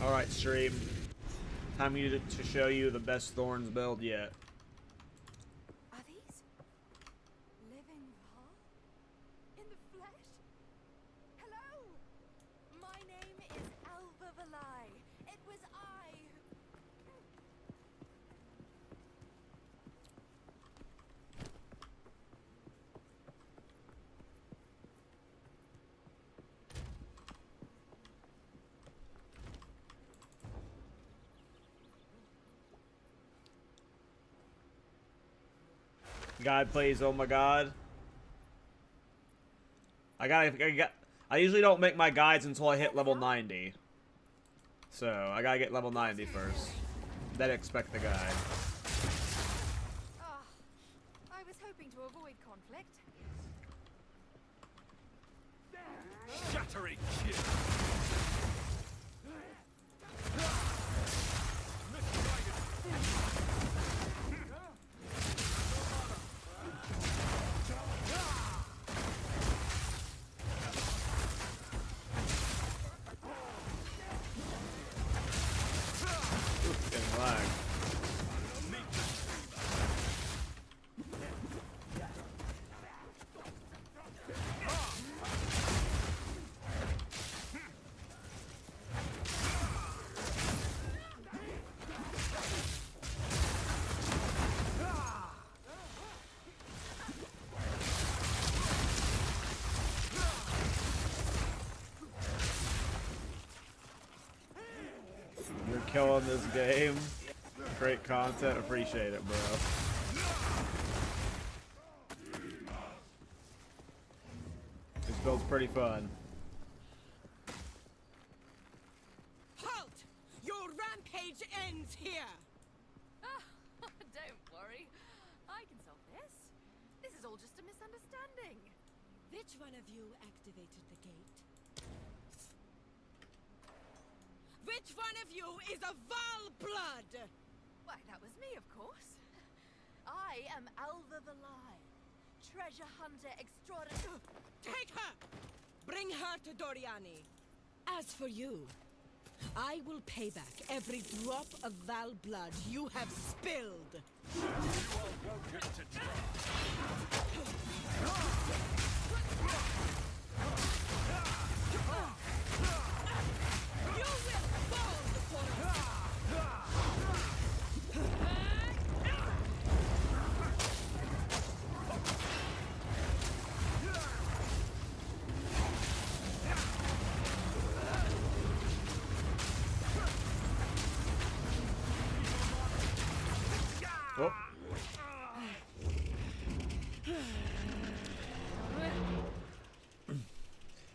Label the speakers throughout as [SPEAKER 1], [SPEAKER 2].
[SPEAKER 1] Alright, stream. Time to show you the best Thorns build yet.
[SPEAKER 2] Are these living Val? In the flesh? Hello! My name is Alva Valai. It was I who...
[SPEAKER 1] God plays, oh my god. I usually don't make my guides until I hit level 90. So, I gotta get level 90 first. Then expect the guide.
[SPEAKER 2] Oh, I was hoping to avoid conflict.
[SPEAKER 3] Shattering kill.
[SPEAKER 1] Getting lag. You're killing this game. Great content, appreciate it, bro. This build's pretty fun.
[SPEAKER 4] Halt! Your rampage ends here!
[SPEAKER 2] Don't worry. I can solve this. This is all just a misunderstanding.
[SPEAKER 4] Which one of you activated the gate? Which one of you is a Val blood?
[SPEAKER 2] Why, that was me, of course. I am Alva Valai, treasure hunter extraordinary.
[SPEAKER 4] Take her! Bring her to Doriani. As for you, I will pay back every drop of Val blood you have spilled.
[SPEAKER 3] You are welcome to try.
[SPEAKER 4] You will fall before us!
[SPEAKER 1] Oh.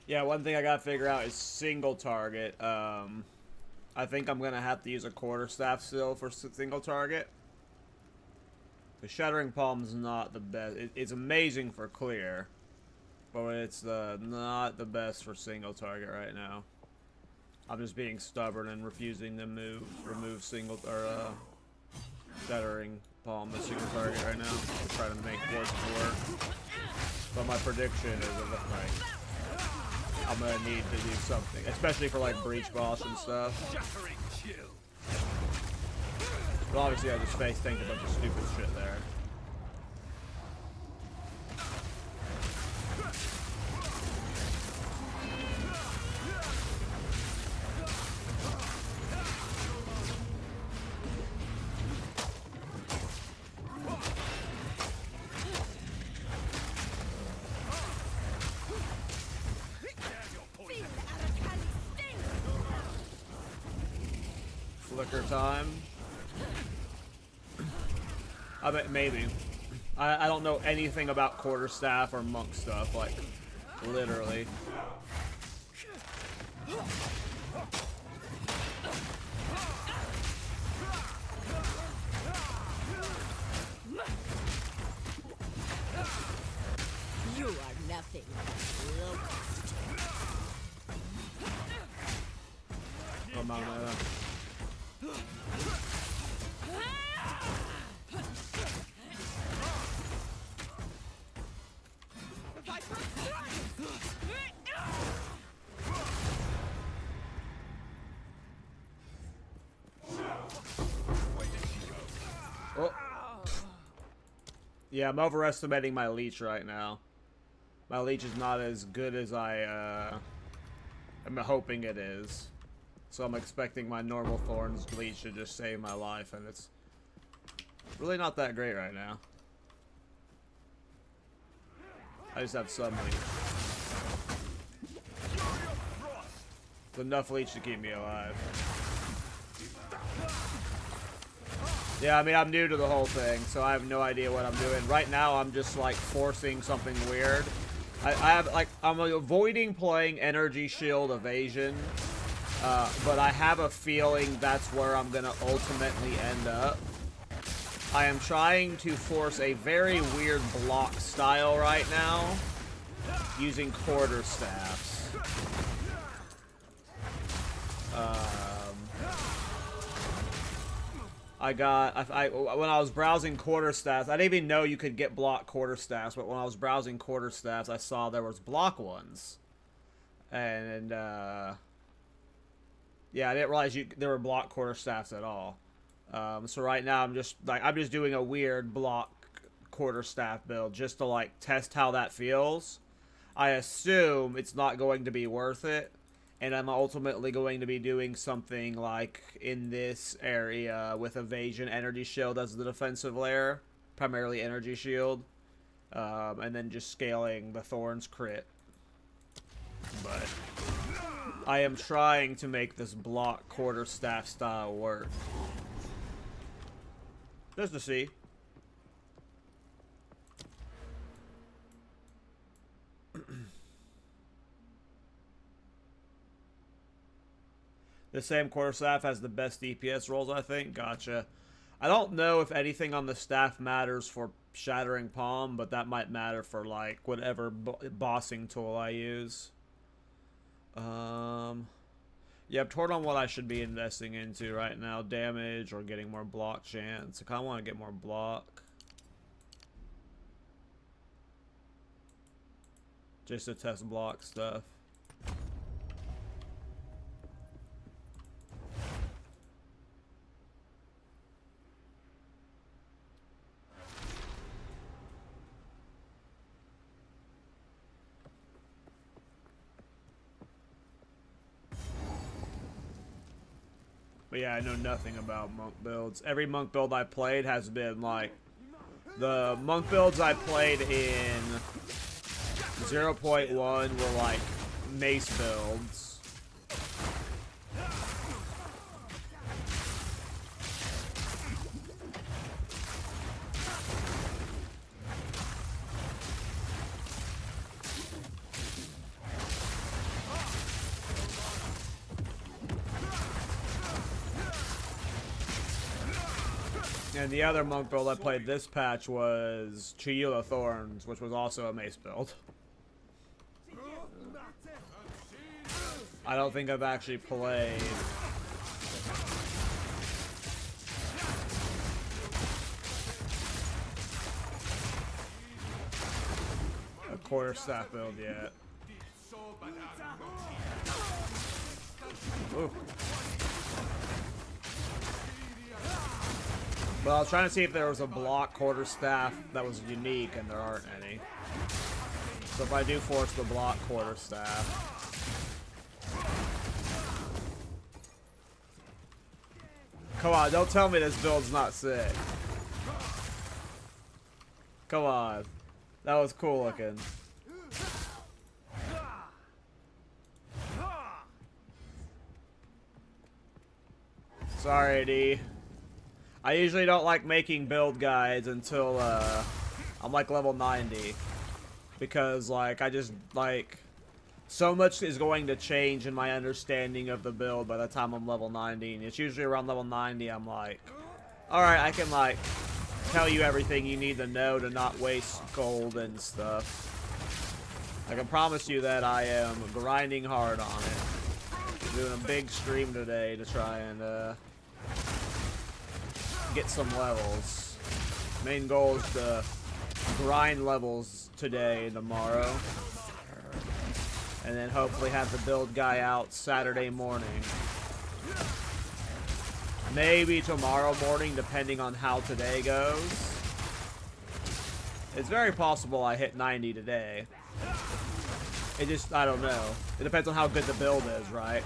[SPEAKER 1] Yeah, one thing I gotta figure out is single target. I think I'm gonna have to use a quarterstaff still for single target. The Shattering Palm's not the best. It's amazing for clear, but it's not the best for single target right now. I'm just being stubborn and refusing to remove single or Shattering Palm as single target right now. I'm trying to make forces work. But my prediction is like I'm gonna need to do something, especially for like breach boss and stuff.
[SPEAKER 3] Shattering kill.
[SPEAKER 1] But obviously, I just face tanked a bunch of stupid shit there. Flicker time. I bet maybe. I don't know anything about quarterstaff or monk stuff, like literally.
[SPEAKER 4] You are nothing. Locust.
[SPEAKER 1] Oh, no. Yeah, I'm overestimating my leech right now. My leech is not as good as I am hoping it is. So I'm expecting my normal Thorns leech to just save my life, and it's really not that great right now. I just have some leech. It's enough leech to keep me alive. Yeah, I mean, I'm new to the whole thing, so I have no idea what I'm doing. Right now, I'm just, like, forcing something weird. I'm avoiding playing Energy Shield Evasion, but I have a feeling that's where I'm gonna ultimately end up. I am trying to force a very weird block style right now, using quarterstaffs. When I was browsing quarterstaffs, I didn't even know you could get block quarterstaffs, but when I was browsing quarterstaffs, I saw there was block ones. And, yeah, I didn't realize there were block quarterstaffs at all. So right now I'm just doing a weird block quarterstaff build just to, like, test how that feels. I assume it's not going to be worth it. And I'm ultimately going to be doing something like in this area with Evasion Energy Shield as the defensive layer. Primarily Energy Shield. And then just scaling the Thorns crit. But I am trying to make this block quarterstaff style work. Just to see. The same quarterstaff has the best DPS rolls, I think. Gotcha. I don't know if anything on the staff matters for Shattering Palm, but that might matter for, like, whatever bossing tool I use. Yeah, I'm torn on what I should be investing into right now. Damage or getting more block chance. I kind of want to get more block. Just to test block stuff. But yeah, I know nothing about monk builds. Every monk build I played has been like... The monk builds I played in 0.1 were like mace builds. And the other monk build I played this patch was Thorns, which was also a mace build. I don't think I've actually played a quarterstaff build yet. Ooh. Well, I was trying to see if there was a block quarterstaff that was unique, and there aren't any. So if I do force the block quarterstaff... Come on, don't tell me this build's not sick. Come on. That was cool looking. Sorry, D. I usually don't like making build guides until, I'm like level 90. Because, like, I just, like, so much is going to change in my understanding of the build by the time I'm level 90. And it's usually around level 90 I'm like, alright, I can, like, tell you everything you need to know to not waste gold and stuff. I can promise you that I am grinding hard on it. I'm doing a big stream today to try and, get some levels. Main goal is to grind levels today and tomorrow. And then hopefully have the build guy out Saturday morning. Maybe tomorrow morning, depending on how today goes. It's very possible I hit 90 today. It just, I don't know. It depends on how good the build is, right?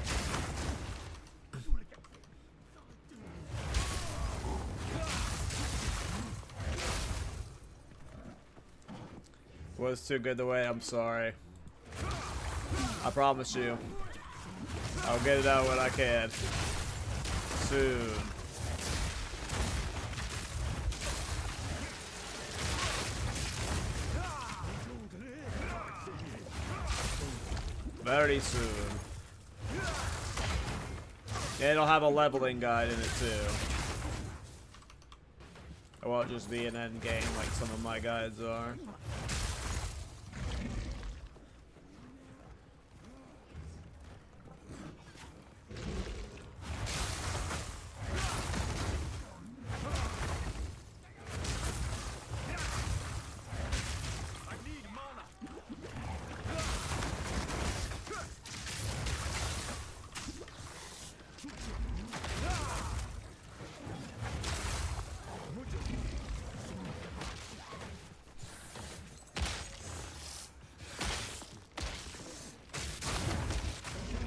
[SPEAKER 1] Was too good the way, I'm sorry. I promise you. I'll get it out when I can. Soon. Very soon. Yeah, it'll have a leveling guide in it too. It won't just be an end game like some of my guides are.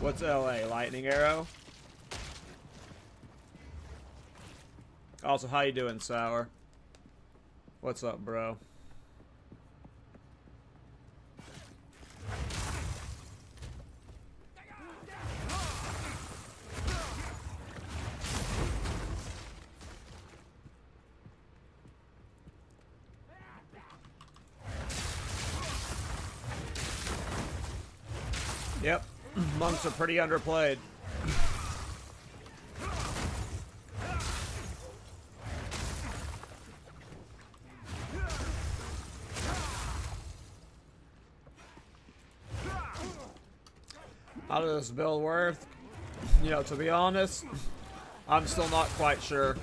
[SPEAKER 1] What's LA? Lightning arrow? Also, how you doing, Sour? What's up, bro? Yep. Monks are pretty underplayed. How does this build work? You know, to be honest, I'm still not quite sure.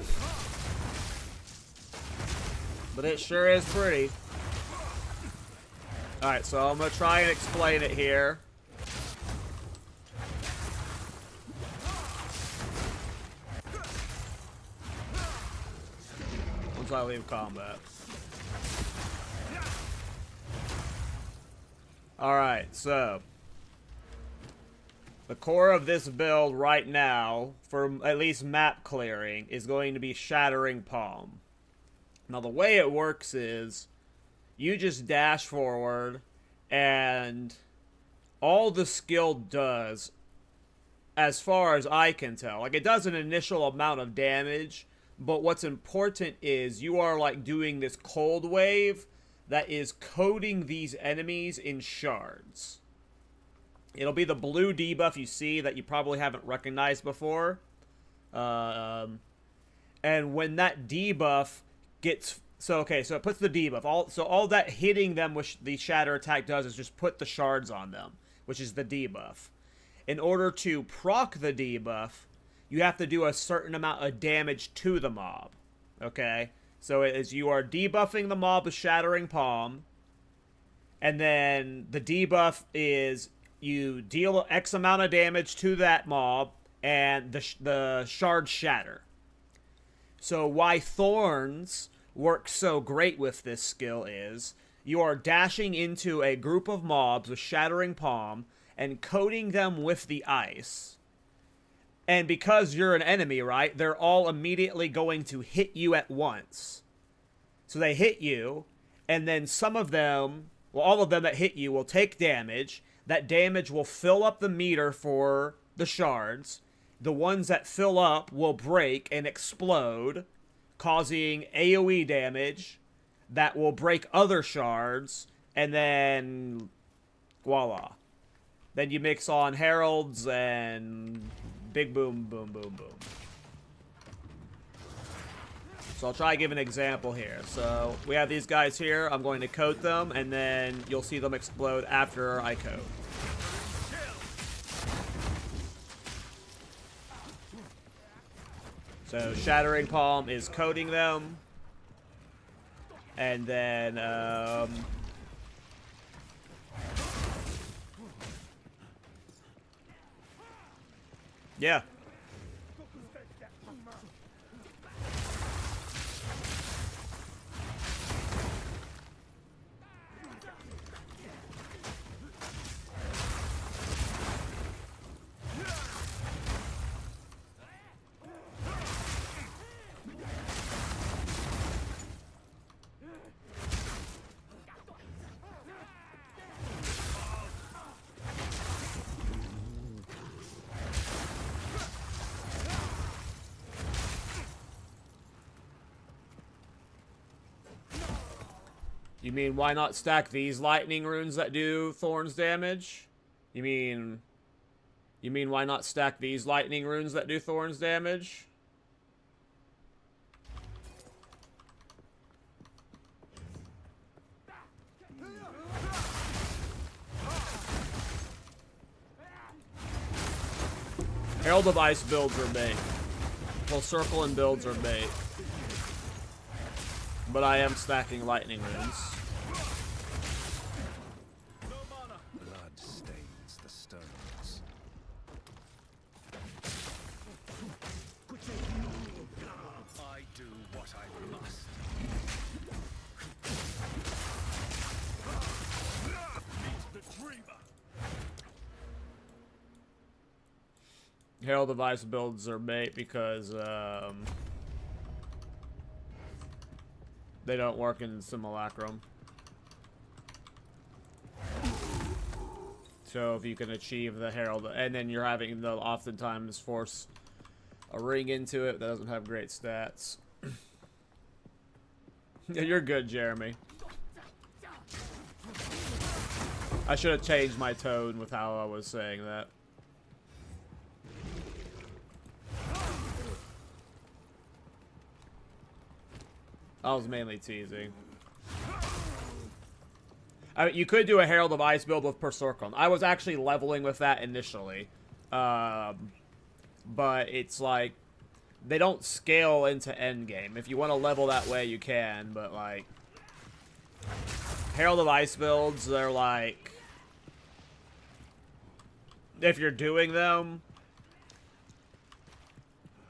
[SPEAKER 1] But it sure is pretty. Alright, so I'm gonna try and explain it here. Once I leave combat. Alright, so the core of this build right now, for at least map clearing, is going to be Shattering Palm. Now the way it works is, you just dash forward, and all the skill does, as far as I can tell, like it does an initial amount of damage, but what's important is you are like doing this cold wave that is coating these enemies in shards. It'll be the blue debuff you see that you probably haven't recognized before. And when that debuff gets... So it puts the debuff. All that hitting them with the shatter attack does is just put the shards on them, which is the debuff. In order to proc the debuff, you have to do a certain amount of damage to the mob. Okay? So as you are debuffing the mob with Shattering Palm, and then the debuff is you deal X amount of damage to that mob, and the shards shatter. So why Thorns works so great with this skill is, you are dashing into a group of mobs with Shattering Palm, and coating them with the ice. And because you're an enemy, right, they're all immediately going to hit you at once. So they hit you, and then some of them, well, all of them that hit you will take damage. That damage will fill up the meter for the shards. The ones that fill up will break and explode, causing AoE damage that will break other shards, and then voila. Then you mix on Heralds and big boom, boom, boom, boom. So I'll try to give an example here. So we have these guys here. I'm going to coat them, and then you'll see them explode after I coat. So Shattering Palm is coating them. And then, yeah. You mean why not stack these lightning runes that do Thorns damage? You mean why not stack these lightning runes that do Thorns damage? Herald of Ice builds are bait. Well, Circle and builds are bait. But I am stacking lightning runes.
[SPEAKER 3] Blood stains the stones. I do what I must. Meet the dreamer.
[SPEAKER 1] Herald of Ice builds are bait because they don't work in Simulacrum. So if you can achieve the Herald, and then you're having to oftentimes force a ring into it that doesn't have great stats. Yeah, you're good, Jeremy. I should have changed my tone with how I was saying that. I was mainly teasing. I mean, you could do a Herald of Ice build with Berserkon. I was actually leveling with that initially. But it's like, they don't scale into endgame. If you want to level that way, you can, but like, Herald of Ice builds, they're like, if you're doing them,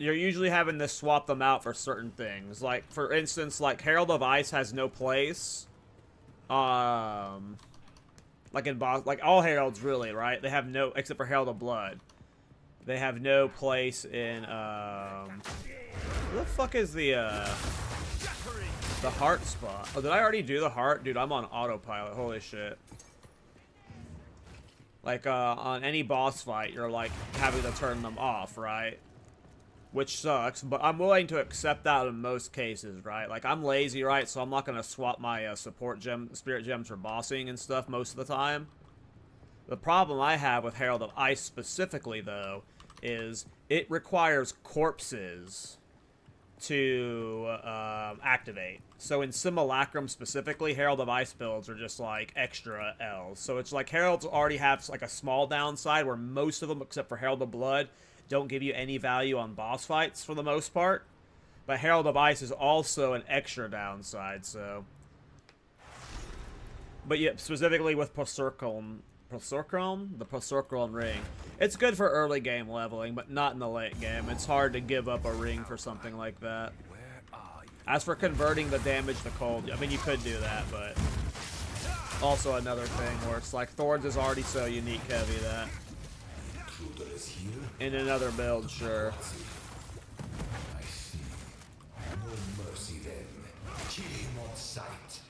[SPEAKER 1] you're usually having to swap them out for certain things. Like, for instance, like, Herald of Ice has no place. Like in boss, like, all Heralds, really, right? They have no, except for Herald of Blood. They have no place in, where the fuck is the heart spot? Oh, did I already do the heart? Dude, I'm on autopilot. Holy shit. Like, on any boss fight, you're, like, having to turn them off, right? Which sucks, but I'm willing to accept that in most cases, right? Like, I'm lazy, right? So I'm not going to swap my support spirit gems for bossing and stuff most of the time. The problem I have with Herald of Ice specifically, though, is it requires corpses to activate. So in Simulacrum specifically, Herald of Ice builds are just like extra L's. So it's like Heralds already have like a small downside where most of them, except for Herald of Blood, don't give you any value on boss fights for the most part. But Herald of Ice is also an extra downside, so. But yeah, specifically with Berserkon, the Berserkon ring. It's good for early game leveling, but not in the late game. It's hard to give up a ring for something like that. As for converting the damage to cold, I mean, you could do that, but also another thing where it's like Thorns is already so unique heavy that in another build, sure.
[SPEAKER 5] I see. No mercy then. Kill him on sight.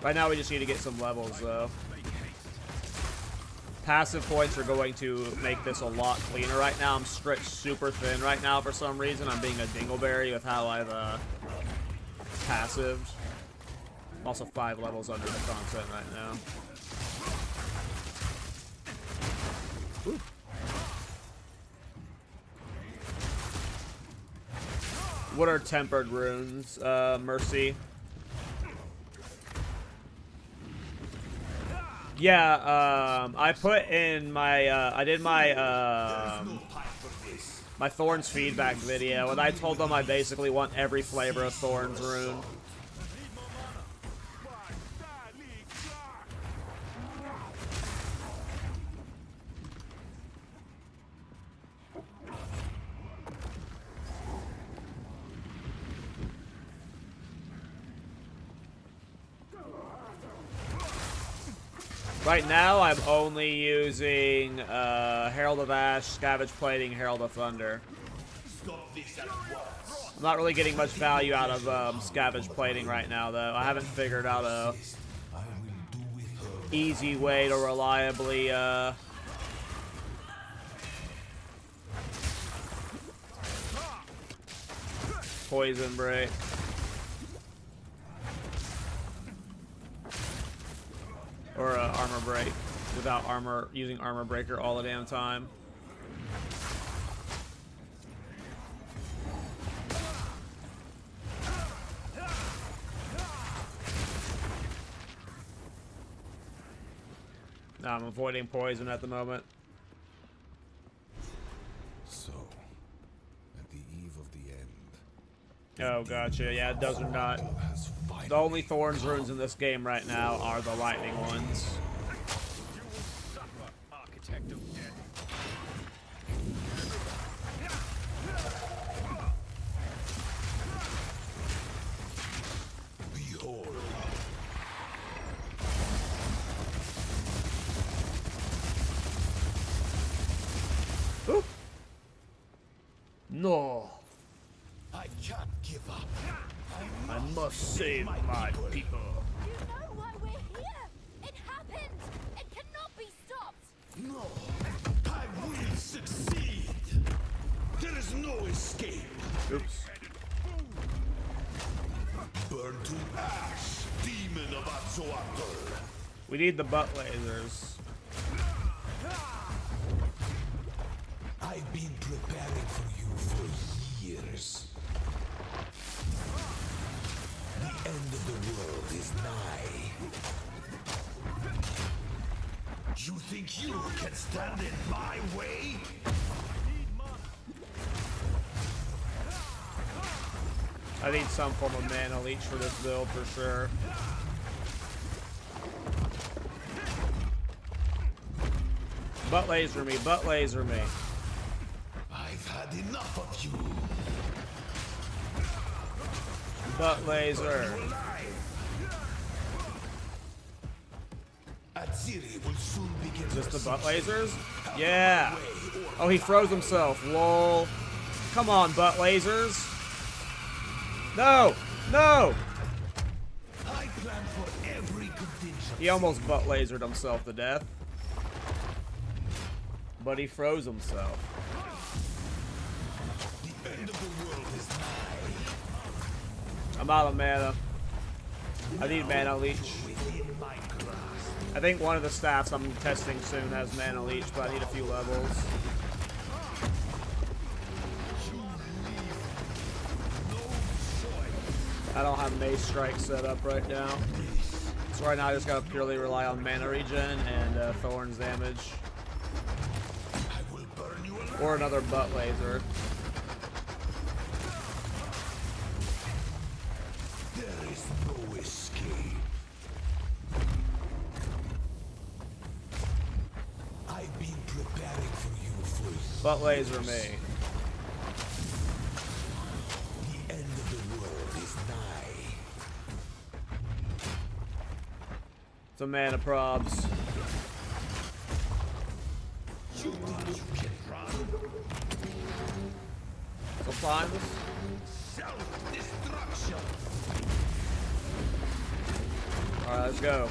[SPEAKER 1] Right now we just need to get some levels, though. Passive points are going to make this a lot cleaner right now. I'm stretched super thin right now for some reason. I'm being a dingleberry with how I've passived. I'm also 5 levels under the content right now. Ooh. What are tempered runes, Mercy? Yeah, I put in my, I did my, my Thorns feedback video, and I told them I basically want every flavor of Thorns rune. Right now, I'm only using Herald of Ash, Scavenge Plating, Herald of Thunder. I'm not really getting much value out of Scavenge Plating right now, though. I haven't figured out a easy way to reliably poison break. Or armor break without armor, using armor breaker all the damn time. No, I'm avoiding poison at the moment.
[SPEAKER 5] So, at the eve of the end.
[SPEAKER 1] Oh, gotcha. Yeah, it does or not.
[SPEAKER 5] Has finally
[SPEAKER 1] The only Thorns runes in this game right now are the lightning ones.
[SPEAKER 3] You will suffer, Architect of Death.
[SPEAKER 5] Behold.
[SPEAKER 1] Ooh. No.
[SPEAKER 5] I can't give up.
[SPEAKER 1] I must save my people.
[SPEAKER 2] You know why we're here! It happened! It cannot be stopped!
[SPEAKER 5] No, I will succeed. There is no escape.
[SPEAKER 1] Oops.
[SPEAKER 5] Burn to ash, demon of Atzoatl.
[SPEAKER 1] We need the butt lasers.
[SPEAKER 5] I've been preparing for you for years. The end of the world is nigh. You think you can stand in my way?
[SPEAKER 1] I need some form of mana leech for this build for sure. Butt laser me, butt laser me.
[SPEAKER 5] I've had enough of you.
[SPEAKER 1] Butt laser.
[SPEAKER 5] Atziri will soon begin.
[SPEAKER 1] Is this the butt lasers? Yeah. Oh, he froze himself. Lol. Come on, butt lasers. No! No!
[SPEAKER 5] I plan for every contingency.
[SPEAKER 1] He almost butt lasered himself to death. But he froze himself.
[SPEAKER 5] The end of the world is nigh.
[SPEAKER 1] I'm out of mana. I need mana leech.
[SPEAKER 5] Within my grasp.
[SPEAKER 1] I think one of the staffs I'm testing soon has mana leech, but I need a few levels. I don't have Mace Strike set up right now. So right now I just gotta purely rely on mana regen and Thorns damage.
[SPEAKER 5] I will burn you alive.
[SPEAKER 1] Or another butt laser.
[SPEAKER 5] There is no escape. I've been preparing for you for years.
[SPEAKER 1] Butt laser me.
[SPEAKER 5] The end of the world is nigh.
[SPEAKER 1] Some mana probs.
[SPEAKER 5] You think you can run?
[SPEAKER 1] Sometimes.
[SPEAKER 5] Self-destruction.
[SPEAKER 1] Alright, let's go.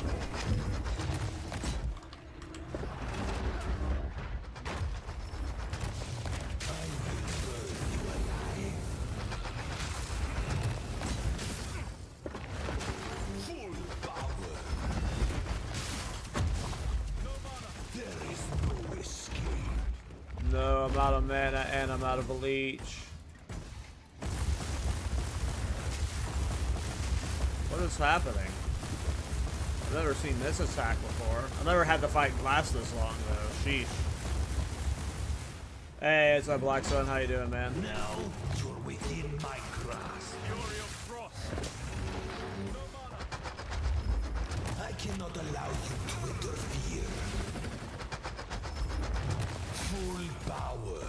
[SPEAKER 1] No, I'm out of mana and I'm out of a leech. What is happening? I've never seen this attack before. I've never had the fight last this long though. Sheesh. Hey, it's my Black Sun. How you doing, man?
[SPEAKER 5] Now you're within my grasp.
[SPEAKER 3] Fury of Frost.
[SPEAKER 5] I cannot allow you to interfere. Full power.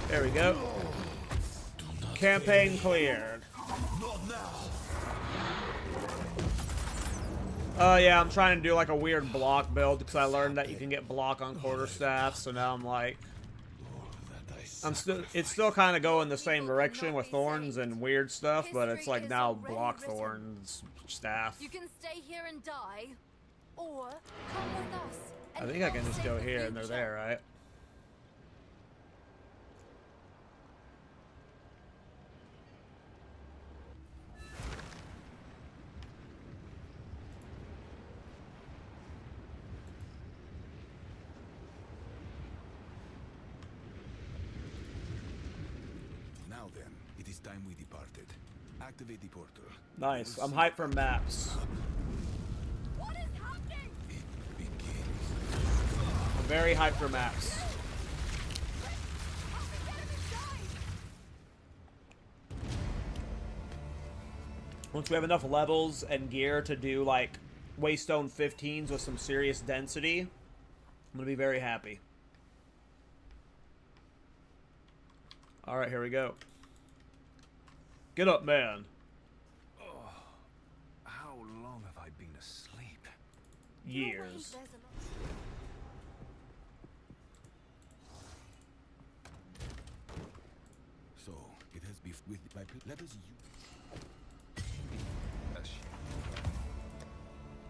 [SPEAKER 1] There we go. Campaign cleared.
[SPEAKER 5] Not now.
[SPEAKER 1] Oh yeah, I'm trying to do like a weird block build because I learned that you can get block on quarterstaff. So now I'm like, it's still kind of going the same direction with Thorns and weird stuff, but it's like now block Thorns staff.
[SPEAKER 2] You can stay here and die, or come with us.
[SPEAKER 1] I think I can just go here and they're there, right?
[SPEAKER 5] time we departed. Activate the portal.
[SPEAKER 1] Nice. I'm hyped for maps.
[SPEAKER 2] What is happening?
[SPEAKER 5] It begins.
[SPEAKER 1] I'm very hyped for maps.
[SPEAKER 2] Help me get him inside!
[SPEAKER 1] Once we have enough levels and gear to do like Waystone 15s with some serious density, I'm gonna be very happy. Alright, here we go. Get up, man.
[SPEAKER 3] How long have I been asleep?
[SPEAKER 1] Years.
[SPEAKER 2] There's a lot.
[SPEAKER 5] So, it has been with my let us use.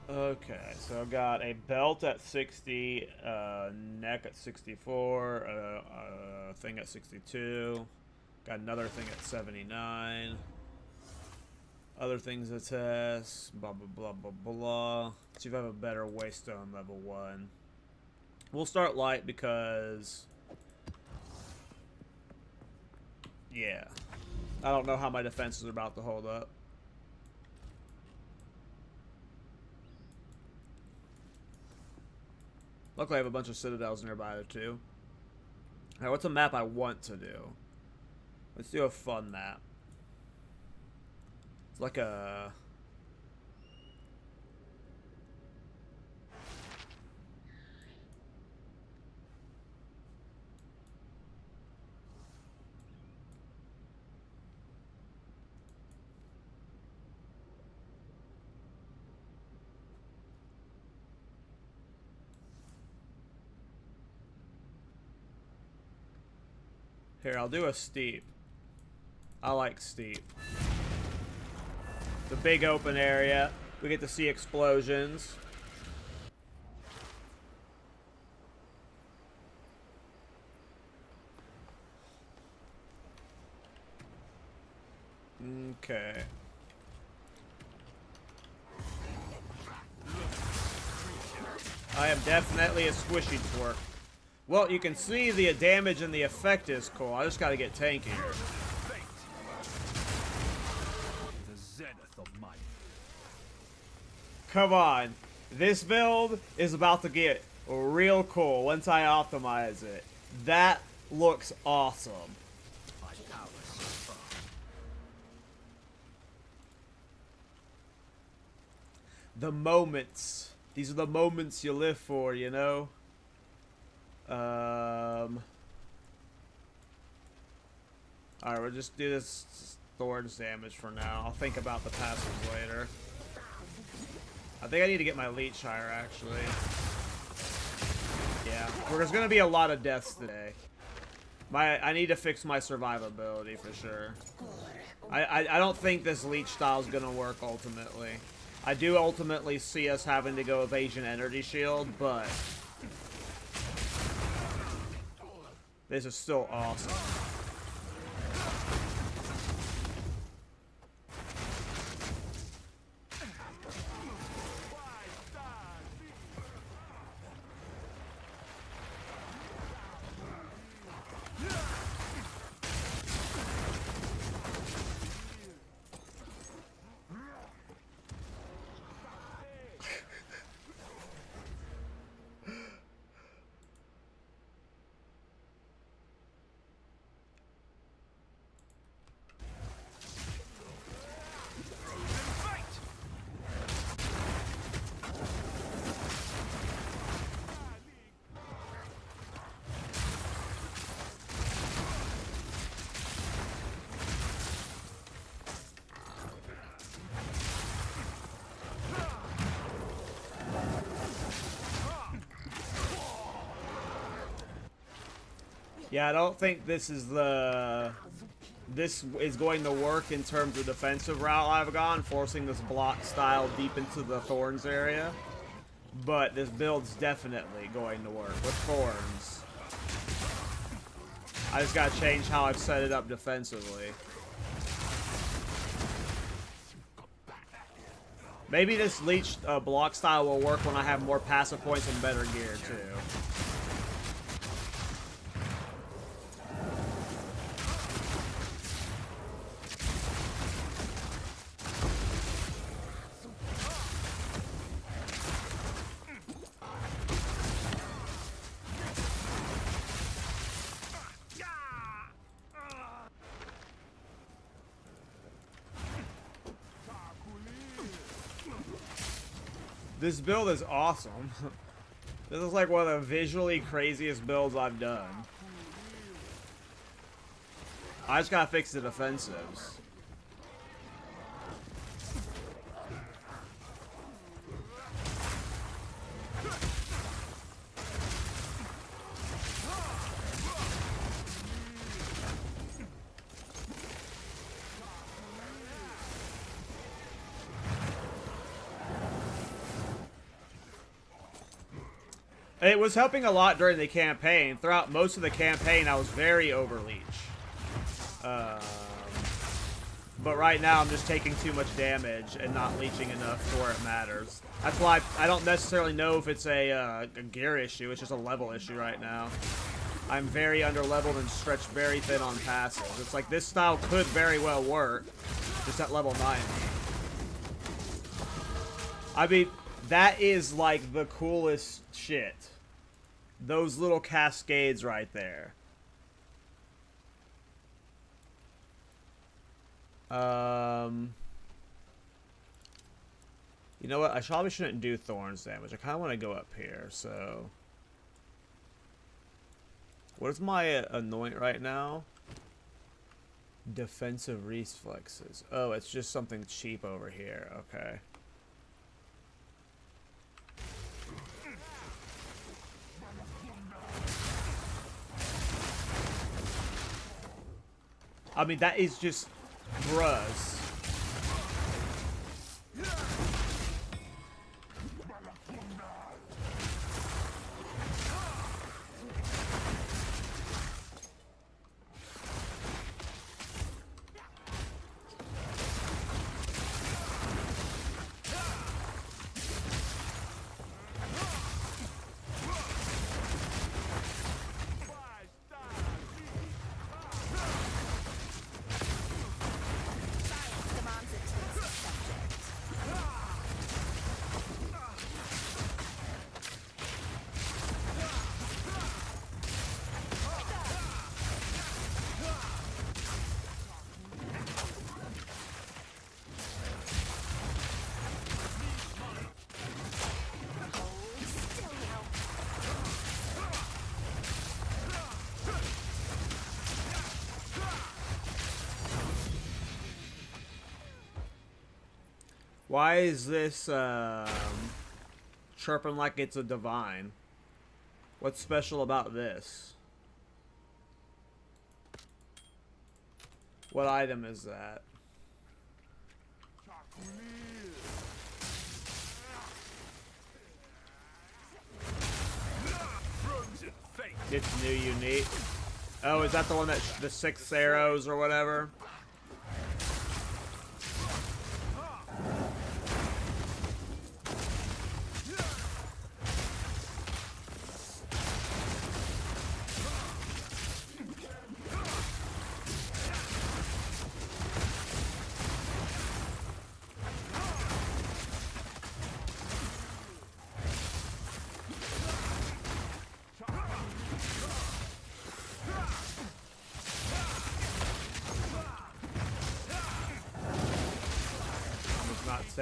[SPEAKER 1] Okay, so I've got a belt at 60, neck at 64, thing at 62, got another thing at 79, other things to test, blah, blah, blah, blah, blah. See if I have a better Waystone level 1. We'll start light because, yeah, I don't know how my defenses are about to hold up. Luckily, I have a bunch of citadels nearby, too. Alright, what's a map I want to do? Let's do a fun map. It's like a... Here, I'll do a steep. I like steep. It's a big open area. We get to see explosions. Okay. I am definitely a squishy twerk. Well, you can see the damage and the effect is cool. I just gotta get tankier.
[SPEAKER 3] The zenith of might.
[SPEAKER 1] Come on. This build is about to get real cool once I optimize it. That looks awesome.
[SPEAKER 3] My power so far.
[SPEAKER 1] The moments. These are the moments you live for, you know? Alright, we'll just do this Thorns damage for now. I'll think about the passives later. I think I need to get my leech higher, actually. Yeah, there's gonna be a lot of deaths today. I need to fix my survivability for sure. I don't think this leech style is gonna work ultimately. I do ultimately see us having to go evasion energy shield, but this is still awesome. Yeah, I don't think this is going to work in terms of defensive route I've gone, forcing this block style deep into the Thorns area. But this build's definitely going to work with Thorns. I just gotta change how I've set it up defensively. Maybe this leech block style will work when I have more passive points and better gear too. This build is awesome. This is like one of the visually craziest builds I've done. I just gotta fix the defensives. It was helping a lot during the campaign. Throughout most of the campaign, I was very overleach. But right now, I'm just taking too much damage and not leeching enough to where it matters. That's why I don't necessarily know if it's a gear issue. It's just a level issue right now. I'm very underleveled and stretched very thin on passives. It's like this style could very well work, just at level 90. I mean, that is like the coolest shit. Those little cascades right there. You know what? I probably shouldn't do Thorns damage. I kind of want to go up here, so... What is my anoint right now? Defensive reflexes. Oh, it's just something cheap over here. Okay. I mean, that is just bruz. Why is this chirping like it's a divine? What's special about this? What item is that? It's new unique. Oh, is that the one that the 6 arrows or whatever?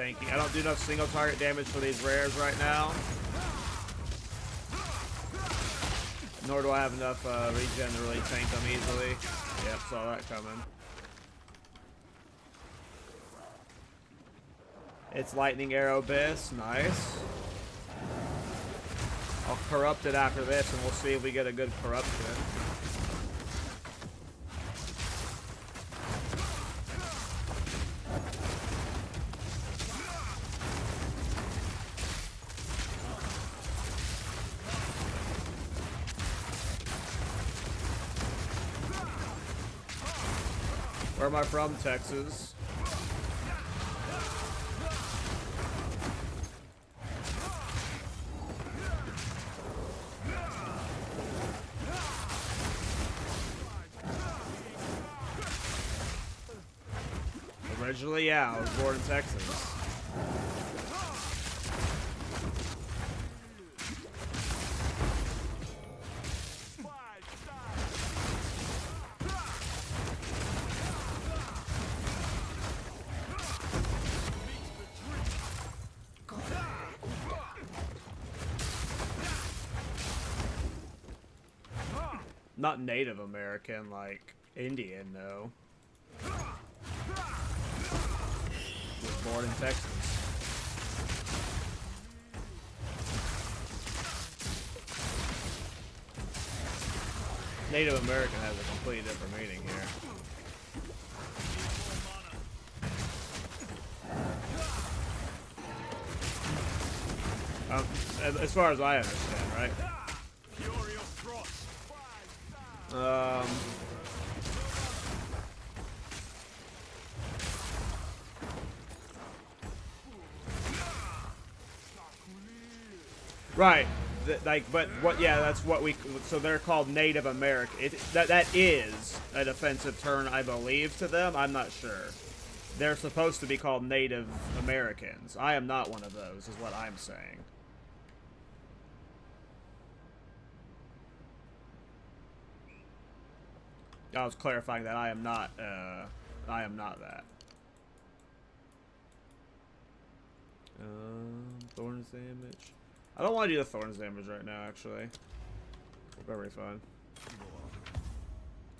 [SPEAKER 1] I don't do enough single target damage for these rares right now. Nor do I have enough regen to really tank them easily. Yep, saw that coming. It's lightning arrow abyss, nice. I'll corrupt it after this and we'll see if we get a good corruption. Where am I from? Texas. Originally, yeah, I was born in Texas. Not Native American, like Indian, no. Was born in Texas. Native American has a completely different meaning here. As far as I understand, right? Right. Like, but what? Yeah, that's what we. So they're called Native American. That is a defensive term, I believe, to them. I'm not sure. They're supposed to be called Native Americans. I am not one of those, is what I'm saying. I was clarifying that I am not that. Thorns damage. I don't want to do the Thorns damage right now, actually. Very fun.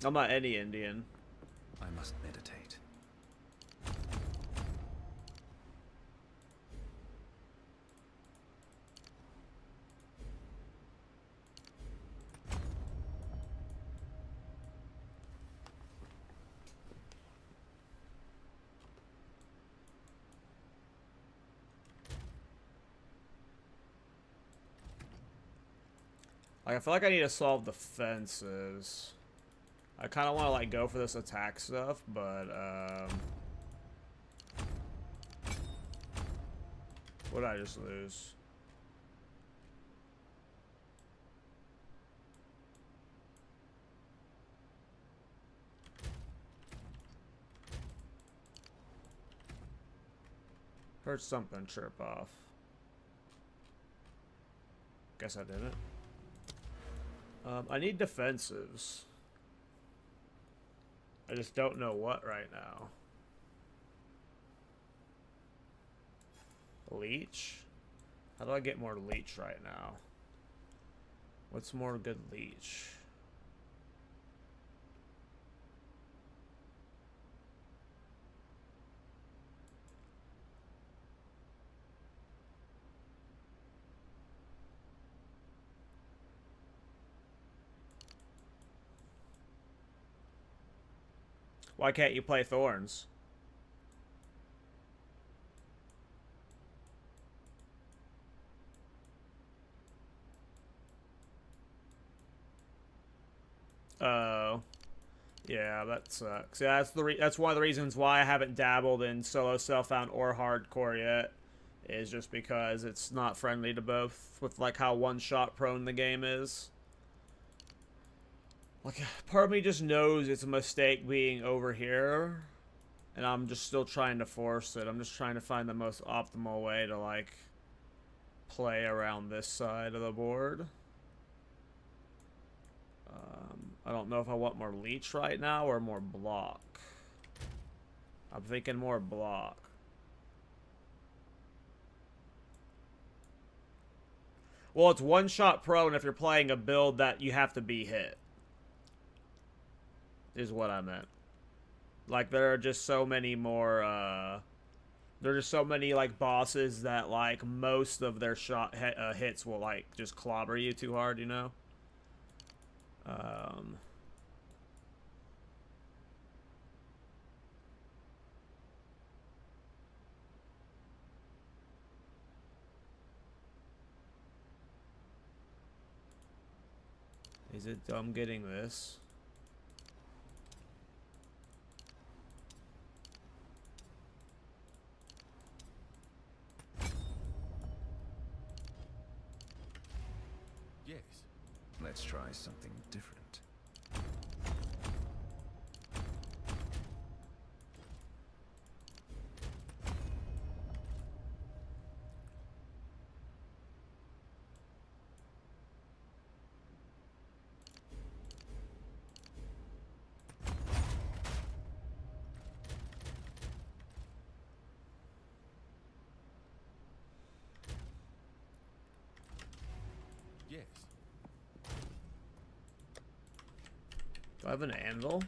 [SPEAKER 1] I'm not any Indian.
[SPEAKER 3] I must meditate.
[SPEAKER 1] Like, I feel like I need to solve the fences. I kind of want to, like, go for this attack stuff, but, what did I just lose? Heard something chirp off. Guess I didn't. I need defensives. I just don't know what right now. Leech? How do I get more leech right now? What's more good leech? Why can't you play Thorns? Oh. Yeah, that sucks. Yeah, that's one of the reasons why I haven't dabbled in solo self-found or hardcore yet. Is just because it's not friendly to both with like how one-shot prone the game is. Like, part of me just knows it's a mistake being over here, and I'm just still trying to force it. I'm just trying to find the most optimal way to, like, play around this side of the board. I don't know if I want more leech right now or more block. I'm thinking more block. Well, it's one-shot prone if you're playing a build that you have to be hit. Is what I meant. Like, there are just so many more, there are just so many, like, bosses that, like, most of their hits will, like, just clobber you too hard, you know? Is it dumb getting this?
[SPEAKER 3] Yes. Let's try something different. Yes.
[SPEAKER 1] Do I have an anvil?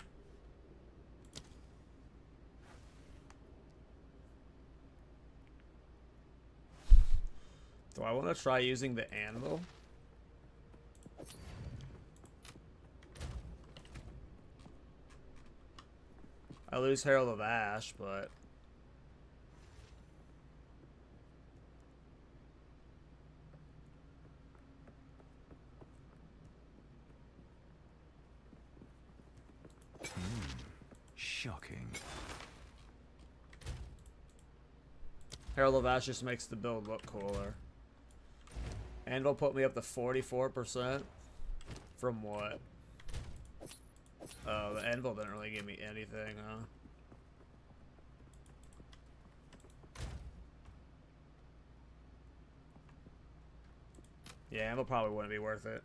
[SPEAKER 1] Do I want to try using the anvil? I lose Herald of Ash, but...
[SPEAKER 3] Shocking.
[SPEAKER 1] Herald of Ash just makes the build look cooler. Anvil put me up to 44%. From what? Oh, the anvil didn't really give me anything, huh? Yeah, anvil probably wouldn't be worth it.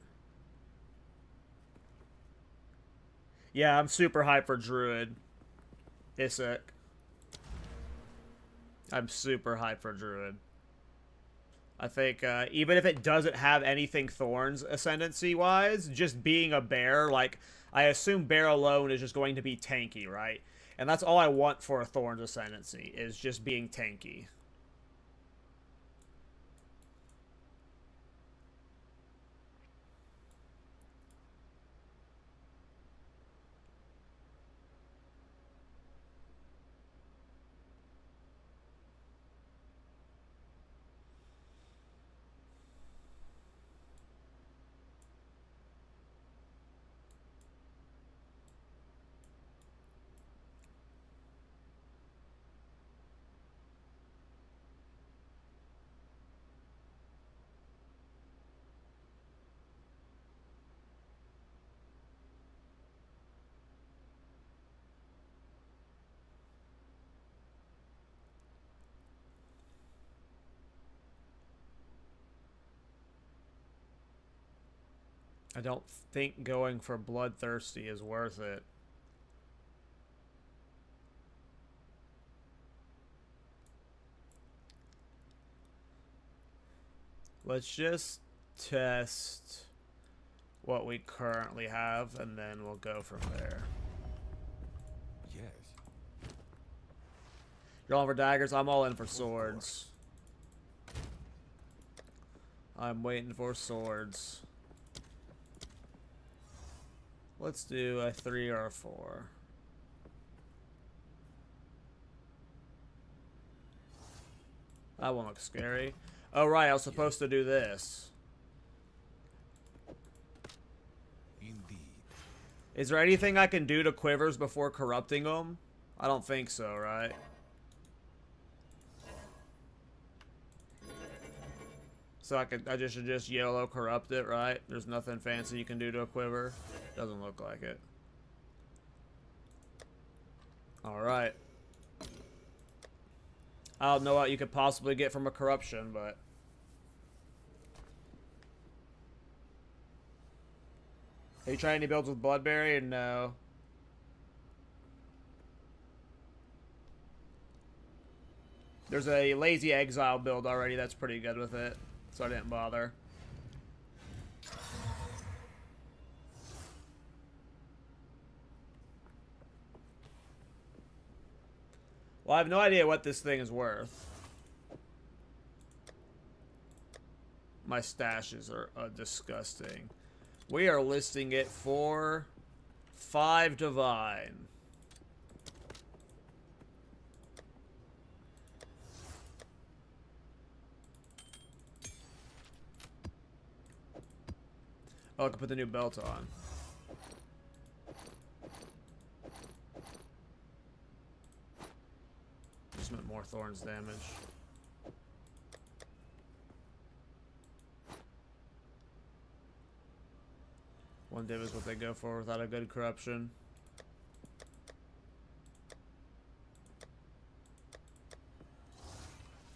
[SPEAKER 1] Yeah, I'm super hyped for Druid. Isaac. I'm super hyped for Druid. I think even if it doesn't have anything Thorns Ascendancy-wise, just being a bear, like, I assume bear alone is just going to be tanky, right? And that's all I want for a Thorns Ascendancy, is just being tanky. I don't think going for Bloodthirsty is worth it. Let's just test what we currently have, and then we'll go from there.
[SPEAKER 3] Yes.
[SPEAKER 1] You're all for daggers? I'm all in for swords. I'm waiting for swords. Let's do a 3 or a 4. That one looks scary. Oh, right, I was supposed to do this.
[SPEAKER 3] Indeed.
[SPEAKER 1] Is there anything I can do to quivers before corrupting them? I don't think so, right? So I just should just yellow corrupt it, right? There's nothing fancy you can do to a quiver. Doesn't look like it. Alright. I don't know what you could possibly get from a corruption, but... Are you trying any builds with Bloodberry? No. There's a lazy Exile build already that's pretty good with it, so I didn't bother. Well, I have no idea what this thing is worth. My stashes are disgusting. We are listing it for 5 divine. Oh, I can put the new belt on. Just meant more Thorns damage. One div is what they go for without a good corruption.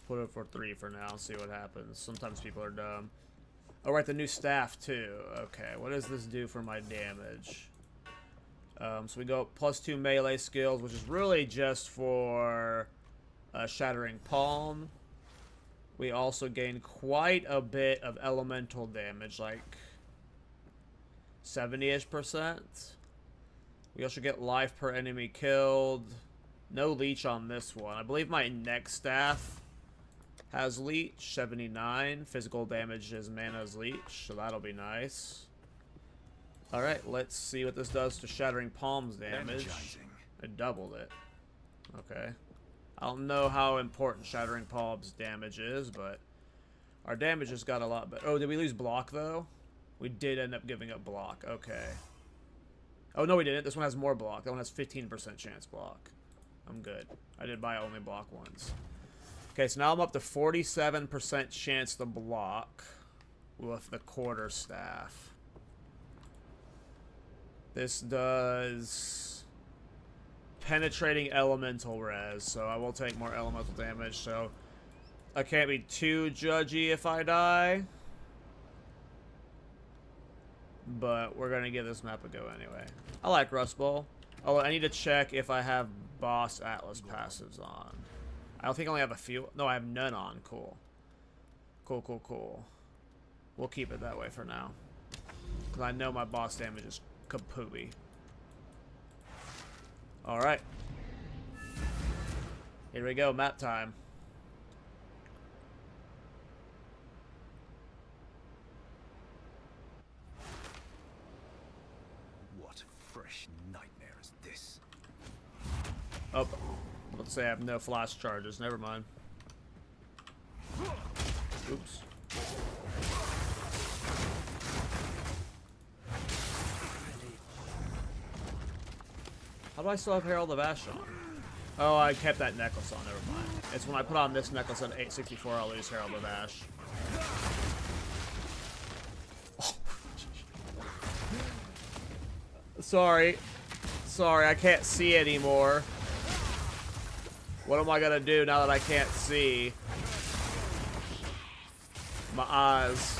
[SPEAKER 1] Put it for 3 for now, see what happens. Sometimes people are dumb. Oh, right, the new staff too. Okay, what does this do for my damage? So we go +2 melee skills, which is really just for Shattering Palm. We also gain quite a bit of elemental damage, like 70-ish%. We also get life per enemy killed. No leech on this one. I believe my next staff has leech, 79. Physical damage is mana's leech, so that'll be nice. Alright, let's see what this does to Shattering Palms damage.
[SPEAKER 3] Energizing.
[SPEAKER 1] I doubled it. Okay. I don't know how important Shattering Palms damage is, but our damage just got a lot better. Oh, did we lose block, though? We did end up giving up block. Okay. Oh, no, we didn't. This one has more block. That one has 15% chance block. I'm good. I did buy only block ones. Okay, so now I'm up to 47% chance to block with the quarterstaff. This does penetrating elemental res, so I will take more elemental damage, so I can't be too judgy if I die. But we're gonna give this map a go anyway. I like Rust Bowl. Oh, I need to check if I have Boss Atlas passives on. I don't think I only have a few. No, I have none on. Cool. Cool, cool, cool. We'll keep it that way for now. Because I know my boss damage is kapooey. Alright. Here we go, map time.
[SPEAKER 3] What fresh nightmare is this?
[SPEAKER 1] Oh, let's say I have no flash charges. Never mind. Oops. How do I still have Herald of Ash on? Oh, I kept that necklace on. Never mind. It's when I put on this necklace at 864, I'll lose Herald of Ash. Sorry. Sorry, I can't see anymore. What am I gonna do now that I can't see? My eyes.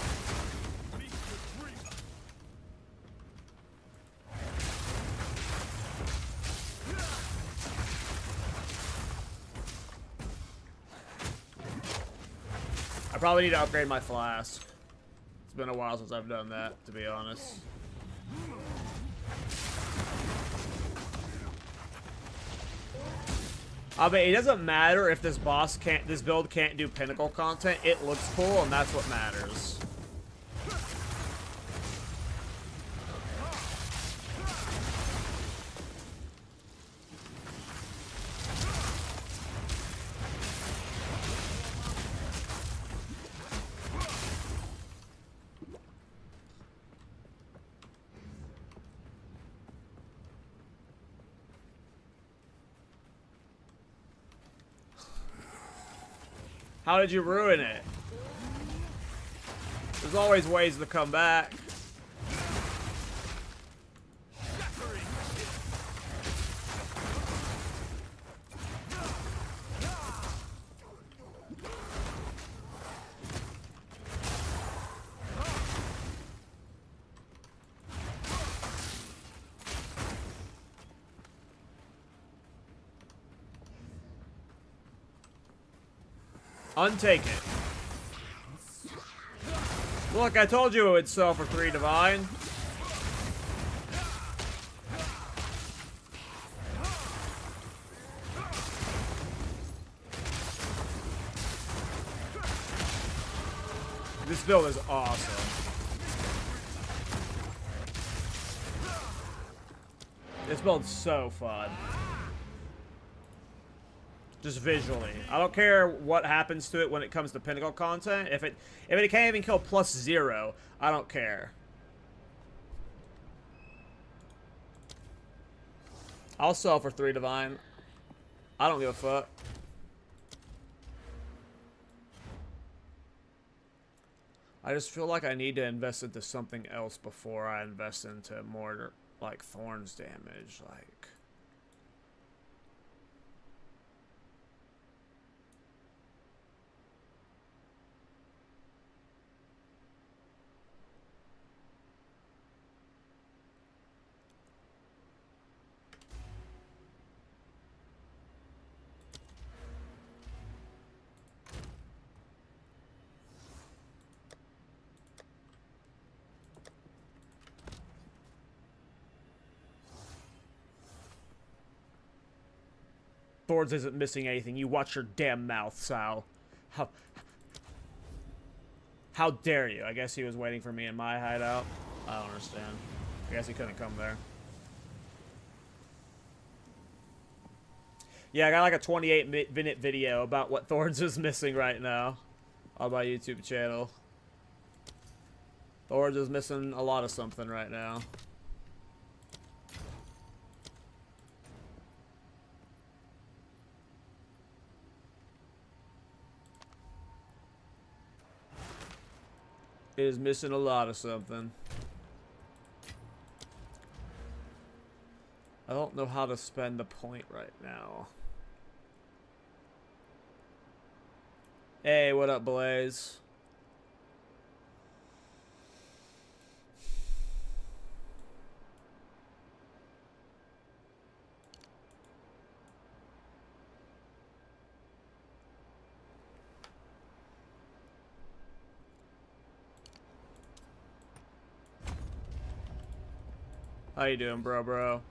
[SPEAKER 1] I probably need to upgrade my flask. It's been a while since I've done that, to be honest. I mean, it doesn't matter if this build can't do pinnacle content. It looks cool, and that's what matters. How did you ruin it? There's always ways to come back. Untake it. Look, I told you it would sell for 3 divine. This build is awesome. This build's so fun. Just visually. I don't care what happens to it when it comes to pinnacle content. If it can't even kill +0, I don't care. I'll sell for 3 divine. I don't give a fuck. I just feel like I need to invest into something else before I invest into more like Thorns damage, like. Thorns isn't missing anything. You watch your damn mouth, Sal. How dare you? I guess he was waiting for me in my hideout. I don't understand. I guess he couldn't come there. Yeah, I got like a 28-minute video about what Thorns is missing right now on my YouTube channel. Thorns is missing a lot of something right now. It is missing a lot of something. I don't know how to spend the point right now. Hey, what up, Blaze? How you doing, bro?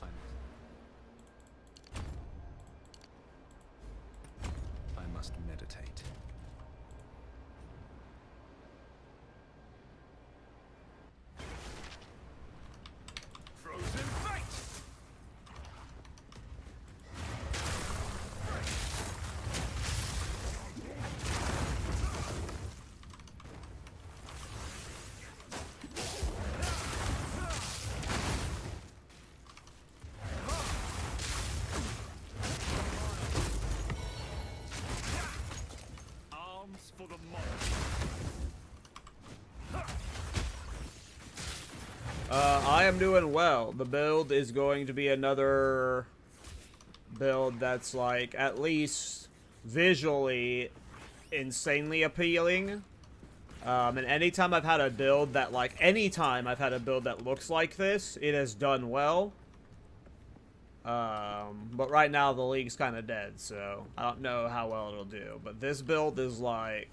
[SPEAKER 3] I must meditate. Frozen fight! Arms for the monarch.
[SPEAKER 1] I am doing well. The build is going to be another build that's like at least visually insanely appealing. And anytime I've had a build that looks like this, it has done well. But right now the league's kind of dead, so I don't know how well it'll do. But this build is like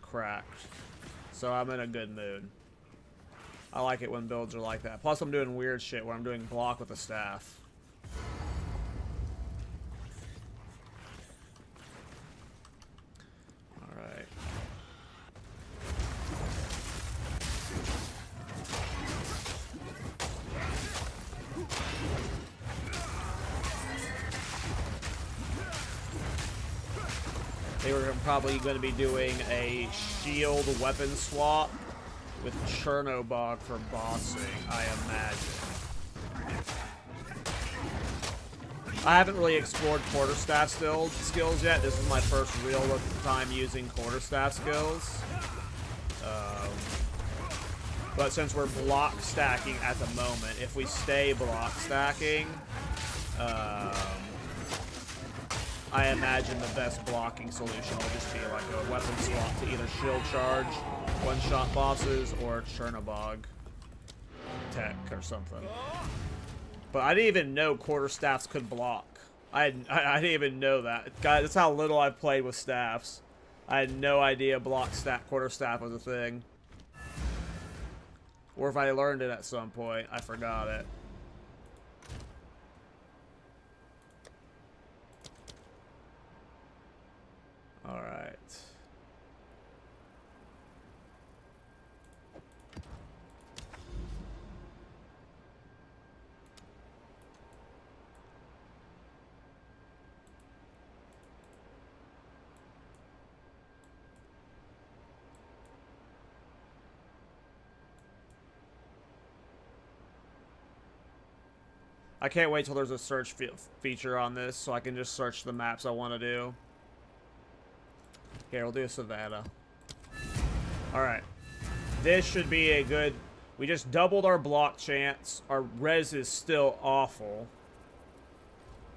[SPEAKER 1] cracked. So I'm in a good mood. I like it when builds are like that. Plus I'm doing weird shit where I'm doing block with a staff. Alright. They were probably going to be doing a shield weapon swap with Chernobog for bossing, I imagine. I haven't really explored quarterstaff skills yet. This is my first real time using quarterstaff skills. But since we're block stacking at the moment, if we stay block stacking, I imagine the best blocking solution will just be like a weapon swap to either shield charge, one-shot bosses, or Chernobog tech or something. But I didn't even know quarterstaffs could block. I didn't even know that. Guys, that's how little I've played with staffs. I had no idea quarterstaff was a thing. Or if I learned it at some point, I forgot it. Alright. I can't wait till there's a search feature on this so I can just search the maps I want to do. Here, we'll do Savannah. Alright. This should be a good... We just doubled our block chance. Our res is still awful.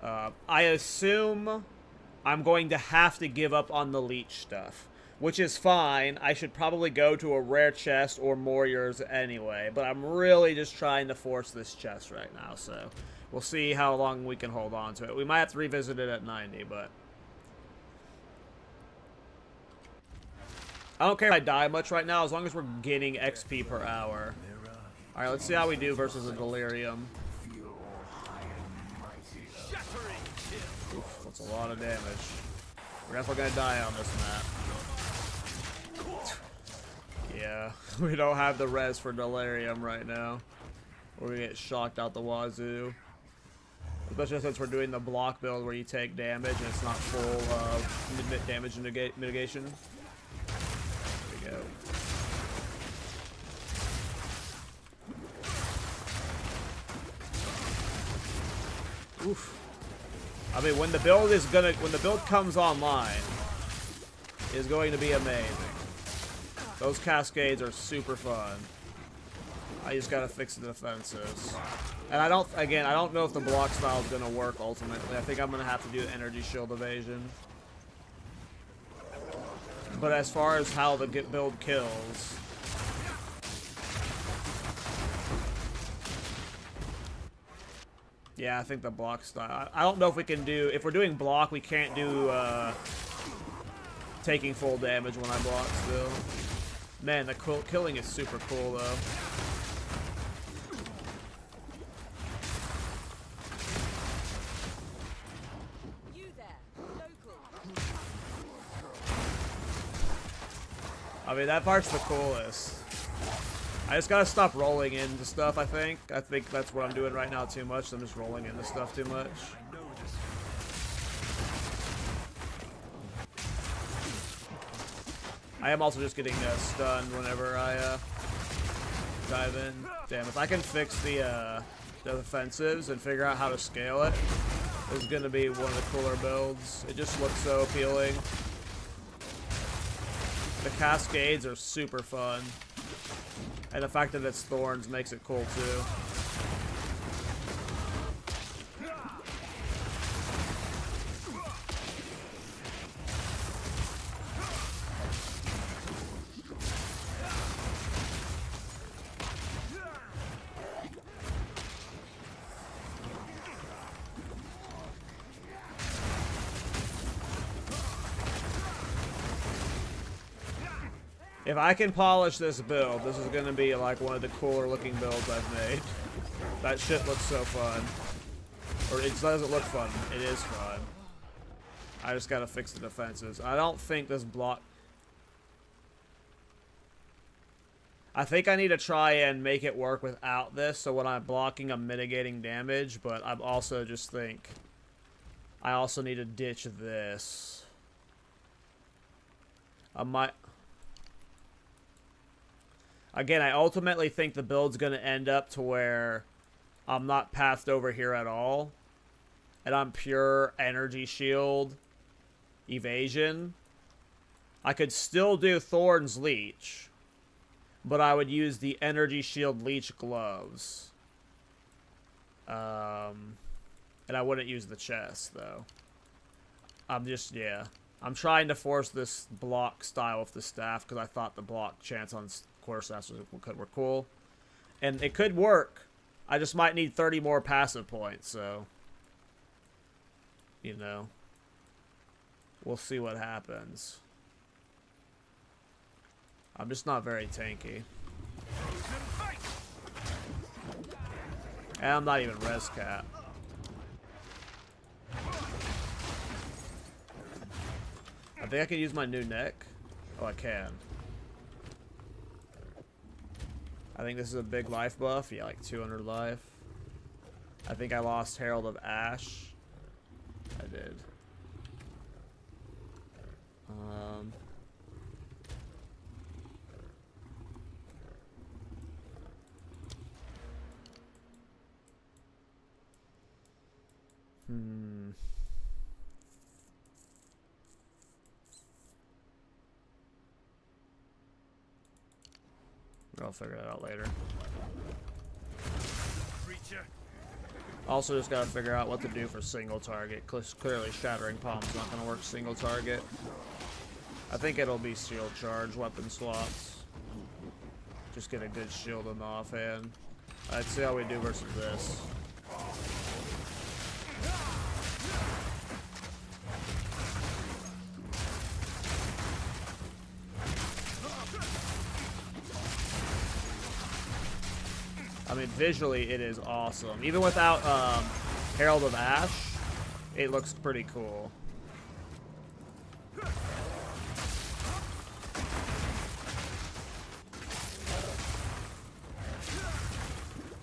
[SPEAKER 1] I assume I'm going to have to give up on the leech stuff. Which is fine. I should probably go to a rare chest or Warriors anyway. But I'm really just trying to force this chest right now. So we'll see how long we can hold on to it. We might have to revisit it at 90, but... I don't care if I die much right now, as long as we're getting XP per hour. Alright, let's see how we do versus a Delirium. a lot of damage. We're definitely gonna die on this map. Yeah, we don't have the res for Delirium right now. We're gonna get shocked out the wazoo. Especially since we're doing the block build where you take damage and it's not full damage mitigation. There we go. Oof. I mean, when the build comes online, is going to be amazing. Those cascades are super fun. I just gotta fix the defenses. And I don't know if the block style is gonna work ultimately. I think I'm gonna have to do energy shield evasion. But as far as how the build kills, yeah, I think the block style. I don't know if we can do. If we're doing block, we can't do taking full damage when I block still. Man, the killing is super cool though.
[SPEAKER 4] You there, local.
[SPEAKER 1] I mean, that part's the coolest. I just gotta stop rolling into stuff, I think. I think that's what I'm doing right now too much. I'm just rolling into stuff too much. I am also just getting stunned whenever I dive in. Damn, if I can fix the defensives and figure out how to scale it, this is gonna be one of the cooler builds. It just looks so appealing. The cascades are super fun. And the fact that it's Thorns makes it cool too. If I can polish this build, this is going to be like one of the cooler looking builds I've made. That shit looks so fun. Or it doesn't look fun, it is fun. I just got to fix the defenses. I don't think this block... I think I need to try and make it work without this, so when I'm blocking, I'm mitigating damage, but I'm also just think... I also need to ditch this. I might... Again, I ultimately think the build's going to end up to where I'm not pathed over here at all. And I'm pure energy shield evasion. I could still do Thorns Leech. But I would use the energy shield leech gloves. And I wouldn't use the chest, though. I'm just, yeah. I'm trying to force this block style with the staff because I thought the block chance on quarterstaffs were cool. And it could work. I just might need 30 more passive points, so... You know. We'll see what happens. I'm just not very tanky. And I'm not even res cap. I think I can use my new neck. Oh, I can. I think this is a big life buff. Yeah, like 200 life. I think I lost Herald of Ash. I did. I'll figure that out later. Also, just gotta figure out what to do for single target. Clearly, Shattering Palm's not gonna work single target. I think it'll be shield charge, weapon swaps. Just get a good shield in the offhand. Let's see how we do versus this. I mean, visually, it is awesome. Even without Herald of Ash, It looks pretty cool.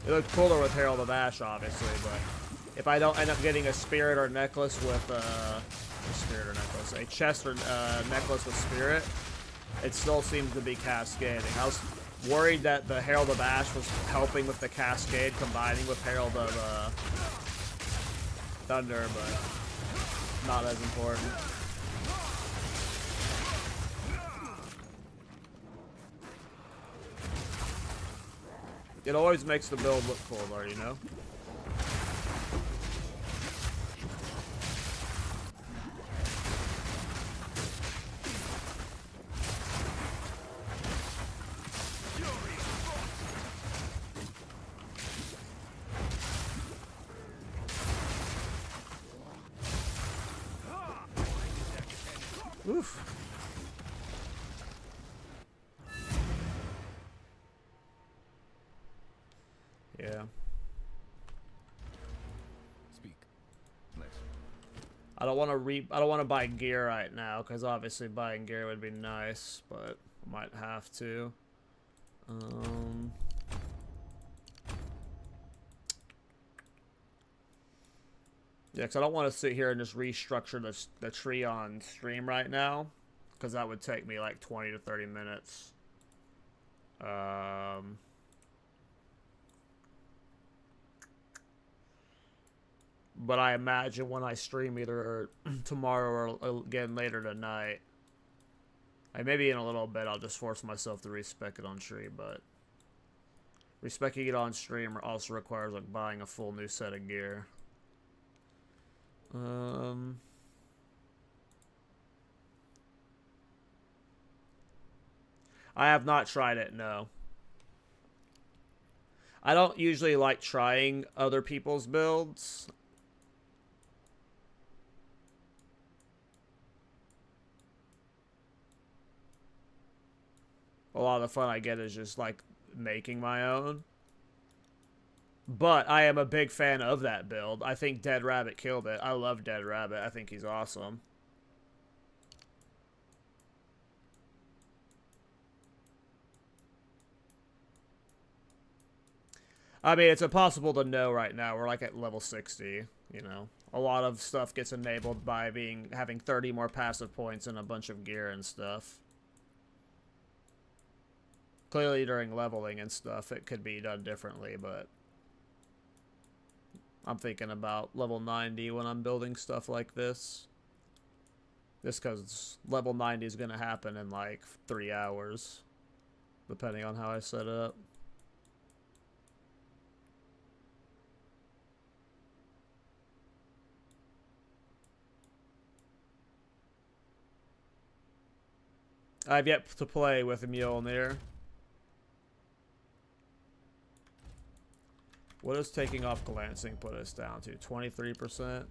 [SPEAKER 1] It looked cooler with Herald of Ash, obviously, but if I don't end up getting a spirit or necklace with a chest or necklace with spirit, it still seems to be cascading. I was worried that the Herald of Ash was helping with the cascade, combining with Herald of Thunder, but not as important. It always makes the build look cooler, you know? Oof. Yeah.
[SPEAKER 3] Speak. Nice.
[SPEAKER 1] I don't want to buy gear right now, because obviously buying gear would be nice, but I might have to. Yeah, because I don't want to sit here and just restructure the tree on stream right now, because that would take me like 20 to 30 minutes. But I imagine when I stream either tomorrow or again later tonight, like maybe in a little bit, I'll just force myself to respec it on tree, but respecing it on stream also requires like buying a full new set of gear. I have not tried it, no. I don't usually like trying other people's builds. A lot of the fun I get is just like making my own. But I am a big fan of that build. I think Dead Rabbit killed it. I love Dead Rabbit. I think he's awesome. I mean, it's impossible to know right now. We're like at level 60, you know. A lot of stuff gets enabled by having 30 more passive points and a bunch of gear and stuff. Clearly during leveling and stuff, it could be done differently, but I'm thinking about level 90 when I'm building stuff like this. Just because level 90 is going to happen in like 3 hours, depending on how I set it up. I've yet to play with Mjolnir. What does taking off glancing put us down to? 23%?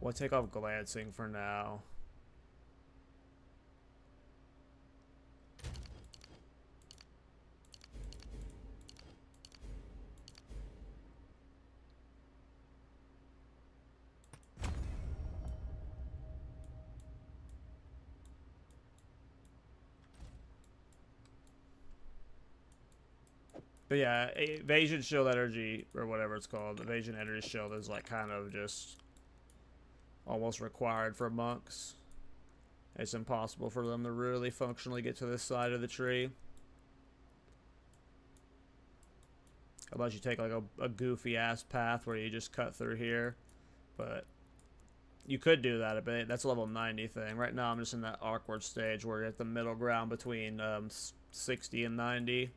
[SPEAKER 1] We'll take off glancing for now. But yeah, evasion shield energy, or whatever it's called, evasion energy shield is like kind of just almost required for monks. It's impossible for them to really functionally get to this side of the tree. Unless you take like a goofy ass path where you just cut through here. But you could do that, but that's a level 90 thing. Right now I'm just in that awkward stage where you're at the middle ground between 60 and 90.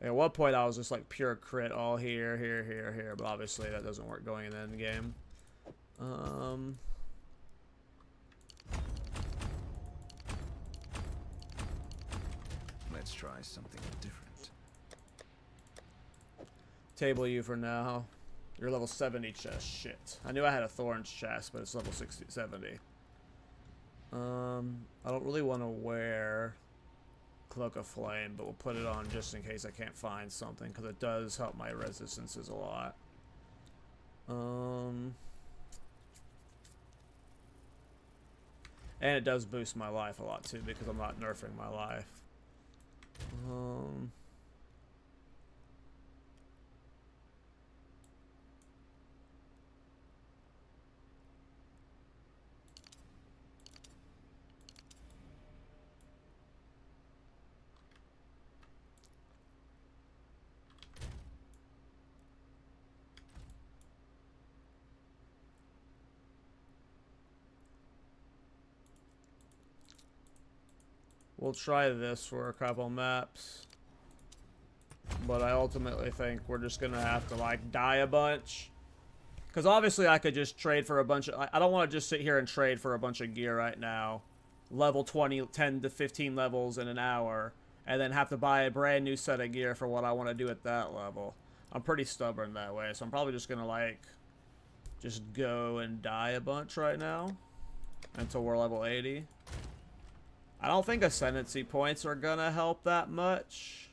[SPEAKER 1] At one point I was just like pure crit all here, here, but obviously that doesn't work going in the end game.
[SPEAKER 3] Let's try something different.
[SPEAKER 1] Table you for now. You're level 70 chest. Shit. I knew I had a Thorns chest, but it's level 60, 70. I don't really want to wear Cloak of Flame, but we'll put it on just in case I can't find something, because it does help my resistances a lot. And it does boost my life a lot too, because I'm not nerfing my life. We'll try this for a couple maps. But I ultimately think we're just gonna have to, like, die a bunch. Because obviously I could just trade for a bunch of... I don't want to just sit here and trade for a bunch of gear right now. Level 20, 10 to 15 levels in an hour. And then have to buy a brand new set of gear for what I want to do at that level. I'm pretty stubborn that way. So I'm probably just gonna, like, just go and die a bunch right now. Until we're level 80. I don't think Ascendancy points are gonna help that much.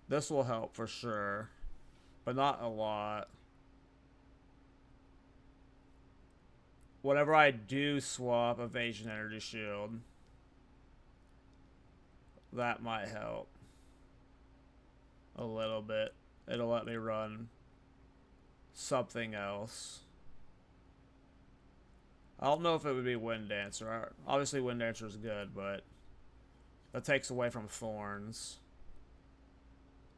[SPEAKER 1] This will help for sure, but not a lot. Whenever I do swap Evasion Energy Shield, that might help a little bit. It'll let me run something else. I don't know if it would be Wind Dancer. Obviously Wind Dancer is good, but that takes away from Thorns.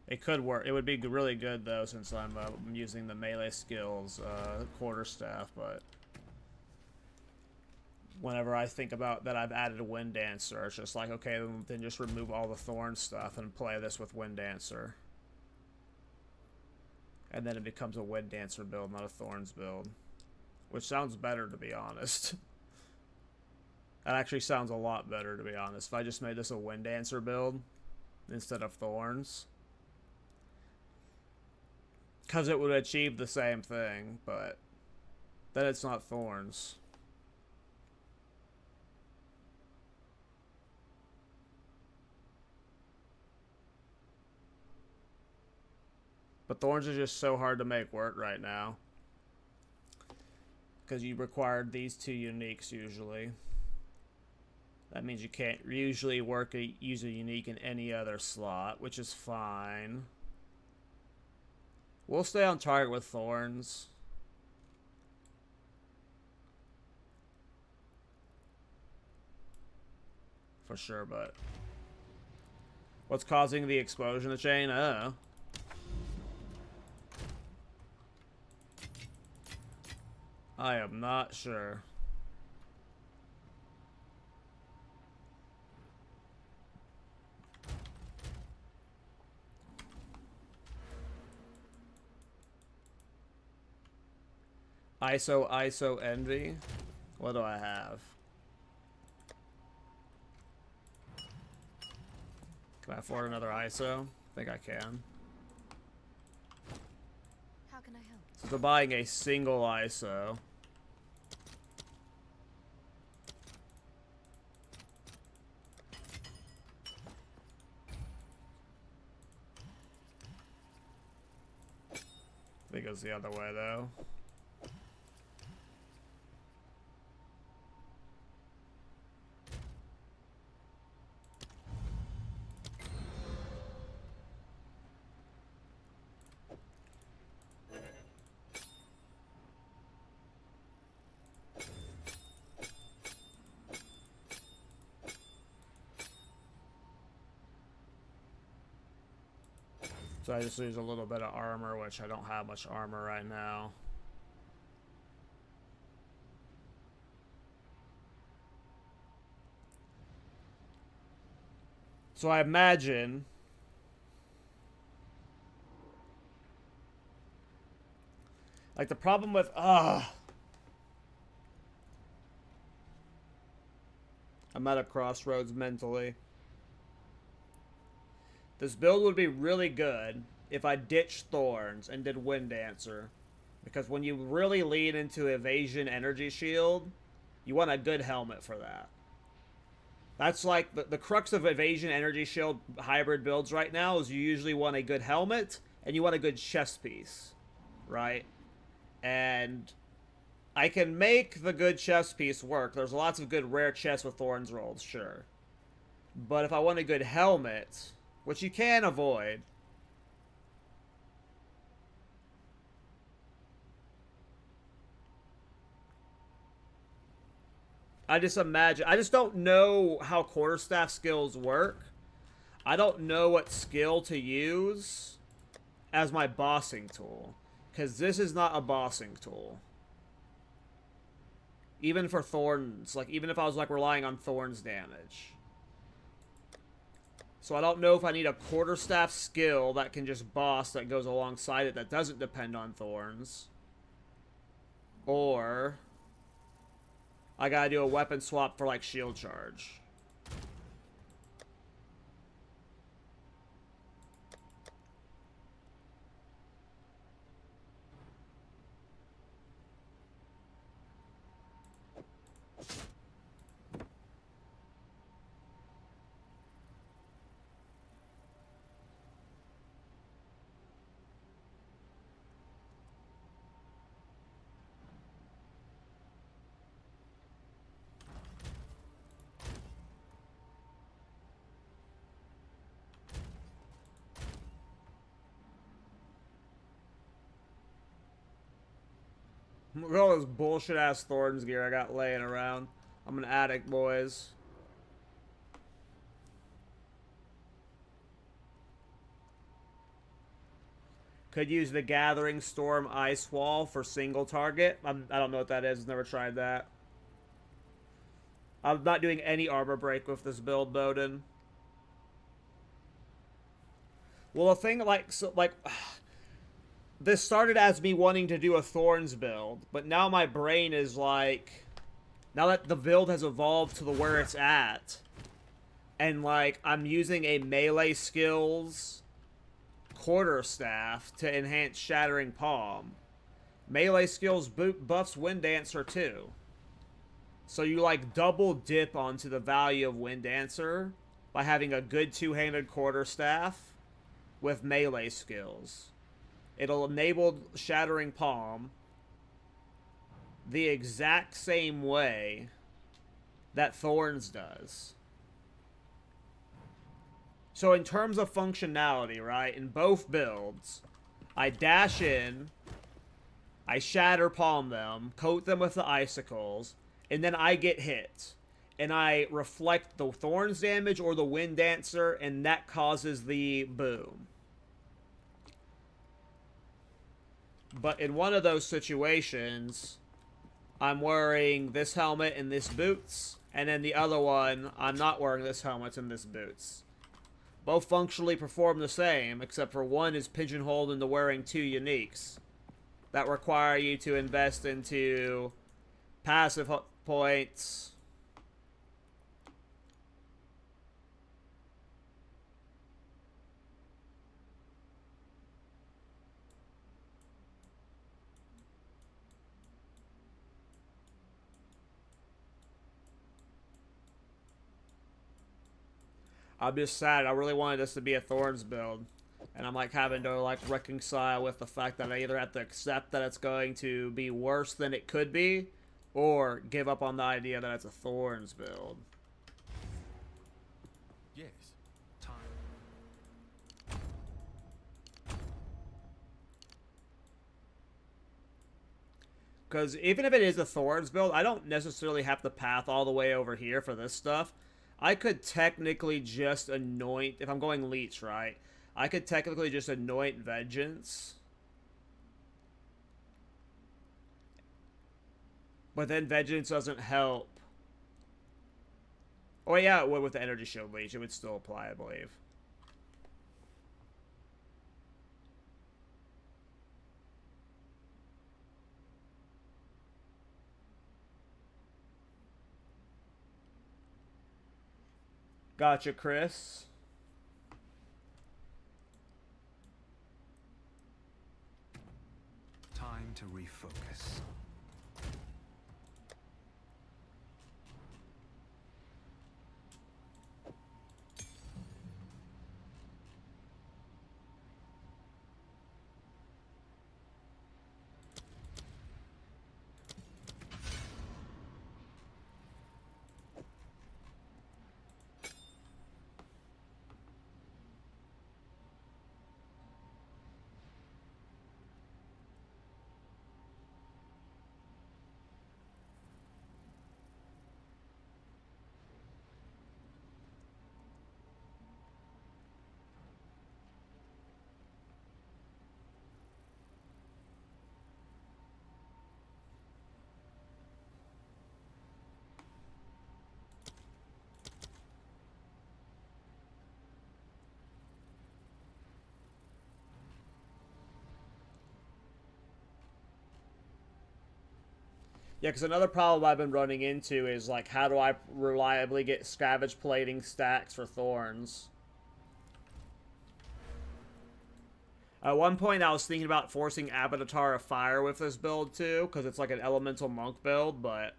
[SPEAKER 1] It could work. It would be really good though, since I'm using the melee skills quarterstaff. But whenever I think about that, I've added a Wind Dancer. It's just like, okay, then just remove all the Thorn stuff and play this with Wind Dancer, and then it becomes a Wind Dancer build, not a Thorns build. Which sounds better, to be honest. That actually sounds a lot better, to be honest. If I just made this a Wind Dancer build instead of Thorns. Because it would achieve the same thing, but then it's not Thorns. But Thorns is just so hard to make work right now. Because you required these two uniques usually. That means you can't usually use a unique in any other slot, which is fine. We'll stay on target with Thorns. For sure, but... what's causing the explosion of the chain? I don't know. I am not sure. ISO Envy. What do I have? Can I afford another ISO? I think I can.
[SPEAKER 2] How can I help?
[SPEAKER 1] So they're buying a single ISO. I think it goes the other way though. So I just lose a little bit of armor, which I don't have much armor right now. So I imagine... like the problem with... I'm at a crossroads mentally. This build would be really good if I ditched Thorns and did Wind Dancer. Because when you really lean into Evasion Energy Shield, you want a good helmet for that. That's like the crux of evasion energy shield hybrid builds right now is you usually want a good helmet and you want a good chest piece, right? And I can make the good chest piece work. There's lots of good rare chests with Thorns rolls, sure. But if I want a good helmet, which you can avoid, I just don't know how quarterstaff skills work. I don't know what skill to use as my bossing tool. Because this is not a bossing tool. Even for Thorns, like, even if I was, like, relying on Thorns damage. So I don't know if I need a quarterstaff skill that can just boss that goes alongside it that doesn't depend on Thorns. Or I gotta do a weapon swap for, like, shield charge. Look at all this bullshit-ass Thorns gear I got laying around. I'm an addict, boys. Could use the Gathering Storm Ice Wall for single target. I don't know what that is. Never tried that. I'm not doing any armor break with this build, Bowden. Well, the thing, this started as me wanting to do a Thorns build, but now my brain is like, now that the build has evolved to where it's at, and like I'm using a melee skills quarterstaff to enhance Shattering Palm. Melee skills buffs Wind Dancer too. So you like double dip onto the value of Wind Dancer by having a good two-handed quarterstaff with melee skills. It'll enable Shattering Palm the exact same way that Thorns does. So in terms of functionality, right, in both builds, I dash in, I Shatter Palm them, coat them with the icicles, and then I get hit. And I reflect the Thorns damage or the Wind Dancer, and that causes the boom. But in one of those situations, I'm wearing this helmet and this boots, and then the other one, I'm not wearing this helmet and this boots. Both functionally perform the same, except for one is pigeonholed into wearing two uniques that require you to invest into passive points. I'm just sad. I really wanted this to be a Thorns build. And I'm like having to like reconcile with the fact that I either have to accept that it's going to be worse than it could be, or give up on the idea that it's a Thorns build.
[SPEAKER 3] Yes. Time.
[SPEAKER 1] Because even if it is a Thorns build, I don't necessarily have to path all the way over here for this stuff. I could technically just anoint, if I'm going Leech, right? I could technically just anoint Vengeance. But then Vengeance doesn't help. Oh yeah, it would with the Energy Shield Leech. It would still apply, I believe. Gotcha, Chris.
[SPEAKER 3] Time to refocus.
[SPEAKER 1] Yeah, because another problem I've been running into is, like, how do I reliably get scavenge plating stacks for Thorns? At one point, I was thinking about forcing Avatar of Fire with this build, too, because it's like an elemental monk build, but...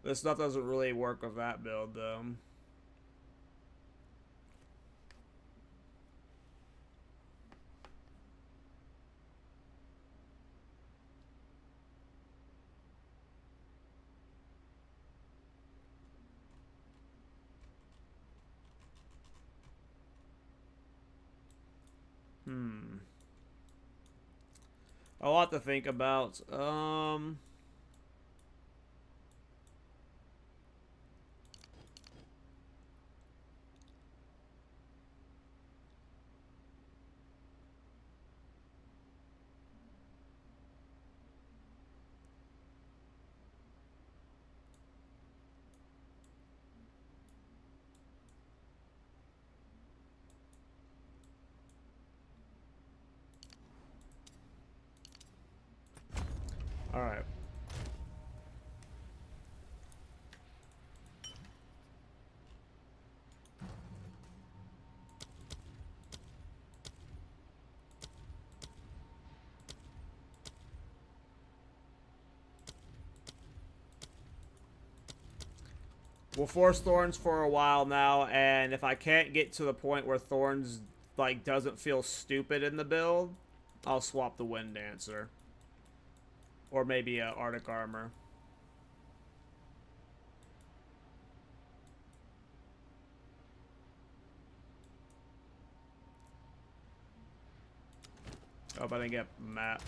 [SPEAKER 1] This stuff doesn't really work with that build, though. A lot to think about. Alright. We'll force Thorns for a while now, and if I can't get to the point where Thorns, like, doesn't feel stupid in the build, I'll swap the Wind Dancer. Or maybe Arctic Armor. Oh, but I didn't get map.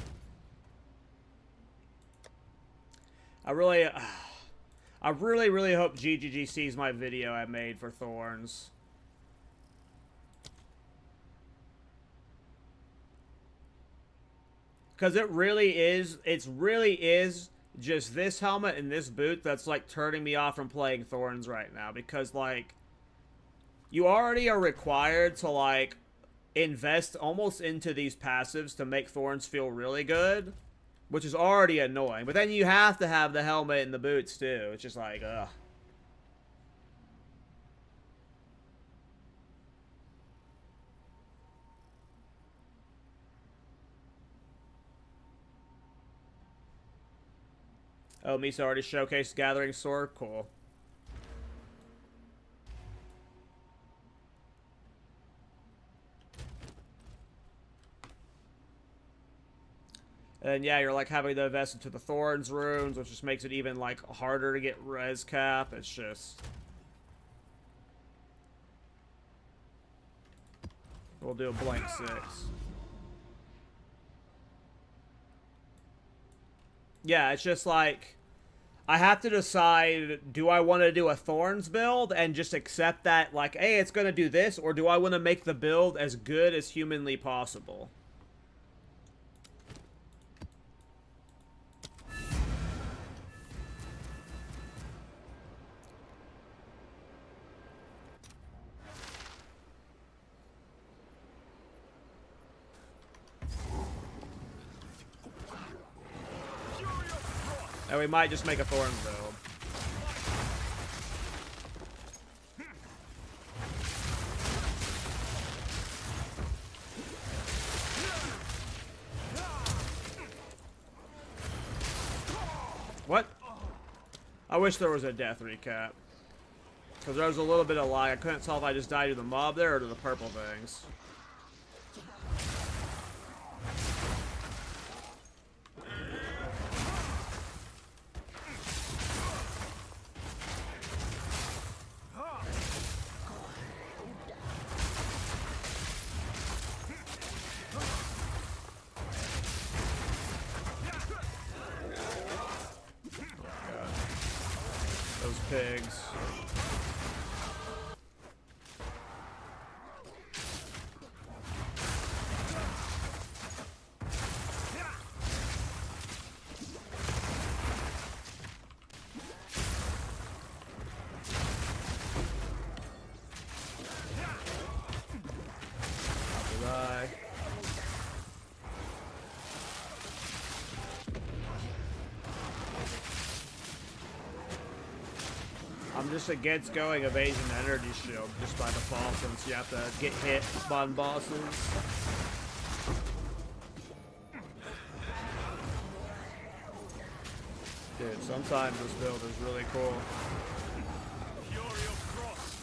[SPEAKER 1] I really hope GGG sees my video I made for Thorns. Because it really is just this helmet and this boot that's, like, turning me off from playing Thorns right now. Because, like, you already are required to, like, invest almost into these passives to make Thorns feel really good. Which is already annoying. But then you have to have the helmet and the boots, too. It's just like, ugh. Oh, Misa already showcased Gathering Sword? Cool. And yeah, you're like having to invest into the Thorns runes, which just makes it even like harder to get res cap. It's just... We'll do a blank 6. Yeah, it's just like... I have to decide, do I want to do a Thorns build and just accept that, like, hey, it's going to do this, or do I want to make the build as good as humanly possible? And we might just make a Thorns build. What? I wish there was a death recap. Because there was a little bit of lag. I couldn't tell if I just died to the mob there or to the purple things. those pigs. Die. I'm just against going evasion energy shield just by default since you have to get hit on bosses. Dude, sometimes this build is really cool.
[SPEAKER 3] Fury of Frost.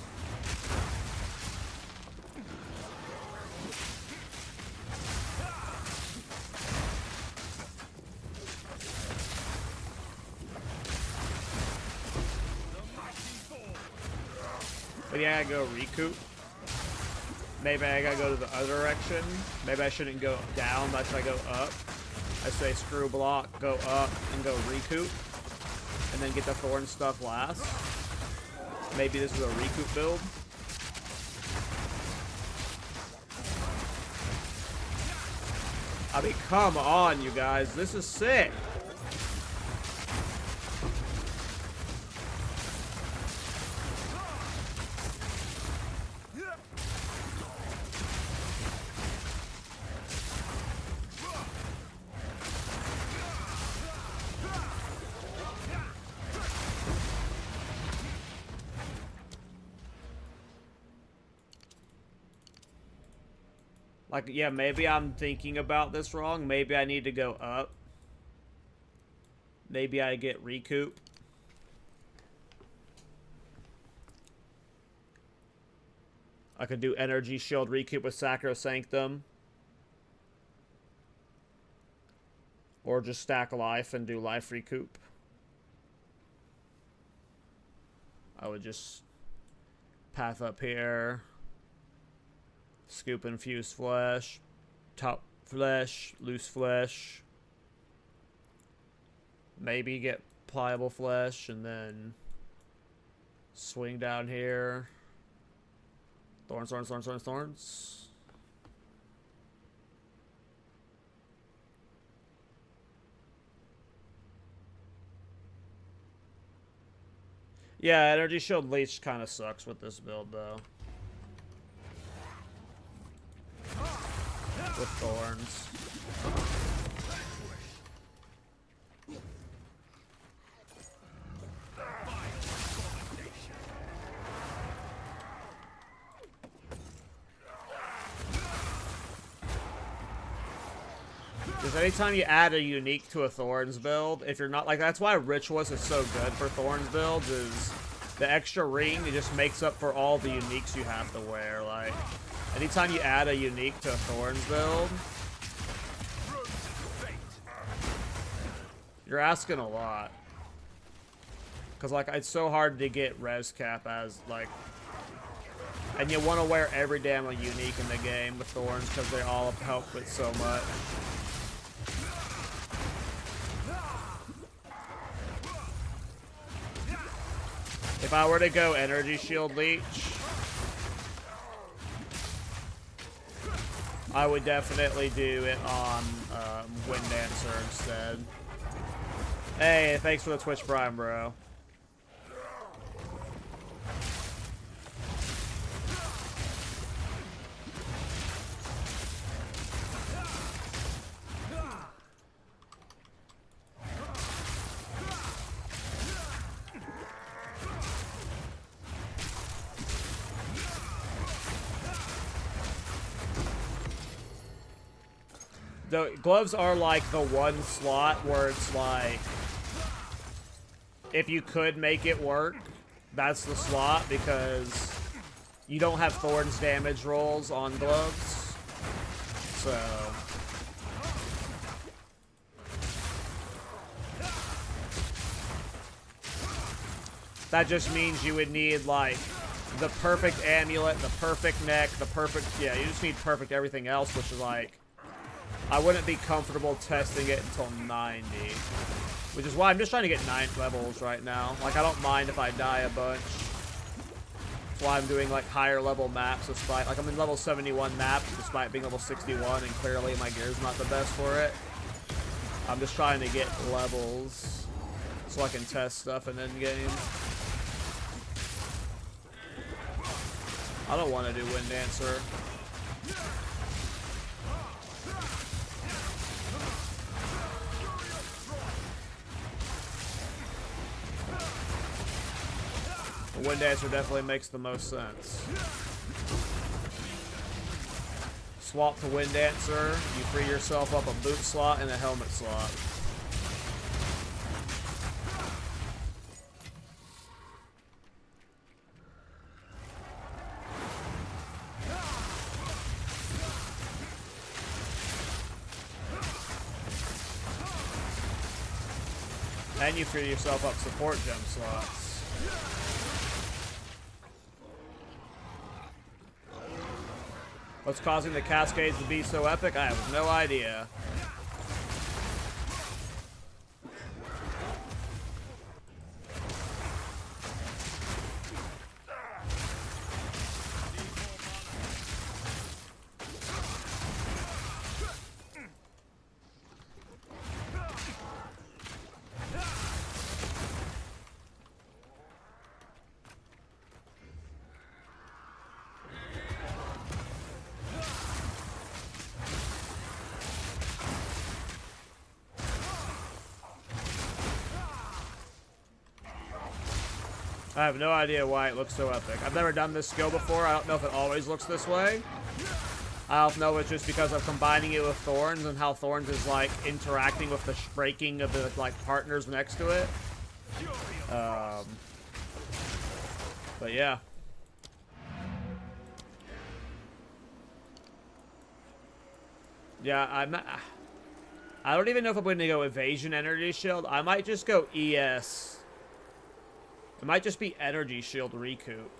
[SPEAKER 1] But yeah, I go recoup. Maybe I gotta go to the other direction. Maybe I shouldn't go down, but should I go up? I say screw block, go up, and go recoup. And then get the thorn stuff last. Maybe this is a recoup build. I mean, come on, you guys. This is sick. Like, yeah, maybe I'm thinking about this wrong. Maybe I need to go up. Maybe I get recoup. I could do energy shield recoup with Sacrosanctum. Or just stack life and do life recoup. I would just path up here. Scoop infused flesh, top flesh, loose flesh. Maybe get pliable flesh and then swing down here. Thorns, thorns, thorns, thorns, thorns. Yeah, energy shield leech kind of sucks with this build though. With thorns. Because anytime you add a unique to a Thorns build, if you're not like, that's why Ritualist is so good for Thorns builds, is the extra ring, it just makes up for all the uniques you have to wear. Like, anytime you add a unique to a Thorns build, you're asking a lot. Because, like, it's so hard to get res cap as, like... And you want to wear every damn unique in the game with Thorns because they all help with so much. If I were to go energy shield leech, I would definitely do it on Wind Dancer instead. Hey, thanks for the Twitch Prime, bro. The gloves are like the one slot where it's like, if you could make it work, that's the slot because you don't have Thorns damage rolls on gloves. So that just means you would need like the perfect amulet, the perfect neck, the perfect, yeah, you just need perfect everything else, which is like, I wouldn't be comfortable testing it until 90. Which is why I'm just trying to get 9th levels right now. Like, I don't mind if I die a bunch. That's why I'm doing, like, higher level maps despite... Like, I'm in level 71 maps despite being level 61, and clearly my gear's not the best for it. I'm just trying to get levels so I can test stuff in endgame. I don't want to do Wind Dancer. The Wind Dancer definitely makes the most sense. Swap to Wind Dancer, you free yourself up a boot slot and a helmet slot. And you free yourself up support gem slots. What's causing the cascades to be so epic? I have no idea. I have no idea why it looks so epic. I've never done this skill before. I don't know if it always looks this way. I don't know if it's just because of combining it with Thorns and how Thorns is like interacting with the breaking of the like partners next to it. But yeah. Yeah, I don't even know if I'm going to go Evasion Energy Shield. I might just go ES. It might just be Energy Shield Recoup.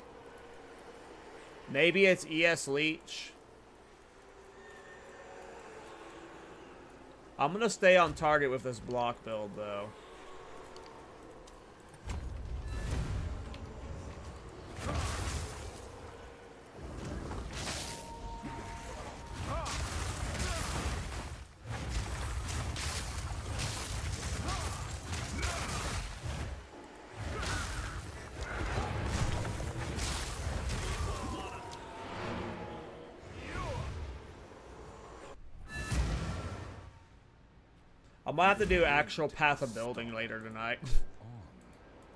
[SPEAKER 1] Maybe it's ES Leech. I'm going to stay on target with this block build, though. I might have to do actual path of building later tonight.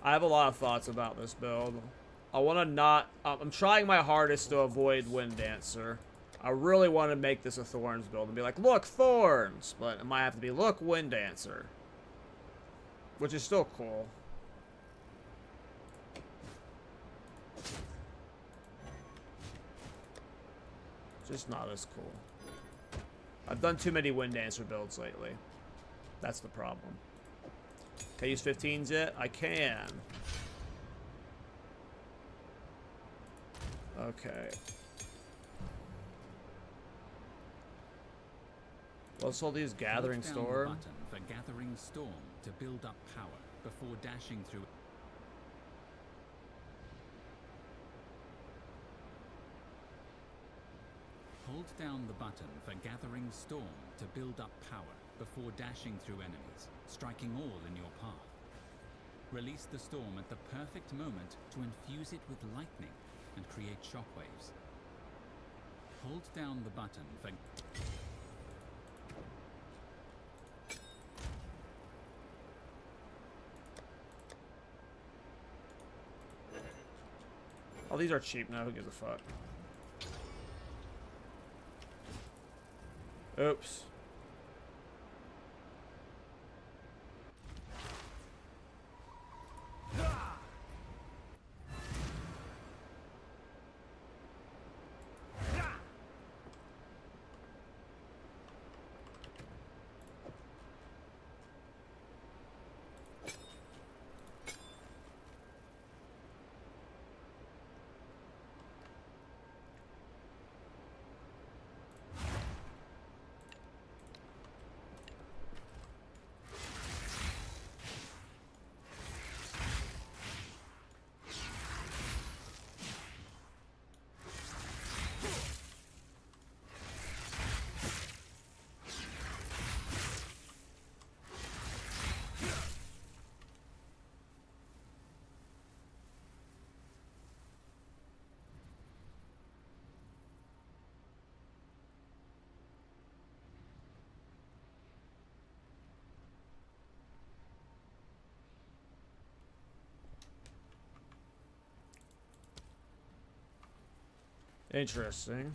[SPEAKER 1] I have a lot of thoughts about this build. I want to not... I'm trying my hardest to avoid Wind Dancer. I really want to make this a Thorns build and be like, look, Thorns! But it might have to be, look, Wind Dancer. Which is still cool. Just not as cool. I've done too many Wind Dancer builds lately. That's the problem. Can I use 15s yet? I can. Okay. What's all these Gathering Storm?
[SPEAKER 6] Button for Gathering Storm to build up power before dashing through. Hold down the button for Gathering Storm to build up power before dashing through enemies, striking all in your path. Release the storm at the perfect moment to infuse it with lightning and create shockwaves. Hold down the button for...
[SPEAKER 1] Oh, these are cheap now. Who gives a fuck? Oops. Interesting.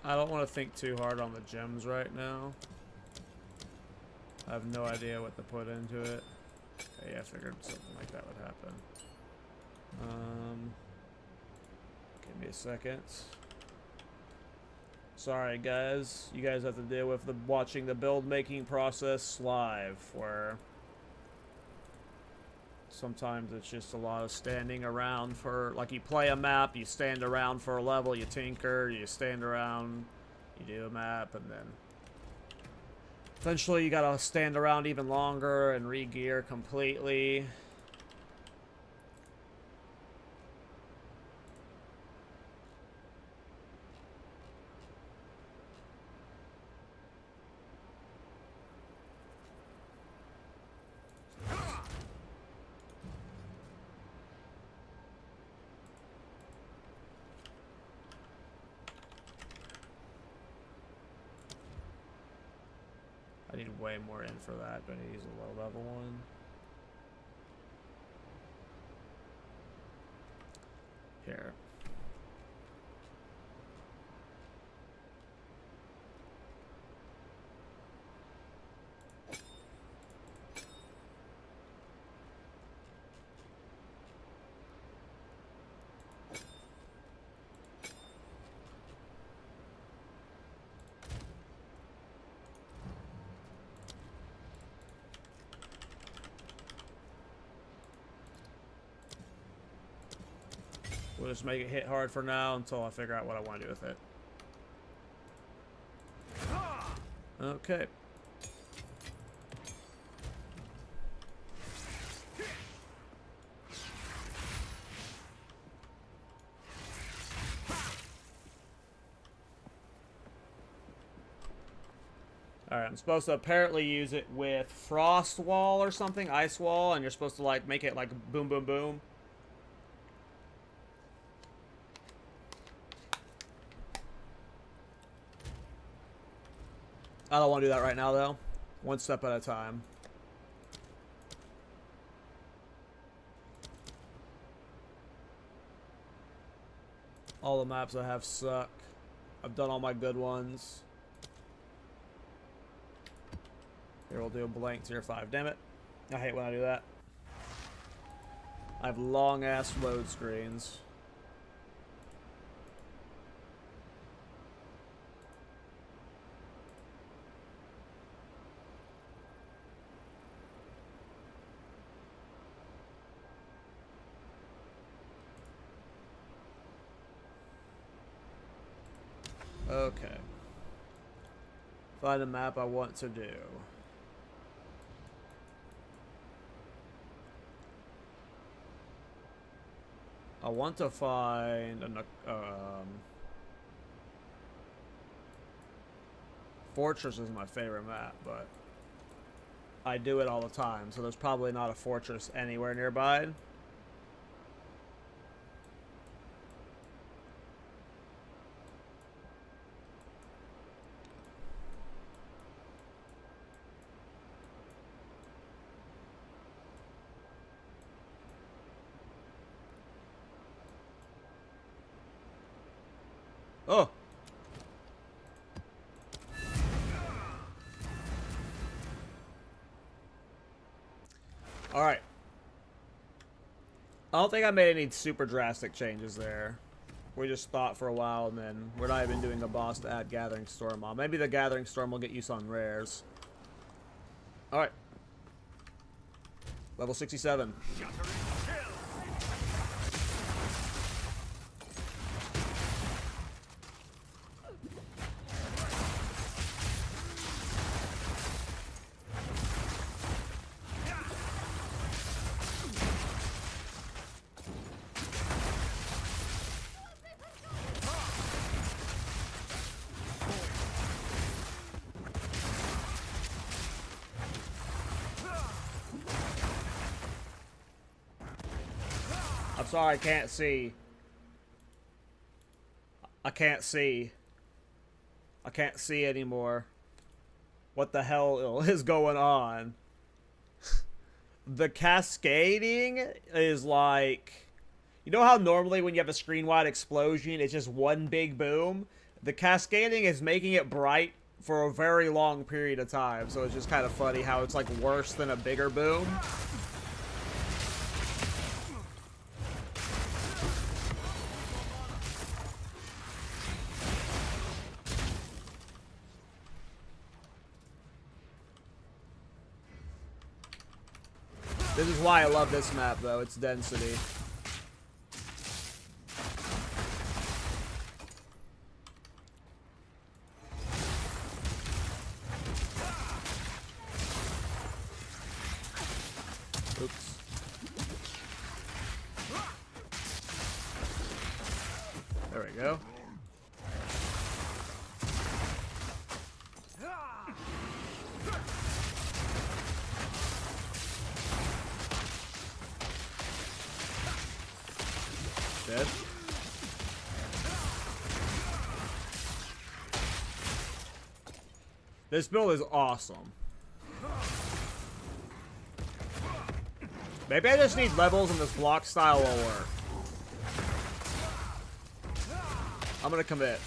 [SPEAKER 1] I don't want to think too hard on the gems right now. I have no idea what to put into it. Okay, yeah, I figured something like that would happen. Give me a second. Sorry guys, you guys have to deal with watching the build making process live, where sometimes it's just a lot of standing around for, like, you play a map, you stand around for a level, you tinker, you stand around, you do a map, and then eventually you gotta stand around even longer and re-gear completely. I need way more in for that, but I need to use a low level one. Here. We'll just make it hit hard for now until I figure out what I want to do with it. Okay. Alright, I'm supposed to apparently use it with Frost Wall or something, Ice Wall, and you're supposed to, like, make it like boom, boom, boom. I don't want to do that right now, though. One step at a time. All the maps I have suck. I've done all my good ones. Here, we'll do a blank tier 5. Damn it. I hate when I do that. I have long-ass load screens. Okay. Find a map I want to do. I want to find an Fortress is my favorite map, but I do it all the time, so there's probably not a fortress anywhere nearby. Oh! Alright. I don't think I made any super drastic changes there. We just thought for a while, and then we're not even doing a boss to add Gathering Storm on. Maybe the Gathering Storm will get use on rares. Alright. Level 67. I'm sorry, I can't see. I can't see. I can't see anymore. What the hell is going on? The cascading is like... You know how normally when you have a screen-wide explosion, it's just one big boom? The cascading is making it bright for a very long period of time, so it's just kind of funny how it's like worse than a bigger boom. This is why I love this map, though. Its density. Oops. There we go. Dead. This build is awesome. Maybe I just need levels and this block style will work. I'm gonna commit.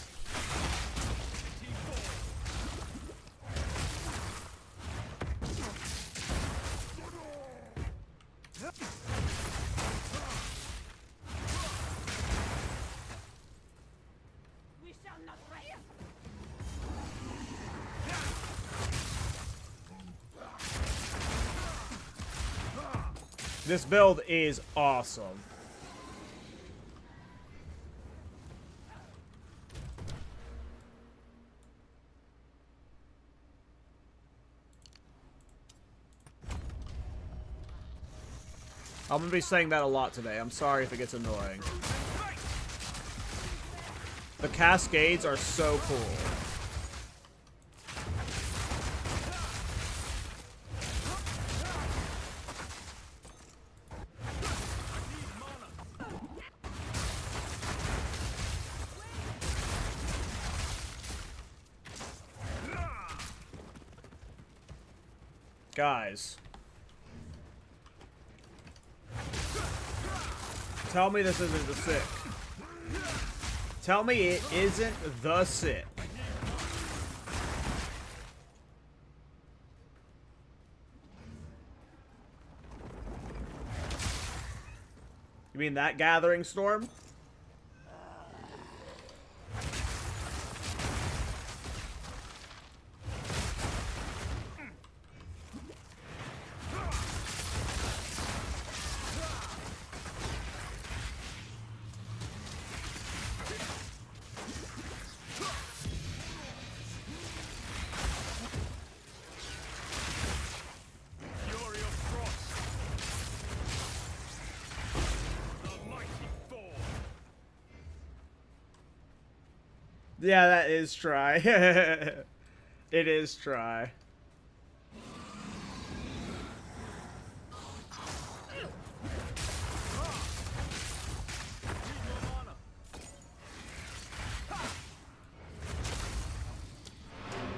[SPEAKER 1] This build is awesome. I'm gonna be saying that a lot today. I'm sorry if it gets annoying. The cascades are so cool. Guys. Tell me this isn't the sick. Tell me it isn't the sick. You mean that Gathering Storm? Yeah, that is try. It is try.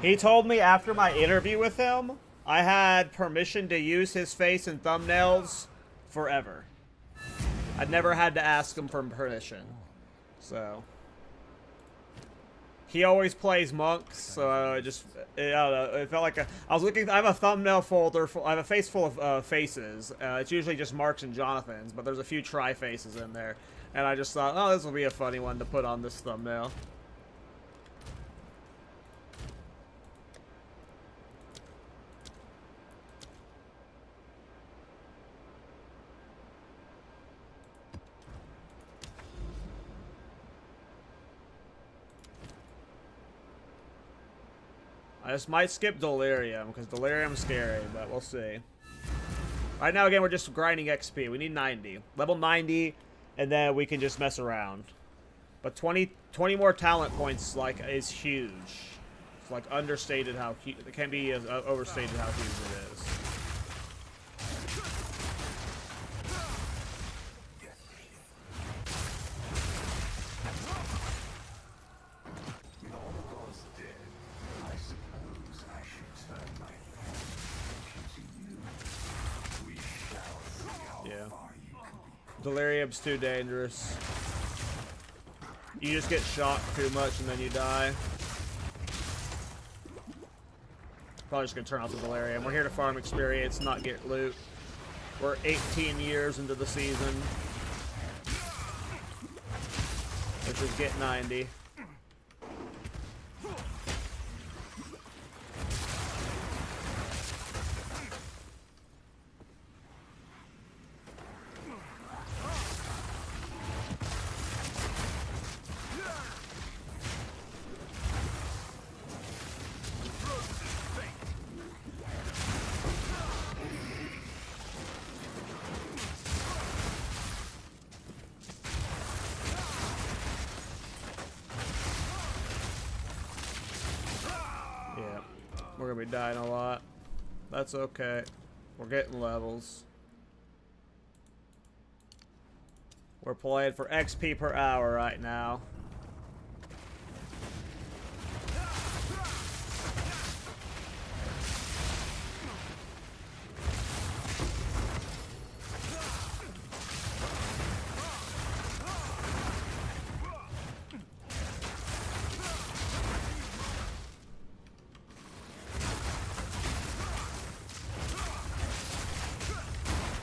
[SPEAKER 1] He told me after my interview with him, I had permission to use his face in thumbnails forever. I'd never had to ask him for permission. So... He always plays monks, so I don't know. It felt like I was looking. I have a thumbnail folder. I have a face full of faces. It's usually just Mark's and Jonathan's, but there's a few try faces in there, and I just thought, oh, this will be a funny one to put on this thumbnail. I just might skip Delirium, because Delirium's scary, but we'll see. Right now, again, we're just grinding XP. We need 90. Level 90, and then we can just mess around. But 20 more talent points, like, is huge. It's, like, understated how huge... It can't be overstated how huge it is. Delirium's too dangerous. You just get shocked too much and then you die. Probably just gonna turn off the Delirium. We're here to farm experience, not get loot. We're 18 years into the season. Let's just get 90. We're gonna be dying a lot. That's okay. We're getting levels. We're playing for XP per hour right now.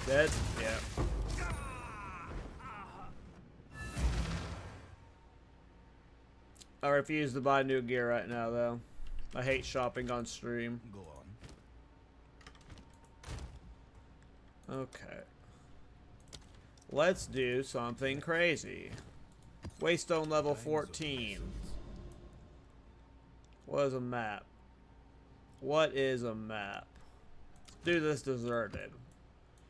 [SPEAKER 1] Dead? Yeah. I refuse to buy new gear right now, though. I hate shopping on stream.
[SPEAKER 3] Go on.
[SPEAKER 1] Okay. Let's do something crazy. Waystone level 14. What is a map? What is a map? Let's do this deserted.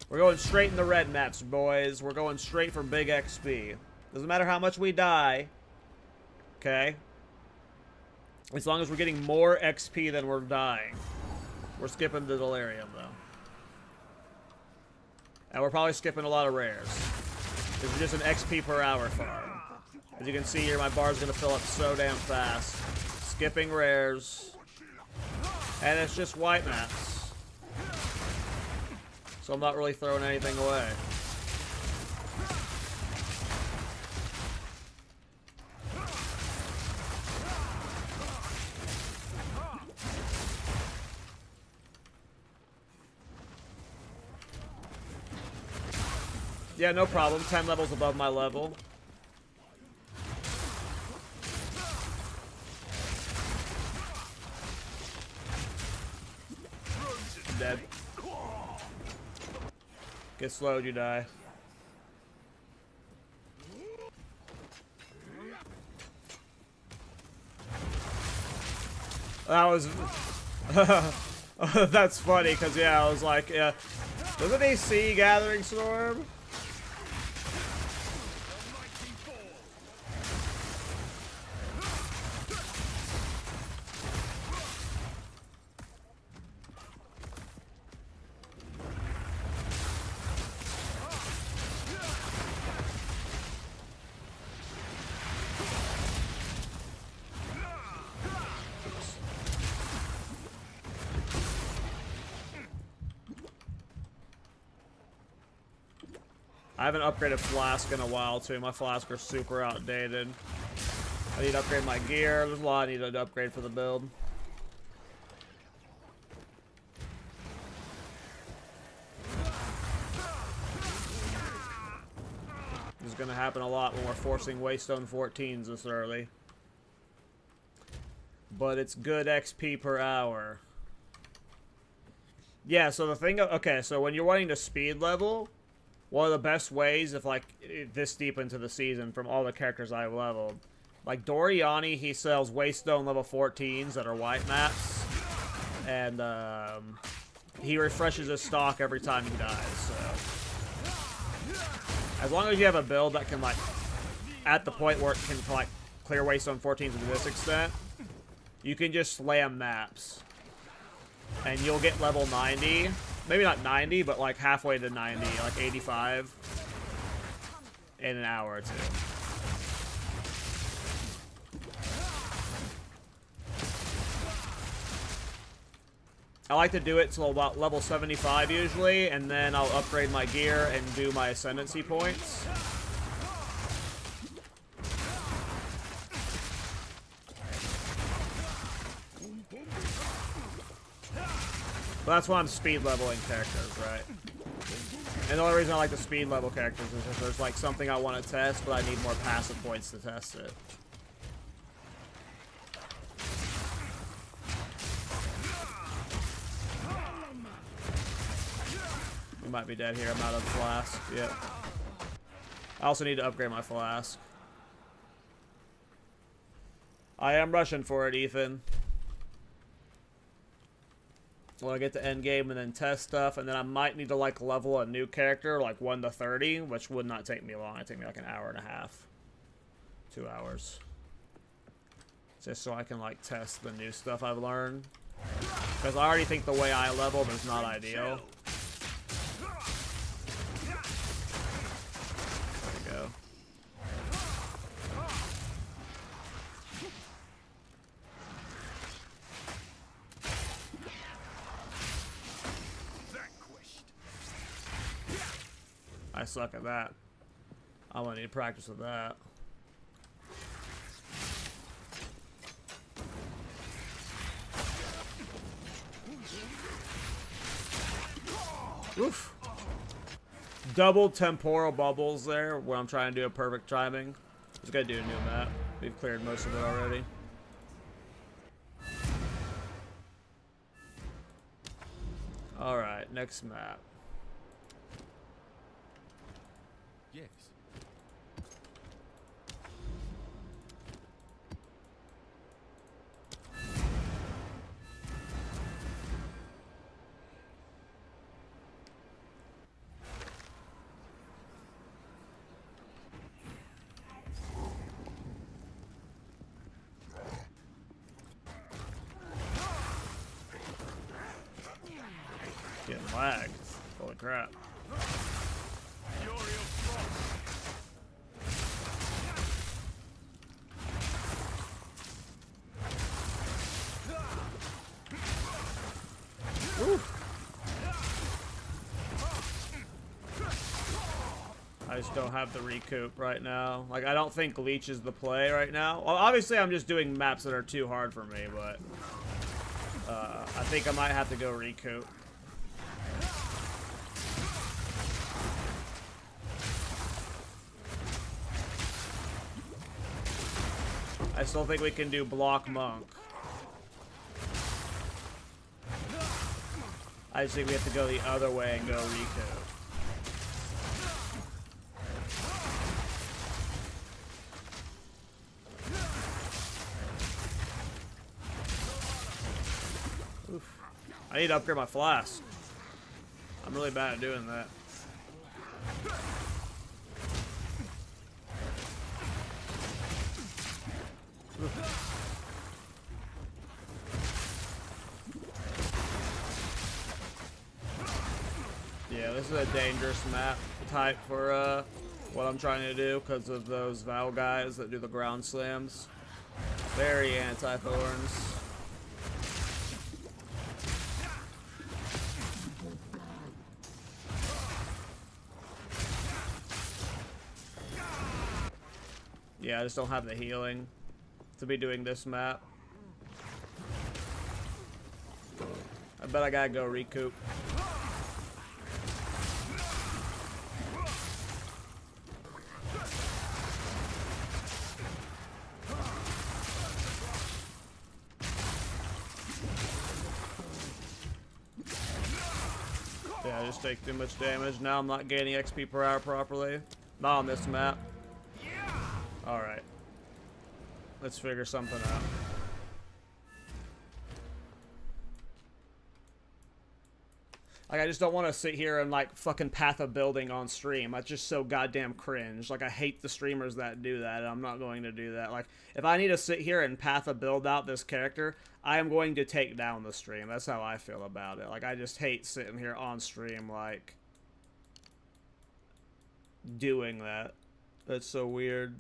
[SPEAKER 1] We're going straight in the red maps, boys. We're going straight for big XP. Doesn't matter how much we die. Okay? As long as we're getting more XP than we're dying. We're skipping the Delirium, though. And we're probably skipping a lot of rares. This is just an XP per hour farm. As you can see here, my bar's going to fill up so damn fast. Skipping rares. And it's just white maps. So I'm not really throwing anything away. Yeah, no problem. 10 levels above my level. Dead. Get slowed, you die. That was... That's funny, because, yeah, I was like, yeah. Doesn't he see Gathering Storm? I haven't upgraded Flask in a while, too. My Flask are super outdated. I need to upgrade my gear. There's a lot I need to upgrade for the build. This is going to happen a lot when we're forcing Waystone 14s this early. But it's good XP per hour. Yeah, so the thing... Okay, so when you're wanting to speed level, one of the best ways, if like this deep into the season, from all the characters I've leveled, like Doriani, he sells Waystone level 14s that are white maps. And he refreshes his stock every time he dies, so... As long as you have a build that can, like, at the point where it can, like, clear Waystone 14s to this extent, you can just slam maps. And you'll get level 90. Maybe not 90, but, like, halfway to 90, like 85. In an hour or two. I like to do it till about level 75 usually, and then I'll upgrade my gear and do my Ascendancy points. But that's why I'm speed leveling characters, right? And the only reason I like the speed level characters is if there's like something I want to test, but I need more passive points to test it. We might be dead here. I'm out of flask. Yep. I also need to upgrade my flask. I am rushing for it, Ethan. Well, I get to end game and then test stuff, and then I might need to like level a new character, like 1 to 30, which would not take me long. It'd take me like an hour and a half, 2 hours, just so I can like test the new stuff I've learned. Because I already think the way I leveled is not ideal. Go. I suck at that. I'm gonna need to practice with that. Oof. Double temporal bubbles there when I'm trying to do a perfect timing. Just gotta do a new map. We've cleared most of it already. Alright, next map.
[SPEAKER 3] Yes.
[SPEAKER 1] Getting lagged. Holy crap. I just don't have the recoup right now. Like, I don't think Leech is the play right now. Well, obviously, I'm just doing maps that are too hard for me, but I think I might have to go recoup. I still think we can do block monk. I just think we have to go the other way and go recoup. Oof. I need to upgrade my flask. I'm really bad at doing that. Yeah, this is a dangerous map type for what I'm trying to do because of those Val guys that do the ground slams. Very anti-Thorns. Yeah, I just don't have the healing. to be doing this map. I bet I gotta go recoup. Yeah, I just take too much damage. Now I'm not gaining XP per hour properly. Not on this map. Alright. Let's figure something out. Like, I just don't want to sit here and, like, fucking path a building on stream. That's just so goddamn cringe. Like, I hate the streamers that do that, and I'm not going to do that. Like, if I need to sit here and path a build out this character, I am going to take down the stream. That's how I feel about it. Like, I just hate sitting here on stream, like, doing that. That's so weird.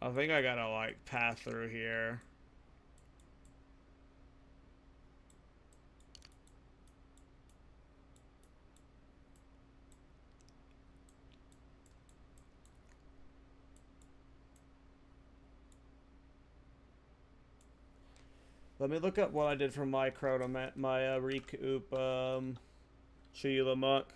[SPEAKER 1] I think I gotta, like, path through here. Let me look up what I did for my recoup, Sheila Muck.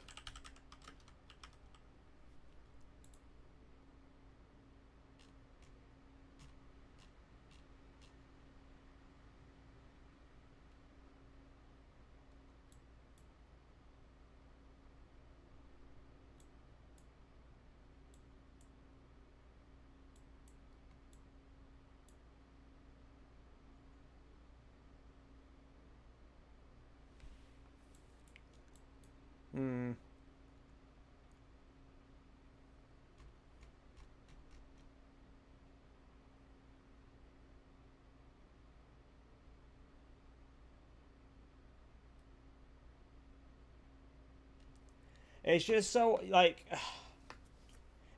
[SPEAKER 1] It's just so, like,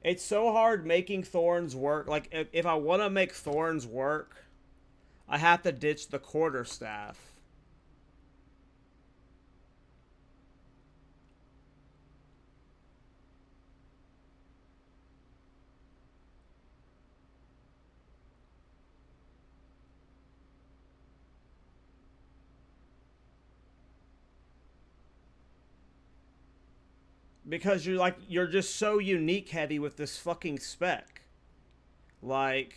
[SPEAKER 1] it's so hard making Thorns work. Like, if I want to make Thorns work, I have to ditch the quarterstaff. Because you're just so unique heavy with this fucking spec. Like,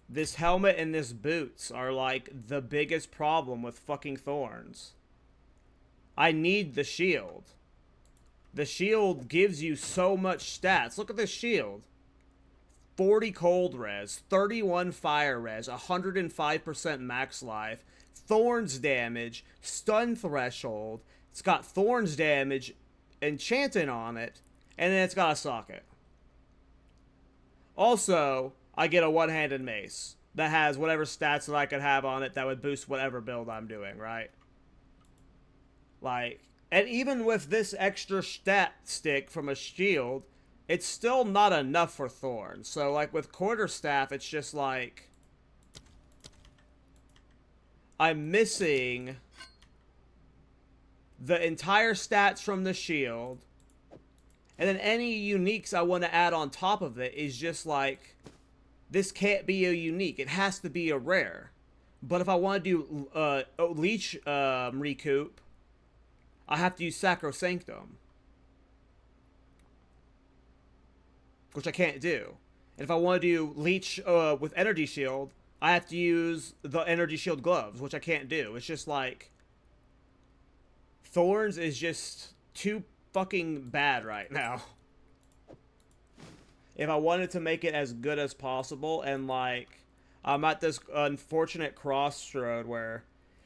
[SPEAKER 1] this helmet and this boots are, like, the biggest problem with fucking Thorns. I need the shield. The shield gives you so much stats. Look at this shield. 40 cold res, 31 fire res, 105% max life, Thorns damage, stun threshold. It's got Thorns damage enchanted on it, and then it's got a socket. Also, I get a one-handed mace that has whatever stats that I could have on it that would boost whatever build I'm doing, right? Like, and even with this extra stat stick from a shield, it's still not enough for Thorns. So, like, with quarterstaff, it's just like, I'm missing the entire stats from the shield, and then any uniques I want to add on top of it is just like, this can't be a unique. It has to be a rare. But if I want to do leech recoup, I have to use Sacrosanctum, which I can't do. And if I want to do leech with energy shield, I have to use the energy shield gloves, which I can't do. It's just like, Thorns is just too fucking bad right now. If I wanted to make it as good as possible, and, like, I'm at this unfortunate crossroad where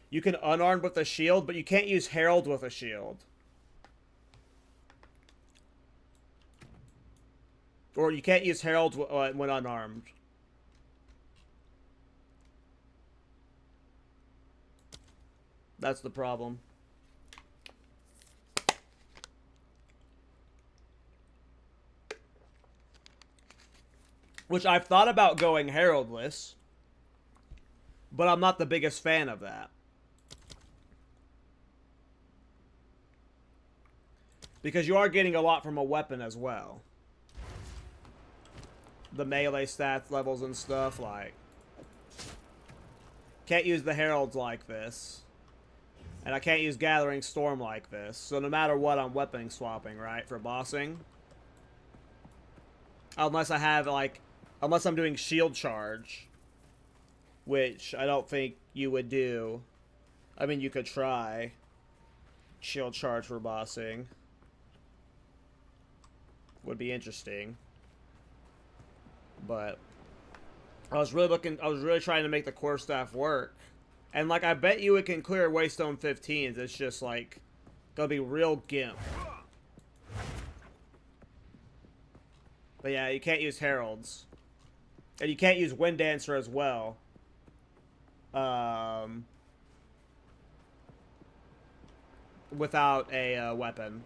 [SPEAKER 1] you can unarmed with a shield, but you can't use Herald with a shield. Or you can't use Herald when unarmed. That's the problem. Which I've thought about going Heraldless, but I'm not the biggest fan of that. Because you are getting a lot from a weapon as well. The melee stats levels and stuff, like... Can't use the Heralds like this. And I can't use Gathering Storm like this. So no matter what, I'm weapon swapping, right? For bossing. Unless I have, like... Unless I'm doing shield charge. Which I don't think you would do. I mean, you could try. Shield charge for bossing. Would be interesting. But I was really trying to make the core staff work. And like, I bet you it can clear Waystone 15s. It's just like gonna be real gimp. But yeah, you can't use Heralds. And you can't use Wind Dancer as well. Without a weapon.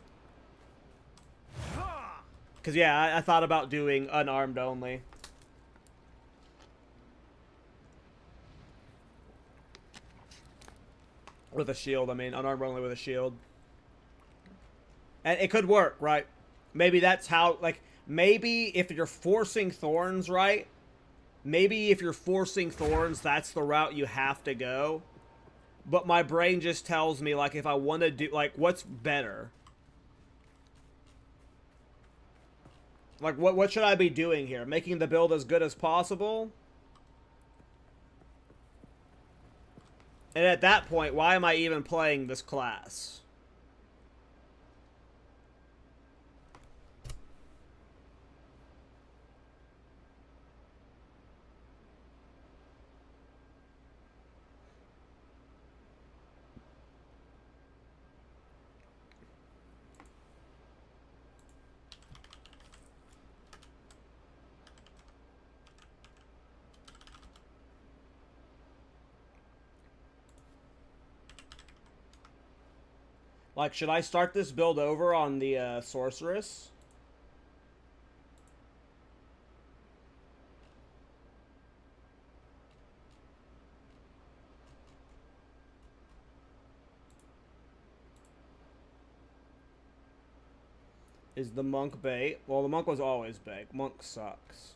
[SPEAKER 1] Because yeah, I thought about doing unarmed only. With a shield, I mean, unarmed only with a shield. And it could work, right? Maybe that's how, like, maybe if you're forcing Thorns, right? Maybe if you're forcing Thorns, that's the route you have to go. But my brain just tells me, like, if I want to do, like, what's better? Like, what should I be doing here? Making the build as good as possible? And at that point, why am I even playing this class? Like, should I start this build over on the Sorceress? Is the Monk bait? Well, the Monk was always bait. Monk sucks.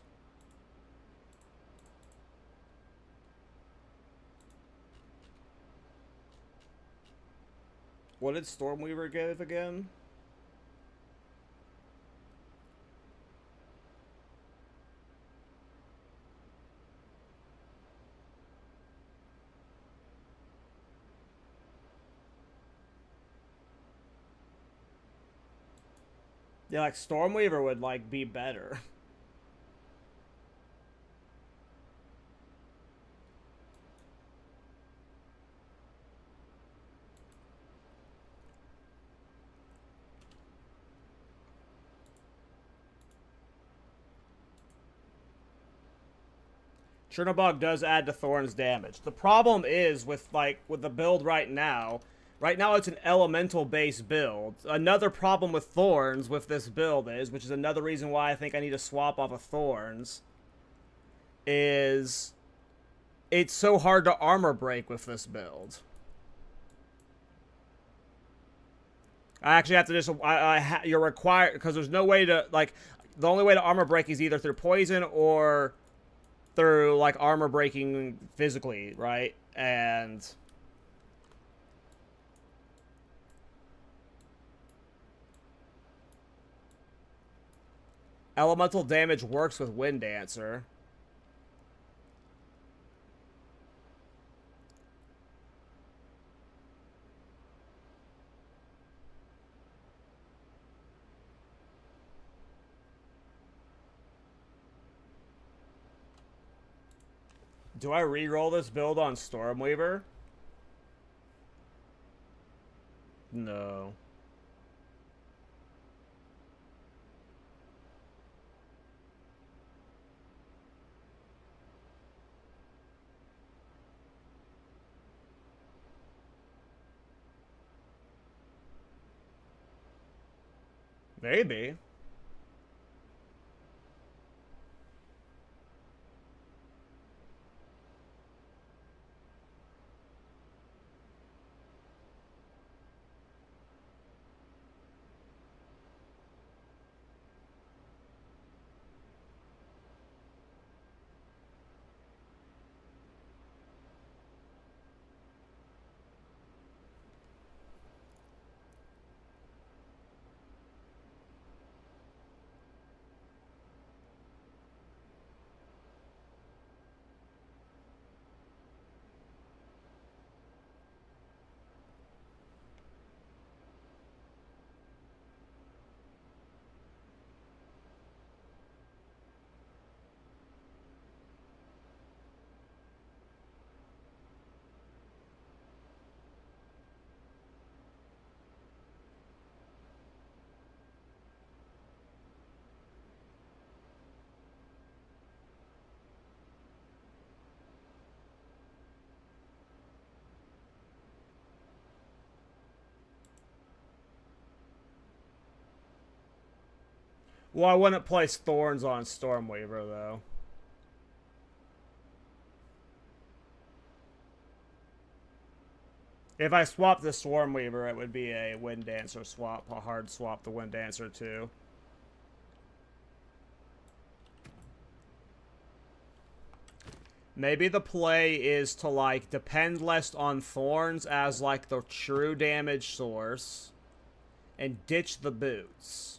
[SPEAKER 1] What did Stormweaver give again? Yeah, like, Stormweaver would, like, be better. Chernobog does add to Thorns damage. The problem is with, like, with the build right now it's an elemental-based build. Another problem with Thorns with this build is, which is another reason why I think I need to swap off of Thorns, is it's so hard to armor break with this build. I actually have to just, you're required, because there's no way to, like, the only way to armor break is either through poison or through, like, armor breaking physically, right? And elemental damage works with Wind Dancer. Do I re-roll this build on Stormweaver? No. Maybe. Well, I wouldn't place Thorns on Stormweaver, though. If I swap the Stormweaver, it would be a Wind Dancer swap, a hard swap the Wind Dancer too. Maybe the play is to, like, depend less on Thorns as, like, the true damage source, and ditch the boots.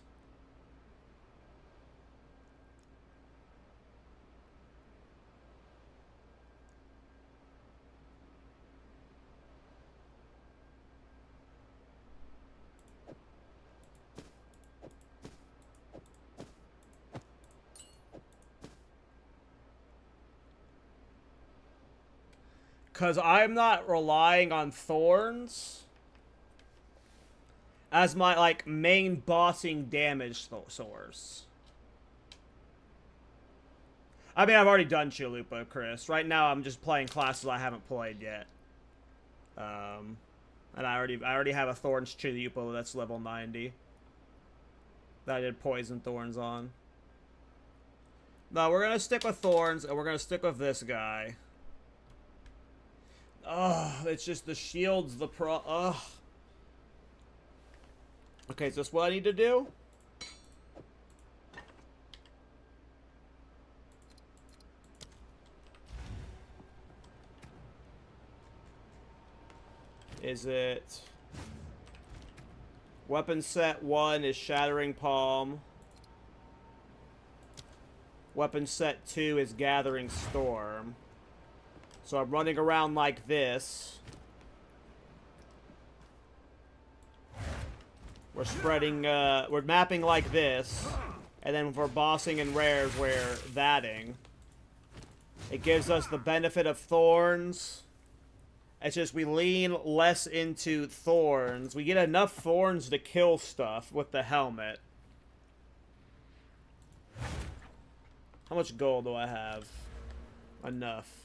[SPEAKER 1] Because I'm not relying on Thorns as my, like, main bossing damage source. I mean, I've already done Chalupa, Chris. Right now, I'm just playing classes I haven't played yet. And I already have a Thorns Chalupa that's level 90. That I did Poison Thorns on. No, we're going to stick with Thorns, and we're going to stick with this guy. Ugh, it's just the shields, ugh. Okay, is this what I need to do? Is it... Weapon set 1 is Shattering Palm. Weapon set 2 is Gathering Storm. So I'm running around like this. We're spreading, we're mapping like this. And then for bossing and rares, we're thatting. It gives us the benefit of Thorns. It's just we lean less into Thorns. We get enough Thorns to kill stuff with the helmet. How much gold do I have? Enough.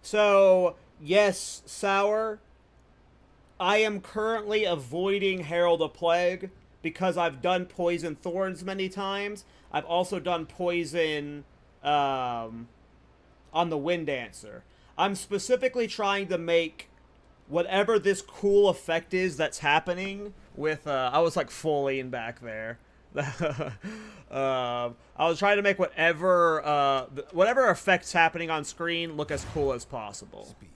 [SPEAKER 1] So, yes, Sour, I am currently avoiding Herald of Plague because I've done Poison Thorns many times. I've also done Poison on the Wind Dancer. I'm specifically trying to make whatever this cool effect is that's happening with... I was like fully in back there. I was trying to make whatever whatever effects happening on screen look as cool as possible.
[SPEAKER 3] Speak.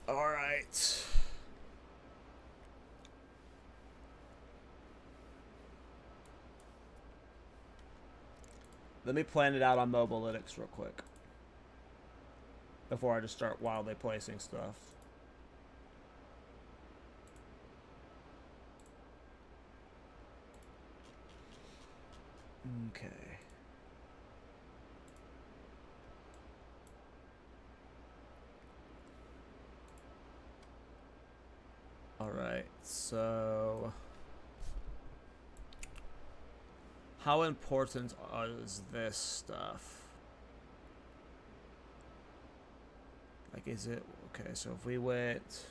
[SPEAKER 1] Alright. Let me plan it out on Mobalytics real quick. Before I just start wildly placing stuff. Okay. Alright, so... how important is this stuff? Like, is it... okay, so if we went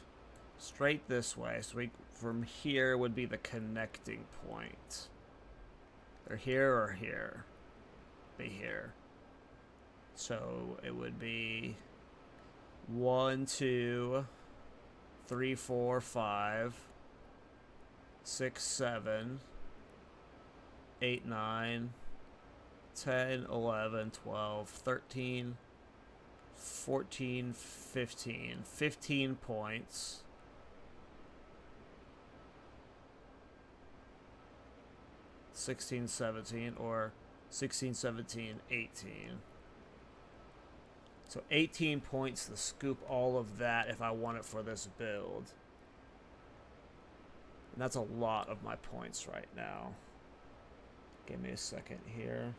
[SPEAKER 1] straight this way, so we from here would be the connecting point. They're here or here? Be here. So it would be 1, 2, 3, 4, 5, 6, 7, 8, 9, 10, 11, 12, 13, 14, 15. 15 points. (16, 17) or 16, 17, 18. So 18 points to scoop all of that if I want it for this build. And that's a lot of my points right now. Give me a second here.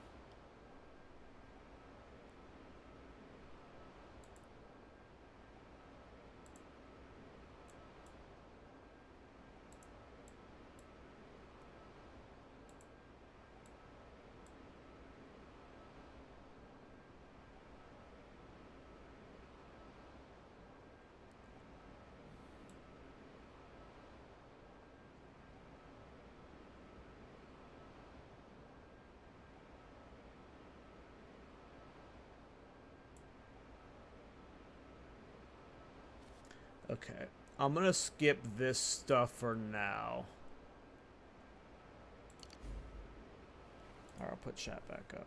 [SPEAKER 1] Okay, I'm gonna skip this stuff for now. Alright, I'll put chat back up.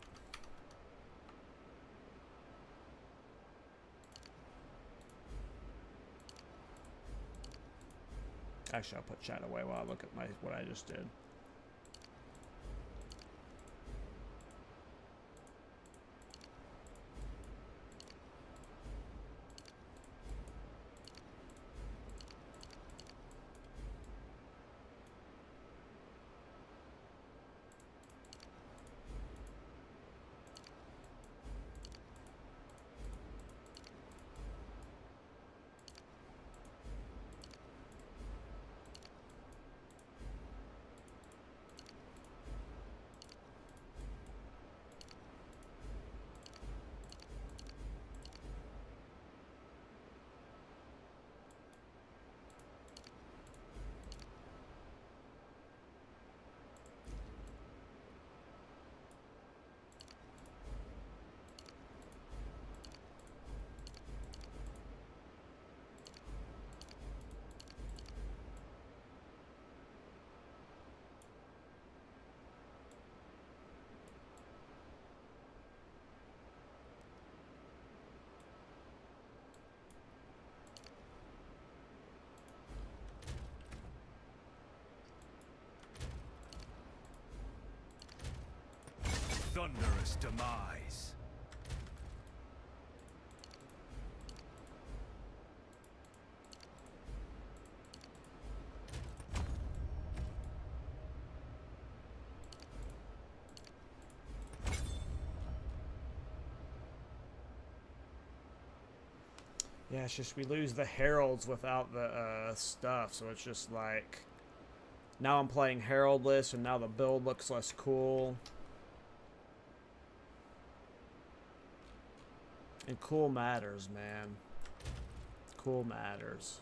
[SPEAKER 1] Actually, I'll put chat away while I look at what I just did.
[SPEAKER 3] Thunderous demise.
[SPEAKER 1] Yeah, it's just we lose the Heralds without the stuff, so it's just like... now I'm playing Heraldless, and now the build looks less cool. And cool matters, man. Cool matters.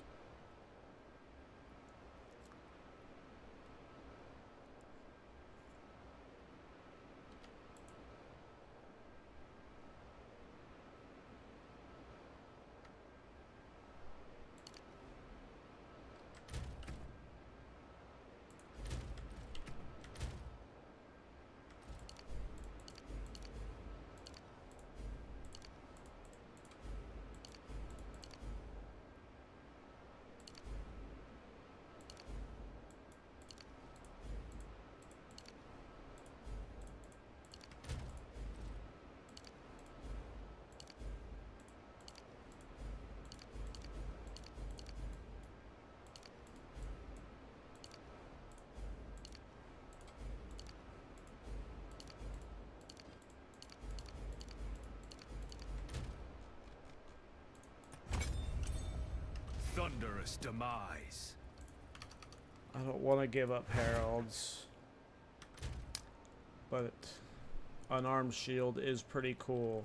[SPEAKER 3] dangerous demise.
[SPEAKER 1] I don't want to give up Heralds. But unarmed shield is pretty cool.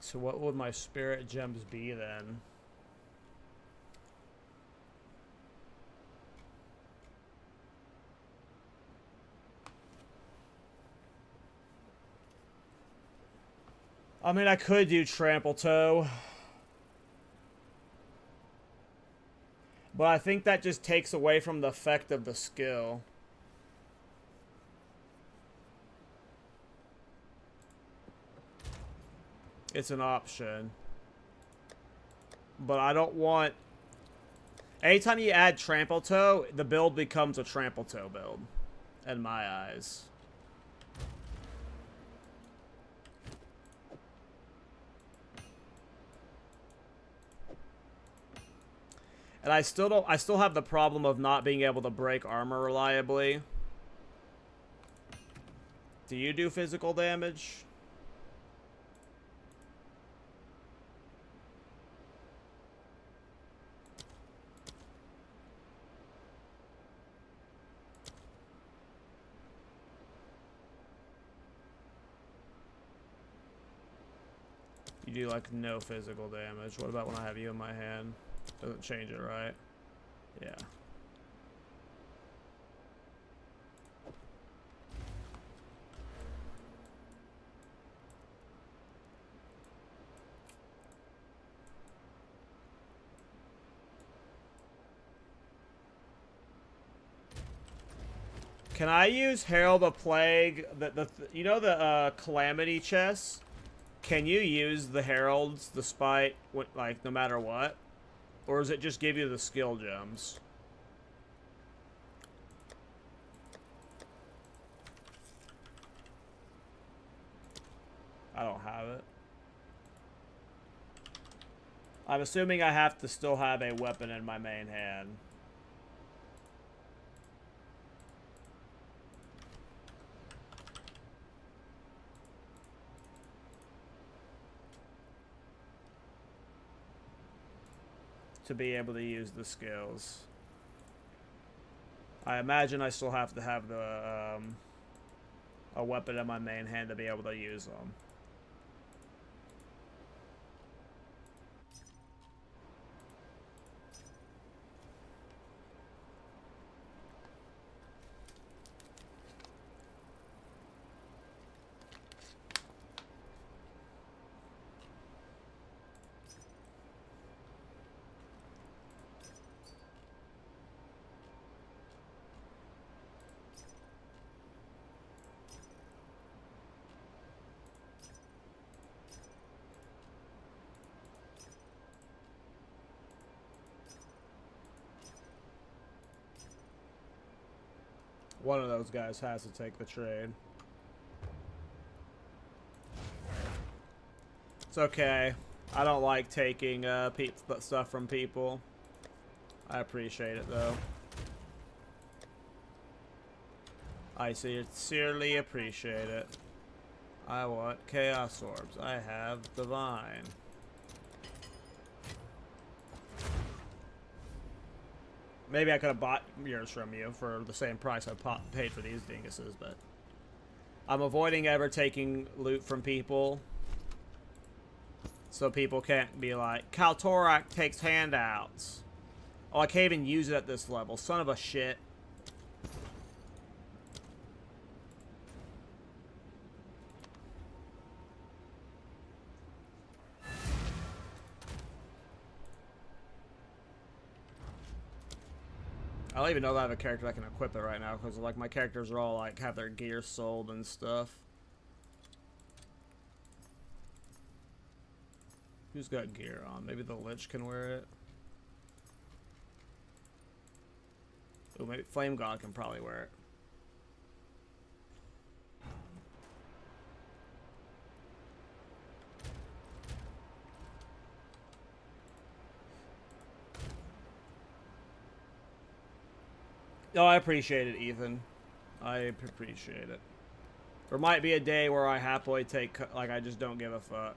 [SPEAKER 1] So what would my spirit gems be then? I mean, I could do Trample Toe. But I think that just takes away from the effect of the skill. It's an option. But I don't want... Anytime you add Trample Toe, the build becomes a Trample Toe build. In my eyes. And I still have the problem of not being able to break armor reliably. Do you do physical damage? You do like no physical damage. What about when I have you in my hand? Doesn't change it, right? Yeah. Can I use Herald of Plague? You know the Calamity chest? Can you use the Heralds despite what, like, no matter what? Or does it just give you the skill gems? I don't have it. I'm assuming I have to still have a weapon in my main hand. To be able to use the skills. I imagine I still have to have the a weapon in my main hand to be able to use them. One of those guys has to take the trade. It's okay. I don't like taking stuff from people. I appreciate it though. I sincerely appreciate it. I want Chaos Orbs. I have Divine. Maybe I could have bought yours from you for the same price I paid for these dinguses, but I'm avoiding ever taking loot from people, so people can't be like, KallTorak takes handouts. Oh, I can't even use it at this level. Son of a shit. I don't even know that I have a character that can equip it right now, because like my characters are all like have their gear sold and stuff. Who's got gear on? Maybe the Lich can wear it. Oh, maybe Flame God can probably wear it. Oh, I appreciate it, Ethan. I appreciate it. There might be a day where I happily take, like, I just don't give a fuck.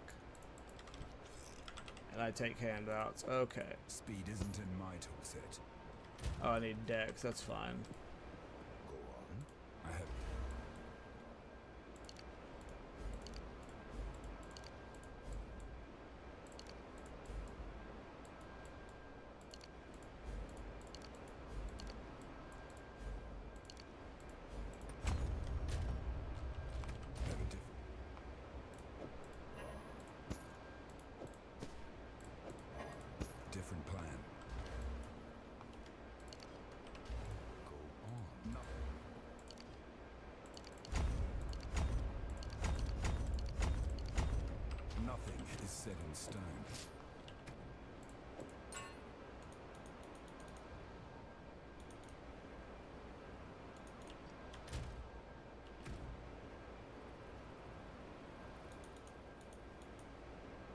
[SPEAKER 1] And I take handouts. Okay.
[SPEAKER 3] Speed isn't in my toolset.
[SPEAKER 1] Oh, I need dex. That's fine.
[SPEAKER 3] Go on. I have. Have a different plan. Go on. Nothing is set in stone.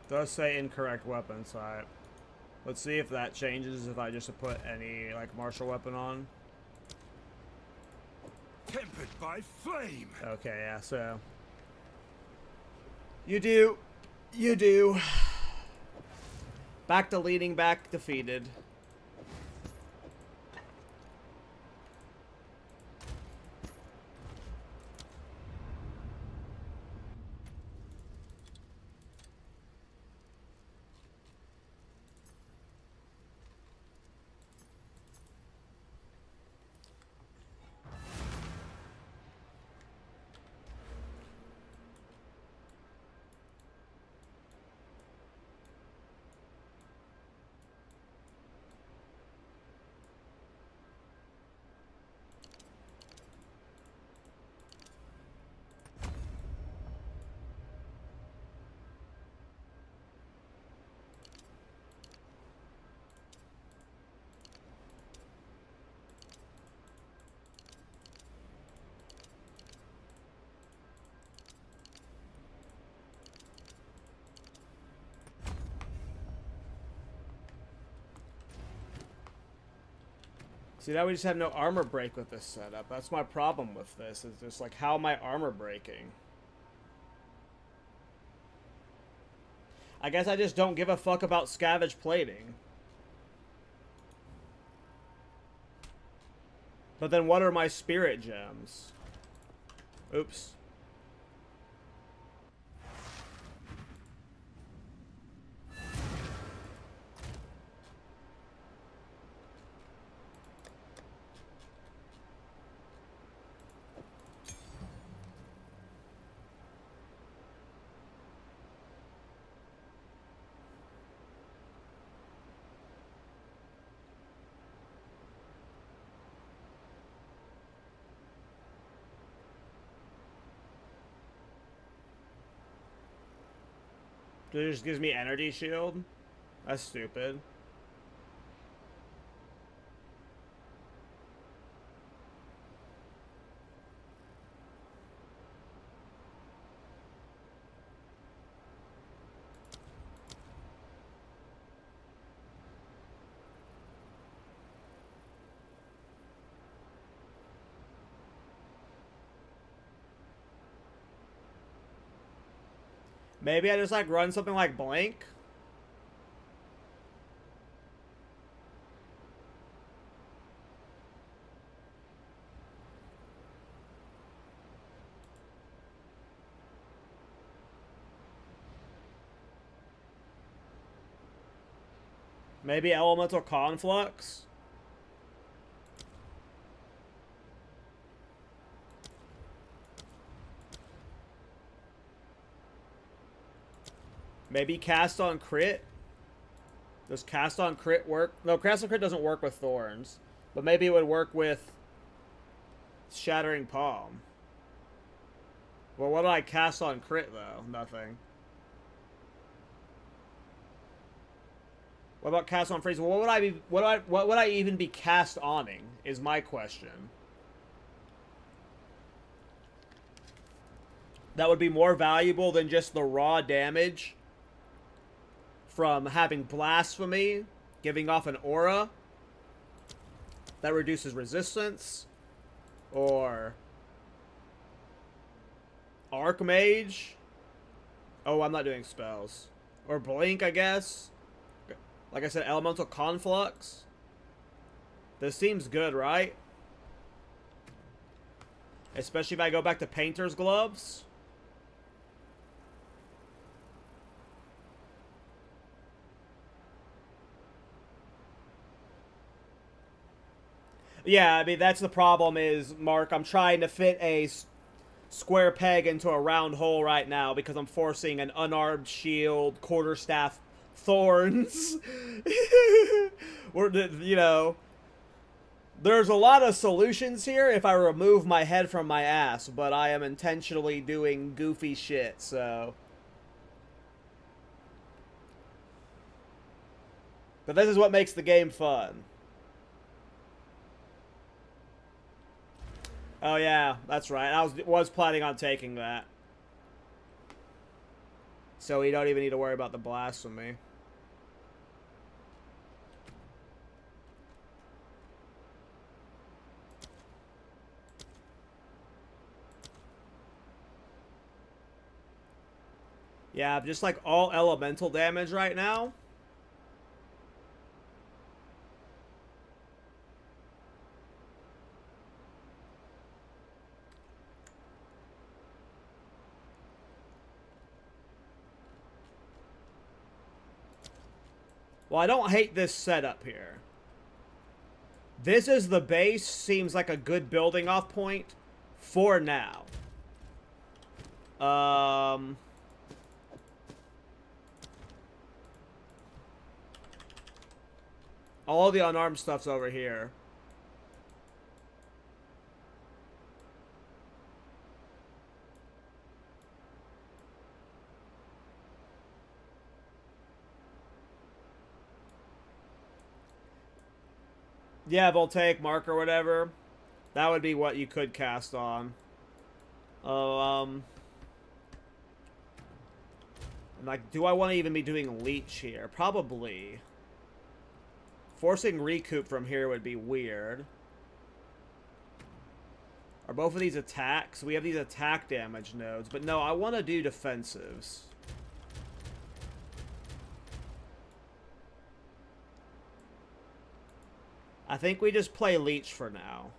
[SPEAKER 1] Does say incorrect weapon type. Let's see if that changes if I just put any, like, martial weapon on.
[SPEAKER 3] Tempered by flame.
[SPEAKER 1] Okay, yeah, so. You do. You do. Back to leading, back defeated. See, now we just have no armor break with this setup. That's my problem with this. Is just like, how am I armor breaking? I guess I just don't give a fuck about scavenge plating. But then what are my spirit gems? Oops. It just gives me energy shield? That's stupid. Maybe I just like run something like blank. Maybe elemental conflux. Maybe cast on crit. Does cast on crit work? No, cast on crit doesn't work with Thorns. But maybe it would work with Shattering Palm. Well, what do I cast on crit, though? Nothing. What about cast on freeze? Well, what would I be? What would I even be cast oning? Is my question. That would be more valuable than just the raw damage from having blasphemy, giving off an aura. that reduces resistance, or Archmage. Oh, I'm not doing spells. Or Blink, I guess. Like I said, Elemental Conflux. This seems good, right? Especially if I go back to Painter's Gloves. Yeah, I mean, that's the problem is, Mark, I'm trying to fit a square peg into a round hole right now because I'm forcing an unarmed shield, quarterstaff, Thorns. You know, there's a lot of solutions here if I remove my head from my ass, but I am intentionally doing goofy shit, so. But this is what makes the game fun. Oh yeah, that's right. I was planning on taking that. So we don't even need to worry about the blasphemy. Yeah, just like all elemental damage right now. Well, I don't hate this setup here. This is the base. Seems like a good building off point for now. All the unarmed stuff's over here. Yeah, Voltaic Mark or whatever. That would be what you could cast on. Like, do I want to even be doing Leech here? Probably. Forcing Recoup from here would be weird. Are both of these attacks? We have these attack damage nodes. But no, I want to do defensives. I think we just play Leech for now.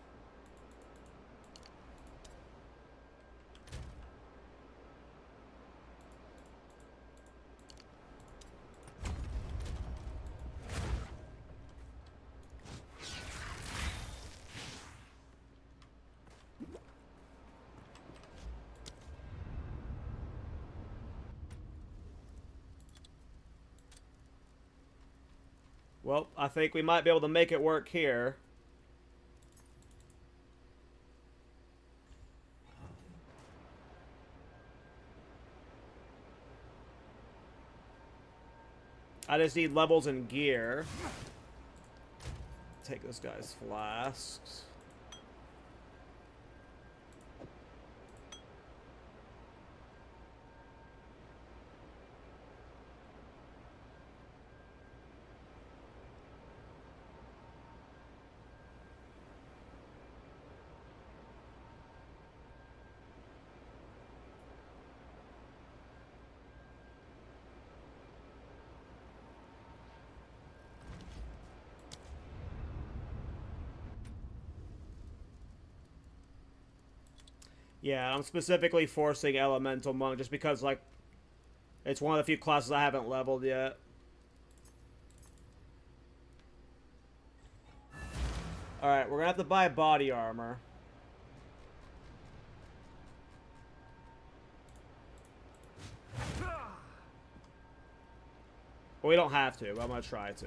[SPEAKER 1] Well, I think we might be able to make it work here. I just need levels and gear. Take this guy's flasks. Yeah, I'm specifically forcing Elemental Monk just because, like, it's one of the few classes I haven't leveled yet. Alright, we're gonna have to buy body armor. Well, we don't have to, but I'm gonna try to.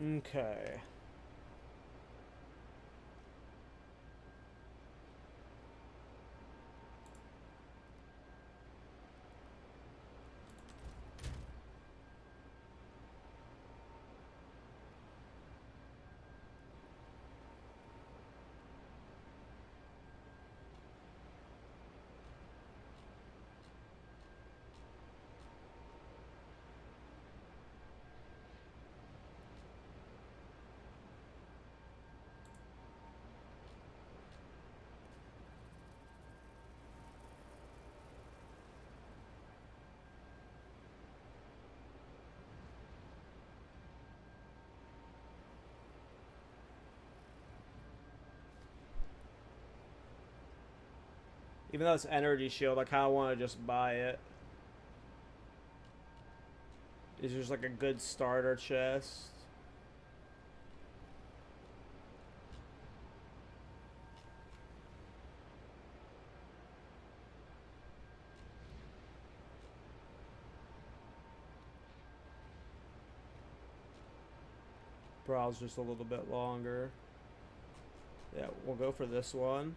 [SPEAKER 1] Okay. Even though it's energy shield, I kind of want to just buy it. It's just like a good starter chest. Browse just a little bit longer. Yeah, we'll go for this one.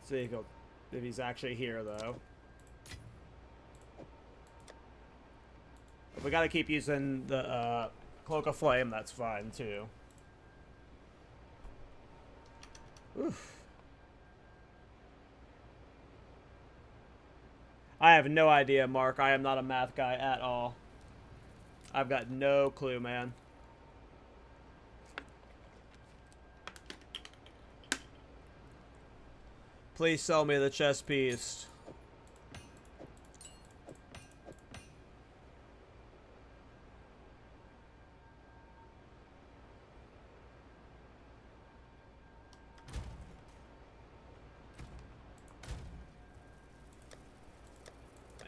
[SPEAKER 1] See if he's actually here, though. If we gotta keep using the Cloak of Flame, that's fine, too. Oof. I have no idea, Mark. I am not a math guy at all. I've got no clue, man. Please sell me the chess piece.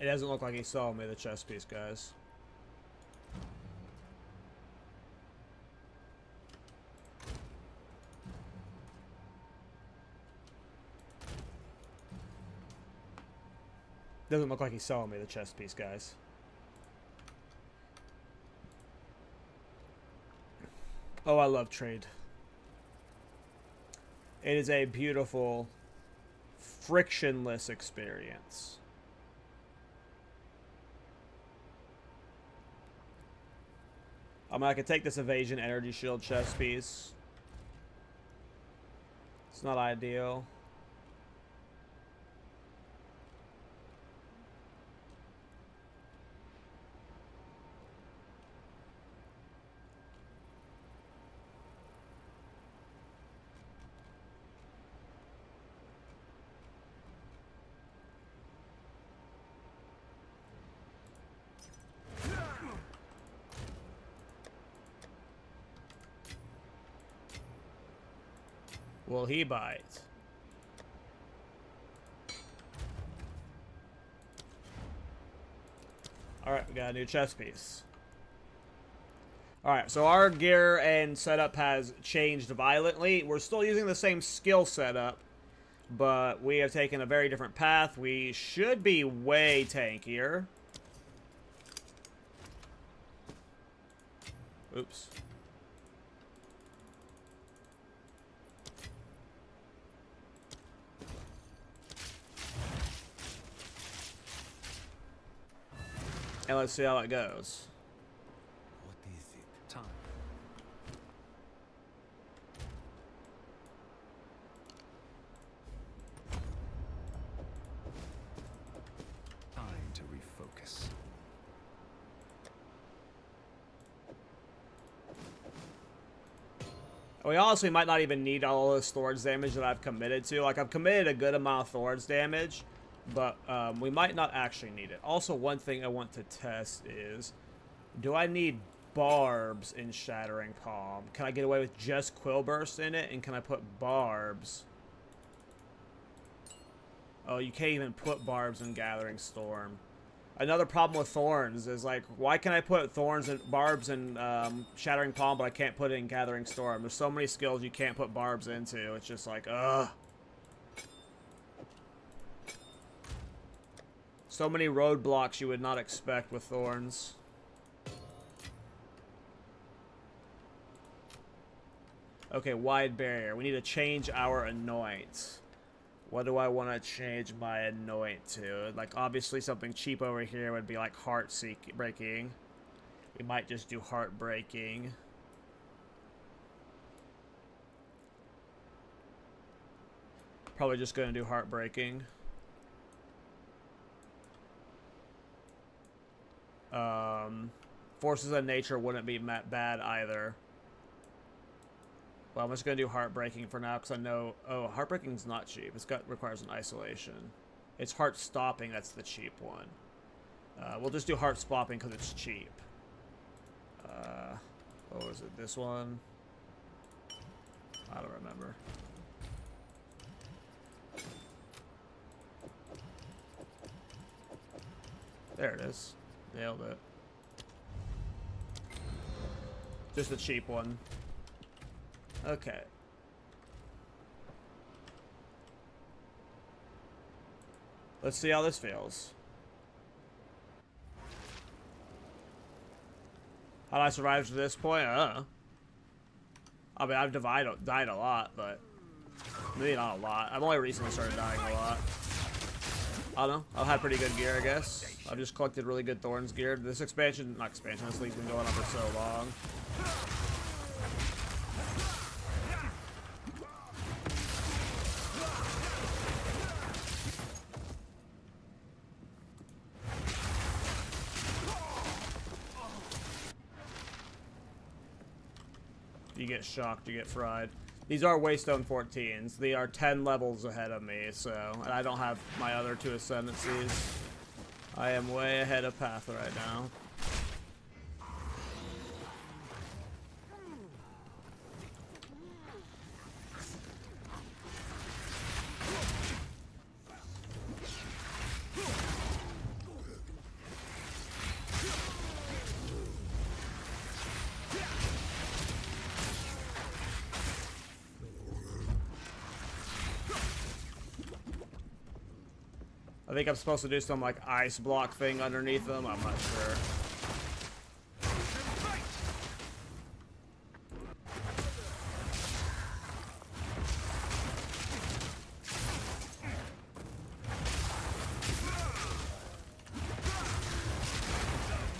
[SPEAKER 1] It doesn't look like he saw me the chess piece, guys. Doesn't look like he saw me the chess piece, guys. Oh, I love trade. It is a beautiful, frictionless experience. I could take this evasion energy shield chest piece. It's not ideal. Will he bite? Alright, we got a new chest piece. Alright, so our gear and setup has changed violently. We're still using the same skill setup, but we have taken a very different path. We should be way tankier. Oops. And let's see how it goes.
[SPEAKER 3] What is it? Time. Time to refocus.
[SPEAKER 1] We honestly might not even need all this Thorns damage that I've committed to. Like, I've committed a good amount of Thorns damage, but we might not actually need it. Also, one thing I want to test is, do I need barbs in Shattering Palm? Can I get away with just Quill Burst in it? And can I put barbs? Oh, you can't even put barbs in Gathering Storm. Another problem with Thorns is, like, why can I put Thorns and barbs in Shattering Palm, but I can't put it in Gathering Storm? There's so many skills you can't put barbs into. It's just like, ugh. So many roadblocks you would not expect with Thorns. Okay, wide barrier. We need to change our anoint. What do I want to change my anoint to? Like, obviously something cheap over here would be like breaking. We might just do heartbreaking. Probably just gonna do heartbreaking. Forces of nature wouldn't be bad either. Well, I'm just gonna do heartbreaking for now because I know. Oh, heartbreaking's not cheap. Requires an isolation. It's heart stopping that's the cheap one. We'll just do heart stopping because it's cheap. What was it? This one? I don't remember. There it is. Nailed it. Just a cheap one. Okay. Let's see how this feels. How did I survive to this point? I mean, I've died a lot, but maybe not a lot. I've only recently started dying a lot. I don't know. I've had pretty good gear, I guess. I've just collected really good Thorns gear. This expansion, not expansion, this league's been going on for so long. You get shocked, you get fried. These are Waystone 14s. They are 10 levels ahead of me, so... And I don't have my other two Ascendancies. I am way ahead of Path right now. I think I'm supposed to do some like ice block thing underneath them. I'm not sure.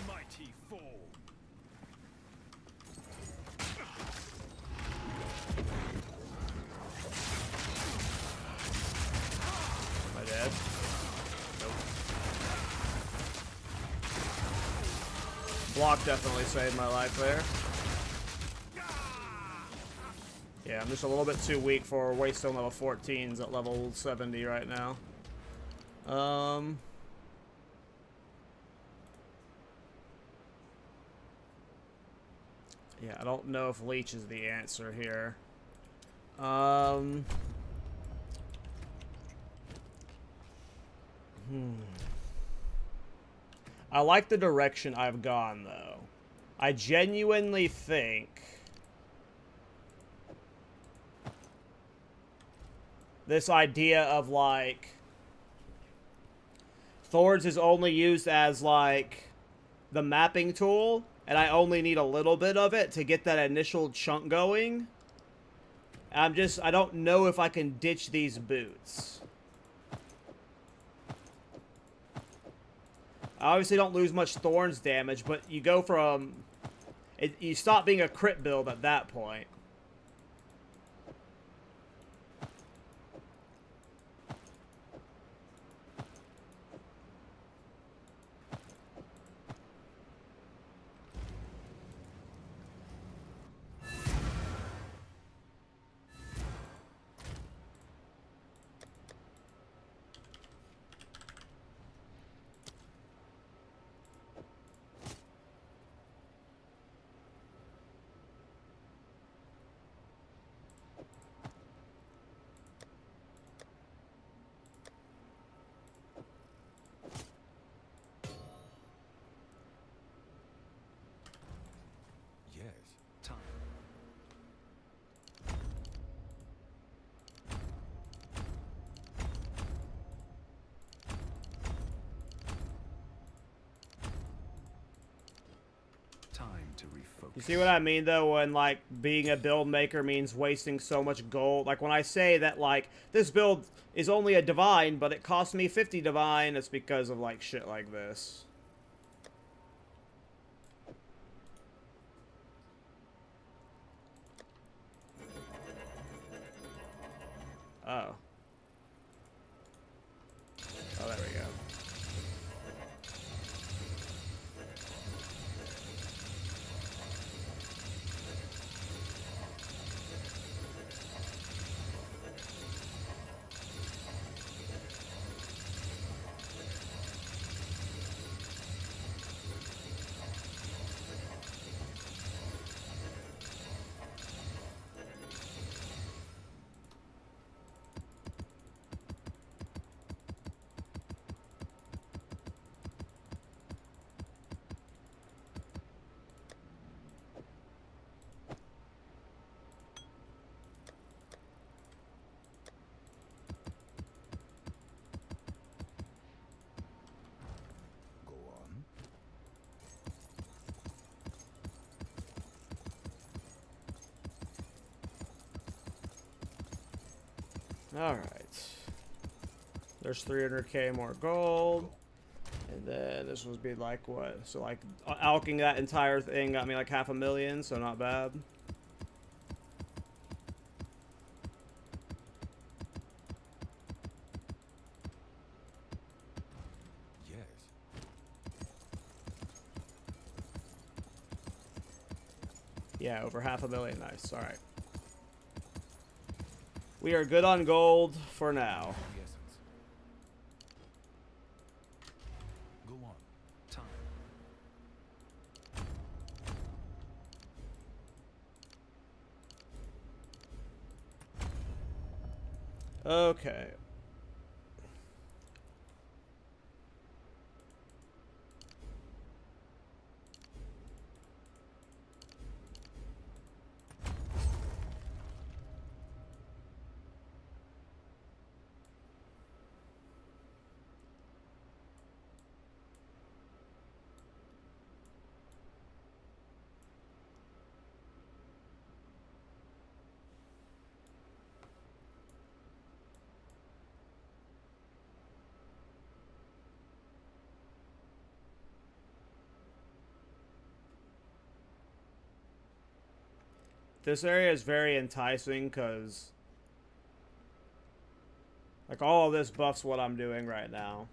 [SPEAKER 3] Mighty fall.
[SPEAKER 1] Am I dead? Block definitely saved my life there. Yeah, I'm just a little bit too weak for Waystone level 14s at level 70 right now. Yeah, I don't know if Leech is the answer here. I like the direction I've gone, though. I genuinely think this idea of, like, Thorns is only used as, like, the mapping tool, and I only need a little bit of it to get that initial chunk going. I don't know if I can ditch these boots. I obviously don't lose much Thorns damage, but you go from... you stop being a crit build at that point.
[SPEAKER 3] to refocus.
[SPEAKER 1] You see what I mean, though, when, like, being a build maker means wasting so much gold? Like, when I say that, like, this build is only a divine, but it cost me 50 divine, it's because of, like, shit like this. Oh. Oh, there we go.
[SPEAKER 3] Go on.
[SPEAKER 1] Alright. There's 300k more gold. And then this would be like what? So like alching that entire thing got me like 500,000, so not bad.
[SPEAKER 3] Yes.
[SPEAKER 1] Yeah, over 500,000. Nice. Alright. We are good on gold for now.
[SPEAKER 3] The essence. Go on. Time.
[SPEAKER 1] Okay. This area is very enticing because like all of this buffs what I'm doing right now.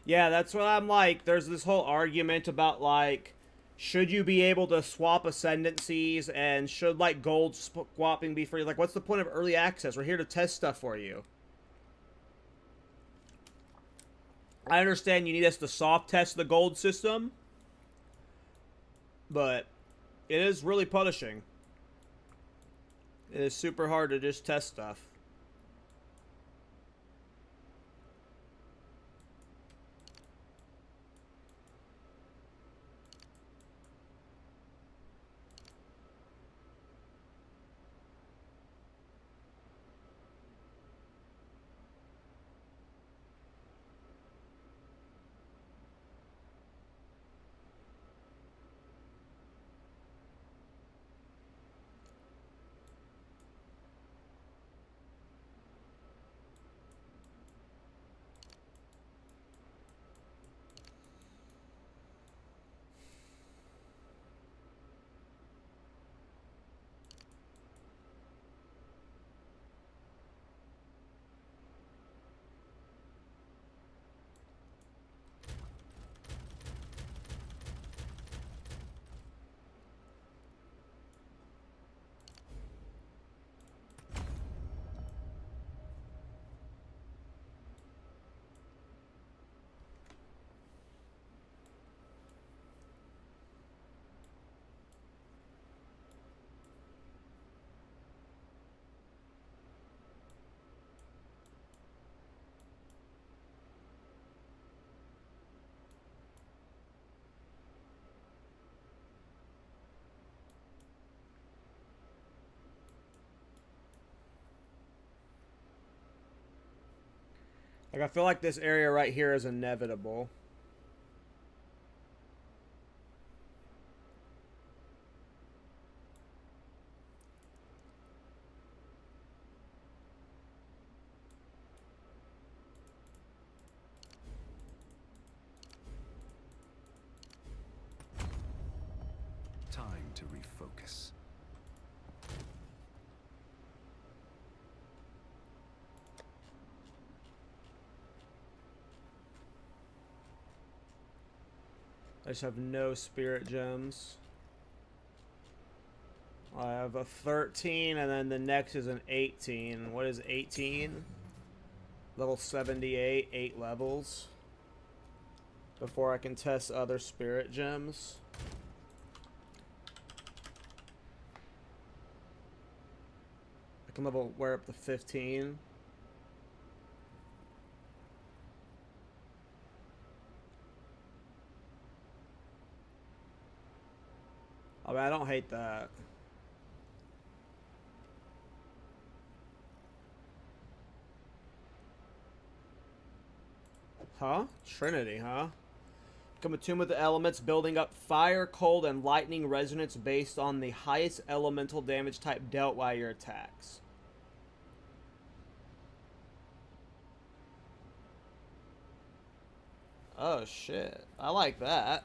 [SPEAKER 1] Yeah, that's what I'm like. There's this whole argument about, like, should you be able to swap ascendancies and should, like, gold swapping be free? Like, what's the point of early access? We're here to test stuff for you. I understand you need us to soft test the gold system, but it is really punishing. It is super hard to just test stuff. Like, I feel like this area right here is inevitable.
[SPEAKER 3] Time to refocus.
[SPEAKER 1] I just have no spirit gems. I have a 13, and then the next is an 18. What is 18? Level 78, 8 levels. Before I can test other spirit gems. I can level wear up to 15. I mean, I don't hate that. Huh? Trinity, huh? Become attuned with the elements, building up fire, cold, and lightning resonance based on the highest elemental damage type dealt by your attacks. Oh shit. I like that.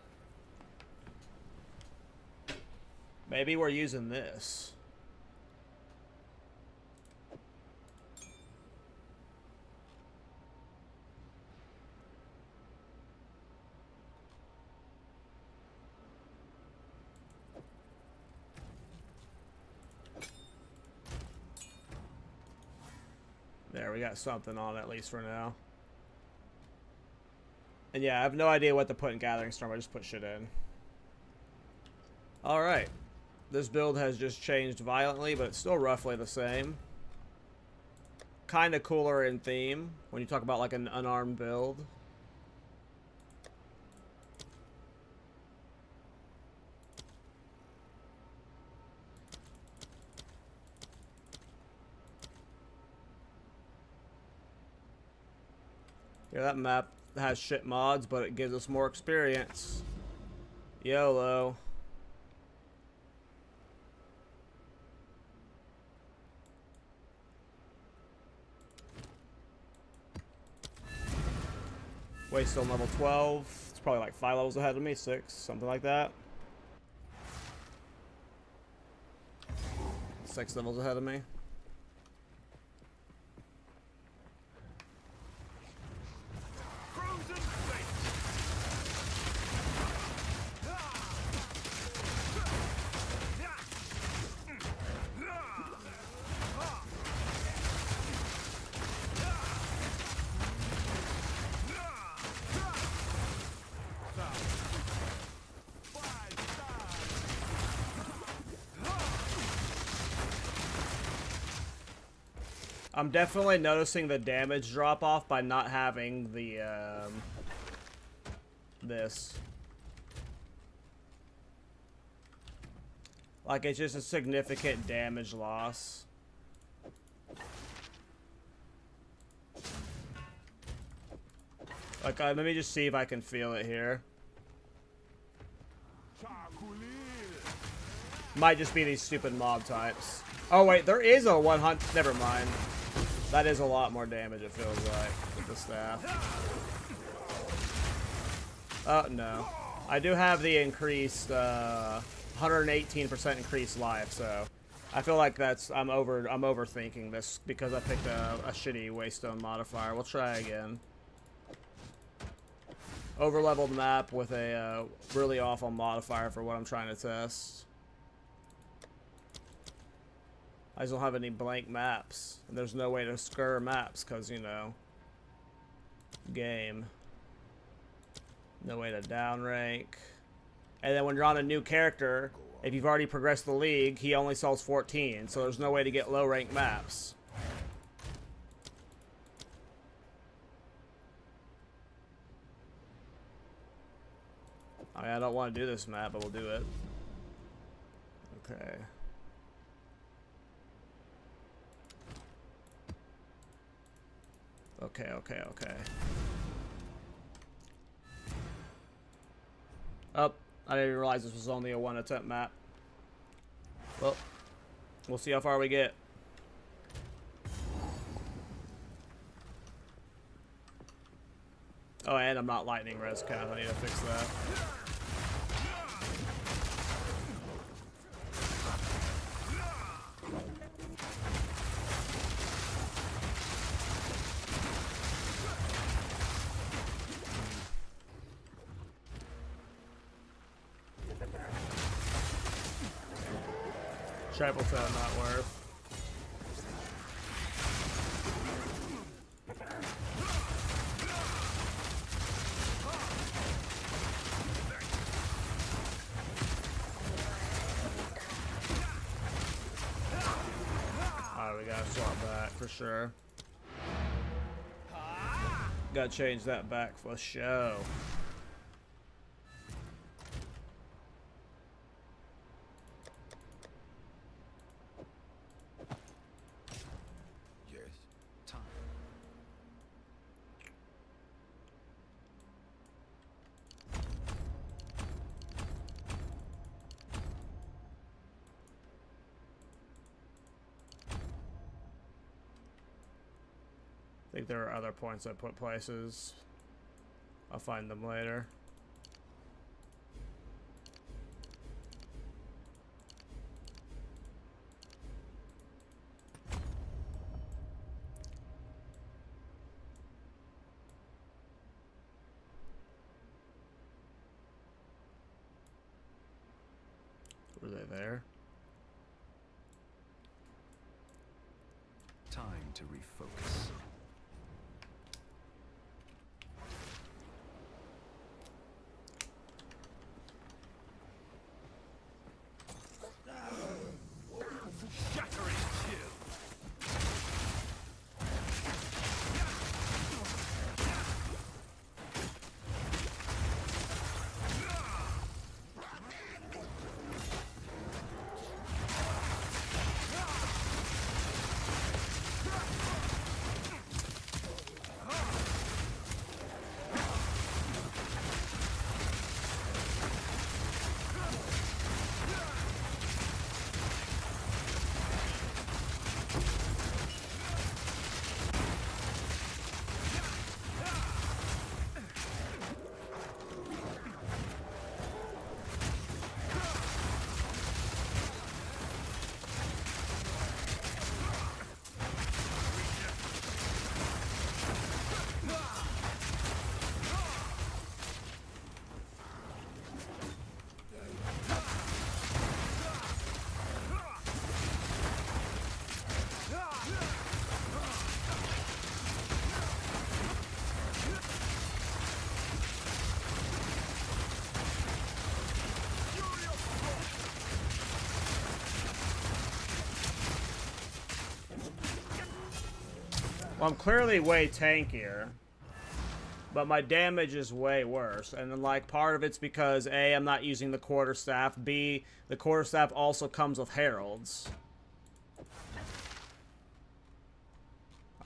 [SPEAKER 1] Maybe we're using this. There, we got something on at least for now. And yeah, I have no idea what to put in Gathering Storm. I just put shit in. Alright. This build has just changed violently, but it's still roughly the same. Kind of cooler in theme when you talk about like an unarmed build. Yeah, that map has shit mods, but it gives us more experience. YOLO. Waystone level 12. It's probably like 5 levels ahead of me, 6, something like that. 6 levels ahead of me. I'm definitely noticing the damage drop off by not having the this. Like, it's just a significant damage loss. Like, let me just see if I can feel it here. Might just be these stupid mob types. Oh wait, there is a 100. Never mind. That is a lot more damage, it feels like, with the staff. Oh, no. I do have the increased, 118% increased life, so I feel like that's, I'm overthinking this because I picked a shitty Waystone modifier. We'll try again. Overleveled map with a really awful modifier for what I'm trying to test. I just don't have any blank maps. And there's no way to scur maps because, you know, game. No way to downrank. And then when you're on a new character, if you've already progressed the league, he only sells 14. So there's no way to get low rank maps. I mean, I don't want to do this map, but we'll do it. Okay. Okay, okay, okay. Oh, I didn't even realize this was only a 1 attempt map. Well, we'll see how far we get. Oh, and I'm not lightning res cap. I need to fix that. Triple tail not worth. Alright, we gotta swap back for sure. Gotta change that back for show.
[SPEAKER 3] Yes. Time.
[SPEAKER 1] I think there are other points I put places. I'll find them later. Were they there?
[SPEAKER 3] Time to refocus. Shatter is chill.
[SPEAKER 1] Well, I'm clearly way tankier, but my damage is way worse. And then, like, part of it's because A, I'm not using the quarterstaff. B, the quarterstaff also comes with heralds.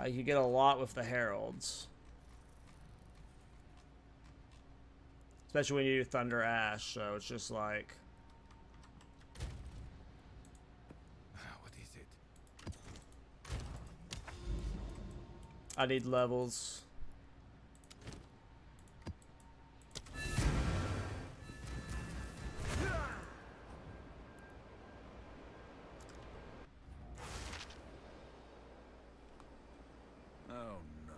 [SPEAKER 1] You get a lot with the heralds, especially when you do Thunder Ash. So it's just like,
[SPEAKER 3] What is it?
[SPEAKER 1] I need levels.
[SPEAKER 3] Oh no.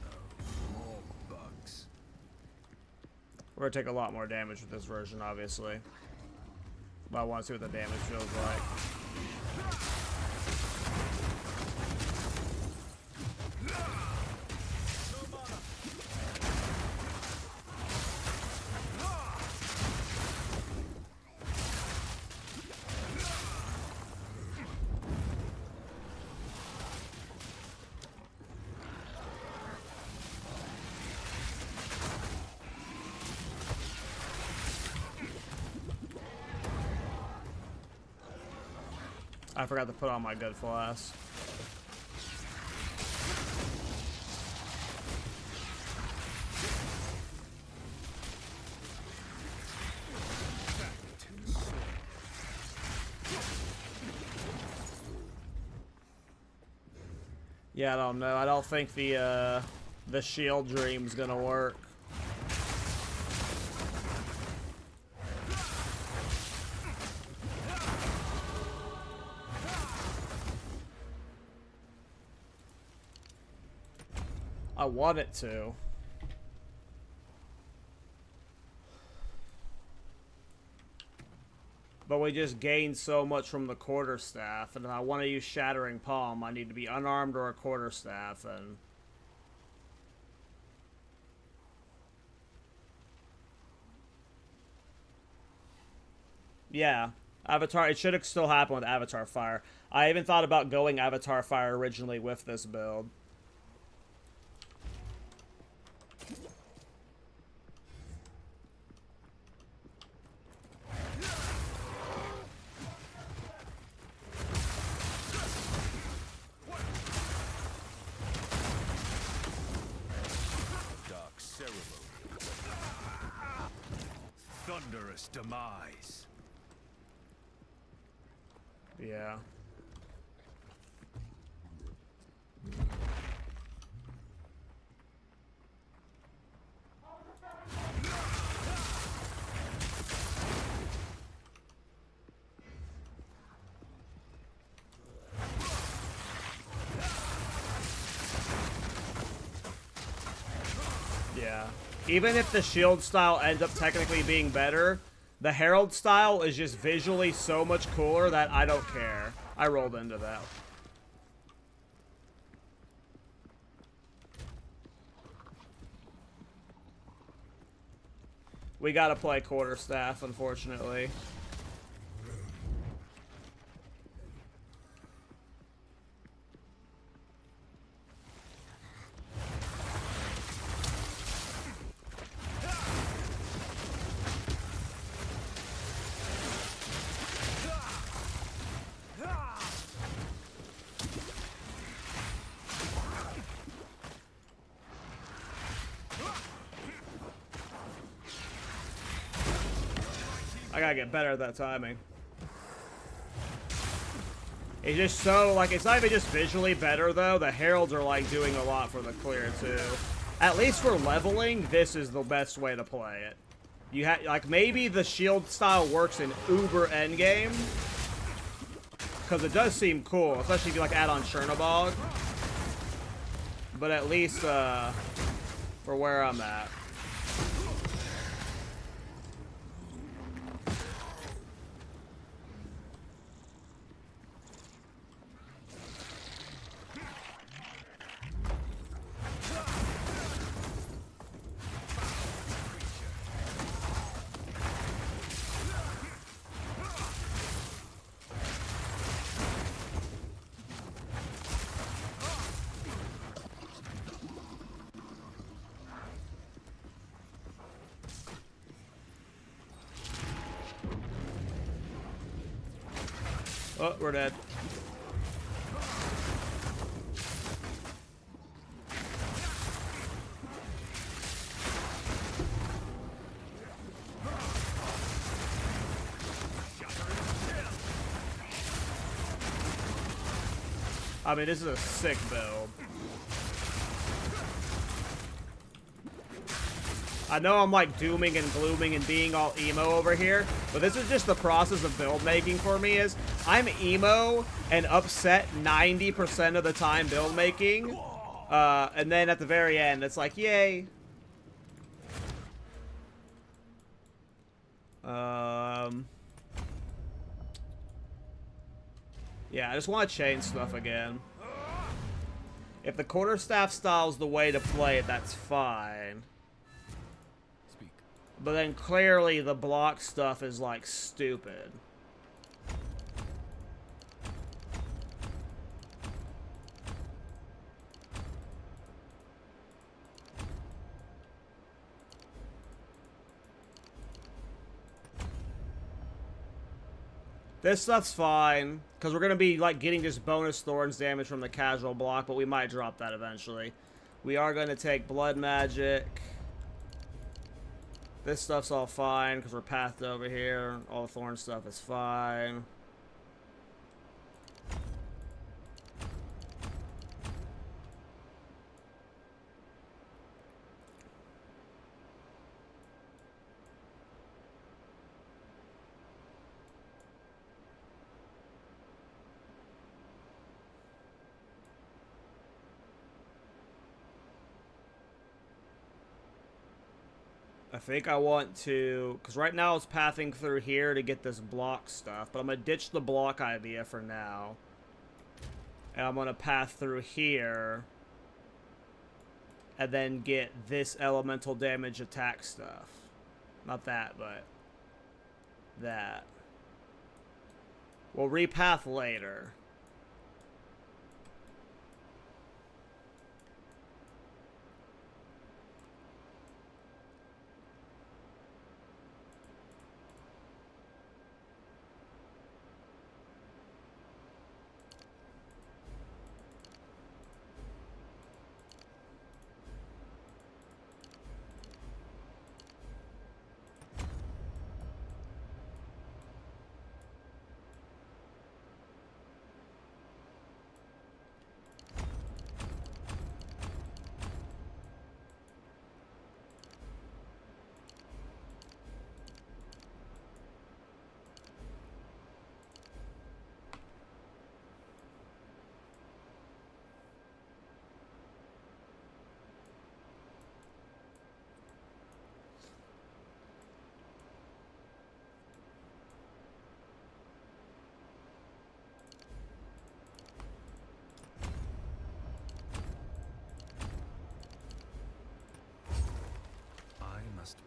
[SPEAKER 3] No more bugs.
[SPEAKER 1] We're gonna take a lot more damage with this version, obviously. But I want to see what the damage feels like. I forgot to put on my good flask. Yeah, I don't know. I don't think the shield dream's gonna work. I want it to. But we just gained so much from the quarterstaff, and if I want to use Shattering Palm, I need to be unarmed or a quarterstaff, and... Yeah, Avatar, it should have still happened with Avatar Fire. I even thought about going Avatar Fire originally with this build.
[SPEAKER 3] Dark ceremony. Thunderous demise.
[SPEAKER 1] Yeah. Yeah. Even if the shield style ends up technically being better, the Herald style is just visually so much cooler that I don't care. I rolled into that. We gotta play quarterstaff, unfortunately. I gotta get better at that timing. It's just so, like, it's not even just visually better, though. The Heralds are, like, doing a lot for the clear, too. At least for leveling, this is the best way to play it. You have, like, maybe the shield style works in uber endgame. Because it does seem cool, especially if you, like, add on Chernobog. But at least, for where I'm at. Oh, we're dead. I mean, this is a sick build. I know I'm like dooming and glooming and being all emo over here, but this is just the process of build making for me. Is I'm emo and upset 90% of the time build making, and then at the very end it's like, yay. Yeah, I just want to change stuff again. If the quarterstaff style's the way to play it, that's fine. But then clearly the block stuff is like stupid. This stuff's fine, because we're going to be like getting just bonus Thorns damage from the casual block, but we might drop that eventually. We are going to take blood magic. This stuff's all fine, because we're pathed over here. All the Thorn stuff is fine. I think I want to, because right now it's pathing through here to get this block stuff, but I'm going to ditch the block idea for now. And I'm going to path through here and then get this elemental damage attack stuff. Not that, but that. We'll repath later.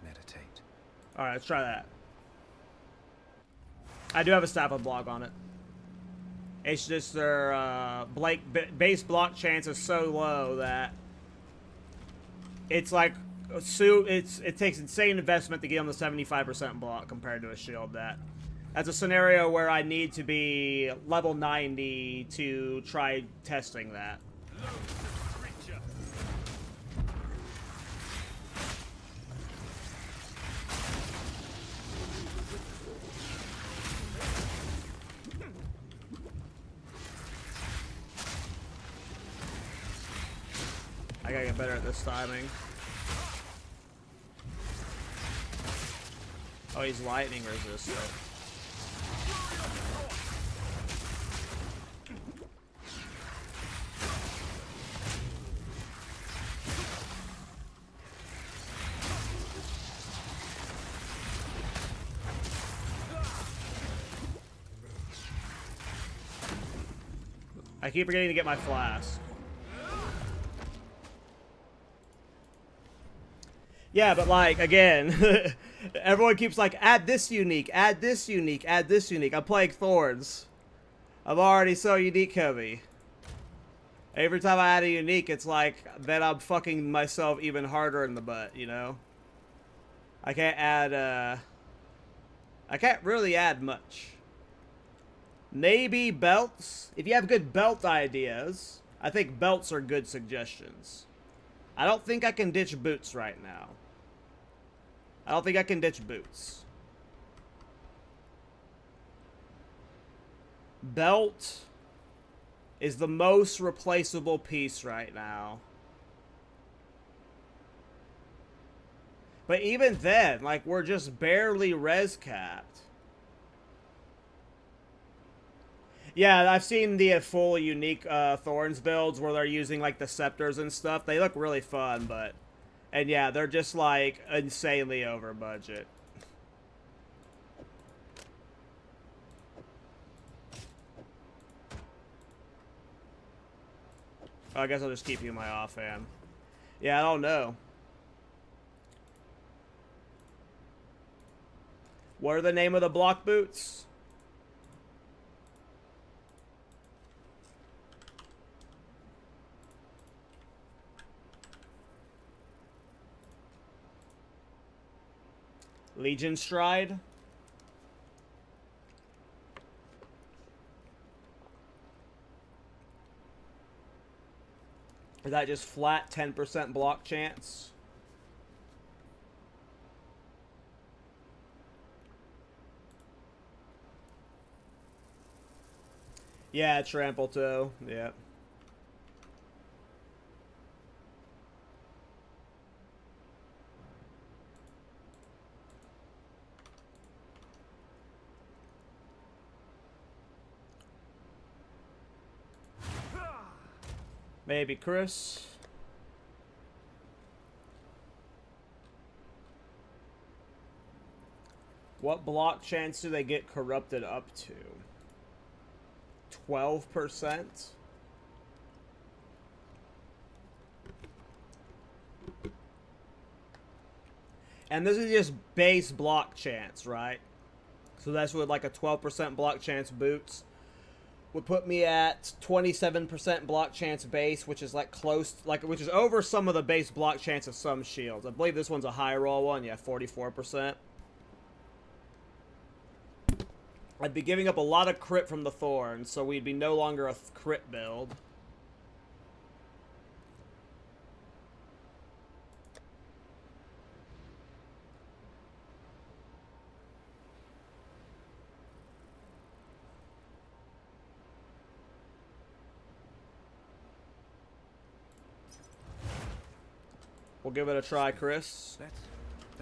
[SPEAKER 3] Meditate.
[SPEAKER 1] Alright, let's try that. I do have a staff of block on it. It's just their base block chance is so low that it's like it takes insane investment to get on the 75% block compared to a shield. That's a scenario where I need to be level 90 to try testing that. I gotta get better at this timing. Oh, he's lightning resistant. I keep forgetting to get my flask. Yeah, but like, again, everyone keeps like, add this unique, add this unique, add this unique. I'm playing Thorns. I'm already so unique heavy. Every time I add a unique, it's like, then I'm fucking myself even harder in the butt, you know? I can't add, I can't really add much. Maybe belts. If you have good belt ideas, I think belts are good suggestions. I don't think I can ditch boots right now. I don't think I can ditch boots. Belt is the most replaceable piece right now. But even then, like, we're just barely res capped. Yeah, I've seen the full unique Thorns builds where they're using, like, the scepters and stuff. They look really fun, but... And yeah, they're just, like, insanely over budget. Oh, I guess I'll just keep you in my offhand. Yeah, I don't know. What are the name of the block boots? Legion Stride. Is that just flat 10% block chance? Yeah, trample toe. Yeah. Maybe Chris. What block chance do they get corrupted up to? 12%? And this is just base block chance, right? So that's what like a 12% block chance boots would put me at 27% block chance base, which is like close, like which is over some of the base block chance of some shields. I believe this one's a high roll one. Yeah, 44%. I'd be giving up a lot of crit from the Thorns, so we'd be no longer a crit build. We'll give it a try, Chris.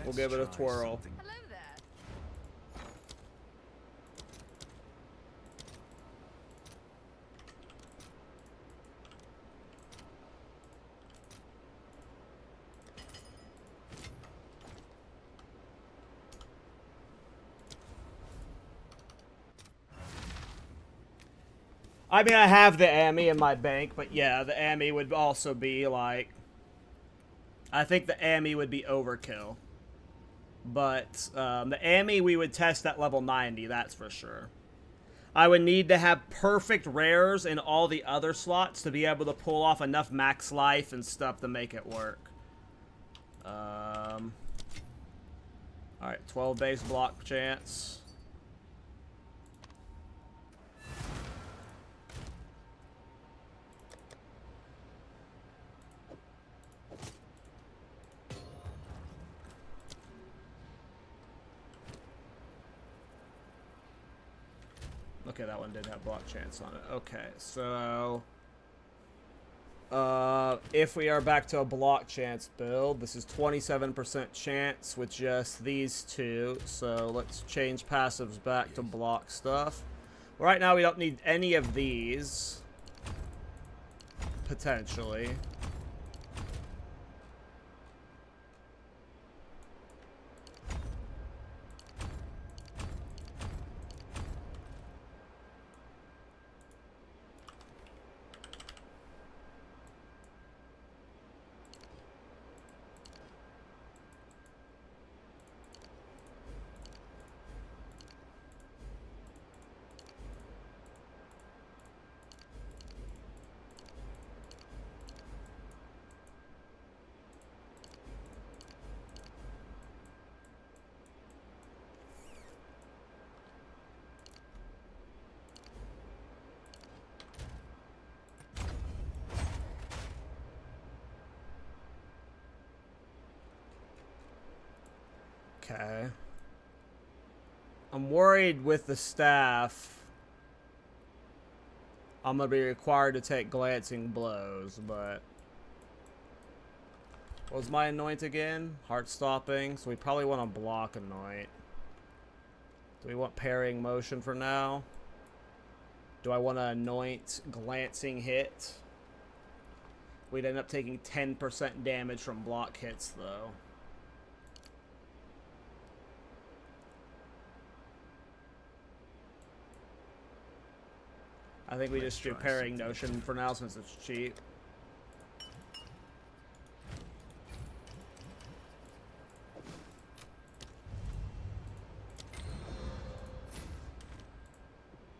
[SPEAKER 1] We'll give it a twirl.
[SPEAKER 2] Hello there.
[SPEAKER 1] I mean, I have the Ami in my bank, but yeah, the Ami would also be like... I think the Ami would be overkill. But the Ami we would test at level 90, that's for sure. I would need to have perfect rares in all the other slots to be able to pull off enough max life and stuff to make it work. Alright, 12 base block chance. Okay, that one did have block chance on it. Okay, so... if we are back to a block chance build, this is 27% chance with just these two. So let's change passives back to block stuff. Right now we don't need any of these. Potentially. Okay. I'm worried with the staff. I'm going to be required to take glancing blows, but... What was my anoint again? Heart stopping. So we probably want to block anoint. Do we want parrying motion for now? Do I want to anoint glancing hit? We'd end up taking 10% damage from block hits, though. I think we just do parrying notion for now since it's cheap.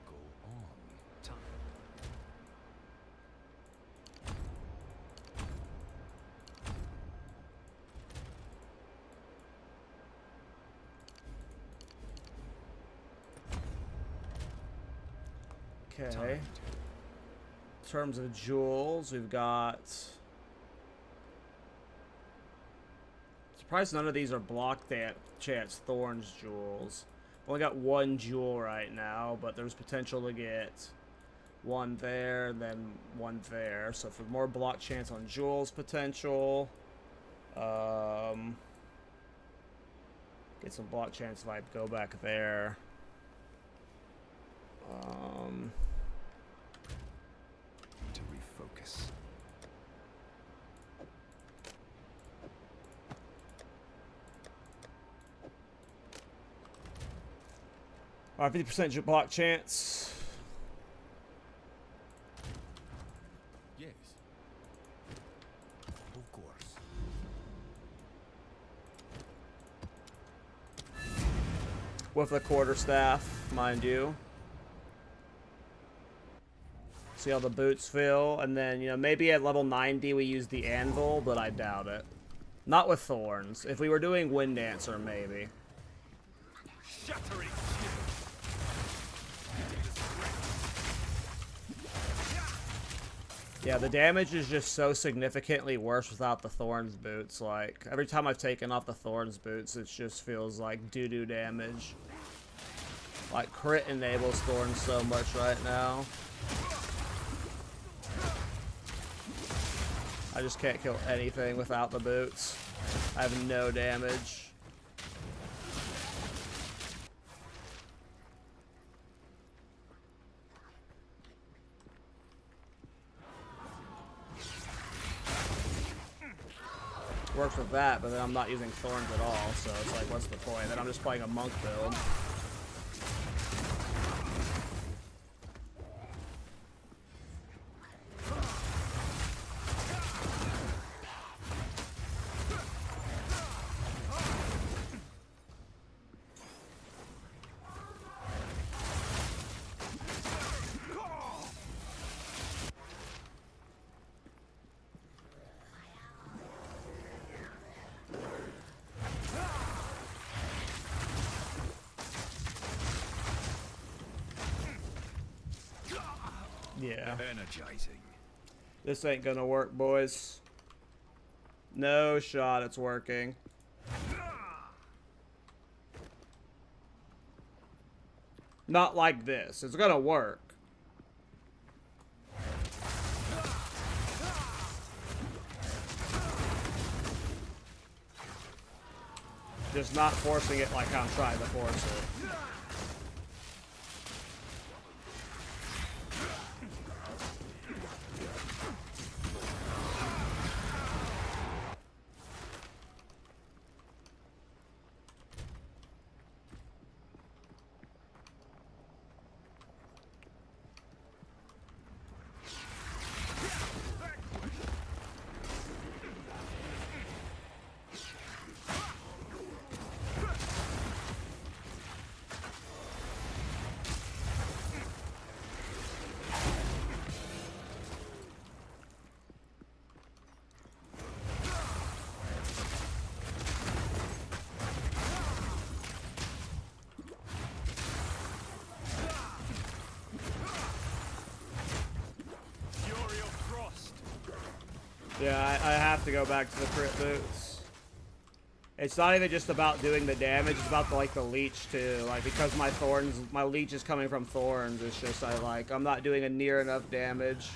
[SPEAKER 3] Go on. Time.
[SPEAKER 1] Okay. In terms of jewels, we've got... Surprised none of these are block chance Thorns jewels. Only got one jewel right now, but there's potential to get one there, then one there. So for more block chance on jewels potential. Get some block chance if I go back there.
[SPEAKER 3] To refocus.
[SPEAKER 1] Alright, 50% block chance.
[SPEAKER 3] Yes. Of course.
[SPEAKER 1] With the quarterstaff, mind you. See how the boots feel, and then, you know, maybe at level 90 we use the anvil, but I doubt it. Not with Thorns. If we were doing Wind Dancer, maybe.
[SPEAKER 3] Shattering.
[SPEAKER 1] Yeah, the damage is just so significantly worse without the Thorns boots. Like, every time I've taken off the Thorns boots, it just feels like doo-doo damage. Like, crit enables Thorns so much right now. I just can't kill anything without the boots. I have no damage. Works with that, but then I'm not using Thorns at all, so it's like, what's the point? Then I'm just playing a monk build. Yeah.
[SPEAKER 3] Energizing.
[SPEAKER 1] This ain't gonna work, boys. No shot it's working. Not like this. It's gonna work. Just not forcing it like I'm trying to force it. Yeah, I have to go back to the crit boots. It's not even just about doing the damage, it's about the leech too. Like, because my leech is coming from Thorns, it's just I'm not doing a near enough damage.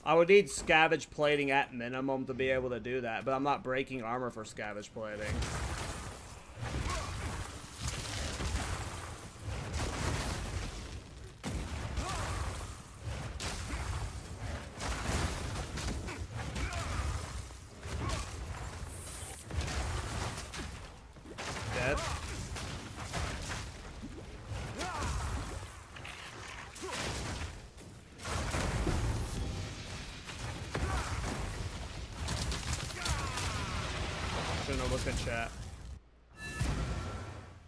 [SPEAKER 1] I would need scavenge plating at minimum to be able to do that, but I'm not breaking armor for scavenge plating. Dead. Shouldn't have looked at chat.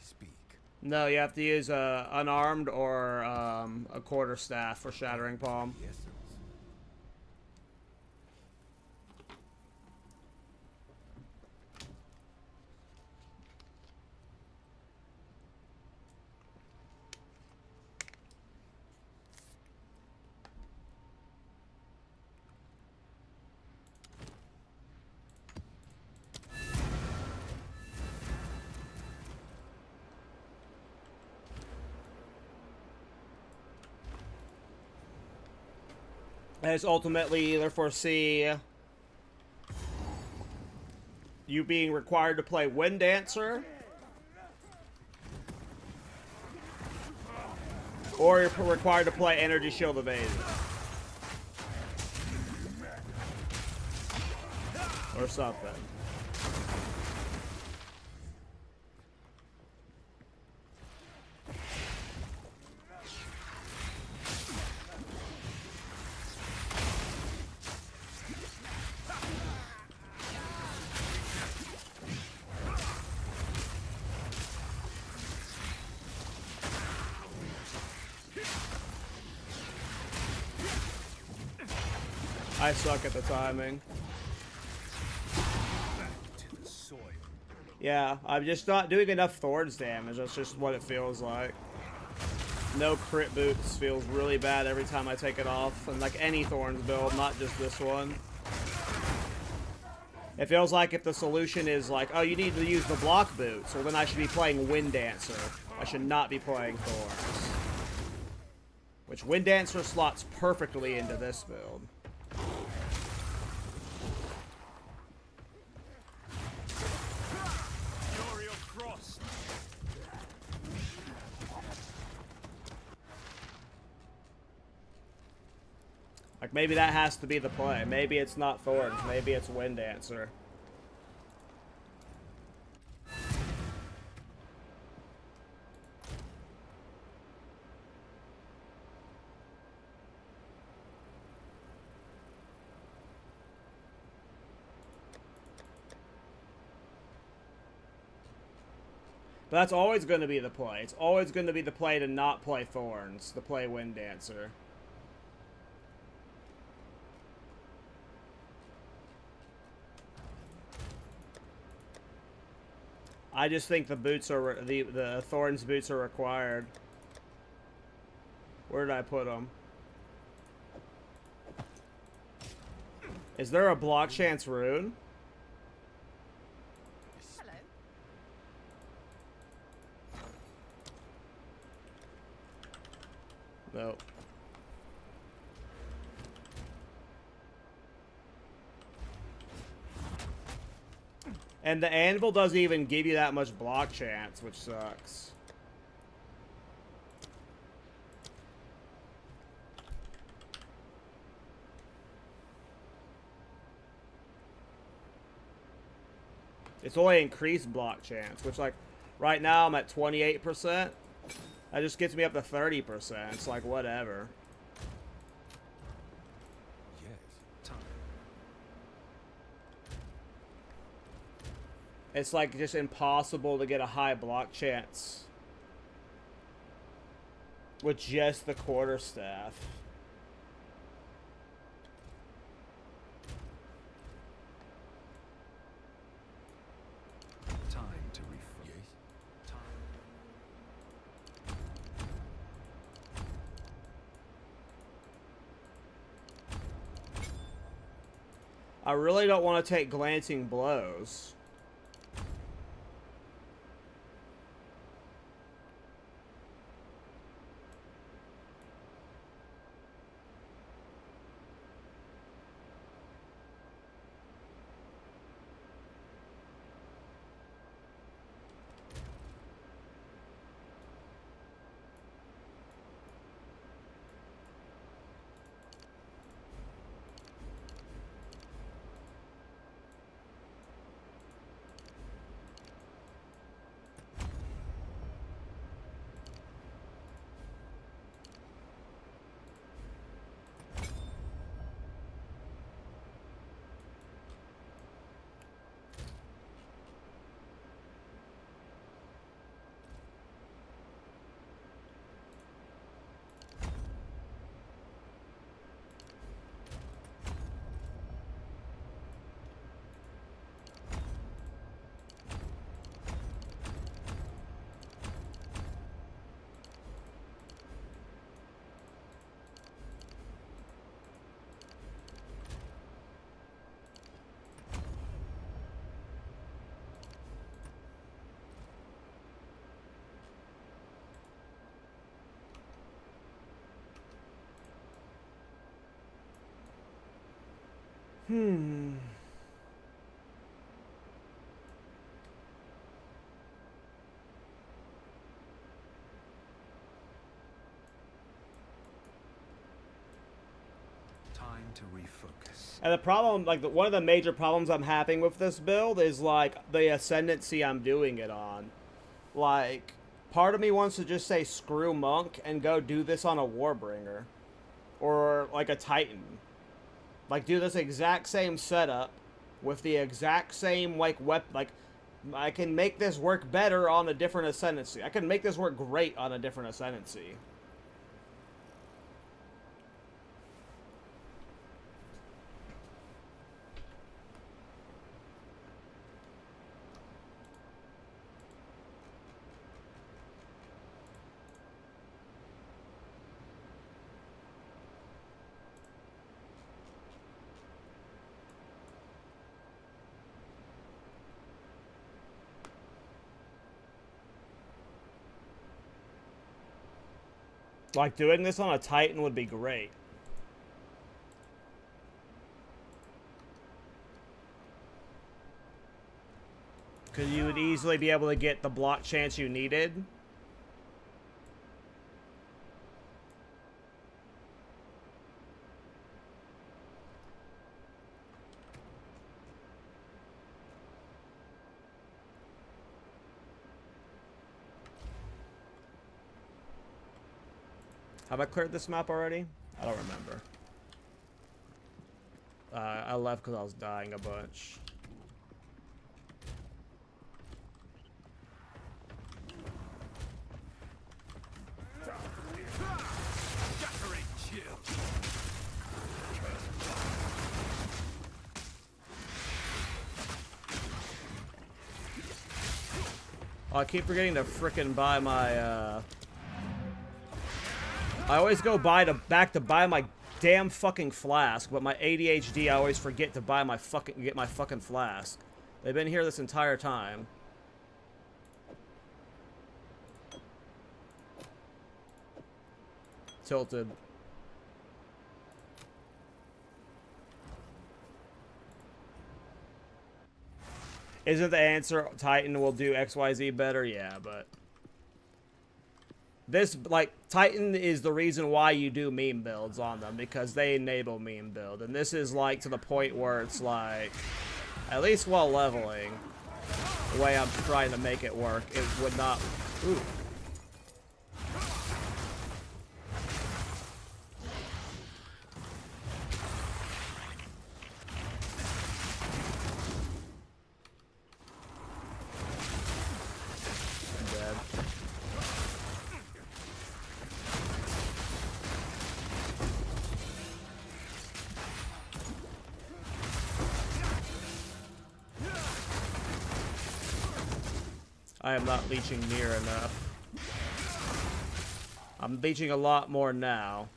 [SPEAKER 3] Speak.
[SPEAKER 1] No, you have to use unarmed or a quarterstaff for Shattering Palm.
[SPEAKER 3] Yes.
[SPEAKER 1] I just ultimately either foresee you being required to play Wind Dancer, or you're required to play Energy Shield Evasion. Or something. I suck at the timing.
[SPEAKER 3] To the soil.
[SPEAKER 1] Yeah, I'm just not doing enough Thorns damage. That's just what it feels like. No crit boots feels really bad every time I take it off. And like any Thorns build, not just this one. It feels like if the solution is like, oh, you need to use the block boots, well then I should be playing Wind Dancer. I should not be playing Thorns. Which Wind Dancer slots perfectly into this build.
[SPEAKER 3] Fury of Frost.
[SPEAKER 1] Like, maybe that has to be the play. Maybe it's not Thorns. Maybe it's Wind Dancer. But that's always going to be the play. It's always going to be the play to not play Thorns, to play Wind Dancer. I just think the boots are the Thorns boots are required. Where did I put them? Is there a block chance rune?
[SPEAKER 2] Hello.
[SPEAKER 1] Nope. And the anvil doesn't even give you that much block chance, which sucks. It's only increased block chance, which, like, right now I'm at 28%. That just gets me up to 30%. It's like, whatever.
[SPEAKER 3] Yes. Time.
[SPEAKER 1] It's like just impossible to get a high block chance with just the quarterstaff.
[SPEAKER 3] Time to refresh. Yes. Time.
[SPEAKER 1] I really don't want to take glancing blows.
[SPEAKER 3] Time to refocus.
[SPEAKER 1] And the problem, like, one of the major problems I'm having with this build is, like, the Ascendancy I'm doing it on. Like, part of me wants to just say screw Monk and go do this on a Warbringer. Or, like, a Titan. Like, do this exact same setup with the exact same, like, weapon. Like, I can make this work better on a different Ascendancy. I can make this work great on a different Ascendancy. Like, doing this on a Titan would be great. Because you would easily be able to get the block chance you needed. Have I cleared this map already? I don't remember. I left because I was dying a bunch. Oh, I keep forgetting to frickin' buy my, I always go back to buy my damn fucking flask, but my ADHD, I always forget to buy my fucking flask. They've been here this entire time. Tilted. Isn't the answer Titan will do XYZ better? Yeah, but this, like, Titan is the reason why you do meme builds on them, because they enable meme build. And this is, like, to the point where it's, like, at least while leveling, the way I'm trying to make it work, it would not... Ooh. I am not leeching near enough. I'm leeching a lot more now.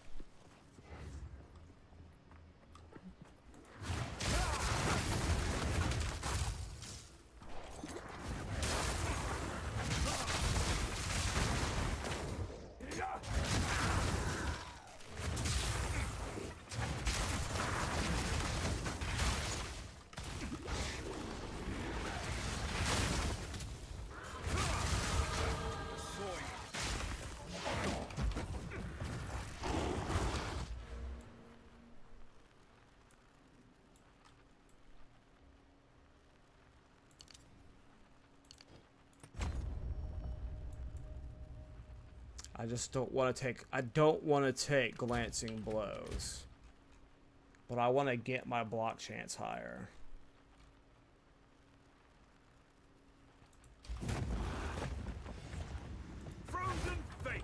[SPEAKER 1] I just don't want to take... I don't want to take glancing blows. But I want to get my block chance higher.
[SPEAKER 3] Frozen fate.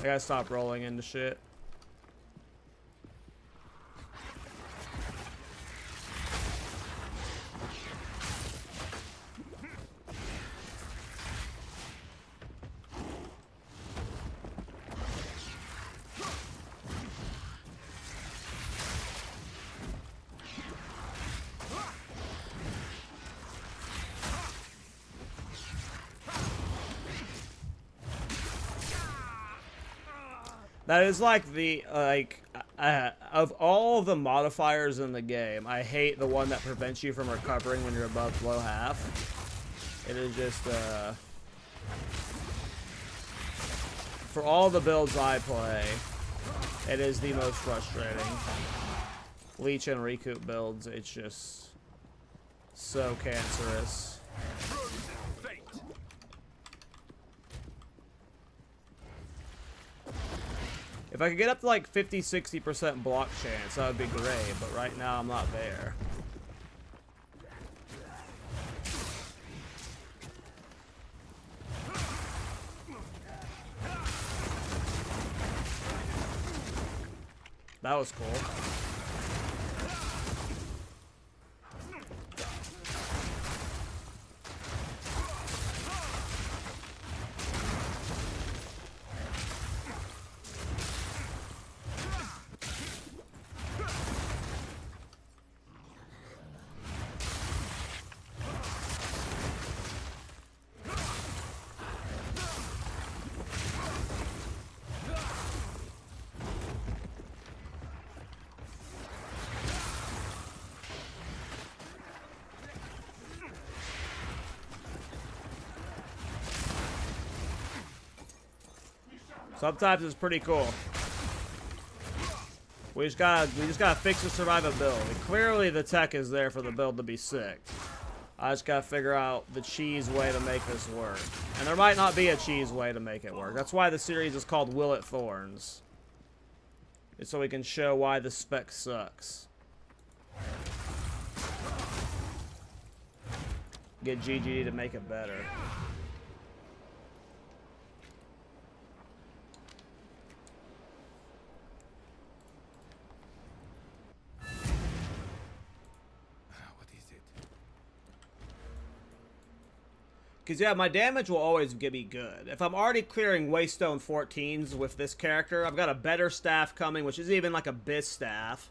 [SPEAKER 1] I gotta stop rolling into shit. That is like the, like, Of all the modifiers in the game, I hate the one that prevents you from recovering when you're above below half. It is just, for all the builds I play, it is the most frustrating. Leech and recoup builds, it's just so cancerous. If I could get up to like 50-60% block chance, that would be great, but right now I'm not there. That was cool. Sometimes it's pretty cool. We just gotta fix the survivability. Clearly the tech is there for the build to be sick. I just gotta figure out the cheese way to make this work. And there might not be a cheese way to make it work. That's why the series is called Will It Thorns. It's so we can show why the spec sucks. Get GG to make it better. Because, yeah, my damage will always be good. If I'm already clearing Waystone 14s with this character, I've got a better staff coming, which is even like a Biz staff.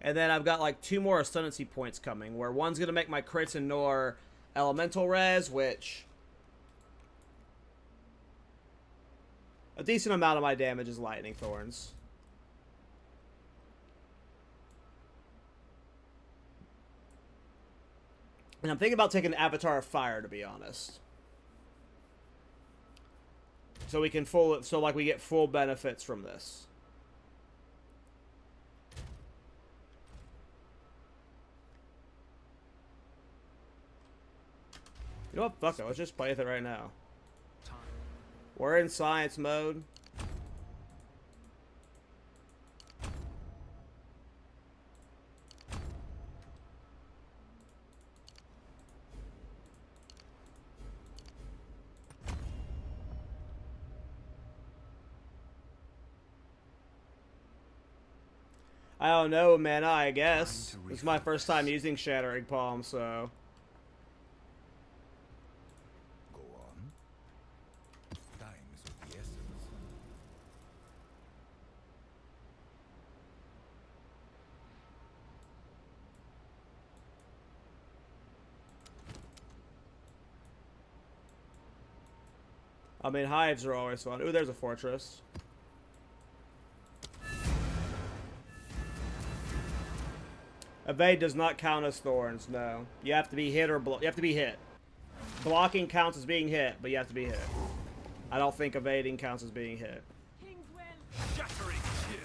[SPEAKER 1] And then I've got like 2 more Ascendancy points coming, where one's going to make my crits and Nor elemental res, which... a decent amount of my damage is Lightning Thorns. And I'm thinking about taking Avatar of Fire, to be honest. So we can we get full benefits from this. You know what? Fuck it. Let's just play with it right now. We're in science mode. I don't know, man. I guess it's my first time using Shattering Palm, so.
[SPEAKER 3] Go on. Time is of the essence.
[SPEAKER 1] I mean, hives are always fun. Ooh, there's a fortress. Evade does not count as Thorns, no. You have to be hit or you have to be hit. Blocking counts as being hit, but you have to be hit. I don't think evading counts as being hit.
[SPEAKER 3] Shattering shield.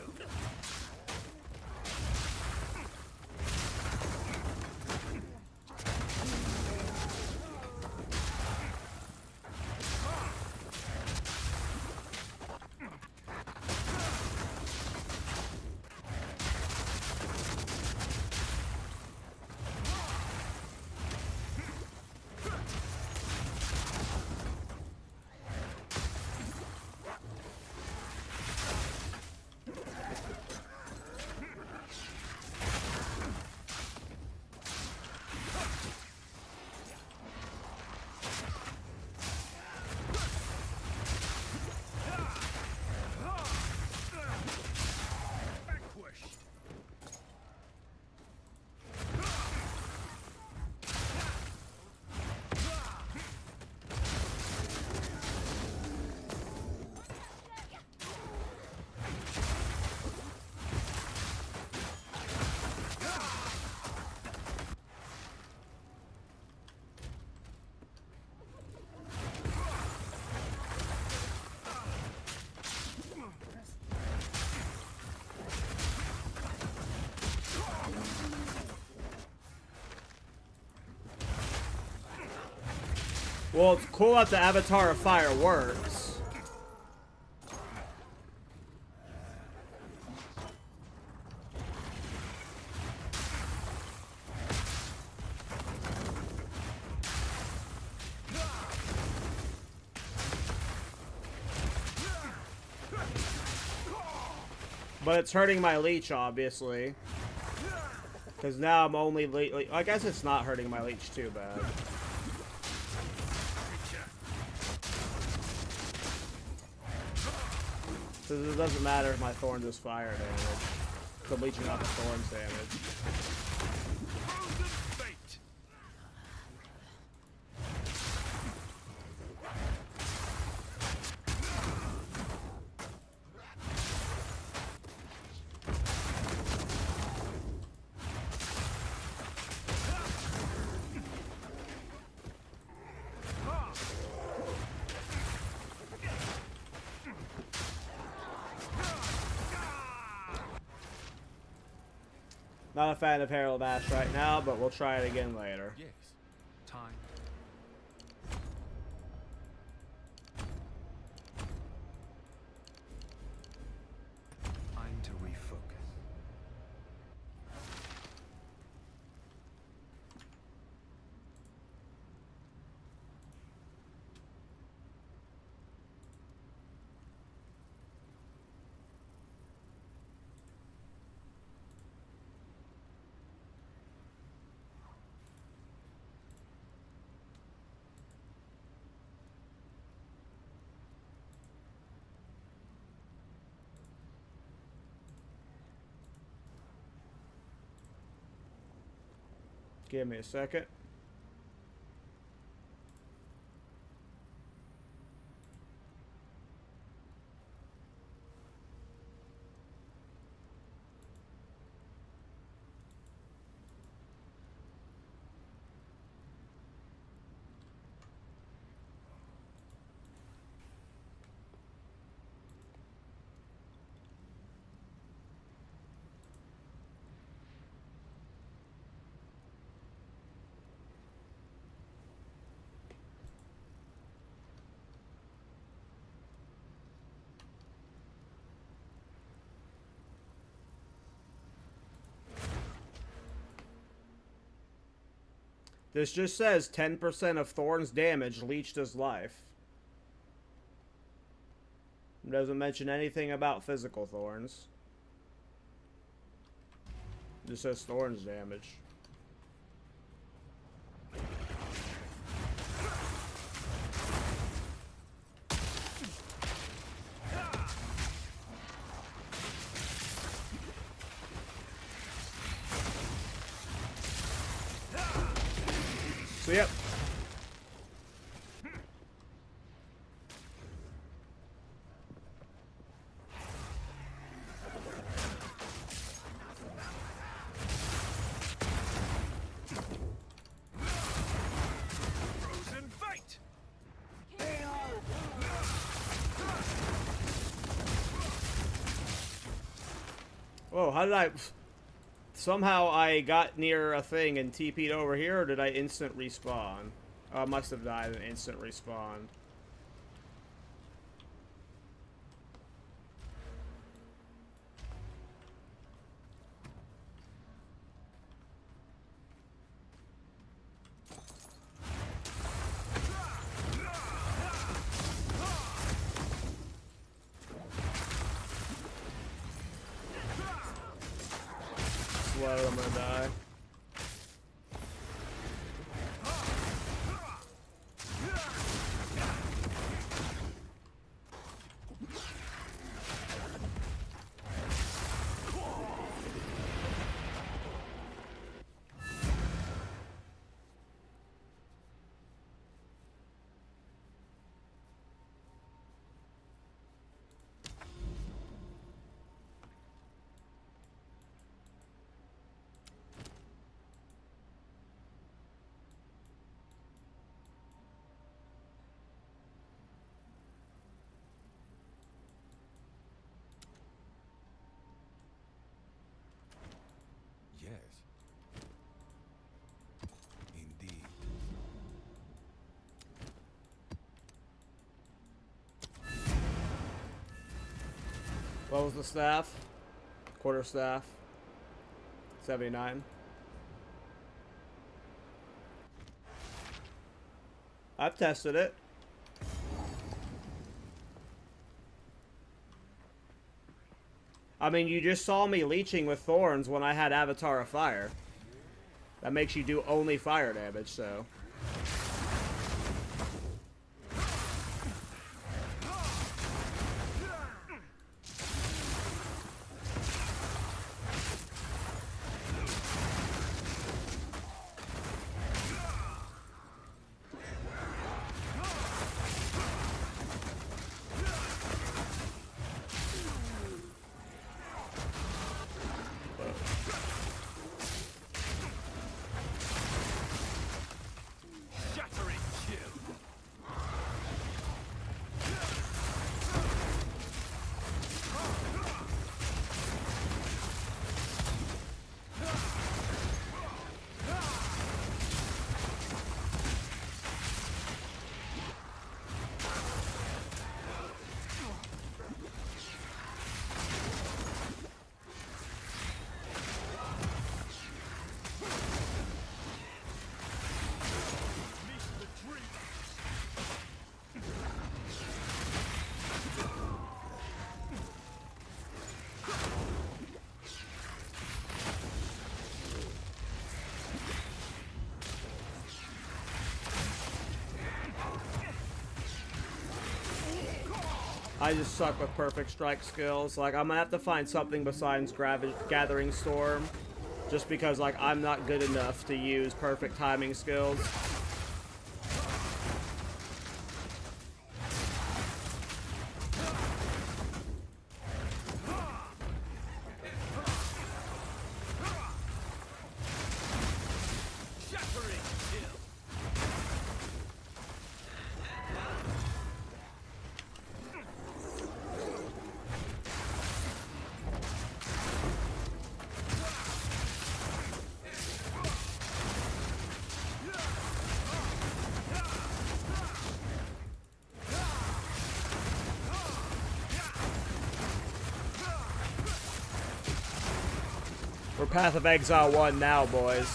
[SPEAKER 1] Well, it's cool that the Avatar of Fire works. But it's hurting my leech, obviously. Because now I'm only I guess it's not hurting my leech too bad. Because it doesn't matter if my Thorns is fire damage. I'm leeching off the Thorns damage. Not a fan of Herald Ash right now, but we'll try it again later.
[SPEAKER 3] Yes. Time. Time to refocus.
[SPEAKER 1] Give me a second. This just says 10% of Thorns damage leached his life. It doesn't mention anything about physical Thorns. It just says Thorns damage. So yep.
[SPEAKER 5] Frozen fight!
[SPEAKER 1] Whoa, how did I... Somehow I got near a thing and TP'd over here, or did I instant respawn? Oh, I must have died and instant respawned. Slow, I'm gonna die. What was the staff? Quarter staff. 79. I've tested it. I mean, you just saw me leeching with Thorns when I had Avatar of Fire. That makes you do only fire damage, so...
[SPEAKER 5] Shattering kill.
[SPEAKER 1] I just suck with perfect strike skills. Like, I'm gonna have to find something besides Gathering Storm. Just because, like, I'm not good enough to use perfect timing skills. We're Path of Exile 1 now, boys.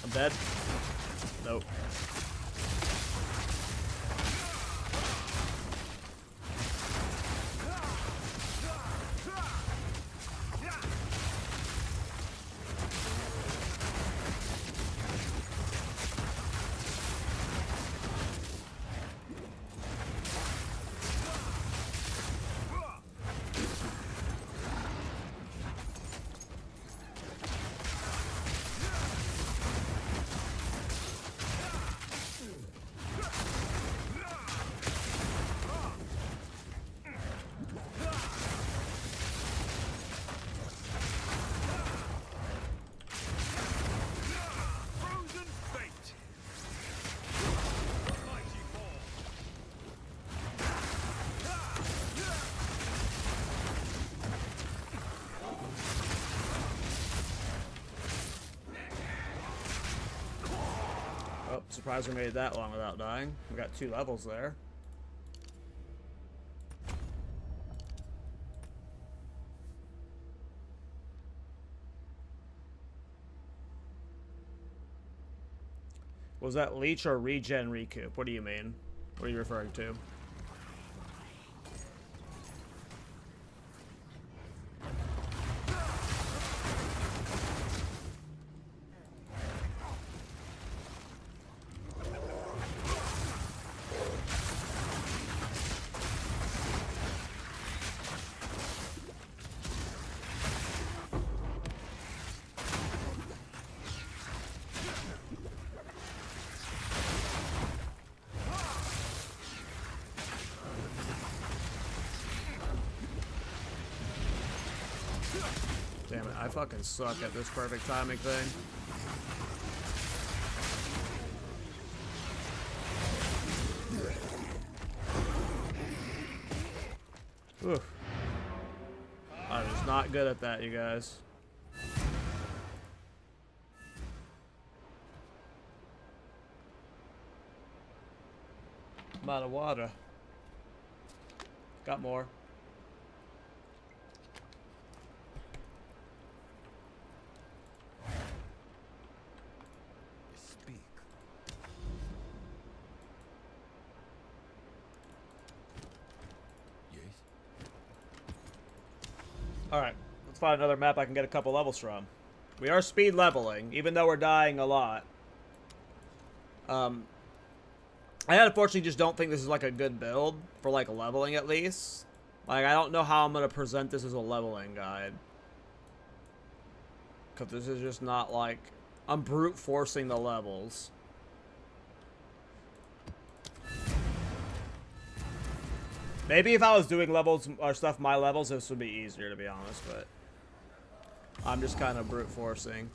[SPEAKER 1] I'm dead. Nope. Oh, surprised we made it that long without dying. We got 2 levels there. Was that leech or regen recoup? What do you mean? What are you referring to? Damn it, I fucking suck at this perfect timing thing. Oof. That is not not good at that, you guys. I'm out of water. Got more.
[SPEAKER 3] Speak. Yes.
[SPEAKER 1] Alright, let's find another map I can get a couple levels from. We are speed leveling, even though we're dying a lot. I unfortunately just don't think this is like a good build for like leveling at least. Like, I don't know how I'm going to present this as a leveling guide. Because this is just not like... I'm brute forcing the levels. Maybe if I was doing levels or stuff my levels, this would be easier, to be honest, but... I'm just kind of brute forcing.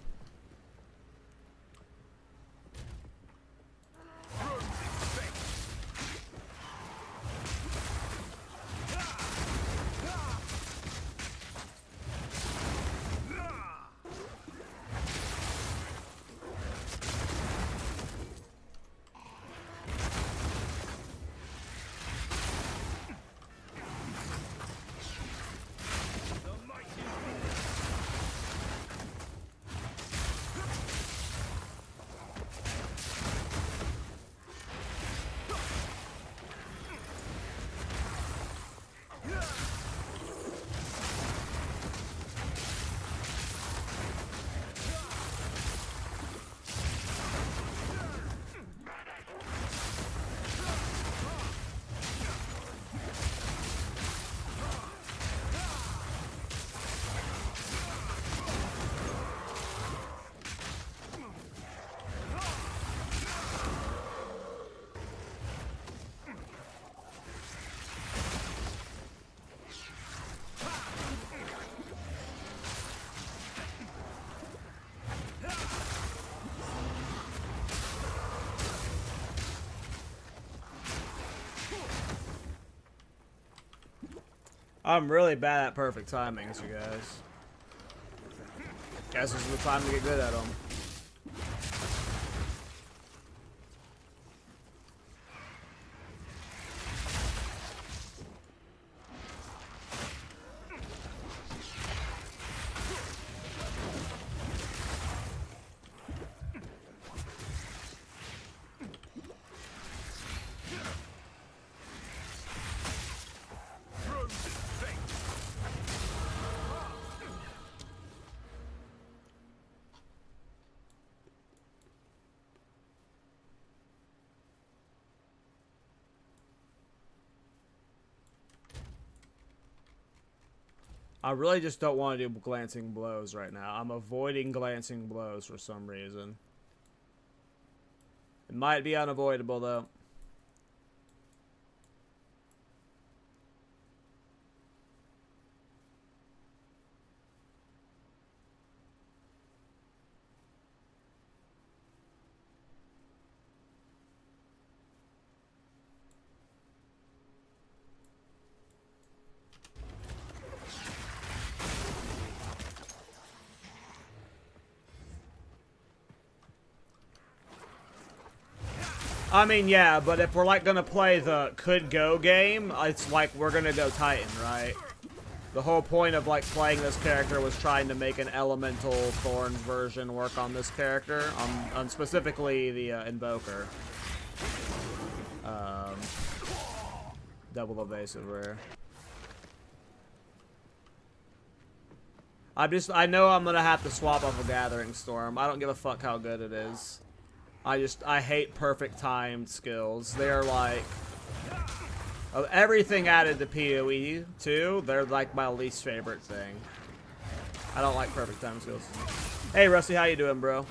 [SPEAKER 1] I'm really bad at perfect timings, you guys. Guess this is the time to get good at them. I really just don't want to do glancing blows right now. I'm avoiding glancing blows for some reason. It might be unavoidable, though. I mean, yeah, but if we're like gonna play the could go game, it's like we're gonna go Titan, right? The whole point of like playing this character was trying to make an elemental Thorns version work on this character, on specifically the Invoker. Double evasive rare. I know I'm gonna have to swap off a Gathering Storm. I don't give a fuck how good it is. I hate perfect timed skills. They're like, of everything added to PoE too, they're like my least favorite thing. I don't like perfect time skills. Hey Rusty, how you doing, bro?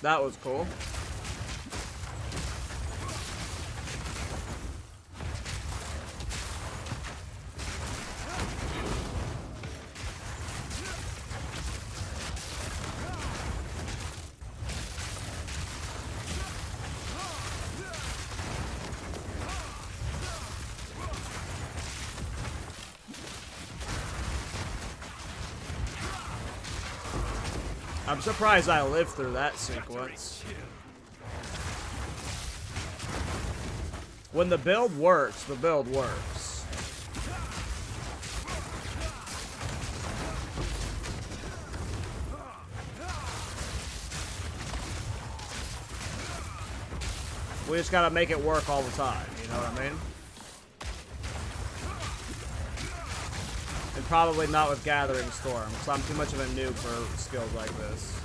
[SPEAKER 1] That was cool. I'm surprised I lived through that sequence. When the build works, the build works. We just gotta make it work all the time, you know what I mean? And probably not with Gathering Storm, because I'm too much of a noob for skills like this.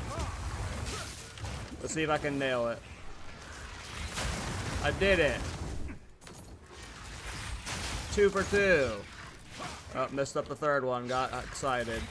[SPEAKER 1] Let's see if I can nail it. I did it! 2 for 2. Oh, missed up the third one, got excited.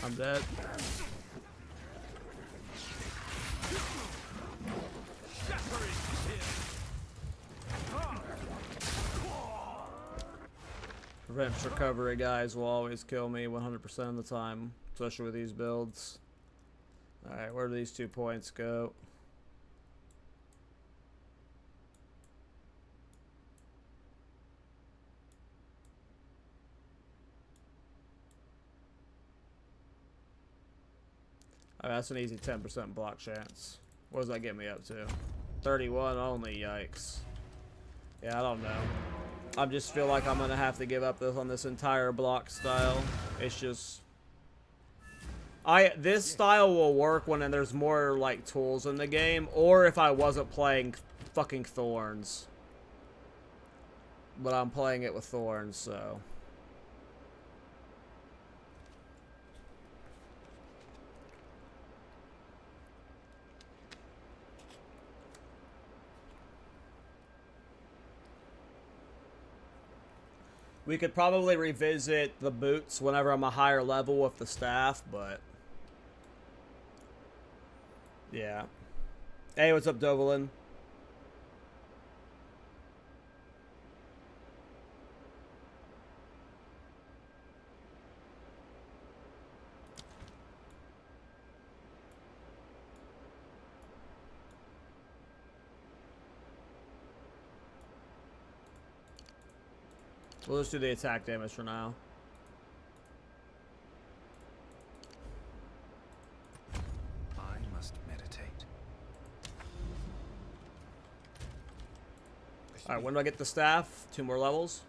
[SPEAKER 1] I'm dead. Revenge recovery guys will always kill me 100% of the time, especially with these builds. Alright, where do these 2 points go? Oh, that's an easy 10% block chance. What does that get me up to? 31 only, yikes. Yeah, I don't know. I just feel like I'm gonna have to give up on this entire block style. It's just... This style will work when there's more, like, tools in the game, or if I wasn't playing fucking Thorns. But I'm playing it with Thorns, so... We could probably revisit the boots whenever I'm a higher level with the staff, but... Yeah. Hey, what's up, Dovalin? We'll just do the attack damage for now.
[SPEAKER 3] I must meditate.
[SPEAKER 1] Alright, when do I get the staff? 2 more levels?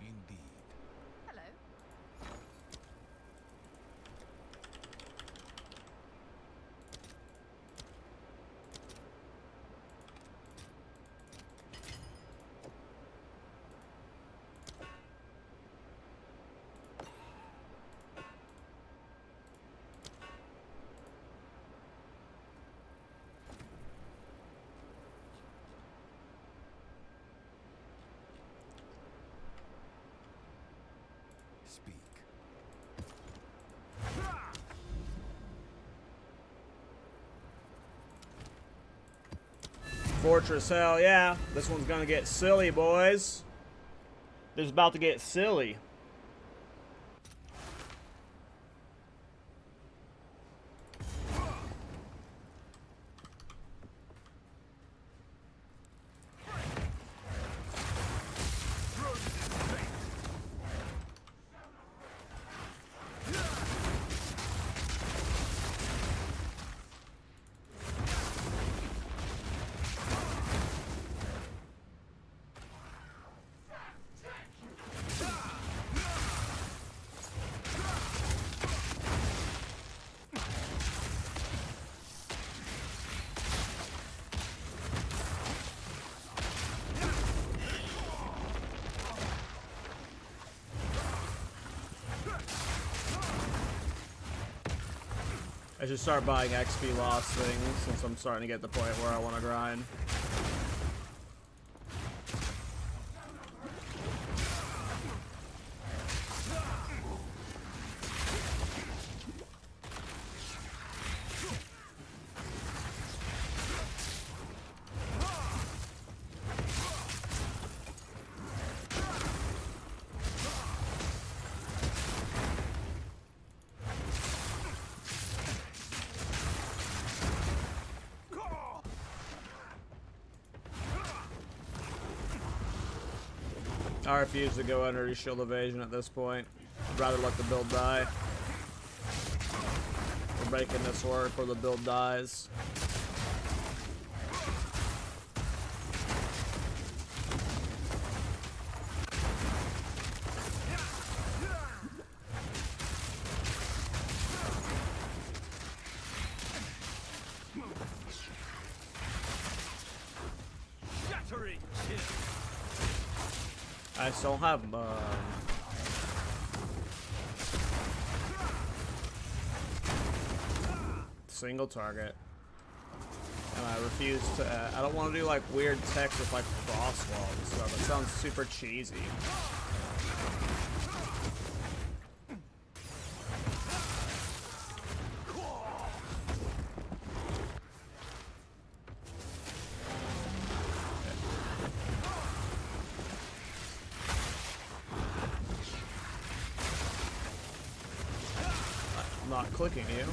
[SPEAKER 3] Indeed.
[SPEAKER 2] Hello.
[SPEAKER 1] Fortress, hell yeah. This one's gonna get silly, boys. This is about to get silly. I should start buying XP loss things since I'm starting to get the point where I want to grind. I refuse to go under his shield evasion at this point. I'd rather let the build die. We're making this work where the build dies.
[SPEAKER 5] Shattering kill.
[SPEAKER 1] I still have single target, and I refuse to. I don't want to do like weird text with like crosswalk and stuff. It sounds super cheesy. I'm not clicking you.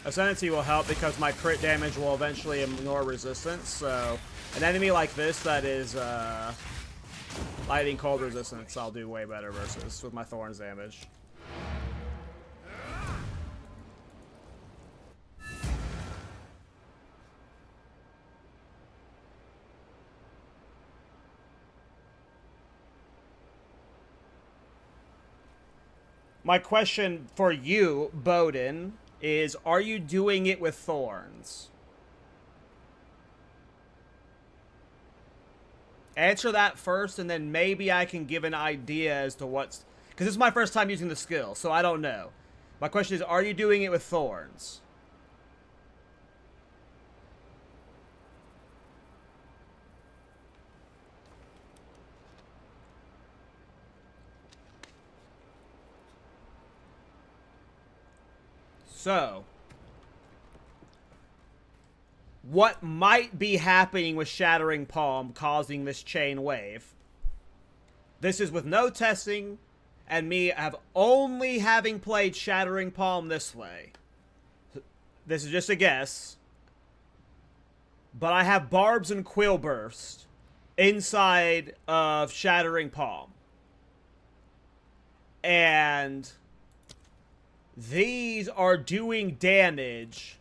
[SPEAKER 1] Ascendancy will help because my crit damage will eventually ignore resistance, so an enemy like this that is lightning cold resistance I'll do way better versus with my Thorns damage. My question for you, Bowden, is are you doing it with Thorns? Answer that first, and then maybe I can give an idea as to what's... Because this is my first time using the skill, so I don't know. My question is, are you doing it with Thorns? So, what might be happening with Shattering Palm causing this chain wave? This is with no testing, and me have only having played Shattering Palm this way. This is just a guess. But I have Barbs and Quill Burst inside of Shattering Palm. And these are doing damage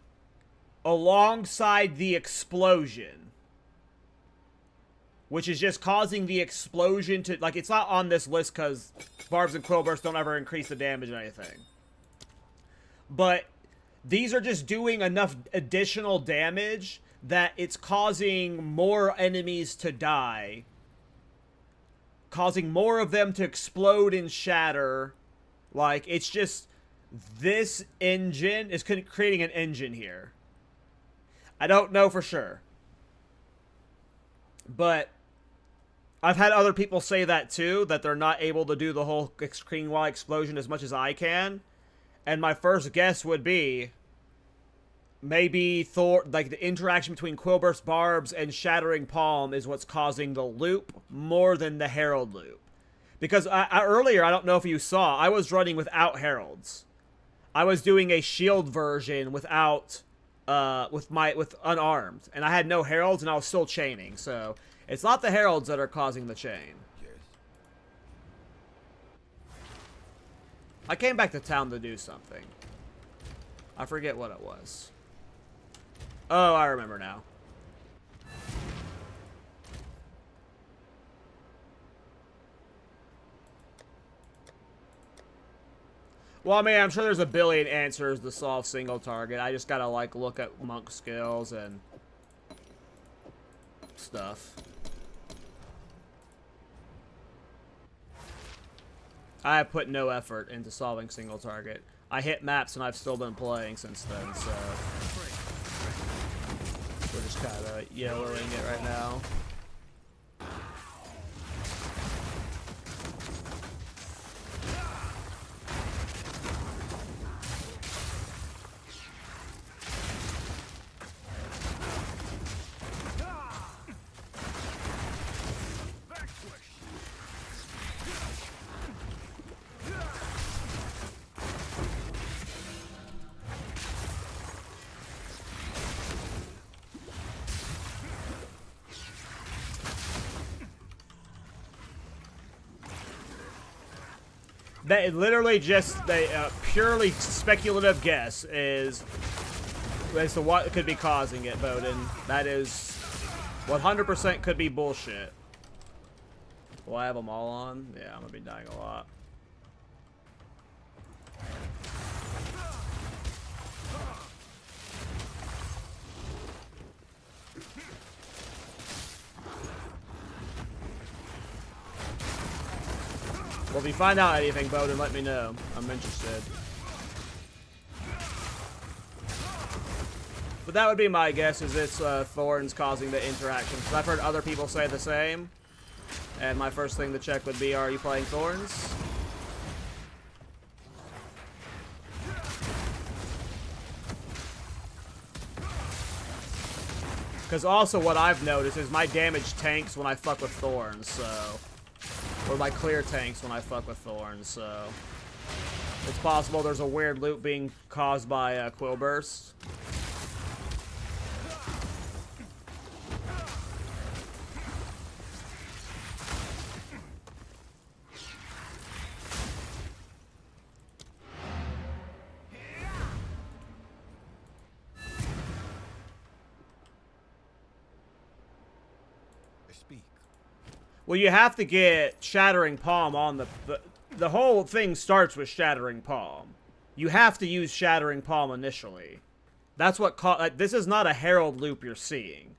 [SPEAKER 1] alongside the explosion, which is just causing the explosion to, like, it's not on this list because Barbs and Quill Burst don't ever increase the damage or anything. But these are just doing enough additional damage that it's causing more enemies to die causing more of them to explode and shatter. Like, it's just, this engine is creating an engine here. I don't know for sure. But I've had other people say that too, that they're not able to do the whole screen wall explosion as much as I can. And my first guess would be maybe like the interaction between Quillburst Barbs and Shattering Palm is what's causing the loop more than the Herald loop. Because earlier, I don't know if you saw, I was running without Heralds. I was doing a shield version without, with unarmed. And I had no Heralds and I was still chaining. So it's not the Heralds that are causing the chain.
[SPEAKER 3] Yes.
[SPEAKER 1] I came back to town to do something. I forget what it was. Oh, I remember now. Well, I mean, I'm sure there's a billion answers to solve single target. I just gotta, like, look at monk skills and stuff. I have put no effort into solving single target. I hit maps and I've still been playing since then, so we're just kind of yellowing it right now. That literally just a purely speculative guess is as to what could be causing it, Bowden. That is 100% could be bullshit. Will I have them all on? Yeah, I'm gonna be dying a lot. Well, if you find out anything, Bowden, let me know. I'm interested. But that would be my guess, is it's Thorns causing the interaction. Because I've heard other people say the same. And my first thing to check would be, are you playing Thorns? Because also what I've noticed is my damage tanks when I fuck with Thorns, so... Or my clear tanks when I fuck with Thorns, so... It's possible there's a weird loop being caused by Quill Burst.
[SPEAKER 3] Speak.
[SPEAKER 1] Well, you have to get Shattering Palm on the whole thing starts with Shattering Palm. You have to use Shattering Palm initially. That's what this is not a Herald loop you're seeing.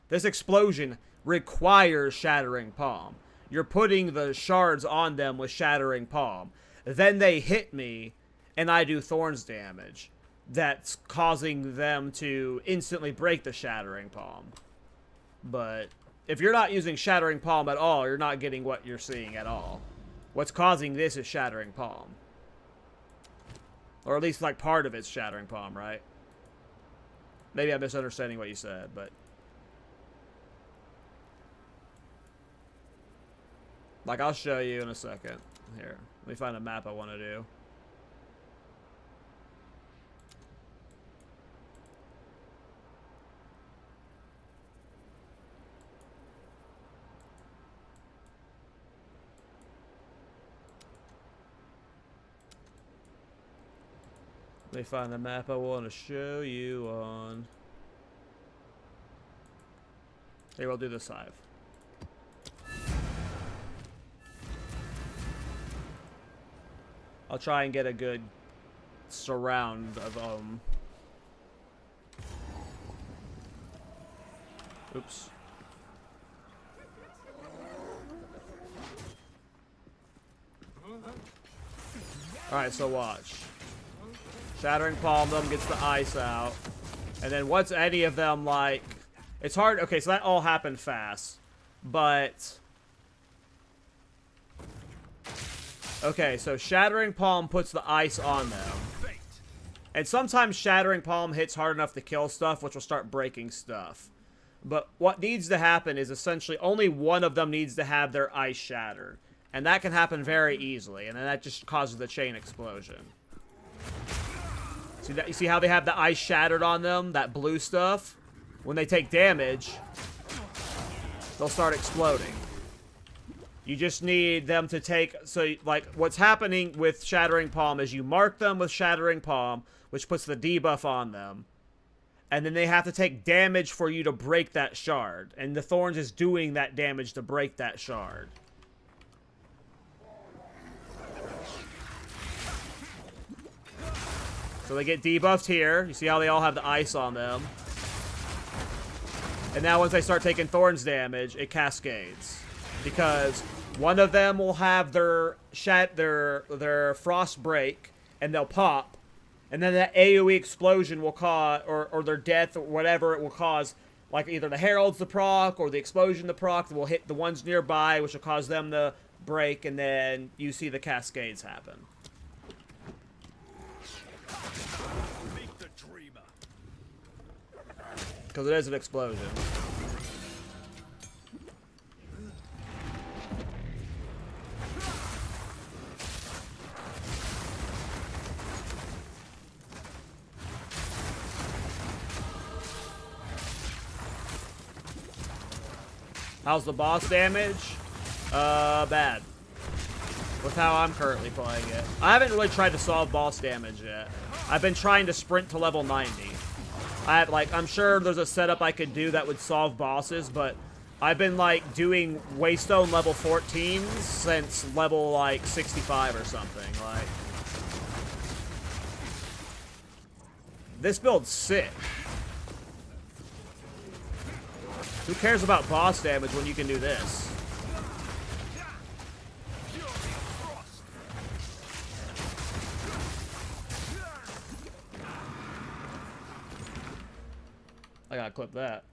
[SPEAKER 1] This explosion requires Shattering Palm. You're putting the shards on them with Shattering Palm. Then they hit me, and I do Thorns damage. That's causing them to instantly break the Shattering Palm. But if you're not using Shattering Palm at all, you're not getting what you're seeing at all. What's causing this is Shattering Palm. Or at least, like, part of it's Shattering Palm, right? Maybe I'm misunderstanding what you said, but... Like, I'll show you in a second. Here, let me find a map I want to do. Let me find the map I want to show you on. Here, we'll do this hive. I'll try and get a good surround of oops. Alright, so watch. Shattering Palm them gets the ice out. And then once any of them, like... It's hard... Okay, so that all happened fast. But... Okay, so Shattering Palm puts the ice on them. And sometimes Shattering Palm hits hard enough to kill stuff, which will start breaking stuff. But what needs to happen is essentially only one of them needs to have their ice shattered. And that can happen very easily, and then that just causes the chain explosion. See that? You see how they have the ice shattered on them? That blue stuff? When they take damage, they'll start exploding. You just need them to take... So, like, what's happening with Shattering Palm is you mark them with Shattering Palm, which puts the debuff on them. And then they have to take damage for you to break that shard. And the Thorns is doing that damage to break that shard. So they get debuffed here. You see how they all have the ice on them. And now once they start taking Thorns damage, it cascades. Because one of them will have their frost break, and they'll pop. And then that AoE explosion will cause, or their death, or whatever it will cause, like either the Heralds to proc, or the explosion to proc, will hit the ones nearby, which will cause them to break, and then you see the cascades happen. Because it is an explosion. How's the boss damage? Bad. With how I'm currently playing it. I haven't really tried to solve boss damage yet. I've been trying to sprint to level 90. I'm sure there's a setup I could do that would solve bosses, but I've been, like, doing Waystone level 14 since level, like, 65 or something. Like, this build's sick. Who cares about boss damage when you can do this? I gotta clip that.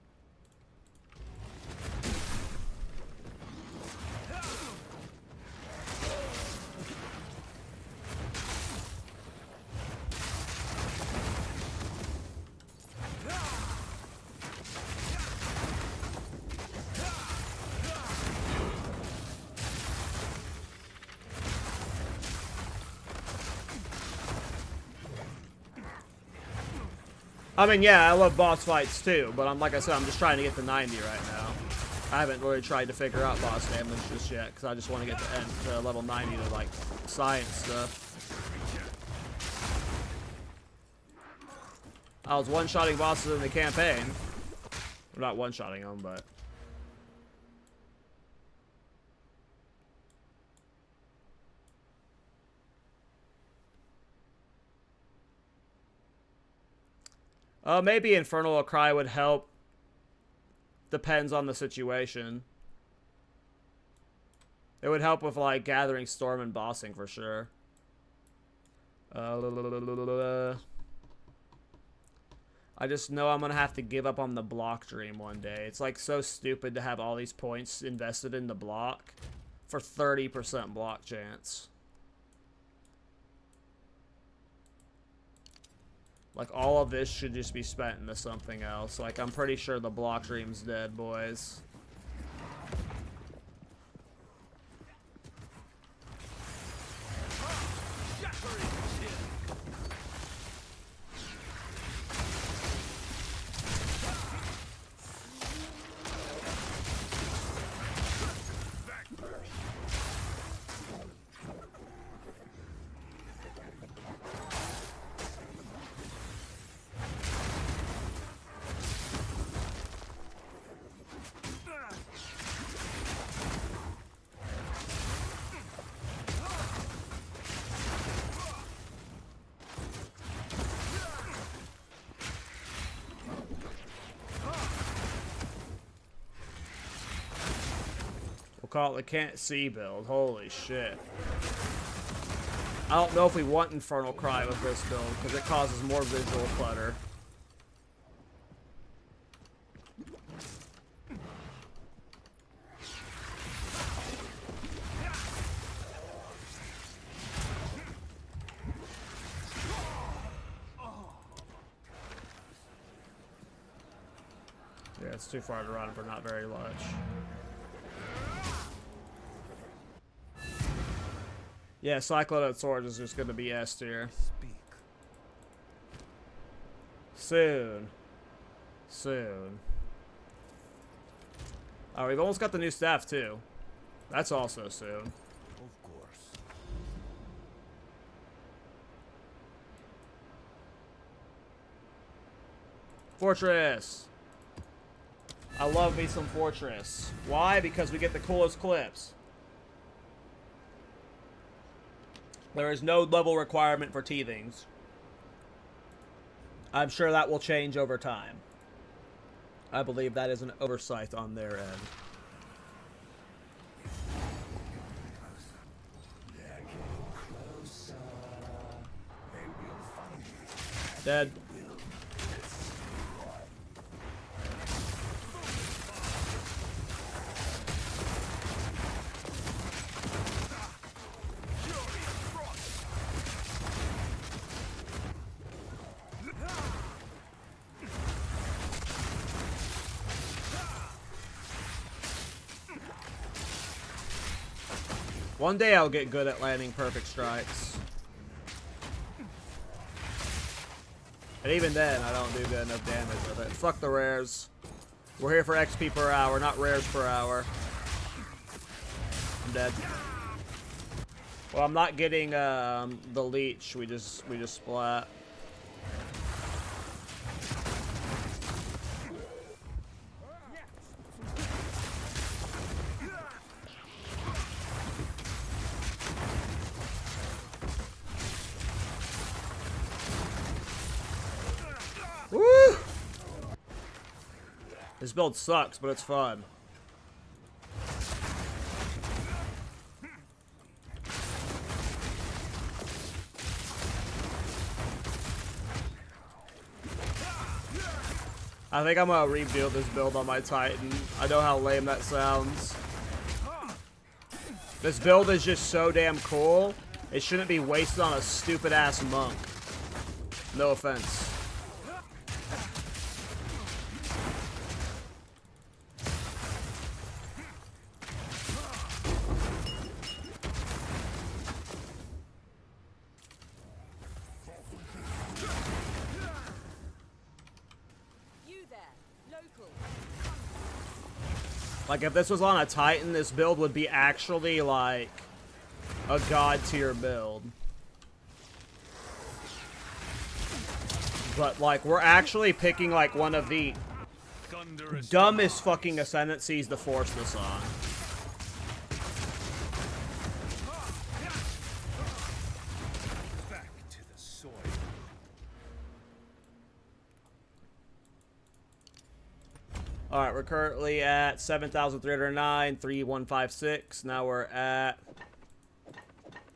[SPEAKER 1] I mean, yeah, I love boss fights too, but like I said, I'm just trying to get to 90 right now. I haven't really tried to figure out boss damage just yet, because I just want to get to level 90 to, like, science stuff. I was one-shotting bosses in the campaign. Well, not one-shotting them, but... maybe Infernal Cry would help. Depends on the situation. It would help with, like, Gathering Storm and bossing for sure. I just know I'm gonna have to give up on the block dream one day. It's, like, so stupid to have all these points invested in the block for 30% block chance. Like, all of this should just be spent into something else. Like, I'm pretty sure the block dream's dead, boys. We'll call it the can't see build. Holy shit. I don't know if we want Infernal Cry with this build, because it causes more visual clutter. Yeah, it's too far to run for not very much. Yeah, Cyclone at Swords is just going to be S tier.
[SPEAKER 3] Speak.
[SPEAKER 1] Soon. Soon. Oh, we've almost got the new staff, too. That's also soon.
[SPEAKER 3] Of course.
[SPEAKER 1] Fortress! I love me some Fortress. Why? Because we get the coolest clips. There is no level requirement for teethings. I'm sure that will change over time. I believe that is an oversight on their end. Dead. One day I'll get good at landing perfect strikes. And even then, I don't do good enough damage with it. Fuck the rares. We're here for XP per hour, not rares per hour. I'm dead. Well, I'm not getting the leech. We just splat. Woo! This build sucks, but it's fun. I think I'm gonna rebuild this build on my Titan. I know how lame that sounds. This build is just so damn cool. It shouldn't be wasted on a stupid ass monk. No offense. Like, if this was on a Titan, this build would be actually, like, a god tier build. But, like, we're actually picking, like, one of the dumbest fucking Ascendancies to force this on.
[SPEAKER 3] Back to the soil.
[SPEAKER 1] Alright, we're currently at 7,309, 3,156. Now we're at...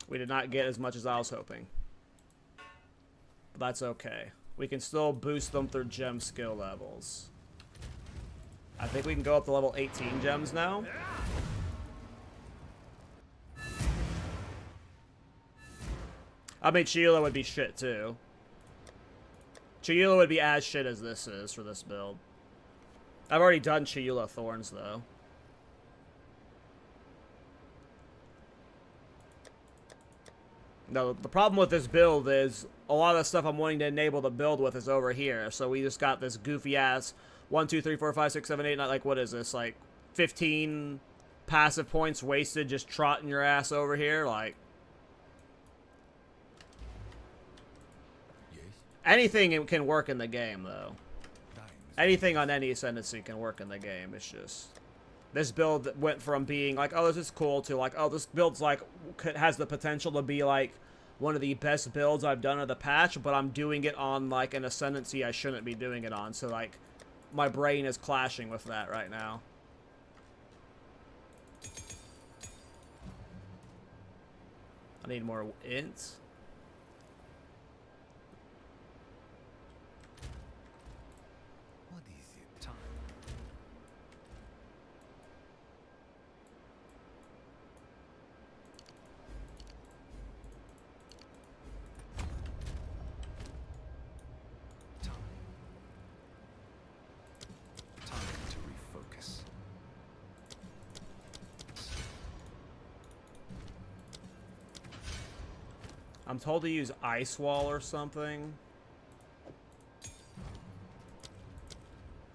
[SPEAKER 1] We did not get as much as I was hoping. But that's okay. We can still boost them through gem skill levels. I think we can go up to level 18 gems now. I mean, Sheila would be shit too. Sheila would be as shit as this is for this build. I've already done Sheila Thorns, though. No, the problem with this build is a lot of the stuff I'm wanting to enable the build with is over here. So we just got this goofy-ass 1, 2, 3, 4, 5, 6, 7, 8, 9, like, what is this? Like, 15 passive points wasted just trotting your ass over here? Like...
[SPEAKER 3] Yes.
[SPEAKER 1] Anything can work in the game, though. Anything on any Ascendancy can work in the game. It's just... This build went from being like, oh, this is cool, to like, oh, this build's like, has the potential to be like one of the best builds I've done of the patch, but I'm doing it on like an Ascendancy I shouldn't be doing it on. So like, my brain is clashing with that right now. I need more ints. I'm told to use Ice Wall or something.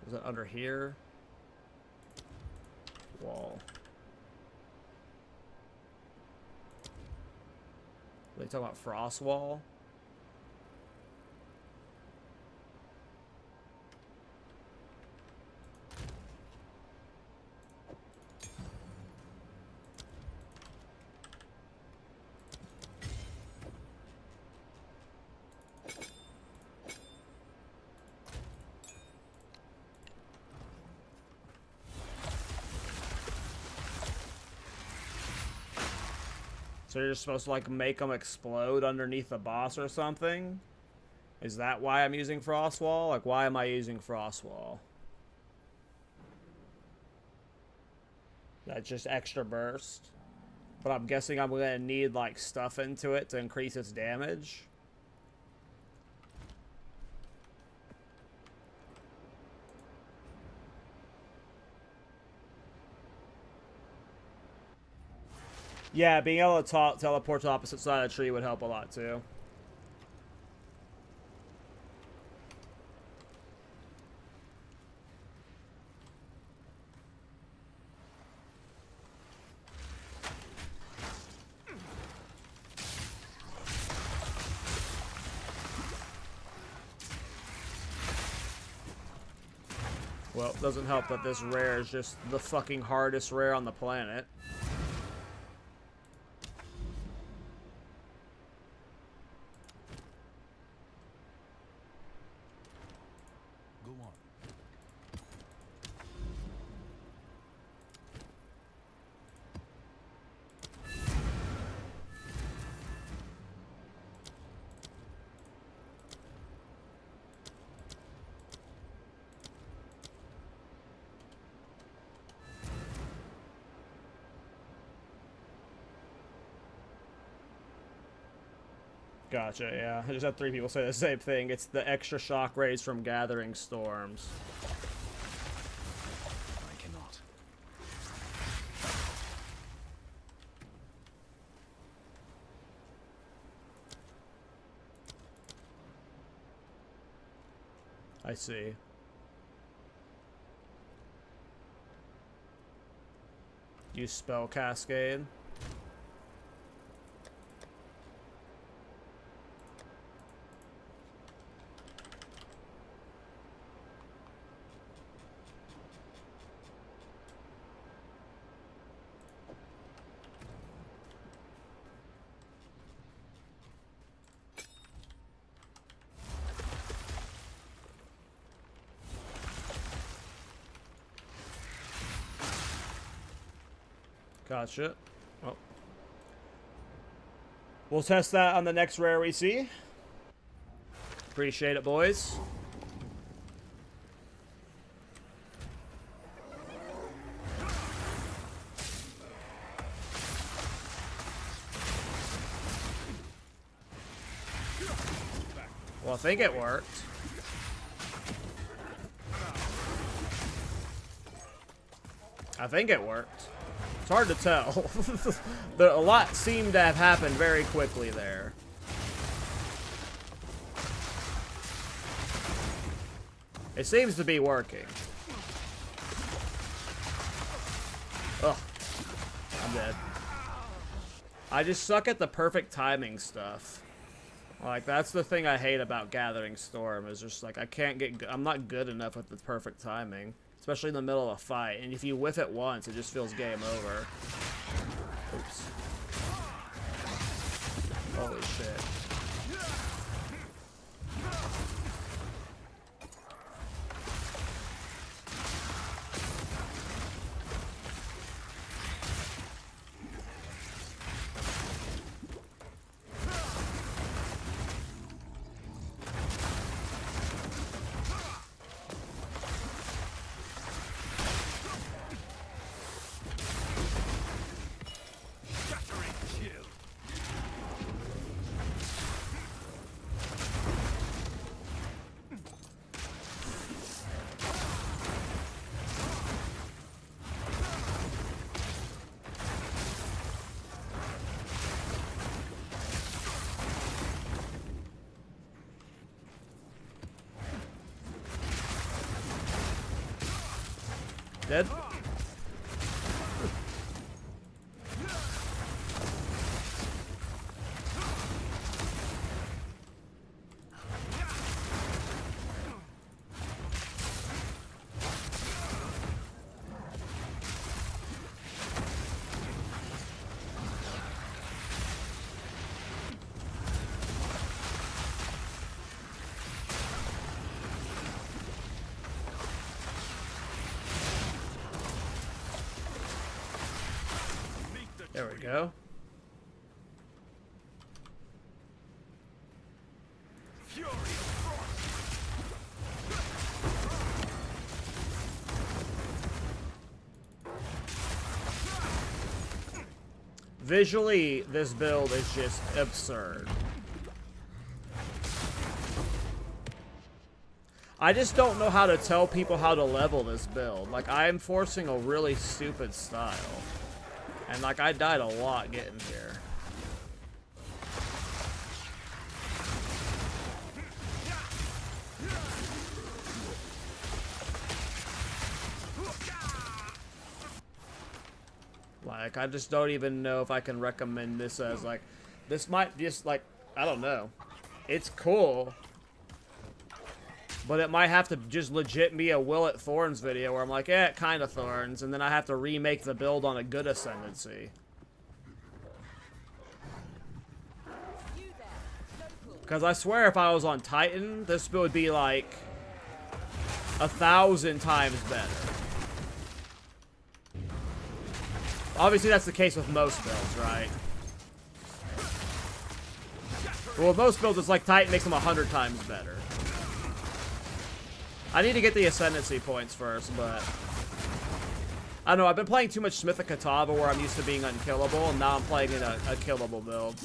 [SPEAKER 1] Is it under here? Wall. Are they talking about Frost Wall? So you're supposed to like make them explode underneath the boss or something? Is that why I'm using Frost Wall? Like, why am I using Frost Wall? That's just extra burst. But I'm guessing I'm gonna need like stuff into it to increase its damage. Yeah, being able to teleport to the opposite side of the tree would help a lot too. Well, it doesn't help that this rare is just the fucking hardest rare on the planet.
[SPEAKER 3] Go on.
[SPEAKER 1] Gotcha, yeah. I just had 3 people say the same thing. It's the extra shock rays from Gathering Storms.
[SPEAKER 3] I cannot.
[SPEAKER 1] I see. Use Spell Cascade. Gotcha. Well, we'll test that on the next rare we see. Appreciate it, boys. Well, I think it worked. I think it worked. It's hard to tell. A lot seemed to have happened very quickly there. It seems to be working. Ugh. I'm dead. I just suck at the perfect timing stuff. Like, that's the thing I hate about Gathering Storm, is just like, I'm not good enough with the perfect timing. Especially in the middle of a fight. And if you whiff it once, it just feels game over. Oops. Holy shit. Dead? There we go. Visually, this build is just absurd. I just don't know how to tell people how to level this build. Like, I am forcing a really stupid style. And, like, I died a lot getting here. Like, I just don't even know if I can recommend this as, like, this might just, like, I don't know. It's cool. But it might have to just legit be a Will It Thorns video where I'm like, yeah, it kind of Thorns, and then I have to remake the build on a good Ascendancy. Because I swear if I was on Titan, this would be like 1,000 times better. Obviously that's the case with most builds, right? Well, with most builds it's like Titan makes them 100 times better. I need to get the Ascendancy points first, but I don't know, I've been playing too much Smith of Katava where I'm used to being unkillable, and now I'm playing in a killable build.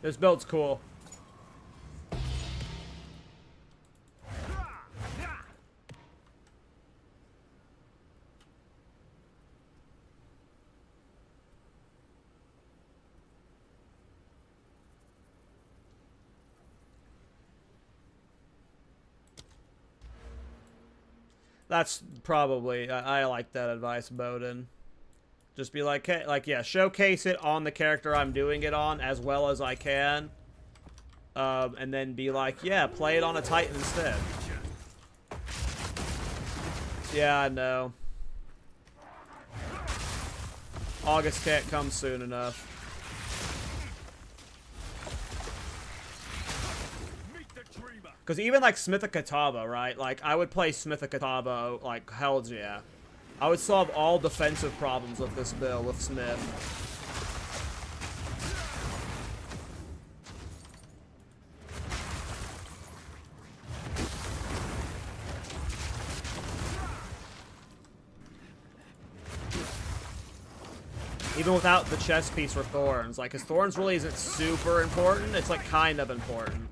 [SPEAKER 1] This build's cool. That's probably, I like that advice, Bowden. Just be like, hey, like, yeah, showcase it on the character I'm doing it on as well as I can. And then be like, yeah, play it on a Titan instead. Yeah, I know. August can't come soon enough. Because even like Smith of Katava, right? Like, I would play Smith of Katava, like, hell yeah. I would solve all defensive problems with this build with Smith. Even without the chest piece for Thorns. Like, his Thorns really isn't super important. It's like kind of important.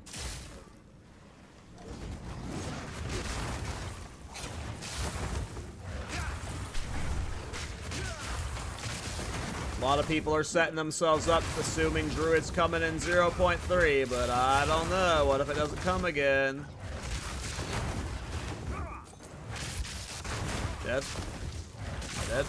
[SPEAKER 1] A lot of people are setting themselves up assuming Druid's coming in 0.3, but I don't know. What if it doesn't come again? Dead. Dead.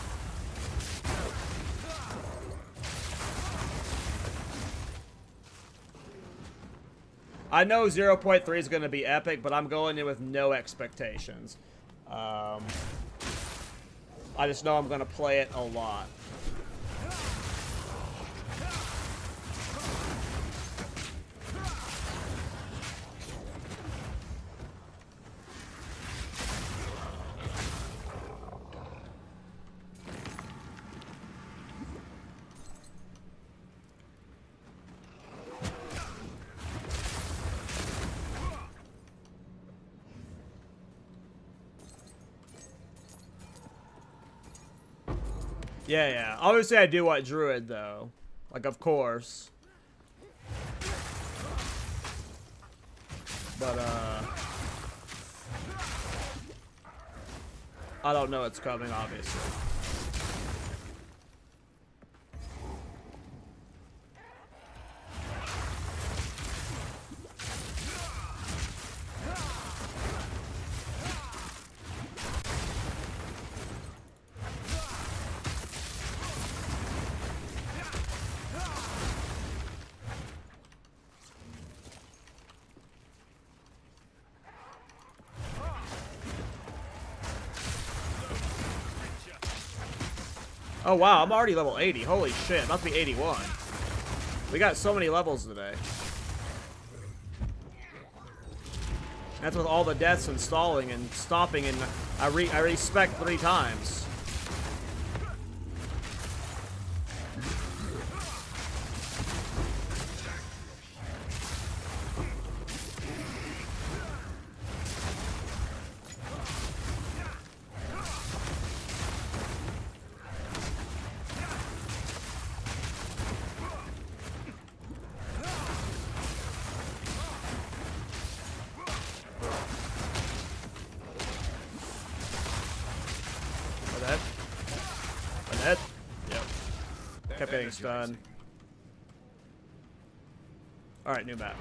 [SPEAKER 1] I know 0.3 is going to be epic, but I'm going in with no expectations. I just know I'm going to play it a lot. Yeah. Obviously, I do want Druid, though. Like, of course. But, I don't know it's coming, obviously. Oh wow, I'm already level 80. Holy shit, about to be 81. We got so many levels today. That's with all the deaths and stalling and stopping, and I respect 3 times. Kept getting stunned. Alright, new map.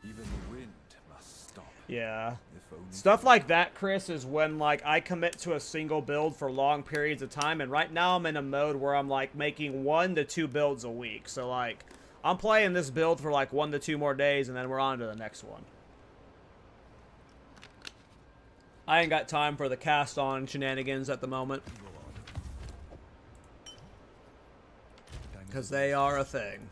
[SPEAKER 3] Even the wind must stop.
[SPEAKER 1] Yeah.
[SPEAKER 3] If only
[SPEAKER 1] Stuff like that, Chris, is when, like, I commit to a single build for long periods of time, and right now I'm in a mode where I'm, like, making 1 to 2 builds a week. So, like, I'm playing this build for, like, 1 to 2 more days, and then we're on to the next one. I ain't got time for the cast-on shenanigans at the moment. Because they are a thing.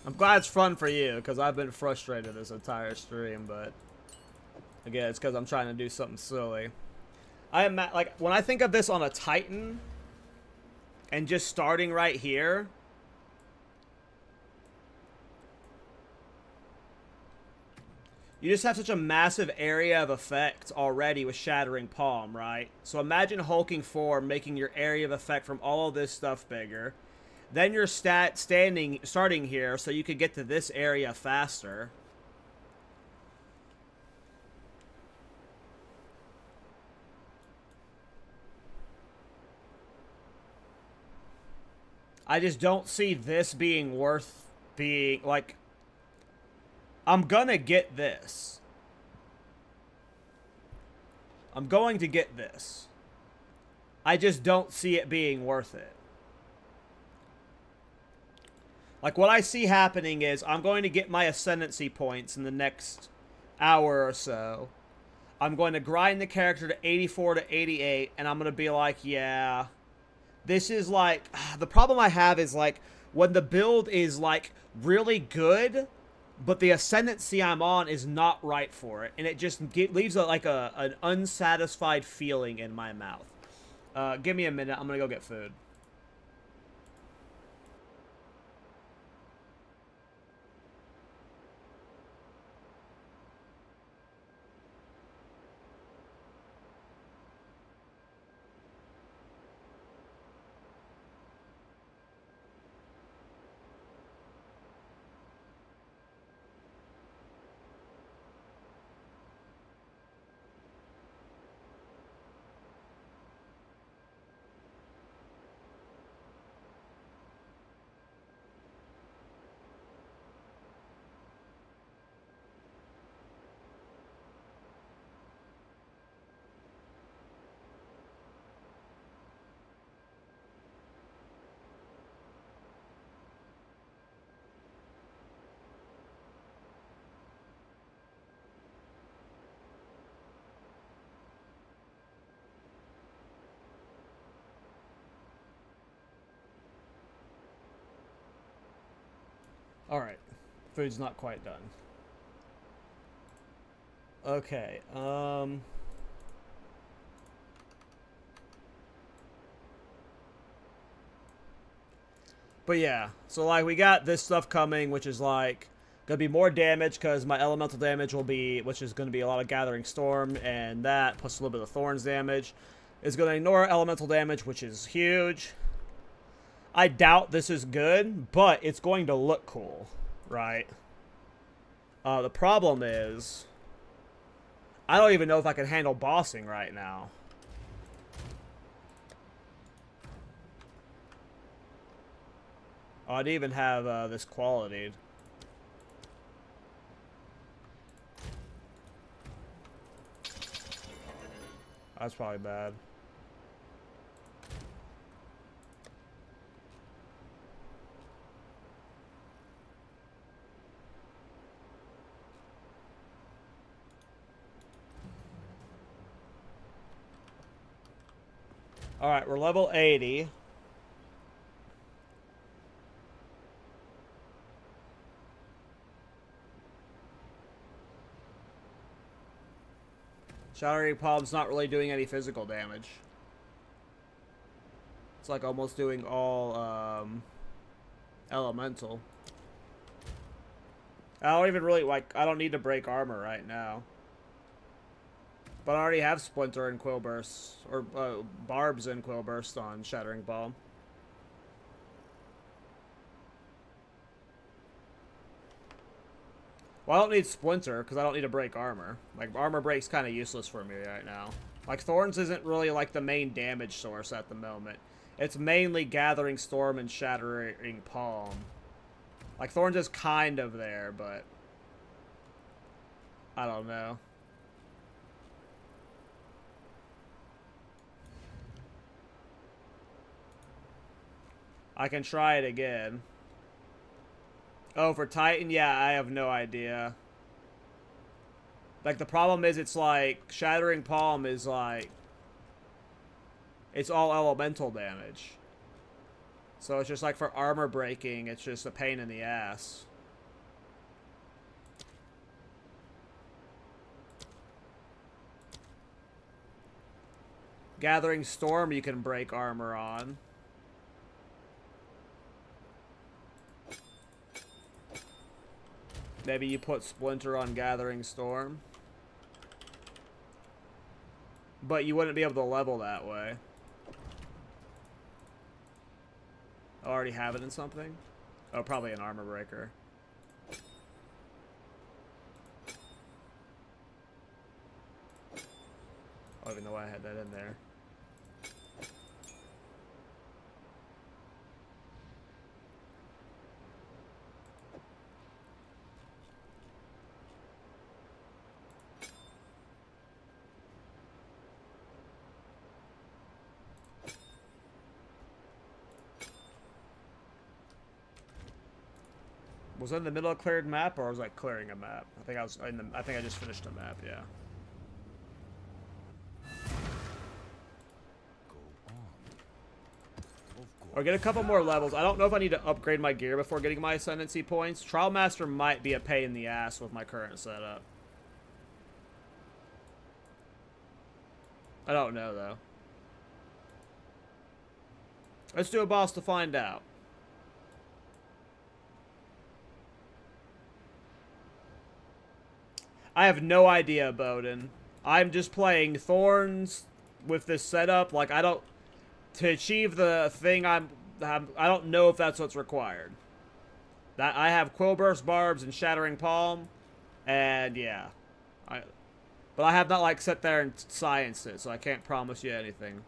[SPEAKER 1] I'm glad it's fun for you, because I've been frustrated this entire stream, but again, it's because I'm trying to do something silly. I am like, when I think of this on a Titan and just starting right here, you just have such a massive area of effect already with Shattering Palm, right? So imagine hulking form, making your area of effect from all of this stuff bigger. Then your starting here so you could get to this area faster. I just don't see this being worth being, like, I'm gonna get this. I'm going to get this. I just don't see it being worth it. Like, what I see happening is I'm going to get my Ascendancy points in the next hour or so. I'm going to grind the character to 84 to 88, and I'm going to be like, yeah. This is like, the problem I have is like, when the build is like really good, but the Ascendancy I'm on is not right for it, and it just leaves an unsatisfied feeling in my mouth. Give me a minute, I'm going to go get food. Alright. Food's not quite done. Okay, but yeah, so like we got this stuff coming, which is like gonna be more damage because my elemental damage will be, which is gonna be a lot of Gathering Storm, and that plus a little bit of Thorns damage is gonna ignore elemental damage, which is huge. I doubt this is good, but it's going to look cool, right? The problem is, I don't even know if I can handle bossing right now. Oh, I'd even have this quality. That's probably bad. Alright, we're level 80. Shattering Palm's not really doing any physical damage. It's like almost doing all elemental. I don't even really like, I don't need to break armor right now. But I already have Splinter and Quill Burst, or Barbs and Quill Burst on Shattering Palm. Well, I don't need Splinter, because I don't need to break armor. Like, armor break's kind of useless for me right now. Like, Thorns isn't really, like, the main damage source at the moment. It's mainly Gathering Storm and Shattering Palm. Like, Thorns is kind of there, but I don't know. I can try it again. Oh, for Titan? Yeah, I have no idea. Like, the problem is it's like, Shattering Palm is like, it's all elemental damage. So it's just like for armor breaking, it's just a pain in the ass. Gathering Storm you can break armor on. Maybe you put Splinter on Gathering Storm. But you wouldn't be able to level that way. I already have it in something? Oh, probably an armor breaker. I don't even know why I had that in there. Was I in the middle of a cleared map, or was I clearing a map? I think I was in the. I think I just finished a map. Yeah. Or get a couple more levels. I don't know if I need to upgrade my gear before getting my Ascendancy points. Trial Master might be a pain in the ass with my current setup. I don't know though. Let's do a boss to find out. I have no idea, Bowden. I'm just playing Thorns with this setup. Like, I don't... To achieve the thing I don't know if that's what's required. That I have Quill Burst, Barbs, and Shattering Palm. And, yeah. But I have not, like, sat there and scienced it, so I can't promise you anything.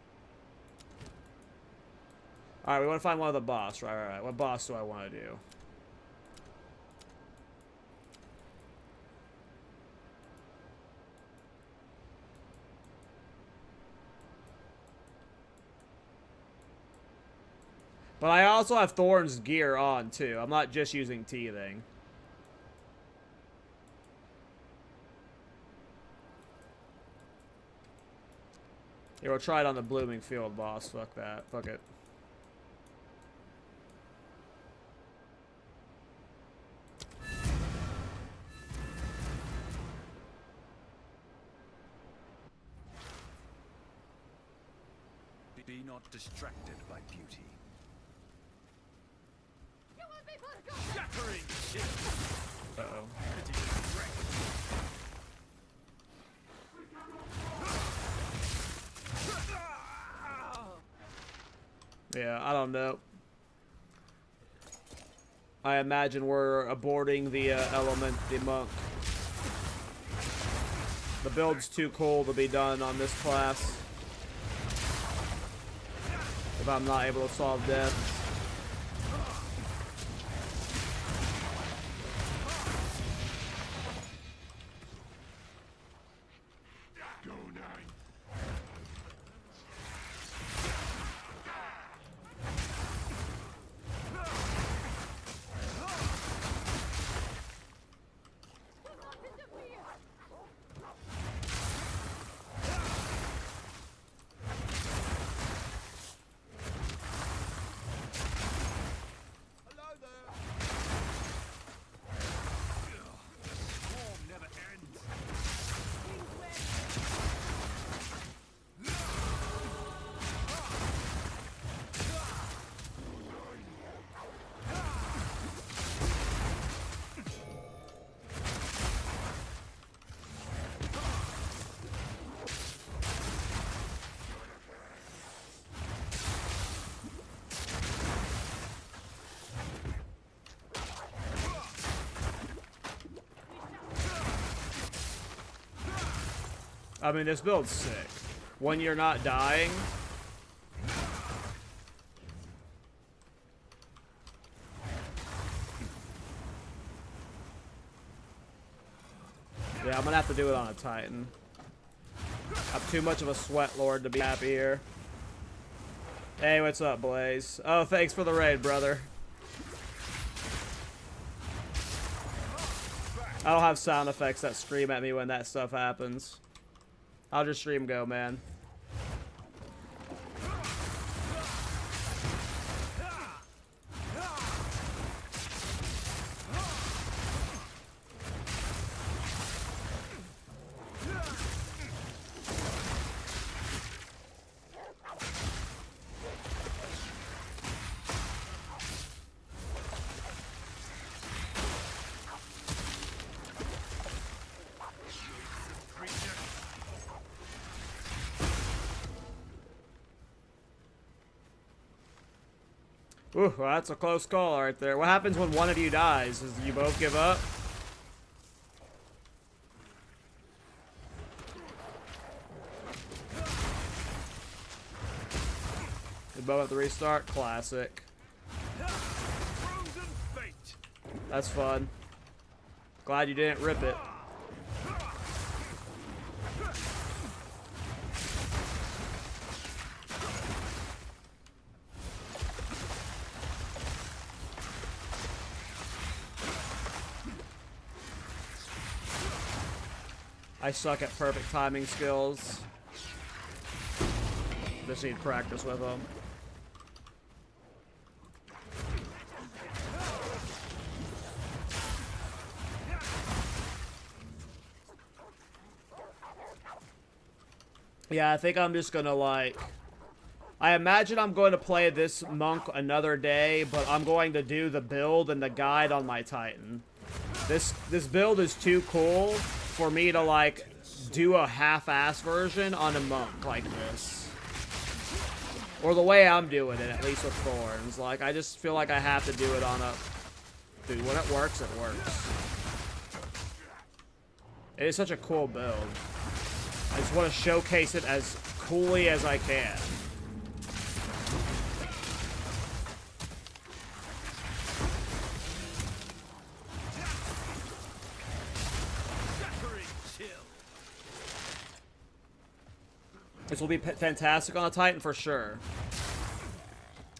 [SPEAKER 1] Alright, we want to find one of the boss. Right. What boss do I want to do? But I also have Thorns gear on, too. I'm not just using teething. Here, we'll try it on the Blooming Field boss. Fuck that. Fuck it.
[SPEAKER 3] Be not distracted by beauty.
[SPEAKER 2] You want me to go?
[SPEAKER 3] Shattering chill.
[SPEAKER 1] Uh-oh. Yeah, I don't know. I imagine we're aborting the element, the monk. The build's too cool to be done on this class. If I'm not able to solve death. I mean, this build's sick. When you're not dying. Yeah, I'm gonna have to do it on a Titan. I'm too much of a sweat lord to be happy here. Hey, what's up, Blaze? Oh, thanks for the raid, brother. I don't have sound effects that scream at me when that stuff happens. I'll just stream go, man. Ooh, well, that's a close call right there. What happens when one of you dies? Is you both give up? You both have to restart? Classic. That's fun. Glad you didn't rip it. I suck at perfect timing skills. Just need practice with them. Yeah, I think I'm just gonna like... I imagine I'm going to play this monk another day, but I'm going to do the build and the guide on my Titan. This build is too cool for me to like do a half-ass version on a monk like this. Or the way I'm doing it, at least with Thorns. Like, I just feel like I have to do it on a... Dude, when it works, it works. It is such a cool build. I just want to showcase it as coolly as I can. This will be fantastic on a Titan for sure.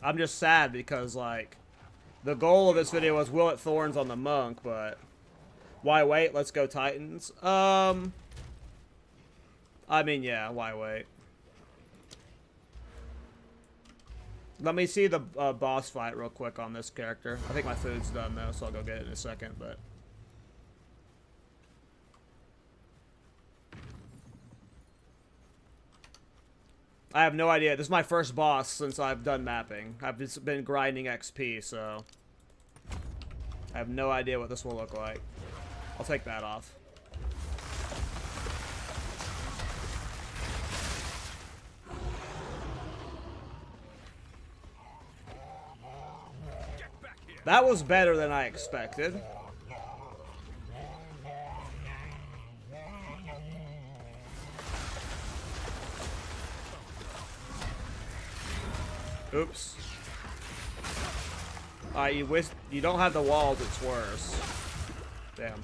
[SPEAKER 1] I'm just sad because, like, the goal of this video was will it Thorns on the monk, but why wait? Let's go Titans. I mean, yeah, why wait? Let me see the boss fight real quick on this character. I think my food's done though, so I'll go get it in a second, but... I have no idea. This is my first boss since I've done mapping. I've just been grinding XP, so I have no idea what this will look like. I'll take that off. That was better than I expected. Oops. You don't have the walls, it's worse. Damn.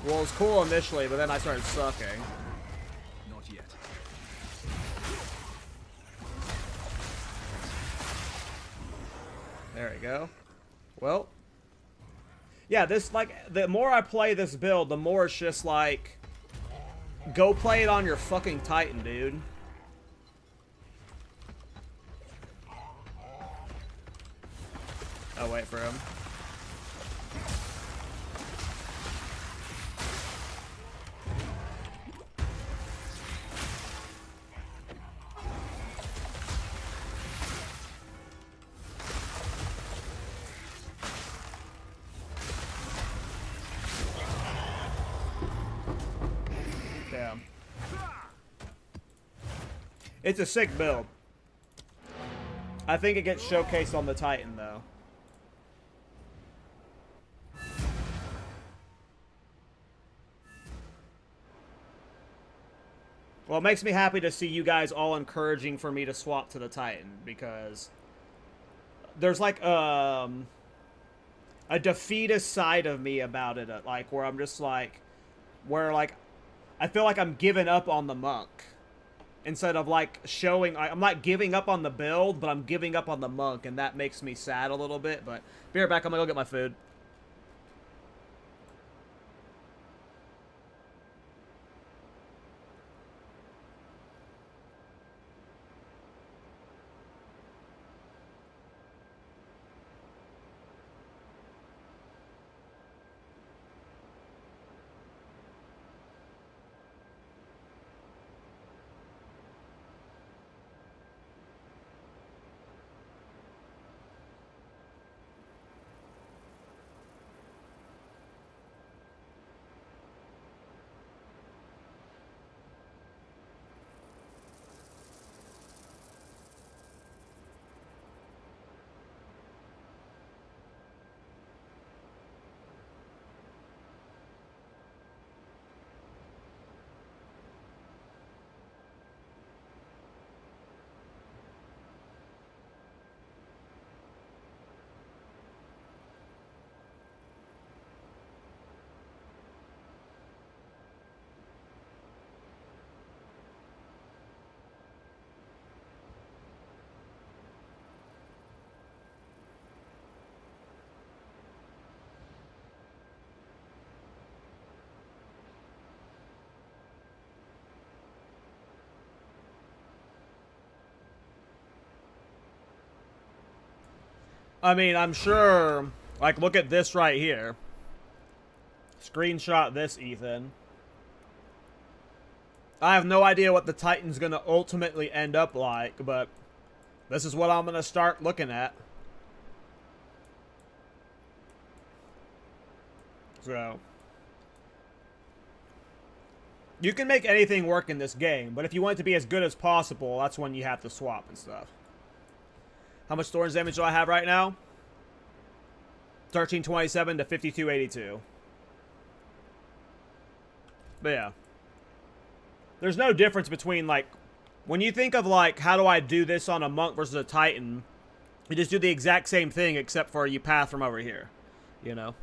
[SPEAKER 1] Well, it was cool initially, but then I started sucking.
[SPEAKER 3] Not yet.
[SPEAKER 1] There we go. Well. Yeah, this, like, the more I play this build, the more it's just like, go play it on your fucking Titan, dude. I'll wait for him. Damn. It's a sick build. I think it gets showcased on the Titan, though. Well, it makes me happy to see you guys all encouraging for me to swap to the Titan, because there's like a defeatist side of me about it, like where I'm just like, I feel like I'm giving up on the monk instead of like showing. I'm not giving up on the build, but I'm giving up on the monk, and that makes me sad a little bit. But be right back. I'm gonna go get my food. I mean, I'm sure, like, look at this right here. Screenshot this, Ethan. I have no idea what the Titan's gonna ultimately end up like, but this is what I'm gonna start looking at. So, you can make anything work in this game, but if you want it to be as good as possible, that's when you have to swap and stuff. How much Thorns damage do I have right now? 1327 to 5282. But yeah. There's no difference between, like, when you think of, like, how do I do this on a monk versus a Titan, you just do the exact same thing except for you path from over here. You know?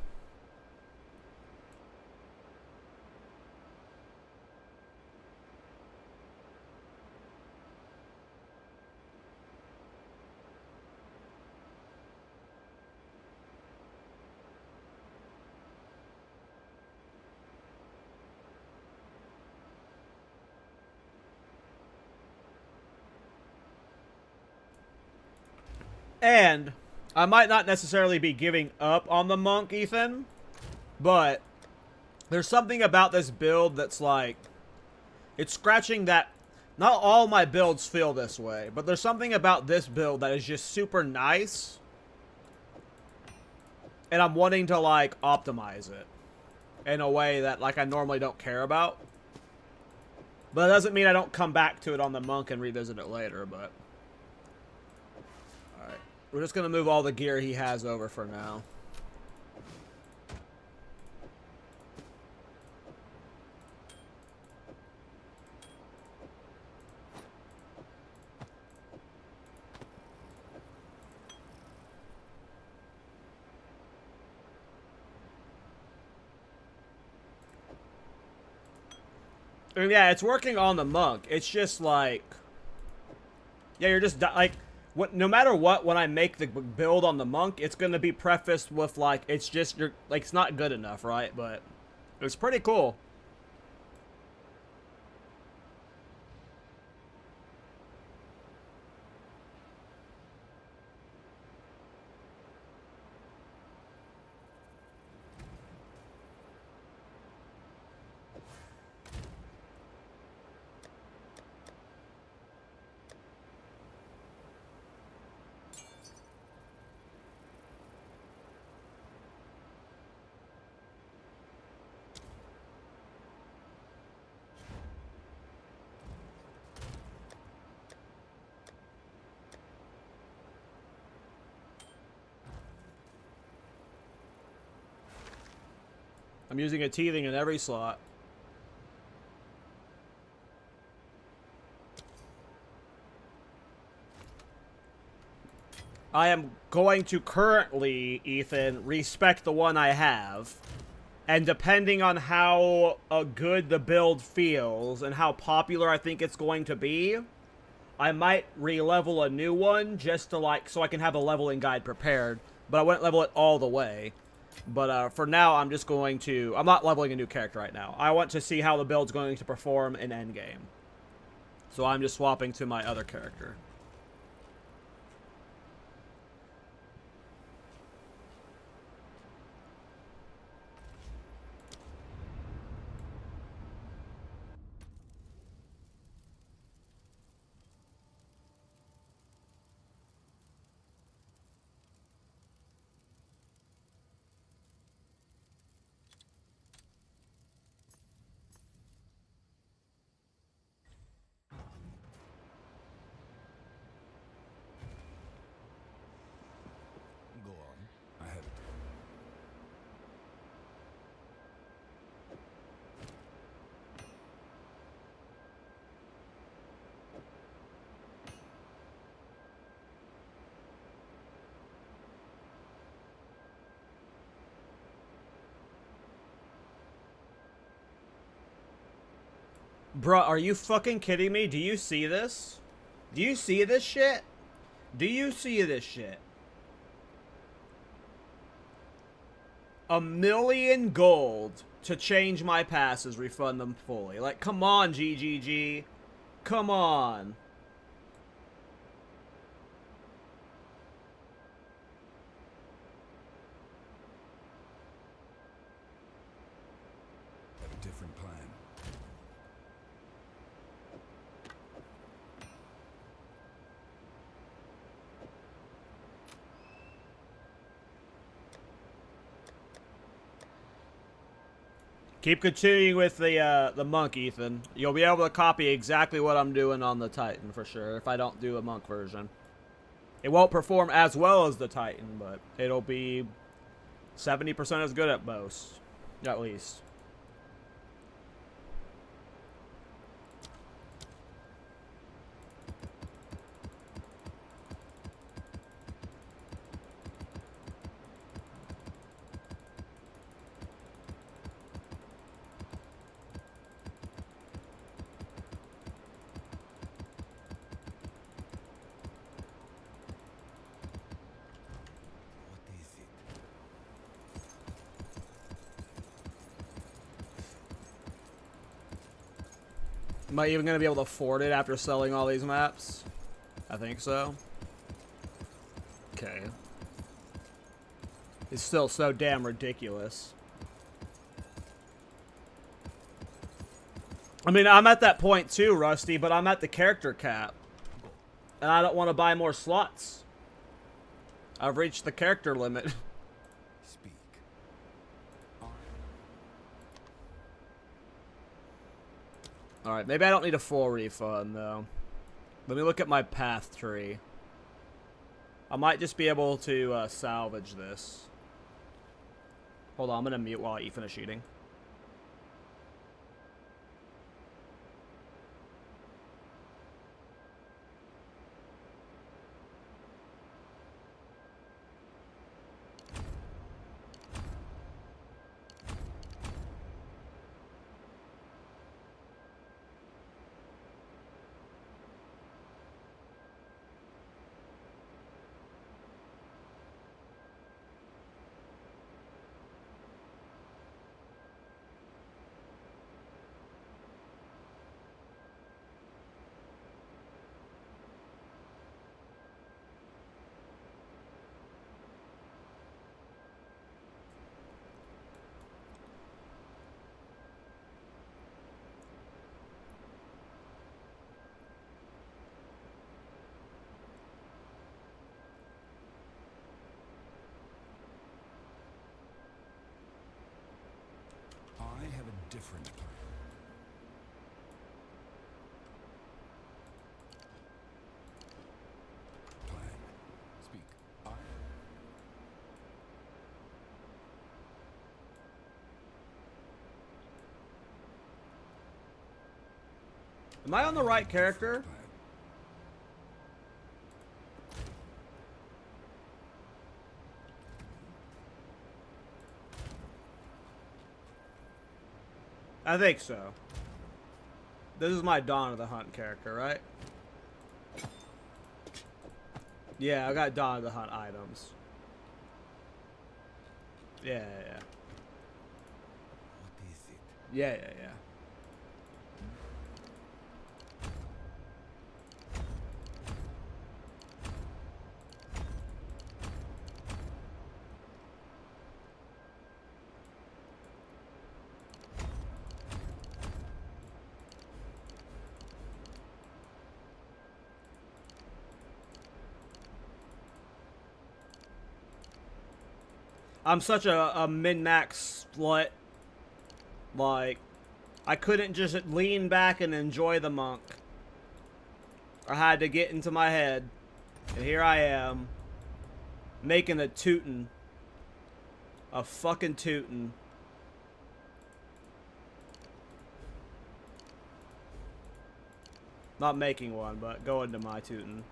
[SPEAKER 1] And I might not necessarily be giving up on the monk, Ethan, but there's something about this build that's like, it's scratching that. Not all my builds feel this way, but there's something about this build that is just super nice, and I'm wanting to like optimize it in a way that like I normally don't care about. But it doesn't mean I don't come back to it on the monk and revisit it later, but alright. We're just gonna move all the gear he has over for now. And yeah, it's working on the monk. It's just like, yeah, you're just like, what? No matter what, when I make the build on the monk, it's gonna be prefaced with like, it's just you're like, it's not good enough, right? But it's pretty cool. I'm using a teething in every slot. I am going to currently, Ethan, respec the one I have. And depending on how good the build feels and how popular I think it's going to be, I might re-level a new one just to like, so I can have a leveling guide prepared. But I wouldn't level it all the way. But for now, I'm just going to... I'm not leveling a new character right now. I want to see how the build's going to perform in endgame. So I'm just swapping to my other character.
[SPEAKER 3] Go on. I have it.
[SPEAKER 1] Bruh, are you fucking kidding me? Do you see this? Do you see this shit? Do you see this shit? 1,000,000 gold to change my passes, refund them fully. Like, come on, GGG. Come on.
[SPEAKER 3] Have a different plan.
[SPEAKER 1] Keep continuing with the monk, Ethan. You'll be able to copy exactly what I'm doing on the Titan for sure if I don't do a monk version. It won't perform as well as the Titan, but it'll be 70% as good at most, at least.
[SPEAKER 3] What is it?
[SPEAKER 1] Am I even going to be able to afford it after selling all these maps? I think so. Okay. is still so damn ridiculous. I mean, I'm at that point too, Rusty, but I'm at the character cap. And I don't want to buy more slots. I've reached the character limit.
[SPEAKER 3] Speak.
[SPEAKER 1] Alright, maybe I don't need a full refund, though. Let me look at my path tree. I might just be able to salvage this. Hold on, I'm going to mute while I finish eating.
[SPEAKER 3] I have a different plan. Speak.
[SPEAKER 1] Am I on the right character? I think so. This is my Dawn of the Hunt character, right? Yeah, I got Dawn of the Hunt items. Yeah, yeah, yeah.
[SPEAKER 3] What is it?
[SPEAKER 1] Yeah, yeah, yeah. I'm such a min-max slut. Like, I couldn't just lean back and enjoy the monk. I had to get into my head. And here I am. Making a tootin'. A fucking tootin'. Not making one, but going to my tootin'.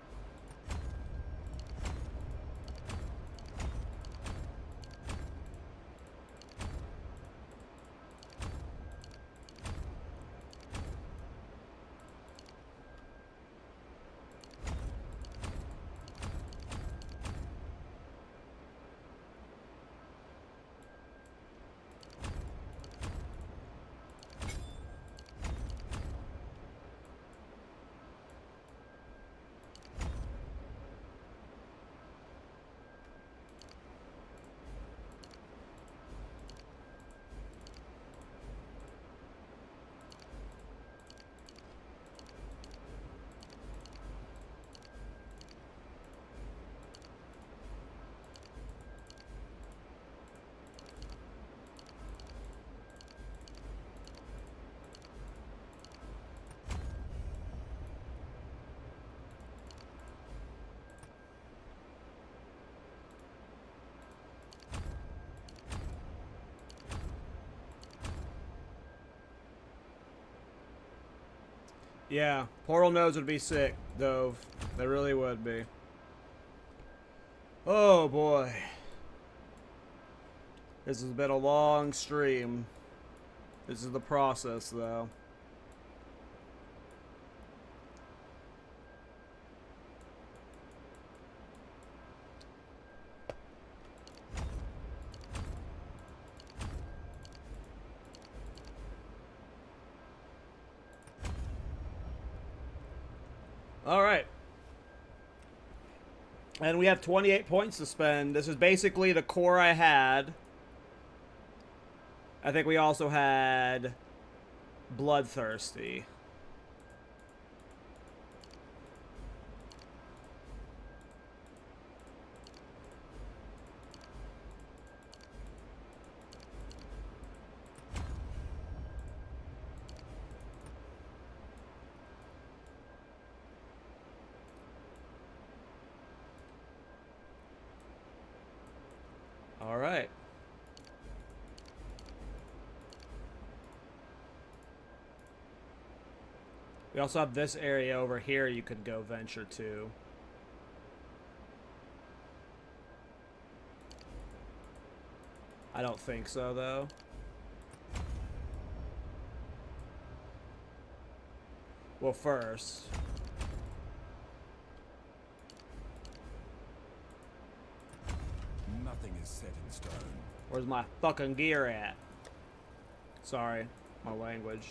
[SPEAKER 1] Yeah, portal nodes would be sick, Dove. They really would be. Oh boy. This has been a long stream. This is the process, though. All right. And we have 28 points to spend. This is basically the core I had. I think we also had Bloodthirsty. All right. We also have this area over here you could go venture to. I don't think so, though. Well, first...
[SPEAKER 3] Nothing is set in stone.
[SPEAKER 1] Where's my fucking gear at? Sorry, my language.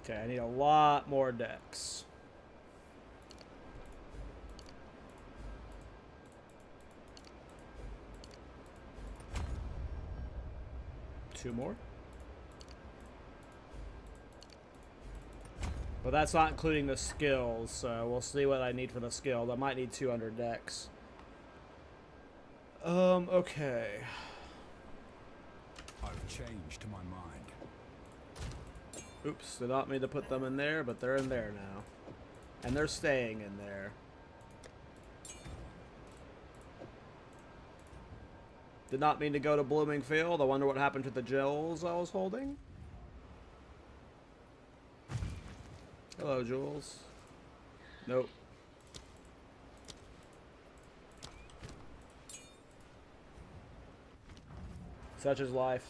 [SPEAKER 1] Okay, I need a lot more decks. Two more. But that's not including the skills, so we'll see what I need for the skills. I might need 200 decks. Okay.
[SPEAKER 3] I've changed my mind.
[SPEAKER 1] Oops, did not mean to put them in there, but they're in there now. And they're staying in there. Did not mean to go to Blooming Field. I wonder what happened to the gels I was holding. Hello, Jules. Nope. Such is life.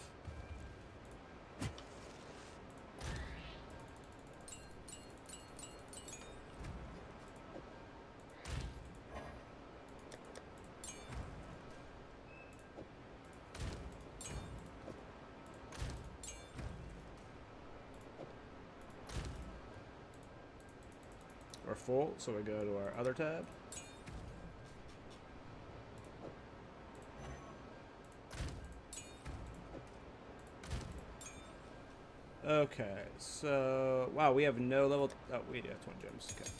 [SPEAKER 1] We're full, so we go to our other tab. Okay, so wow, we have no level. Oh, we do have 20 gems. Okay.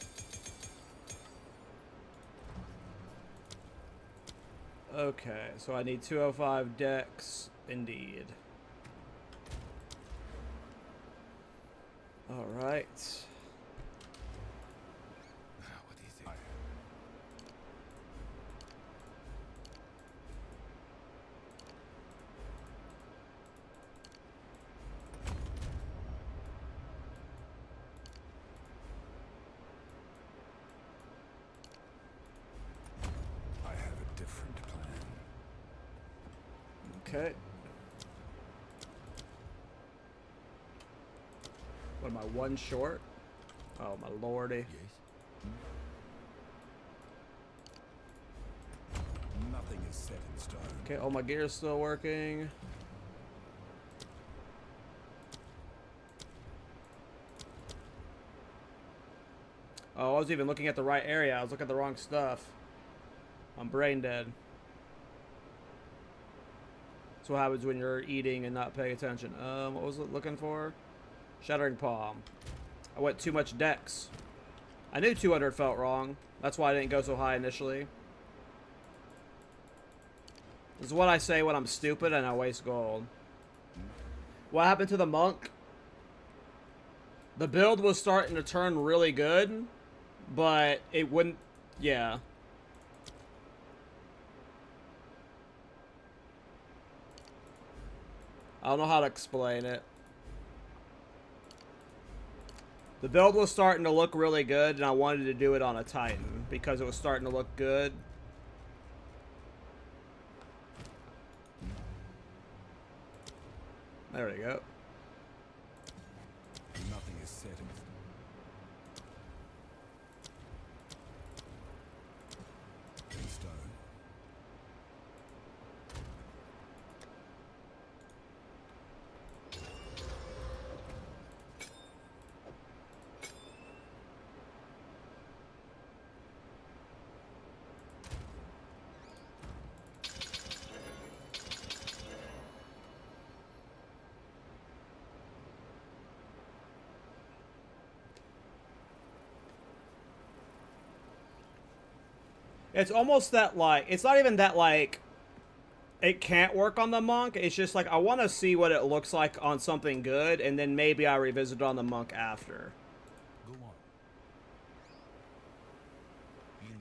[SPEAKER 1] Okay, so I need 205 decks, indeed. All right.
[SPEAKER 3] What is it? I have a different plan.
[SPEAKER 1] Okay. What am I, one short? Oh, my lordy.
[SPEAKER 3] Yes. Nothing is set in stone.
[SPEAKER 1] Okay, all my gear is still working. Oh, I was even looking at the right area. I was looking at the wrong stuff. I'm brain dead. That's what happens when you're eating and not paying attention. What was it looking for? Shattering Palm. I went too much decks. I knew 200 felt wrong. That's why I didn't go so high initially. This is what I say when I'm stupid and I waste gold. What happened to the monk? The build was starting to turn really good, but it wouldn't... Yeah. I don't know how to explain it. The build was starting to look really good, and I wanted to do it on a Titan because it was starting to look good. There we go.
[SPEAKER 3] Nothing is said. In stone.
[SPEAKER 1] It's almost that, like, it's not even that, like, it can't work on the monk. It's just, like, I want to see what it looks like on something good, and then maybe I revisit on the monk after.
[SPEAKER 3] Go on.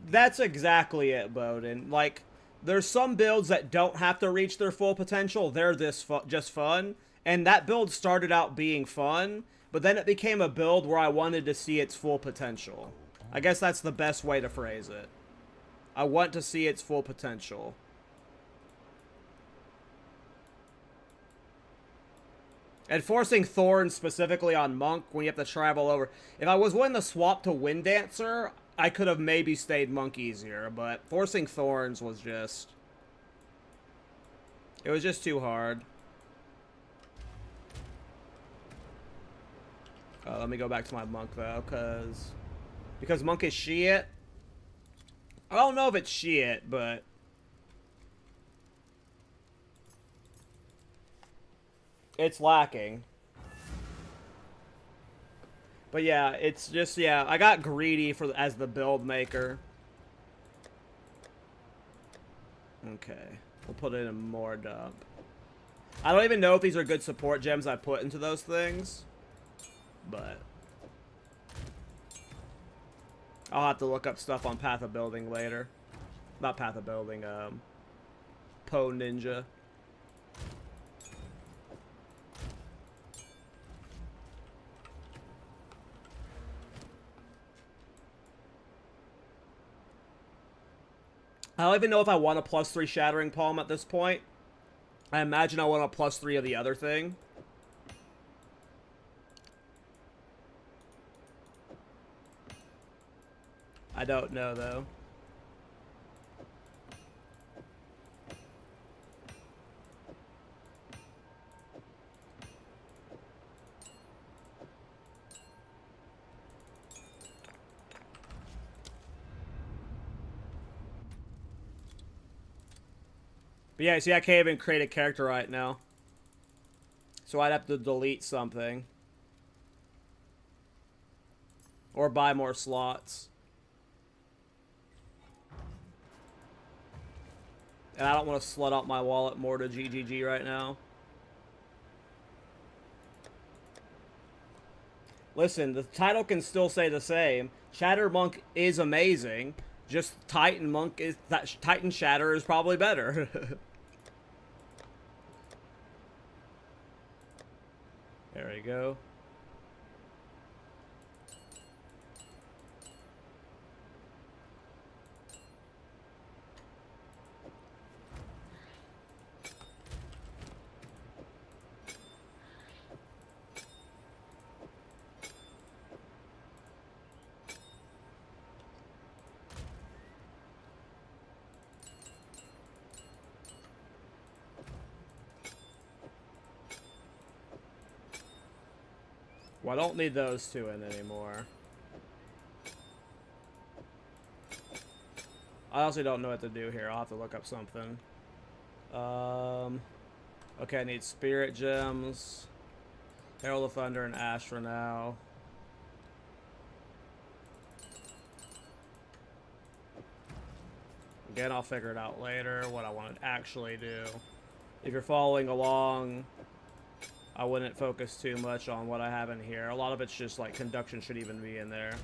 [SPEAKER 1] That's exactly it, Bowden. Like, there's some builds that don't have to reach their full potential. They're just fun. And that build started out being fun, but then it became a build where I wanted to see its full potential. I guess that's the best way to phrase it. I want to see its full potential. And forcing Thorns specifically on Monk when you have to travel over. If I was willing to swap to Wind Dancer, I could have maybe stayed Monk easier. But forcing Thorns was just... It was just too hard. Let me go back to my Monk though, because Monk is shit. I don't know if it's shit, but... It's lacking. But yeah, it's just, yeah, I got greedy as the build maker. Okay. We'll put it in more dump. I don't even know if these are good support gems I put into those things. But... I'll have to look up stuff on Path of Building later. Not Path of Building, Poe Ninja. I don't even know if I want a +3 Shattering Palm at this point. I imagine I want a +3 of the other thing. I don't know, though. But yeah, see, I can't even create a character right now. So I'd have to delete something. Or buy more slots. And I don't want to slut out my wallet more to GGG right now. Listen, the title can still say the same. Shatter Monk is amazing. Just Titan Monk is... Titan Shatter is probably better. There we go. Well, I don't need those two in anymore. I also don't know what to do here. I'll have to look up something. Okay, I need Spirit Gems, Herald of Thunder, and Ash for now. Again, I'll figure it out later, what I want to actually do. If you're following along, I wouldn't focus too much on what I have in here. A lot of it's just like conduction should even be in there.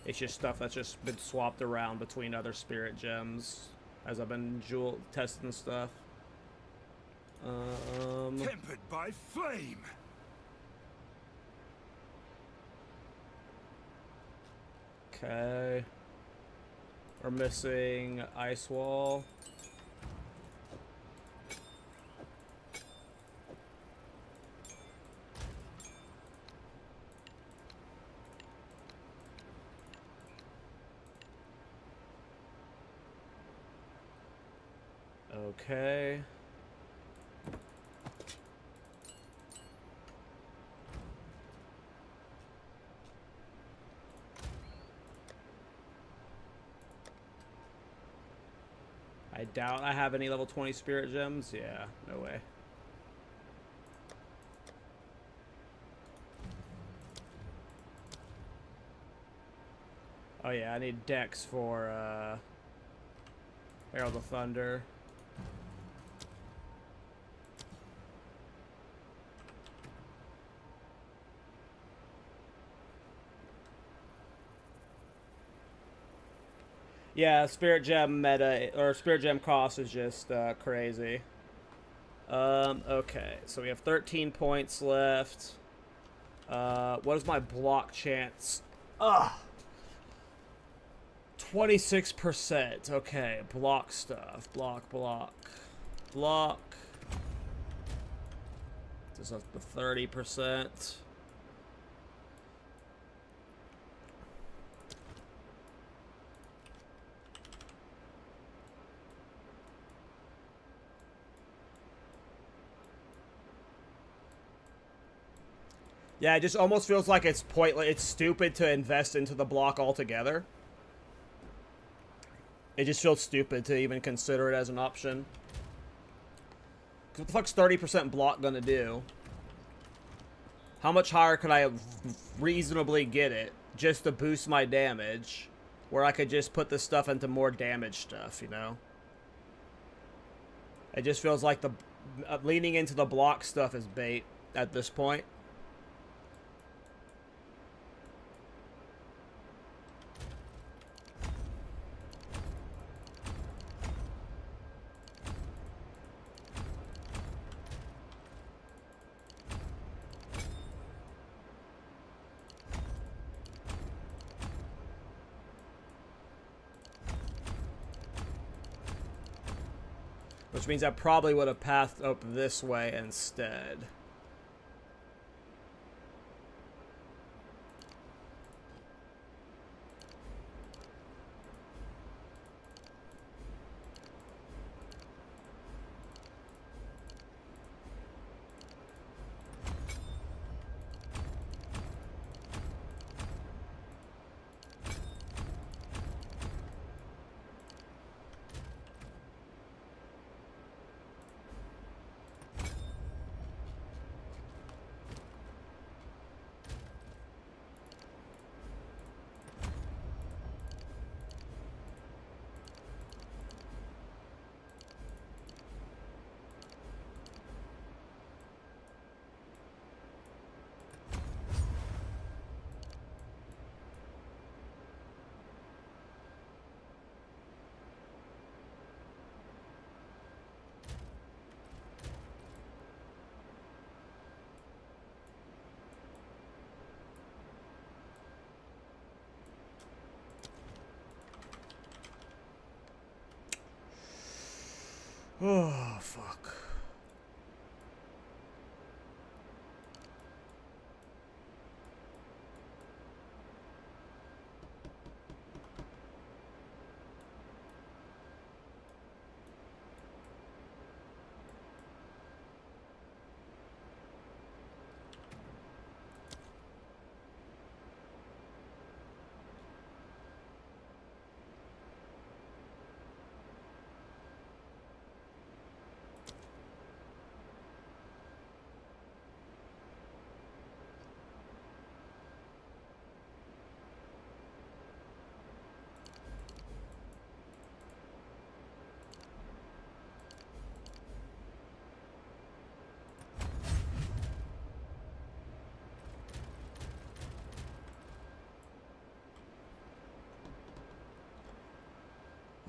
[SPEAKER 1] It's just stuff that's just been swapped around between other spirit gems as I've been jewel testing stuff.
[SPEAKER 5] Tempered by flame.
[SPEAKER 1] Okay. We're missing ice wall. Okay. I doubt I have any level 20 spirit gems. Yeah, no way. Oh yeah, I need Dex for Herald of Thunder. Yeah, Spirit Gem meta, or Spirit Gem cost is just crazy. Okay, so we have 13 points left. What is my block chance? Ugh! 26%. Okay, block stuff. Block. This is up to 30%. Yeah, it just almost feels like it's pointless. It's stupid to invest into the block altogether. It just feels stupid to even consider it as an option. What the fuck's 30% block gonna do? How much higher could I reasonably get it just to boost my damage? Where I could just put this stuff into more damage stuff, you know? It just feels like the leaning into the block stuff is bait at this point. Which means I probably would have pathed up this way instead. Oh, fuck.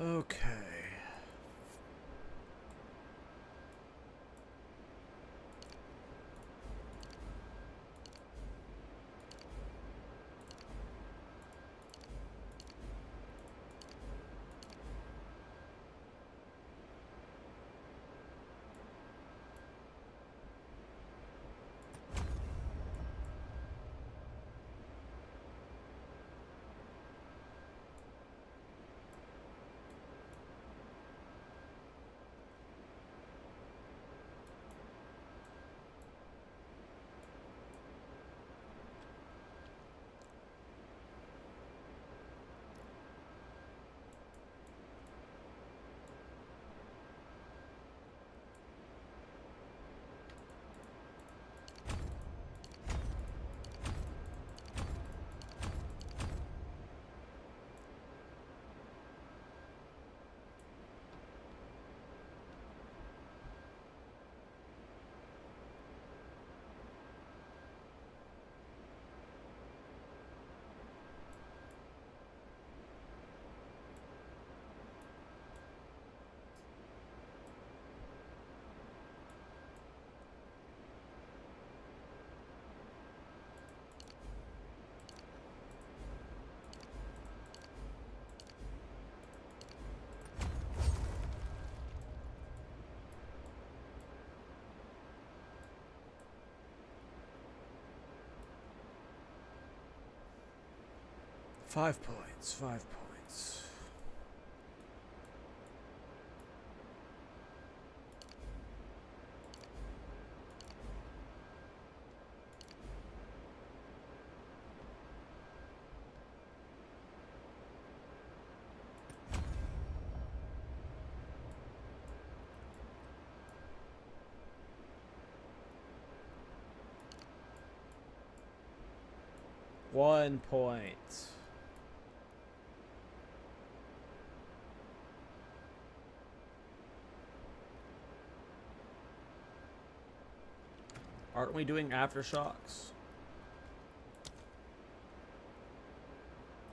[SPEAKER 1] Okay. Five points, 5 points. One point. Aren't we doing aftershocks?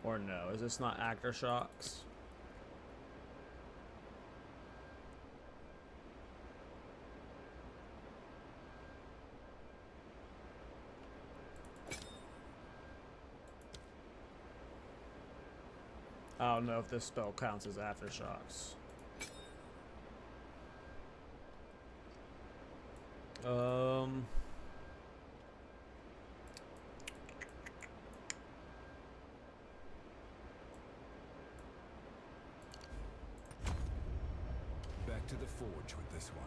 [SPEAKER 1] Or no? Is this not aftershocks? I don't know if this spell counts as aftershocks.
[SPEAKER 3] Back to the forge with this one.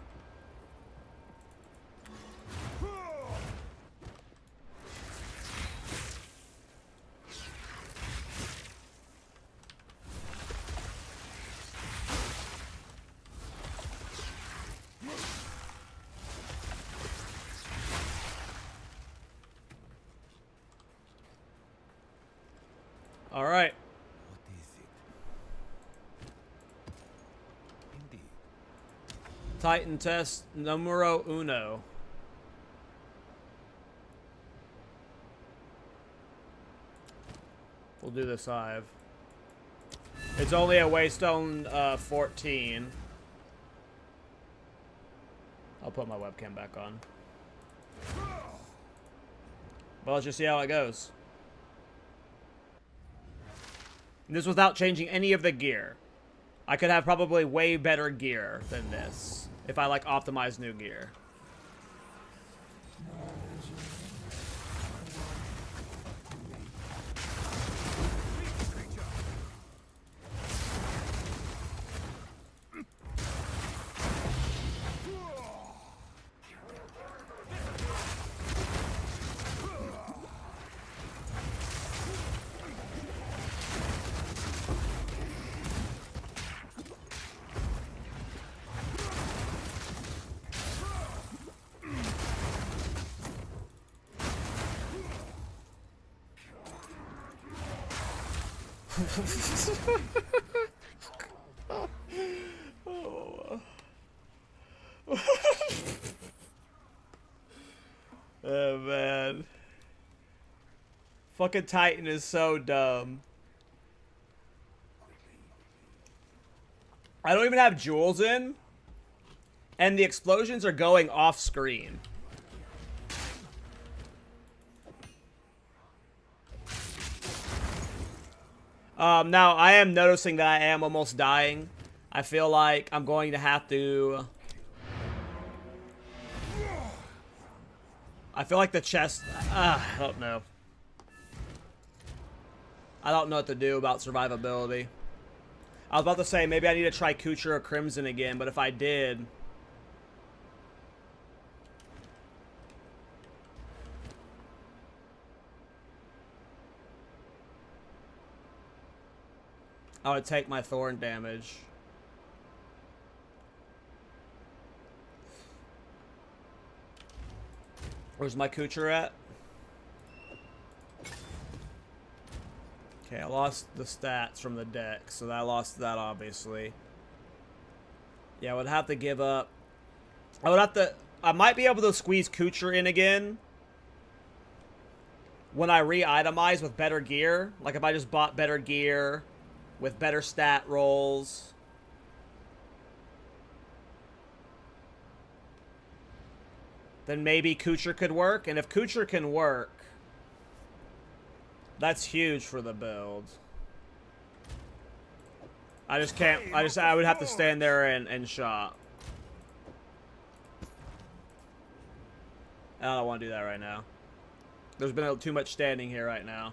[SPEAKER 1] All right.
[SPEAKER 3] What is it? Indeed.
[SPEAKER 1] Titan test numero uno. We'll do this live. It's only a Waystone 14. I'll put my webcam back on. Well, let's just see how it goes. And this without changing any of the gear. I could have probably way better gear than this if I like optimize new gear. Oh man. Fucking Titan is so dumb. I don't even have jewels in, and the explosions are going off screen. Now I am noticing that I am almost dying. I feel like I'm going to have to... I feel like the chest... I don't know. I don't know what to do about survivability. I was about to say, maybe I need to try Kucher or Crimson again, but if I did... I would take my Thorn damage. Where's my Kucher at? Okay, I lost the stats from the deck, so I lost that obviously. Yeah, I would have to give up. I might be able to squeeze Kucher in again when I re-itemize with better gear. Like if I just bought better gear with better stat rolls. Then maybe Kucher could work. And if Kucher can work, that's huge for the build. I just can't, I would have to stand there and shop. I don't want to do that right now. There's been too much standing here right now.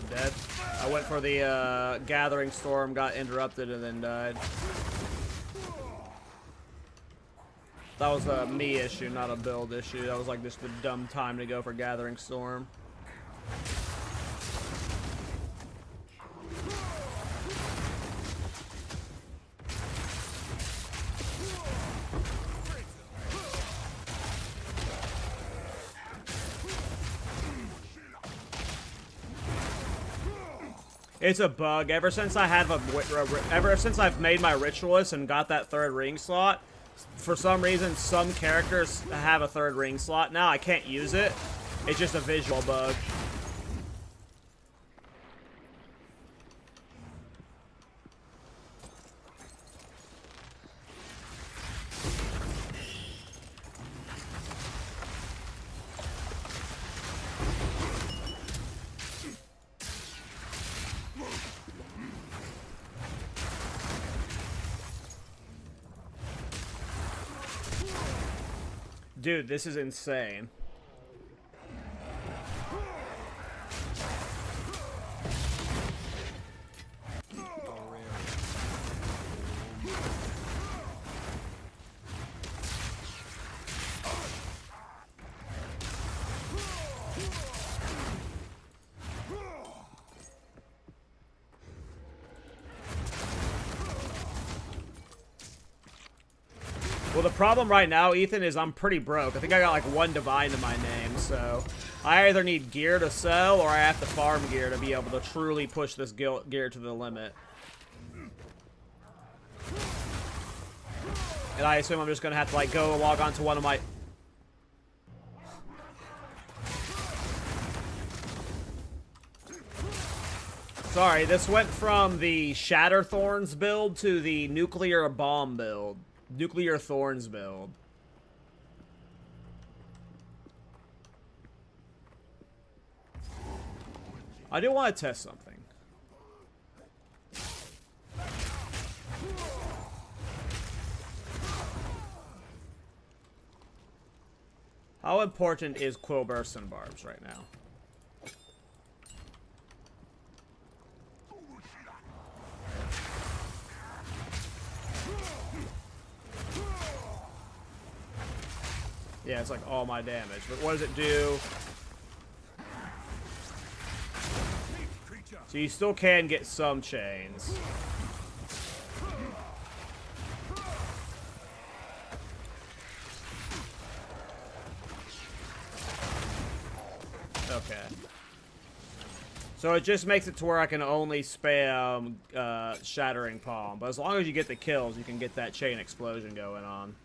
[SPEAKER 1] Dead. I went for the Gathering Storm, got interrupted, and then died. That was a me issue, not a build issue. That was like just a dumb time to go for Gathering Storm. It's a bug. Ever since I have ever since I've made my Ritualist and got that third ring slot, for some reason some characters have a third ring slot now. I can't use it. It's just a visual bug. Dude, this is insane. Well, the problem right now, Ethan, is I'm pretty broke. I think I got like 1 divine to my name, so I either need gear to sell or I have to farm gear to be able to truly push this gear to the limit. And I assume I'm just gonna have to like go log on to one of my... Sorry, this went from the Shatter Thorns build to the Nuclear Bomb build. Nuclear Thorns build. I do want to test something. How important is Quill Bursts and Barbs right now? Yeah, it's like all my damage. But what does it do? So you still can get some chains. Okay. So it just makes it to where I can only spam Shattering Palm. But as long as you get the kills, you can get that chain explosion going on.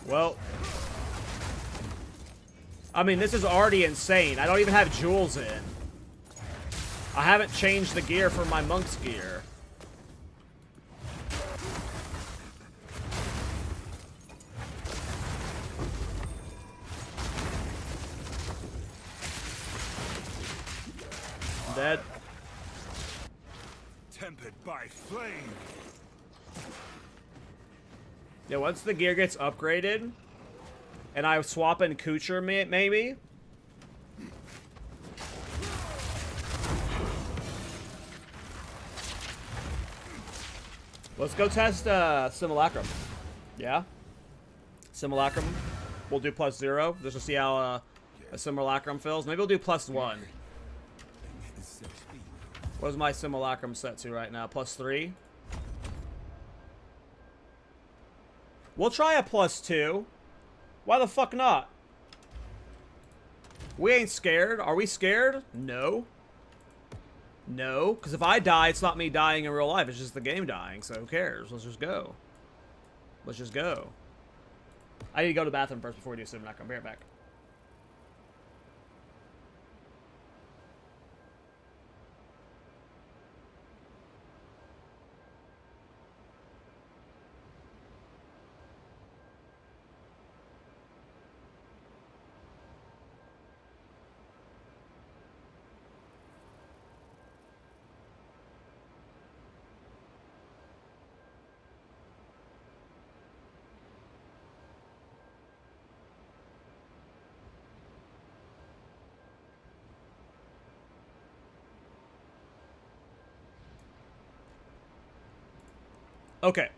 [SPEAKER 1] Well, I mean, this is already insane. I don't even have jewels in. I haven't changed the gear for my monk's gear. I'm dead.
[SPEAKER 5] Tempered by flame.
[SPEAKER 1] Yeah, once the gear gets upgraded, and I swap in Kucher maybe. Let's go test Simulacrum. Yeah? Simulacrum. We'll do +0, just to see how a Simulacrum feels. Maybe we'll do +1. What is my Simulacrum set to right now? +3? We'll try a +2. Why the fuck not? We ain't scared. Are we scared? No. No, because if I die, it's not me dying in real life. It's just the game dying, so who cares? Let's just go. Let's just go. I need to go to the bathroom first before we do Simulacrum. I'll be right back. Okay.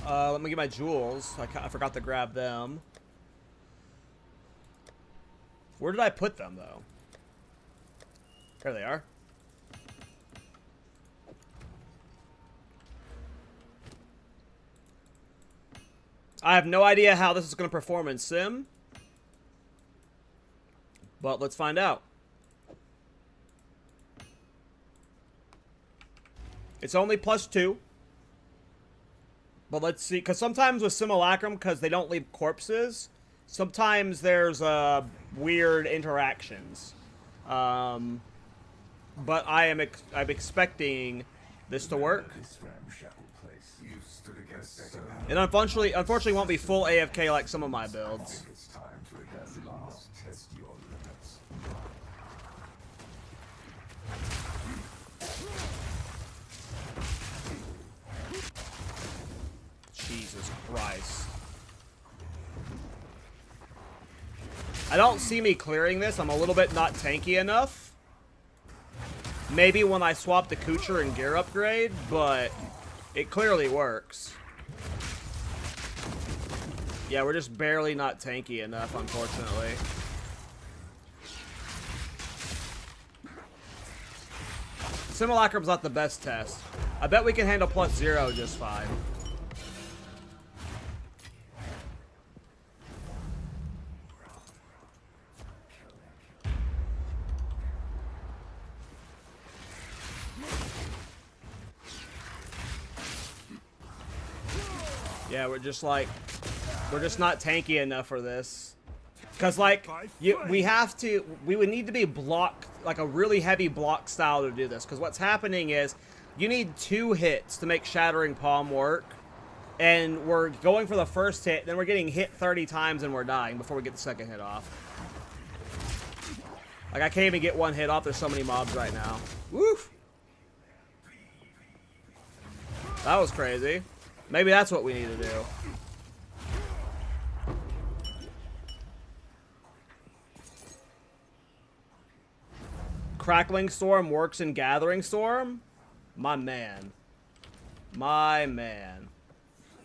[SPEAKER 1] Let me get my jewels. I forgot to grab them. Where did I put them, though? There they are. I have no idea how this is going to perform in Sim. But let's find out. It's only +2. But let's see. Because sometimes with Simulacrum, because they don't leave corpses, sometimes there's weird interactions. But I'm expecting this to work. It unfortunately won't be full AFK like some of my builds. Jesus Christ. I don't see me clearing this. I'm a little bit not tanky enough. Maybe when I swap the Kucher and gear upgrade, but it clearly works. Yeah, we're just barely not tanky enough, unfortunately. Simulacrum's not the best test. I bet we can handle +0 just fine. Yeah, we're just not tanky enough for this. Cause like, we would need to be blocked, like a really heavy block style to do this. Cause what's happening is, you need 2 hits to make Shattering Palm work. And we're going for the first hit, then we're getting hit 30 times and we're dying before we get the second hit off. Like, I can't even get 1 hit off, there's so many mobs right now. Woof! That was crazy. Maybe that's what we need to do. Crackling Storm works in Gathering Storm? My man. My man.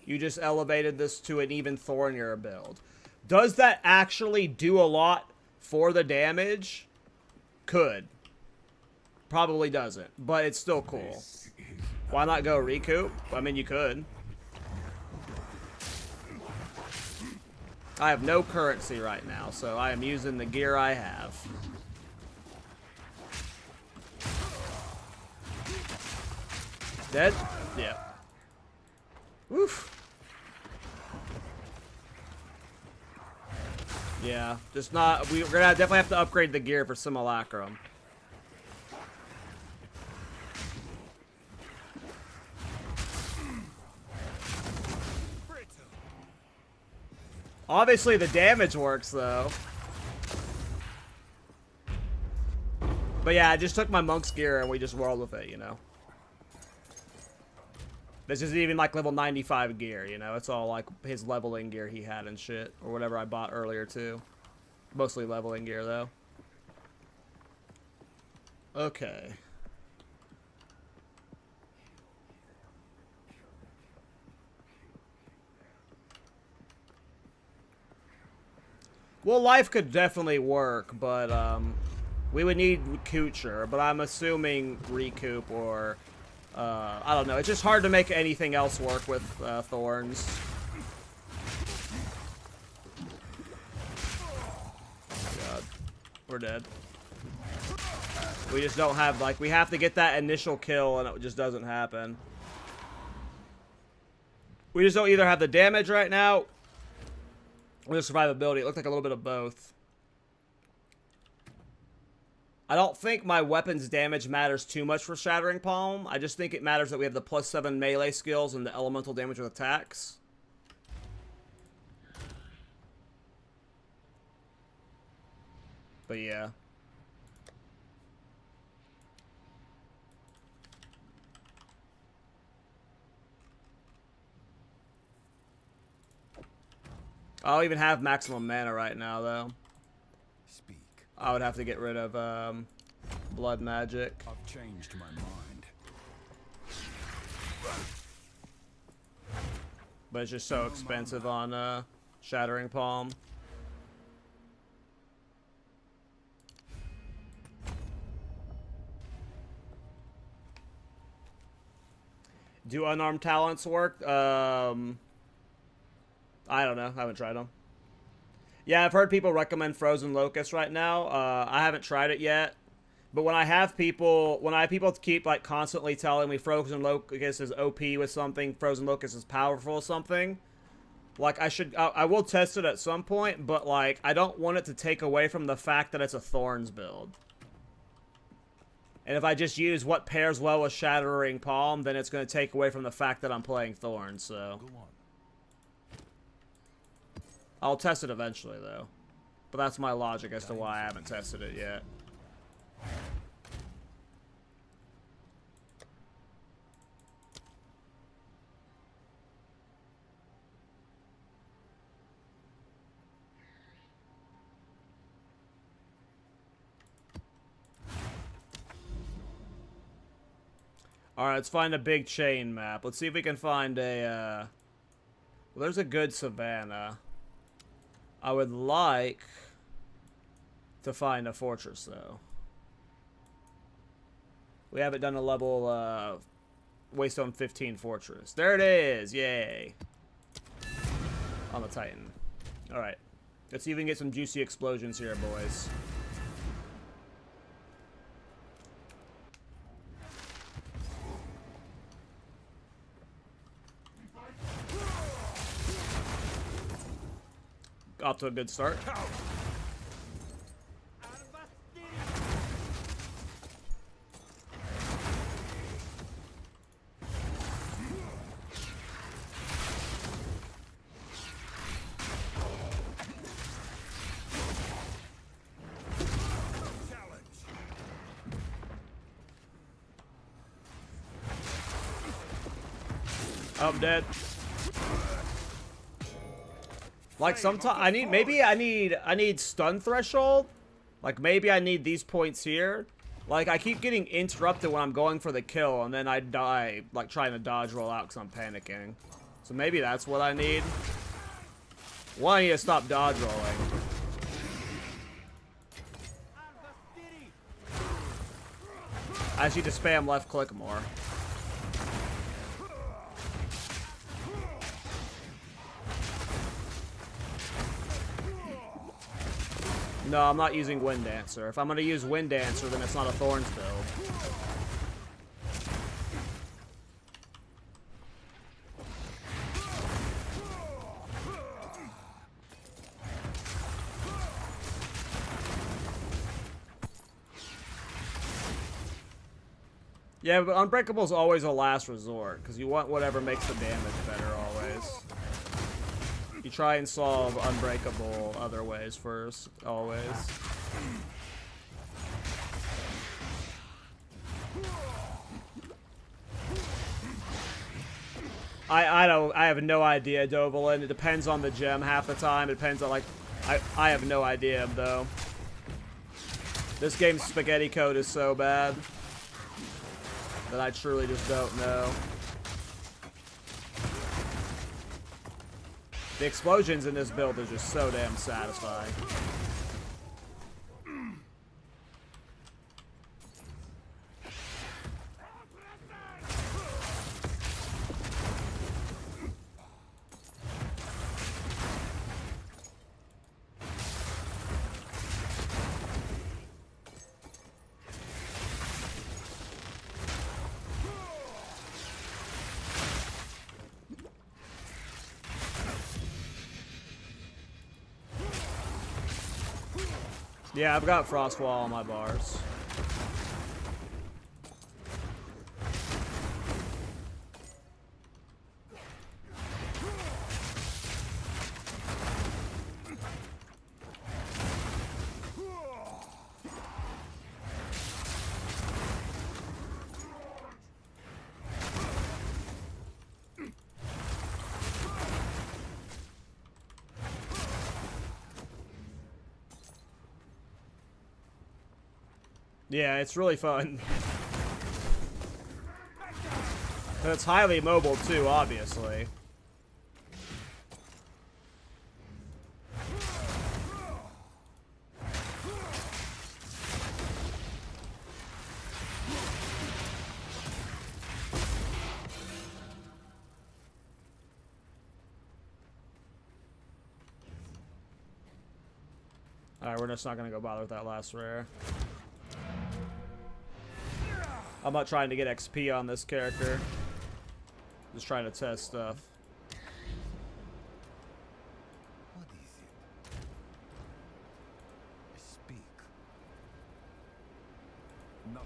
[SPEAKER 1] You just elevated this to an even thornier build. Does that actually do a lot for the damage? Could. Probably doesn't, but it's still cool. Why not go recoup? I mean, you could. I have no currency right now, so I am using the gear I have. Dead? Yeah. Woof. Yeah, just not. We're gonna definitely have to upgrade the gear for Simulacrum. Obviously, the damage works though. But yeah, I just took my monk's gear and we just rolled with it, you know. This isn't even like level 95 gear, you know. It's all like his leveling gear he had and shit. Or whatever I bought earlier too. Mostly leveling gear though. Okay. Well, life could definitely work, but we would need Couture. But I'm assuming Recoup or... I don't know. It's just hard to make anything else work with Thorns. Oh God. We're dead. We just don't have, like, we have to get that initial kill and it just doesn't happen. We just don't either have the damage right now or the survivability. It looked like a little bit of both. I don't think my weapon's damage matters too much for Shattering Palm. I just think it matters that we have the +7 melee skills and the elemental damage with attacks. But yeah. I don't even have maximum mana right now, though.
[SPEAKER 3] Speak.
[SPEAKER 1] I would have to get rid of blood magic.
[SPEAKER 3] I've changed my mind.
[SPEAKER 1] But it's just so expensive on Shattering Palm. Do unarmed talents work? I don't know. I haven't tried them. Yeah, I've heard people recommend Frozen Locust right now. I haven't tried it yet. But when I have people keep like constantly telling me Frozen Locust is OP with something, Frozen Locust is powerful with something, like I will test it at some point, but like I don't want it to take away from the fact that it's a Thorns build. And if I just use what pairs well with Shattering Palm, then it's going to take away from the fact that I'm playing Thorns, so.
[SPEAKER 3] Go on.
[SPEAKER 1] I'll test it eventually, though. But that's my logic as to why I haven't tested it yet. Alright, let's find a big chain map. Let's see if we can find a, well, there's a good savanna. I would like to find a fortress, though. We haven't done a level, Waystone 15 fortress. There it is! Yay! On the Titan. Alright. Let's see if we can get some juicy explosions here, boys. Off to a good start. I'm dead. Like sometimes I need, maybe I need stun threshold. Like maybe I need these points here Like, I keep getting interrupted when I'm going for the kill, and then I die, like, trying to dodge roll out because I'm panicking. So maybe that's what I need. One, I need to stop dodge rolling. I just need to spam left click more. No, I'm not using Wind Dancer. If I'm gonna use Wind Dancer, then it's not a Thorns build. Yeah, but Unbreakable is always a last resort, because you want whatever makes the damage better always. You try and solve Unbreakable other ways first, always. I have no idea, Dovalin. It depends on the gem half the time. It depends on, like, I have no idea, though. This game's spaghetti code is so bad that I truly just don't know. The explosions in this build are just so damn satisfying. Yeah, I've got Frostwall on my bars. Yeah, it's really fun. And it's highly mobile too, obviously. Alright, we're just not gonna go bother with that last rare. I'm not trying to get XP on this character. Just trying to test stuff.
[SPEAKER 3] What is it? Speak. No.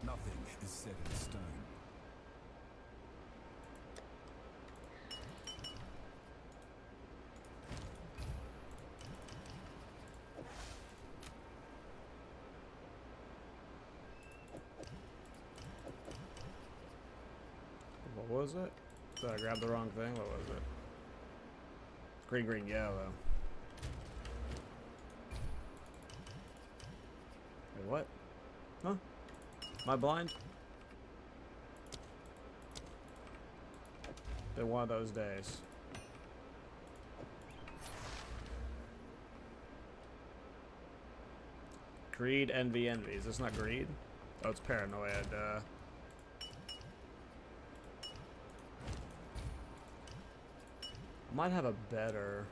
[SPEAKER 3] Nothing is set in stone.
[SPEAKER 1] What was it? Did I grab the wrong thing? What was it? Green, green, yellow. Wait, what? Huh? Am I blind? Been one of those days. Greed, envy, envy. Is this not greed? Oh, it's paranoia, duh. I might have a better...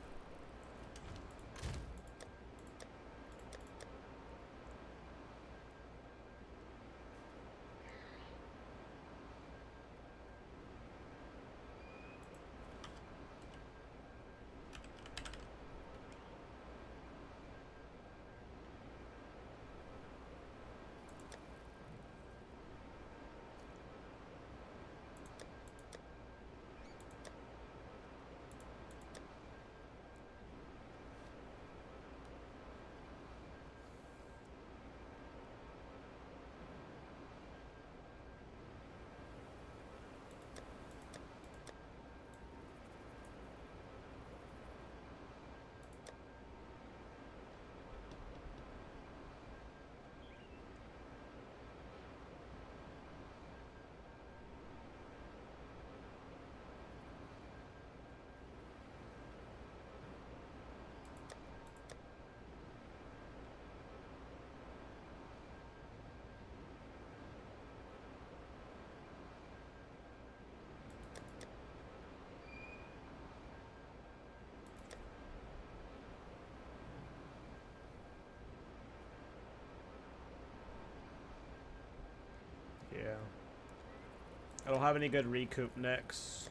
[SPEAKER 1] I don't have any good recoup nicks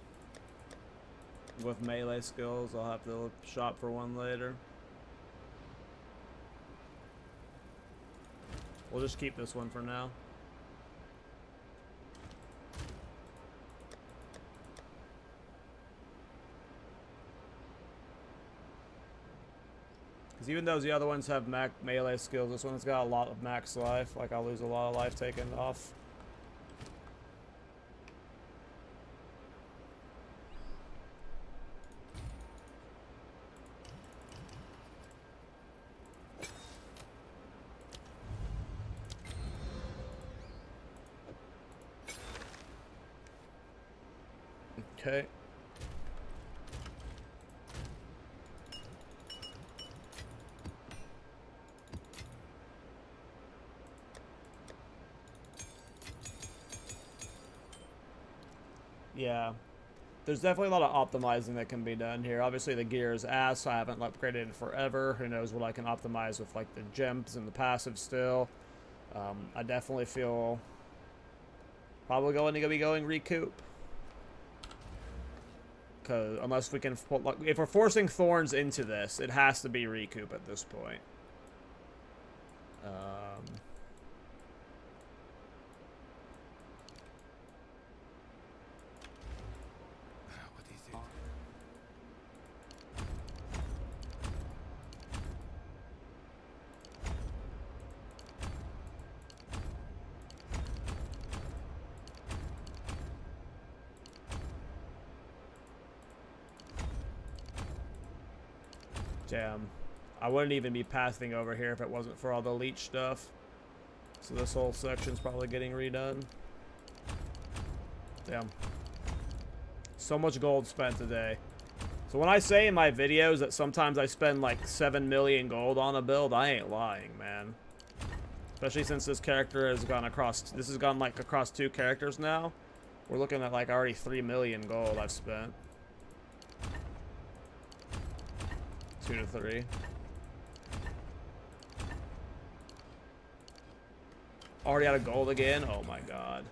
[SPEAKER 1] with melee skills. I'll have to shop for one later. We'll just keep this one for now. Because even though the other ones have melee skills, this one's got a lot of max life. Like, I'll lose a lot of life taken off. Okay. Yeah. There's definitely a lot of optimizing that can be done here. Obviously the gear is ass. I haven't upgraded it forever. Who knows what I can optimize with like the gems and the passive still. I definitely feel probably going to be going recoup. Because unless we can, like, if we're forcing Thorns into this, it has to be recoup at this point.
[SPEAKER 3] What is it?
[SPEAKER 1] Damn. I wouldn't even be passing over here if it wasn't for all the leech stuff. So this whole section's probably getting redone. Damn. So much gold spent today. So when I say in my videos that sometimes I spend like 7 million gold on a build, I ain't lying, man. Especially since this character has gone across, this has gone like across 2 characters now. We're looking at like already 3 million gold I've spent. 2 to 3. Already out of gold again? Oh my god.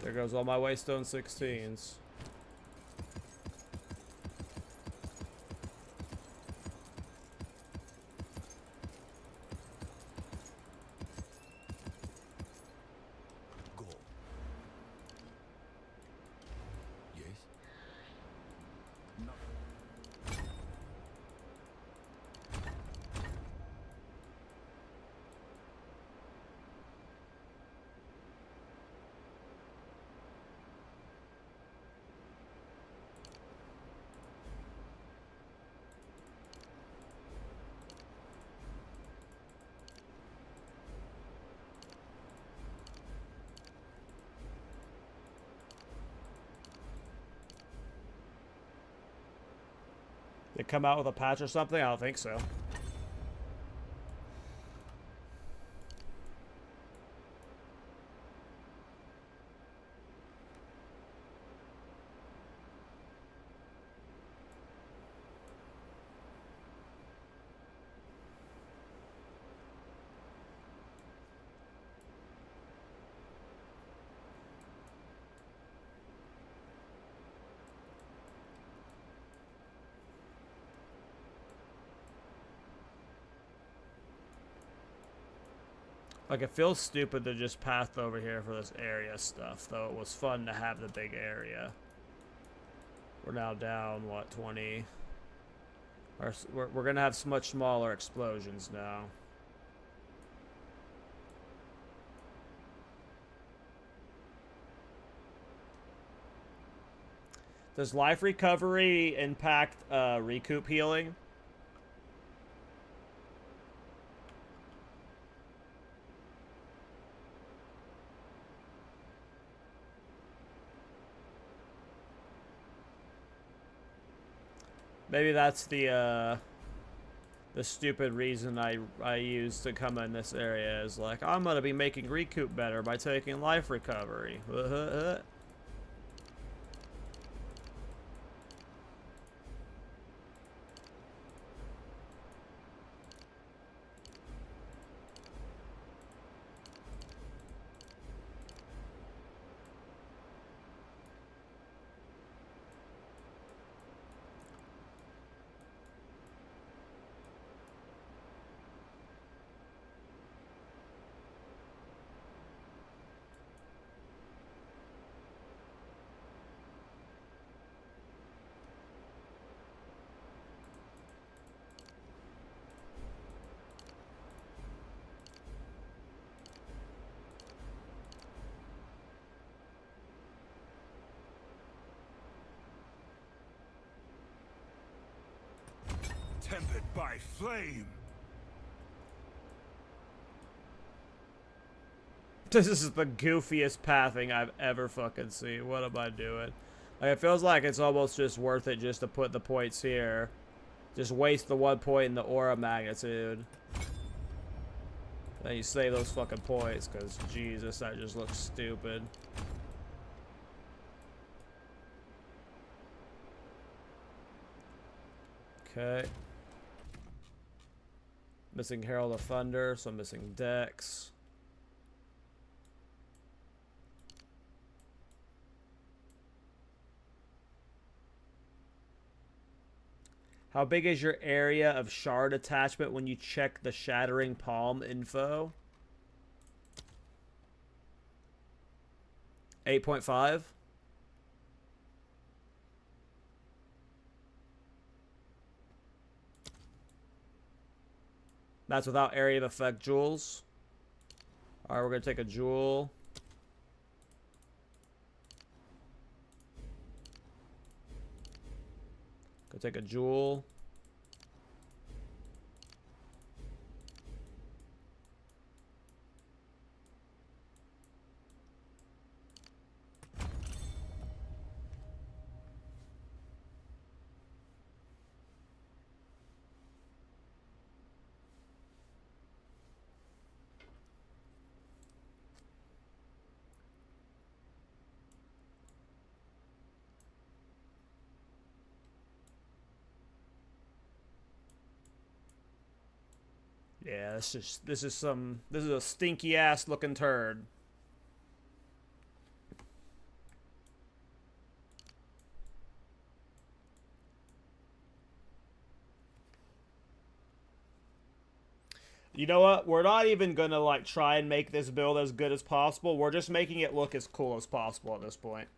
[SPEAKER 1] There goes all my Waystone 16s.
[SPEAKER 3] Go. Yes? No.
[SPEAKER 1] They come out with a patch or something? I don't think so. Like, it feels stupid to just path over here for this area stuff, though it was fun to have the big area. We're now down, what, 20? We're gonna have much smaller explosions now. Does life recovery impact recoup healing? Maybe that's the the stupid reason I use to come in this area is like, I'm gonna be making recoup better by taking life recovery.
[SPEAKER 5] Tempered by flame.
[SPEAKER 1] This is the goofiest pathing I've ever fucking seen. What am I doing? Like, it feels like it's almost just worth it just to put the points here. Just waste the 1 point in the aura magnitude. Then you save those fucking points, because Jesus, that just looks stupid. Okay. Missing Herald of Thunder, so I'm missing Dex. How big is your area of shard attachment when you check the Shattering Palm info? 8.5? That's without area of effect jewels. Alright, we're gonna take a jewel. Go take a jewel. Yeah, this is a stinky ass looking turd. You know what? We're not even gonna like try and make this build as good as possible. We're just making it look as cool as possible at this point.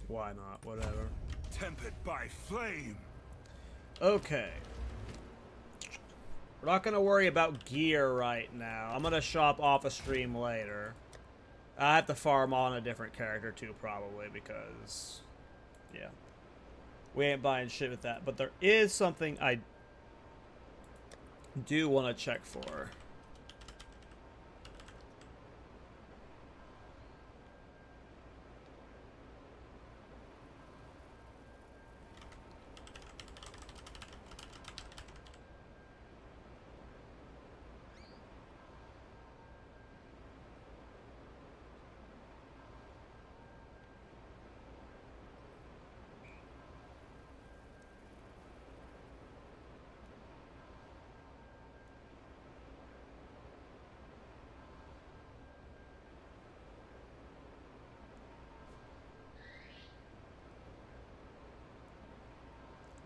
[SPEAKER 1] Why not? Whatever.
[SPEAKER 5] Tempered by flame.
[SPEAKER 1] Okay. We're not gonna worry about gear right now. I'm gonna shop off a stream later. I have to farm on a different character too, probably, because... yeah. We ain't buying shit with that. But there is something I do want to check for.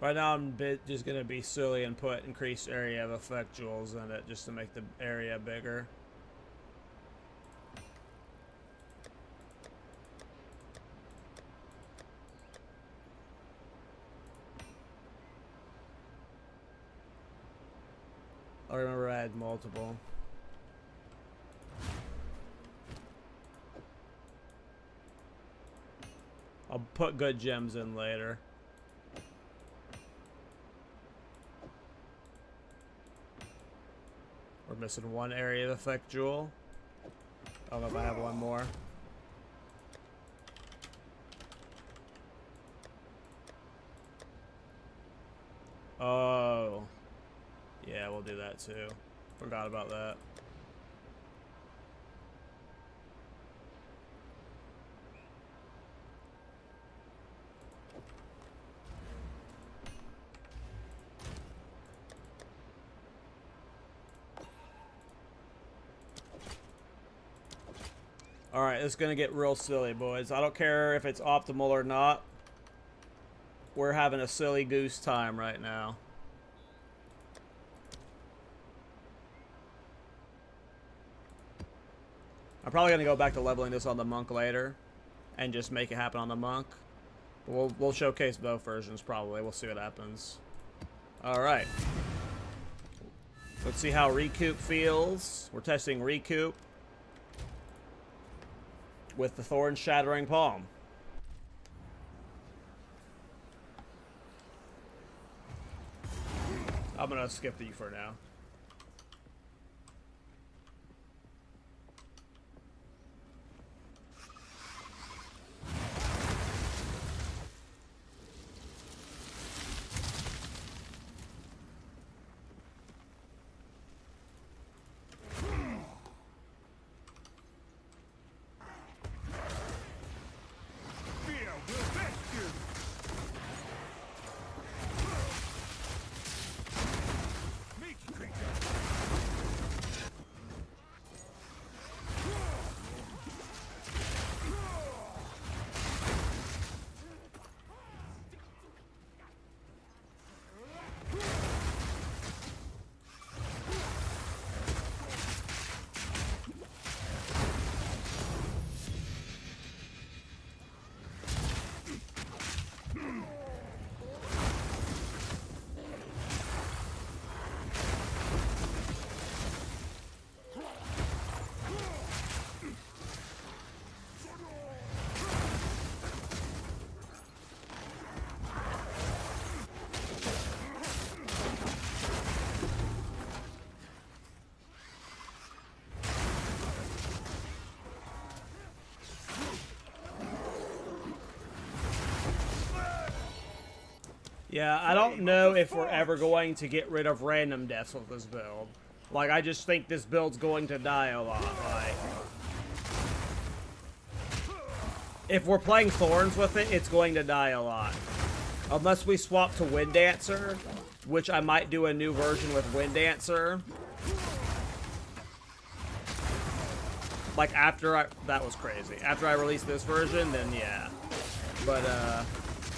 [SPEAKER 1] Right now I'm just going to be silly and put increased area of effect jewels in it just to make the area bigger. I remember I had multiple. I'll put good gems in later. We're missing one area of effect jewel. I don't know if I have one more. Oh. Yeah, we'll do that too. Forgot about that. Alright, it's gonna get real silly, boys. I don't care if it's optimal or not. We're having a silly goose time right now. I'm probably gonna go back to leveling this on the monk later and just make it happen on the monk. But we'll showcase both versions probably. We'll see what happens. Alright. Let's see how Recoup feels. We're testing Recoup with the Thorns Shattering Palm. I'm gonna skip you for now. Yeah, I don't know if we're ever going to get rid of random deaths with this build. Like, I just think this build's going to die a lot. Like, if we're playing Thorns with it, it's going to die a lot. Unless we swap to Wind Dancer, which I might do a new version with Wind Dancer. Like, that was crazy. After I release this version, then yeah. But,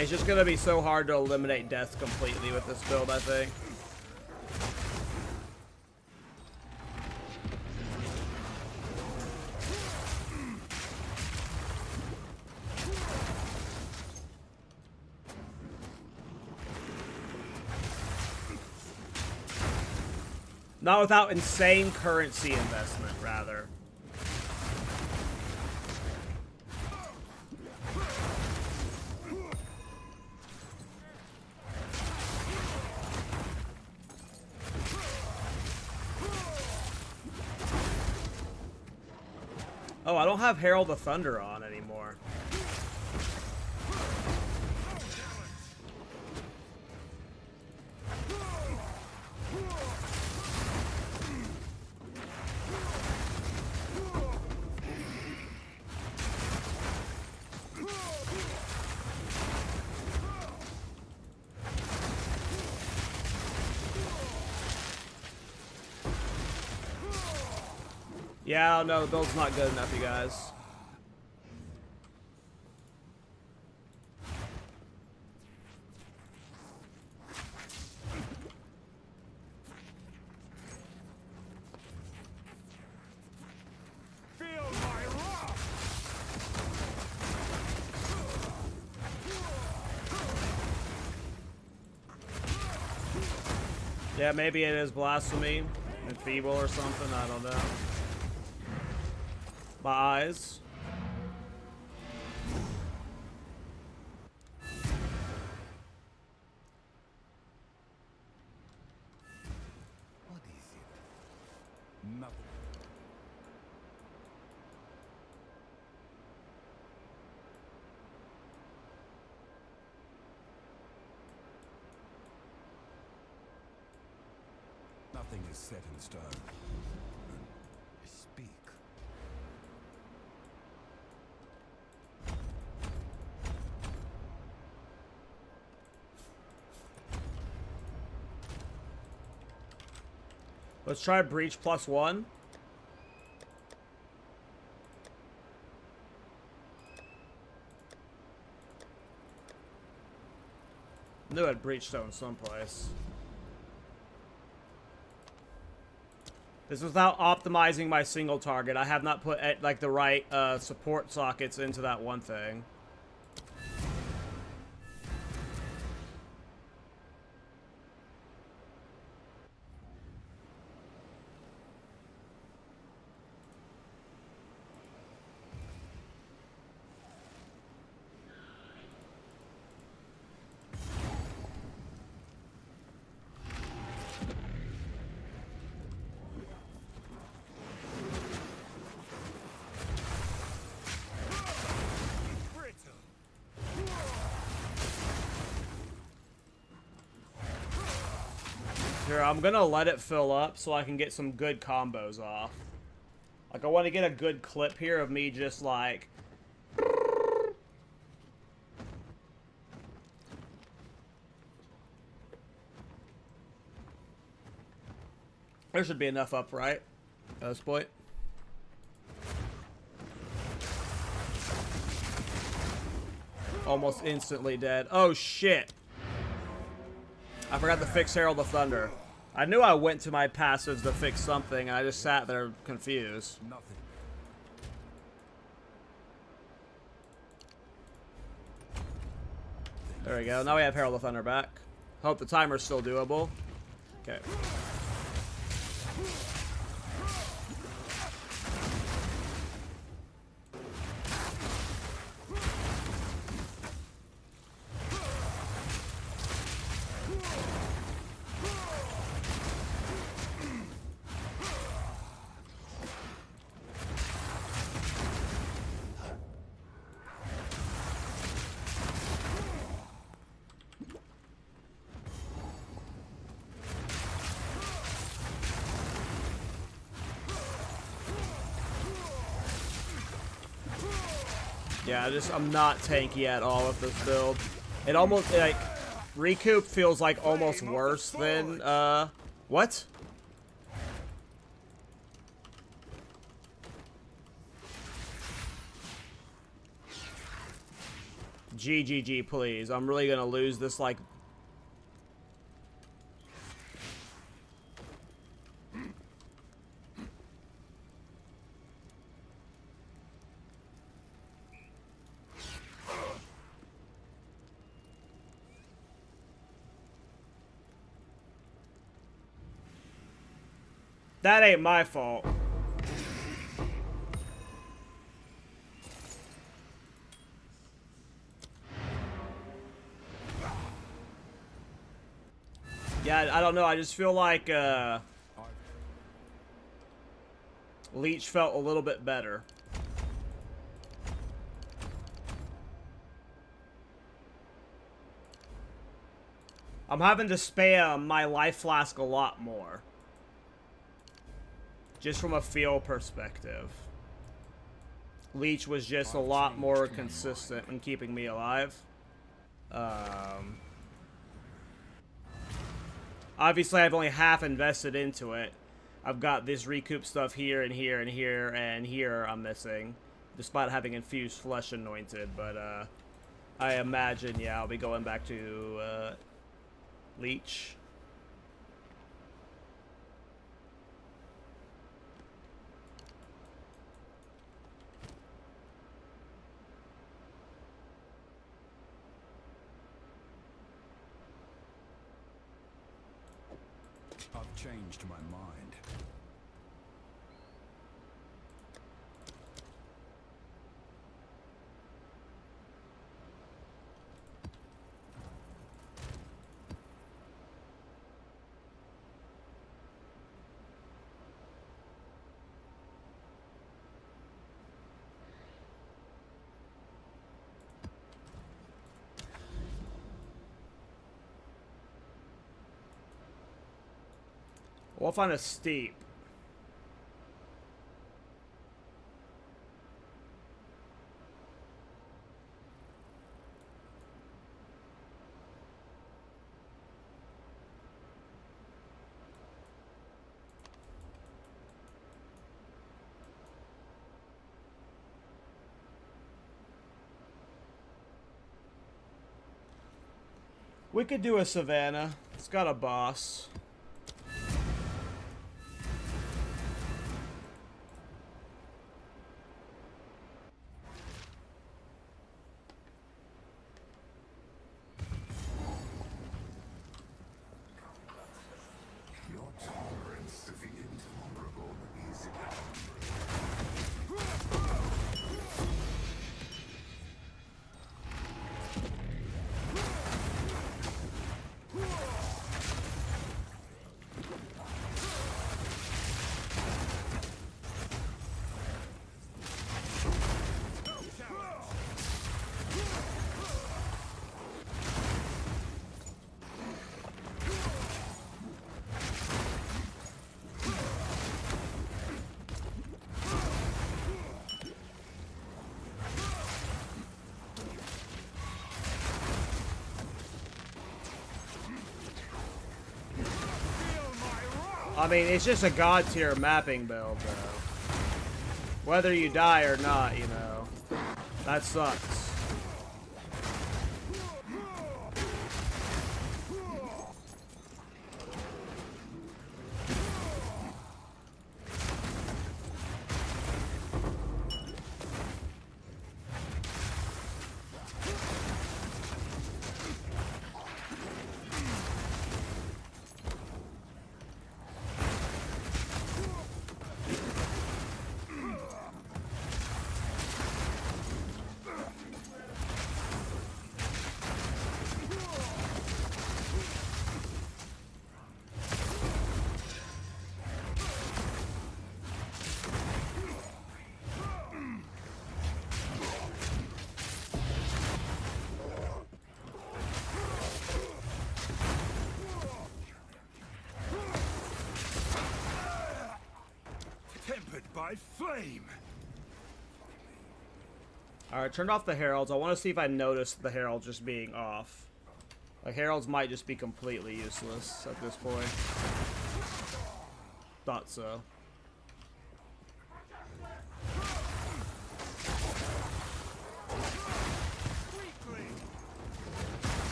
[SPEAKER 1] it's just gonna be so hard to eliminate deaths completely with this build, I think. Not without insane currency investment, rather. Oh, I don't have Herald of Thunder on anymore. Yeah, I don't know, the build's not good enough, you guys.
[SPEAKER 5] Feel my wrath!
[SPEAKER 1] Yeah, maybe it is blasphemy. enfeeble or something. I don't know. My eyes.
[SPEAKER 3] What is it? Nothing. Nothing is set in stone. Speak.
[SPEAKER 1] Let's try breach +1. Knew I had breach stone someplace. This is without optimizing my single target. I have not put like the right support sockets into that one thing. Here, I'm gonna let it fill up so I can get some good combos off. Like, I want to get a good clip here of me just like... There should be enough up, right? At this point. Almost instantly dead. Oh, shit. I forgot to fix Herald of Thunder. I knew I went to my passives to fix something, and I just sat there confused.
[SPEAKER 3] Nothing.
[SPEAKER 1] There we go. Now we have Herald of Thunder back. Hope the timer's still doable. Okay. Yeah, I'm not tanky at all with this build. It almost, like, recoup feels like almost worse than, what? GGG, please. I'm really gonna lose this, like... That ain't my fault. Yeah, I don't know. I just feel like Leech felt a little bit better. I'm having to spam my life flask a lot more. Just from a feel perspective. Leech was just a lot more consistent in keeping me alive. Obviously, I've only half invested into it. I've got this recoup stuff here and here and here and here I'm missing. Despite having infused flesh anointed. But I imagine, yeah, I'll be going back to Leech.
[SPEAKER 3] I've changed my mind.
[SPEAKER 1] We'll find a steep. We could do a savannah. It's got a boss.
[SPEAKER 5] Your tolerance of the intolerable is
[SPEAKER 1] I mean, it's just a god tier mapping build, though. Whether you die or not, you know. That sucks.
[SPEAKER 3] Tempered by flame.
[SPEAKER 1] Alright, turned off the heralds. I want to see if I noticed the heralds just being off. Like, heralds might just be completely useless at this point. Thought so.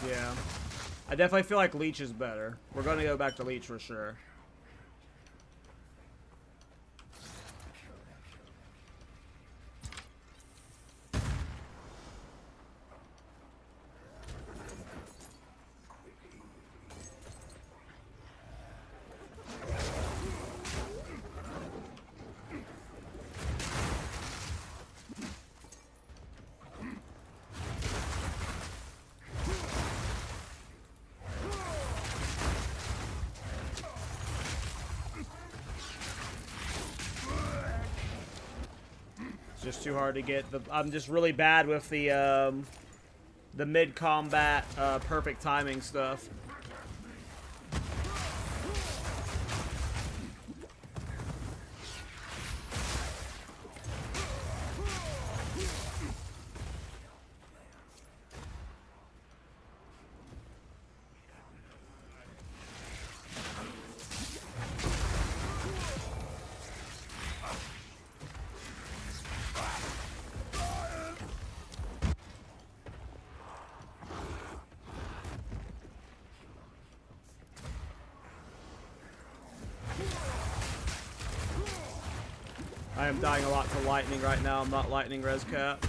[SPEAKER 1] Yeah. I definitely feel like Leech is better. We're going to go back to Leech for sure. Just too hard to get. I'm just really bad with the mid-combat perfect timing stuff. am dying a lot to lightning right now. I'm not lightning res cap.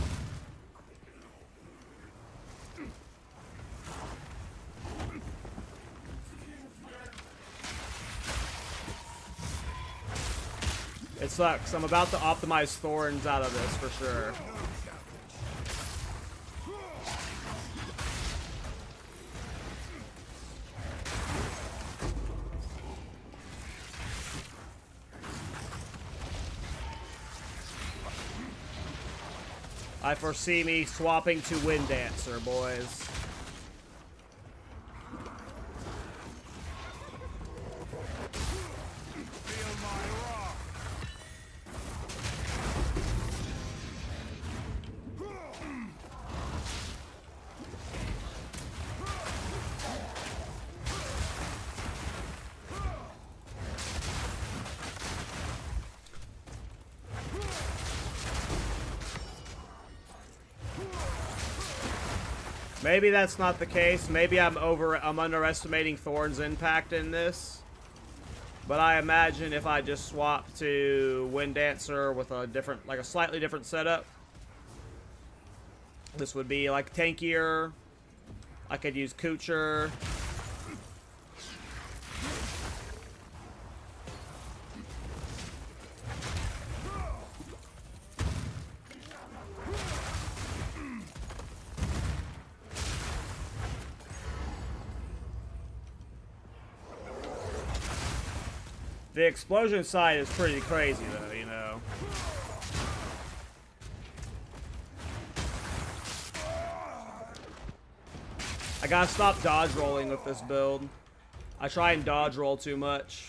[SPEAKER 1] It sucks. I'm about to optimize Thorns out of this for sure. I foresee me swapping to Wind Dancer, boys. Maybe that's not the case. Maybe I'm underestimating Thorns' impact in this. But I imagine if I just swap to Wind Dancer with a different, like a slightly different setup, this would be like tankier. I could use Kucher. The explosion side is pretty crazy, though, you know. I gotta stop dodge rolling with this build. I try and dodge roll too much.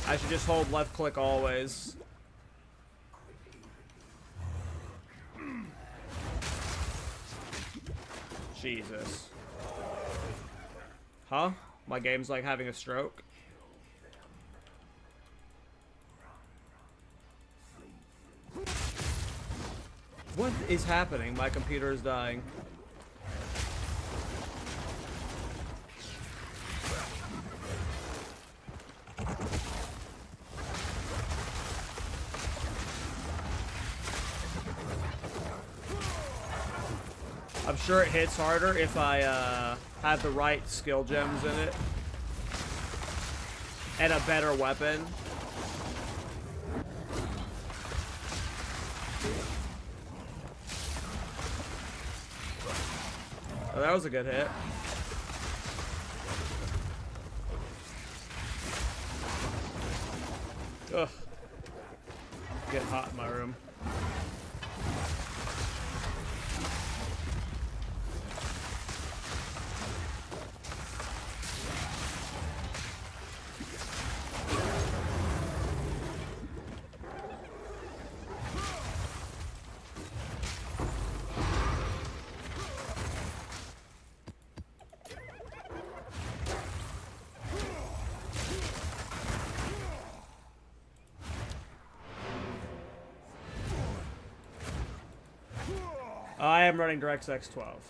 [SPEAKER 1] I should just hold left click always. Jesus. Huh? My game's like having a stroke. What is happening? My computer is dying. I'm sure it hits harder if I have the right skill gems in it and a better weapon. Oh, that was a good hit. Ugh. Getting hot in my room. I am running DirectX 12.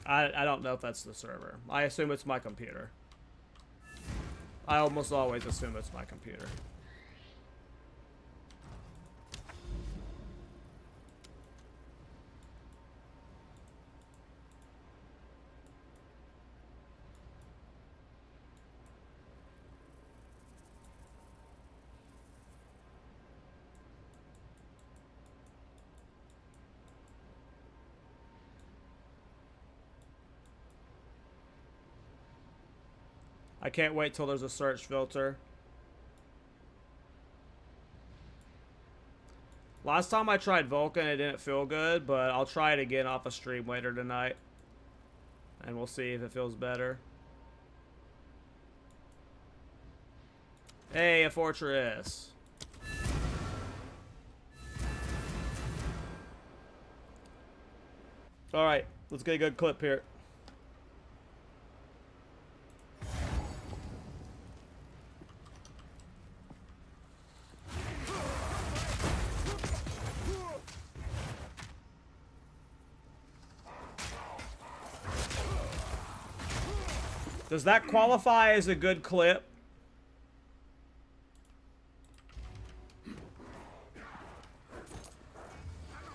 [SPEAKER 1] I don't know if that's the server. I assume it's my computer. I almost always assume it's my computer. I can't wait till there's a search filter. Last time I tried Vulcan, it didn't feel good, but I'll try it again off a stream later tonight. And we'll see if it feels better. Hey, a fortress. Alright, let's get a good clip here. Does that qualify as a good clip?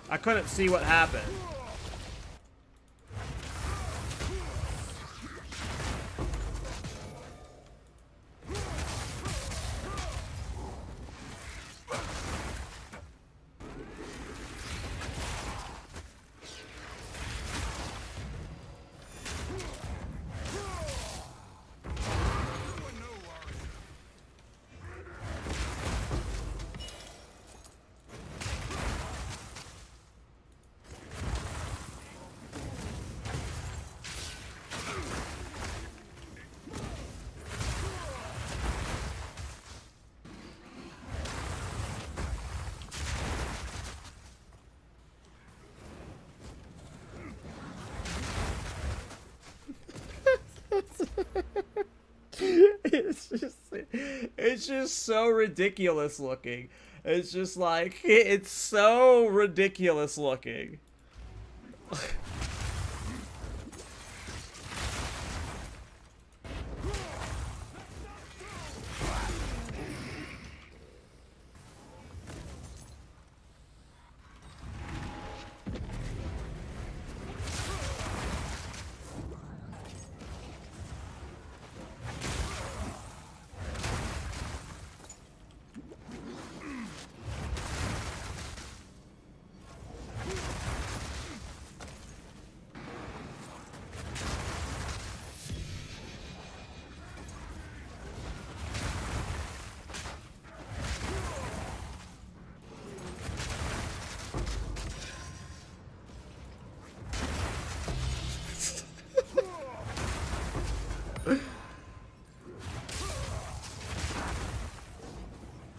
[SPEAKER 1] I couldn't see what happened. It's just so ridiculous looking. It's just like, it's so ridiculous looking.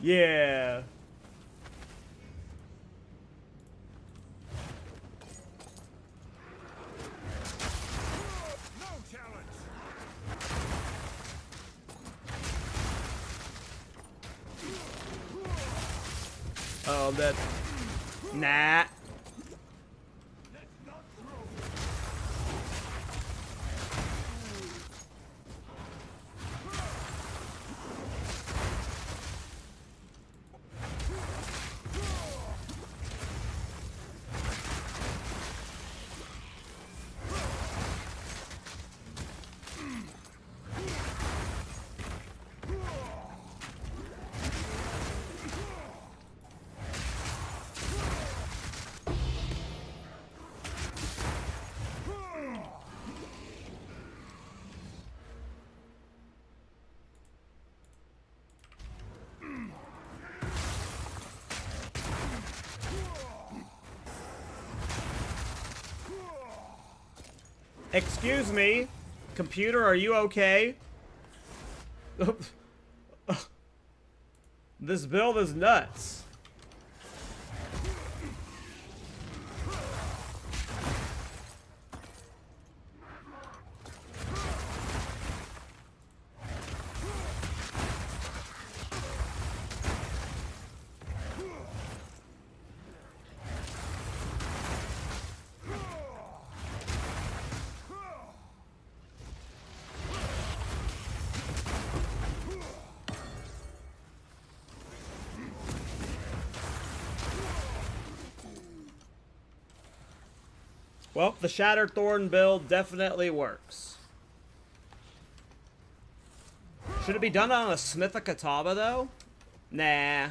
[SPEAKER 1] Yeah.
[SPEAKER 3] No challenge.
[SPEAKER 1] Oh, that. Nah. Excuse me, computer, are you okay? This build is nuts. Well, the Shatter Thorn build definitely works. Should it be done on a Smith of Kataba, though? Nah.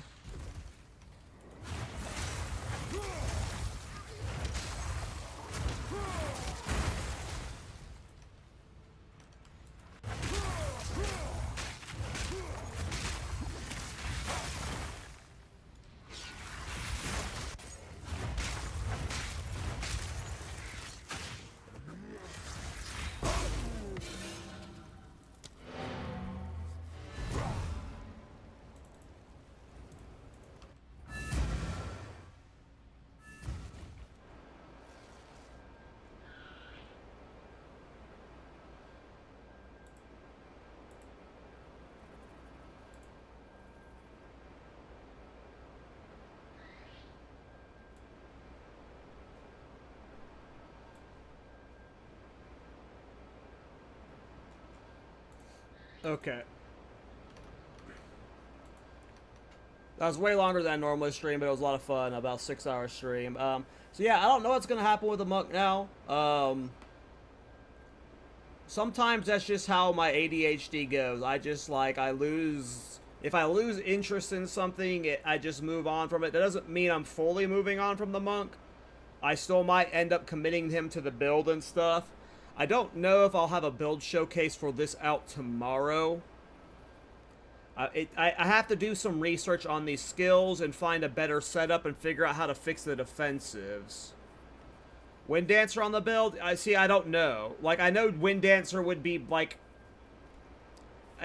[SPEAKER 1] Okay. That was way longer than I normally stream, but it was a lot of fun. About 6-hour stream. So yeah, I don't know what's gonna happen with the monk now. Sometimes that's just how my ADHD goes. I lose. If I lose interest in something, I just move on from it. That doesn't mean I'm fully moving on from the monk. I still might end up committing him to the build and stuff. I don't know if I'll have a build showcase for this out tomorrow. I have to do some research on these skills and find a better setup and figure out how to fix the defensives. Wind Dancer on the build? I don't know. Like, I know Wind Dancer would be, like...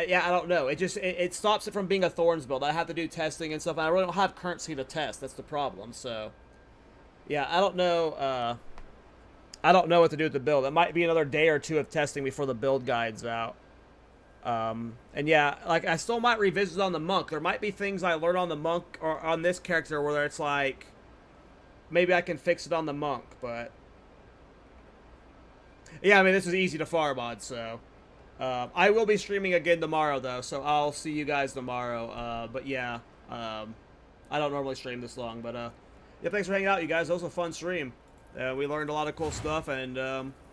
[SPEAKER 1] yeah, I don't know. It stops it from being a Thorns build. I have to do testing and stuff, and I really don't have currency to test. That's the problem, so... Yeah, I don't know, I don't know what to do with the build. It might be another day or two of testing before the build guide's out. And yeah, like, I still might revisit on the monk. There might be things I learn on the monk, or on this character, where it's like... Maybe I can fix it on the monk, but... Yeah, I mean, this is easy to farm on, so... I will be streaming again tomorrow, though, so I'll see you guys tomorrow. But yeah, I don't normally stream this long, but yeah, thanks for hanging out, you guys. That was a fun stream. We learned a lot of cool stuff, and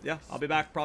[SPEAKER 1] yeah, I'll be back probably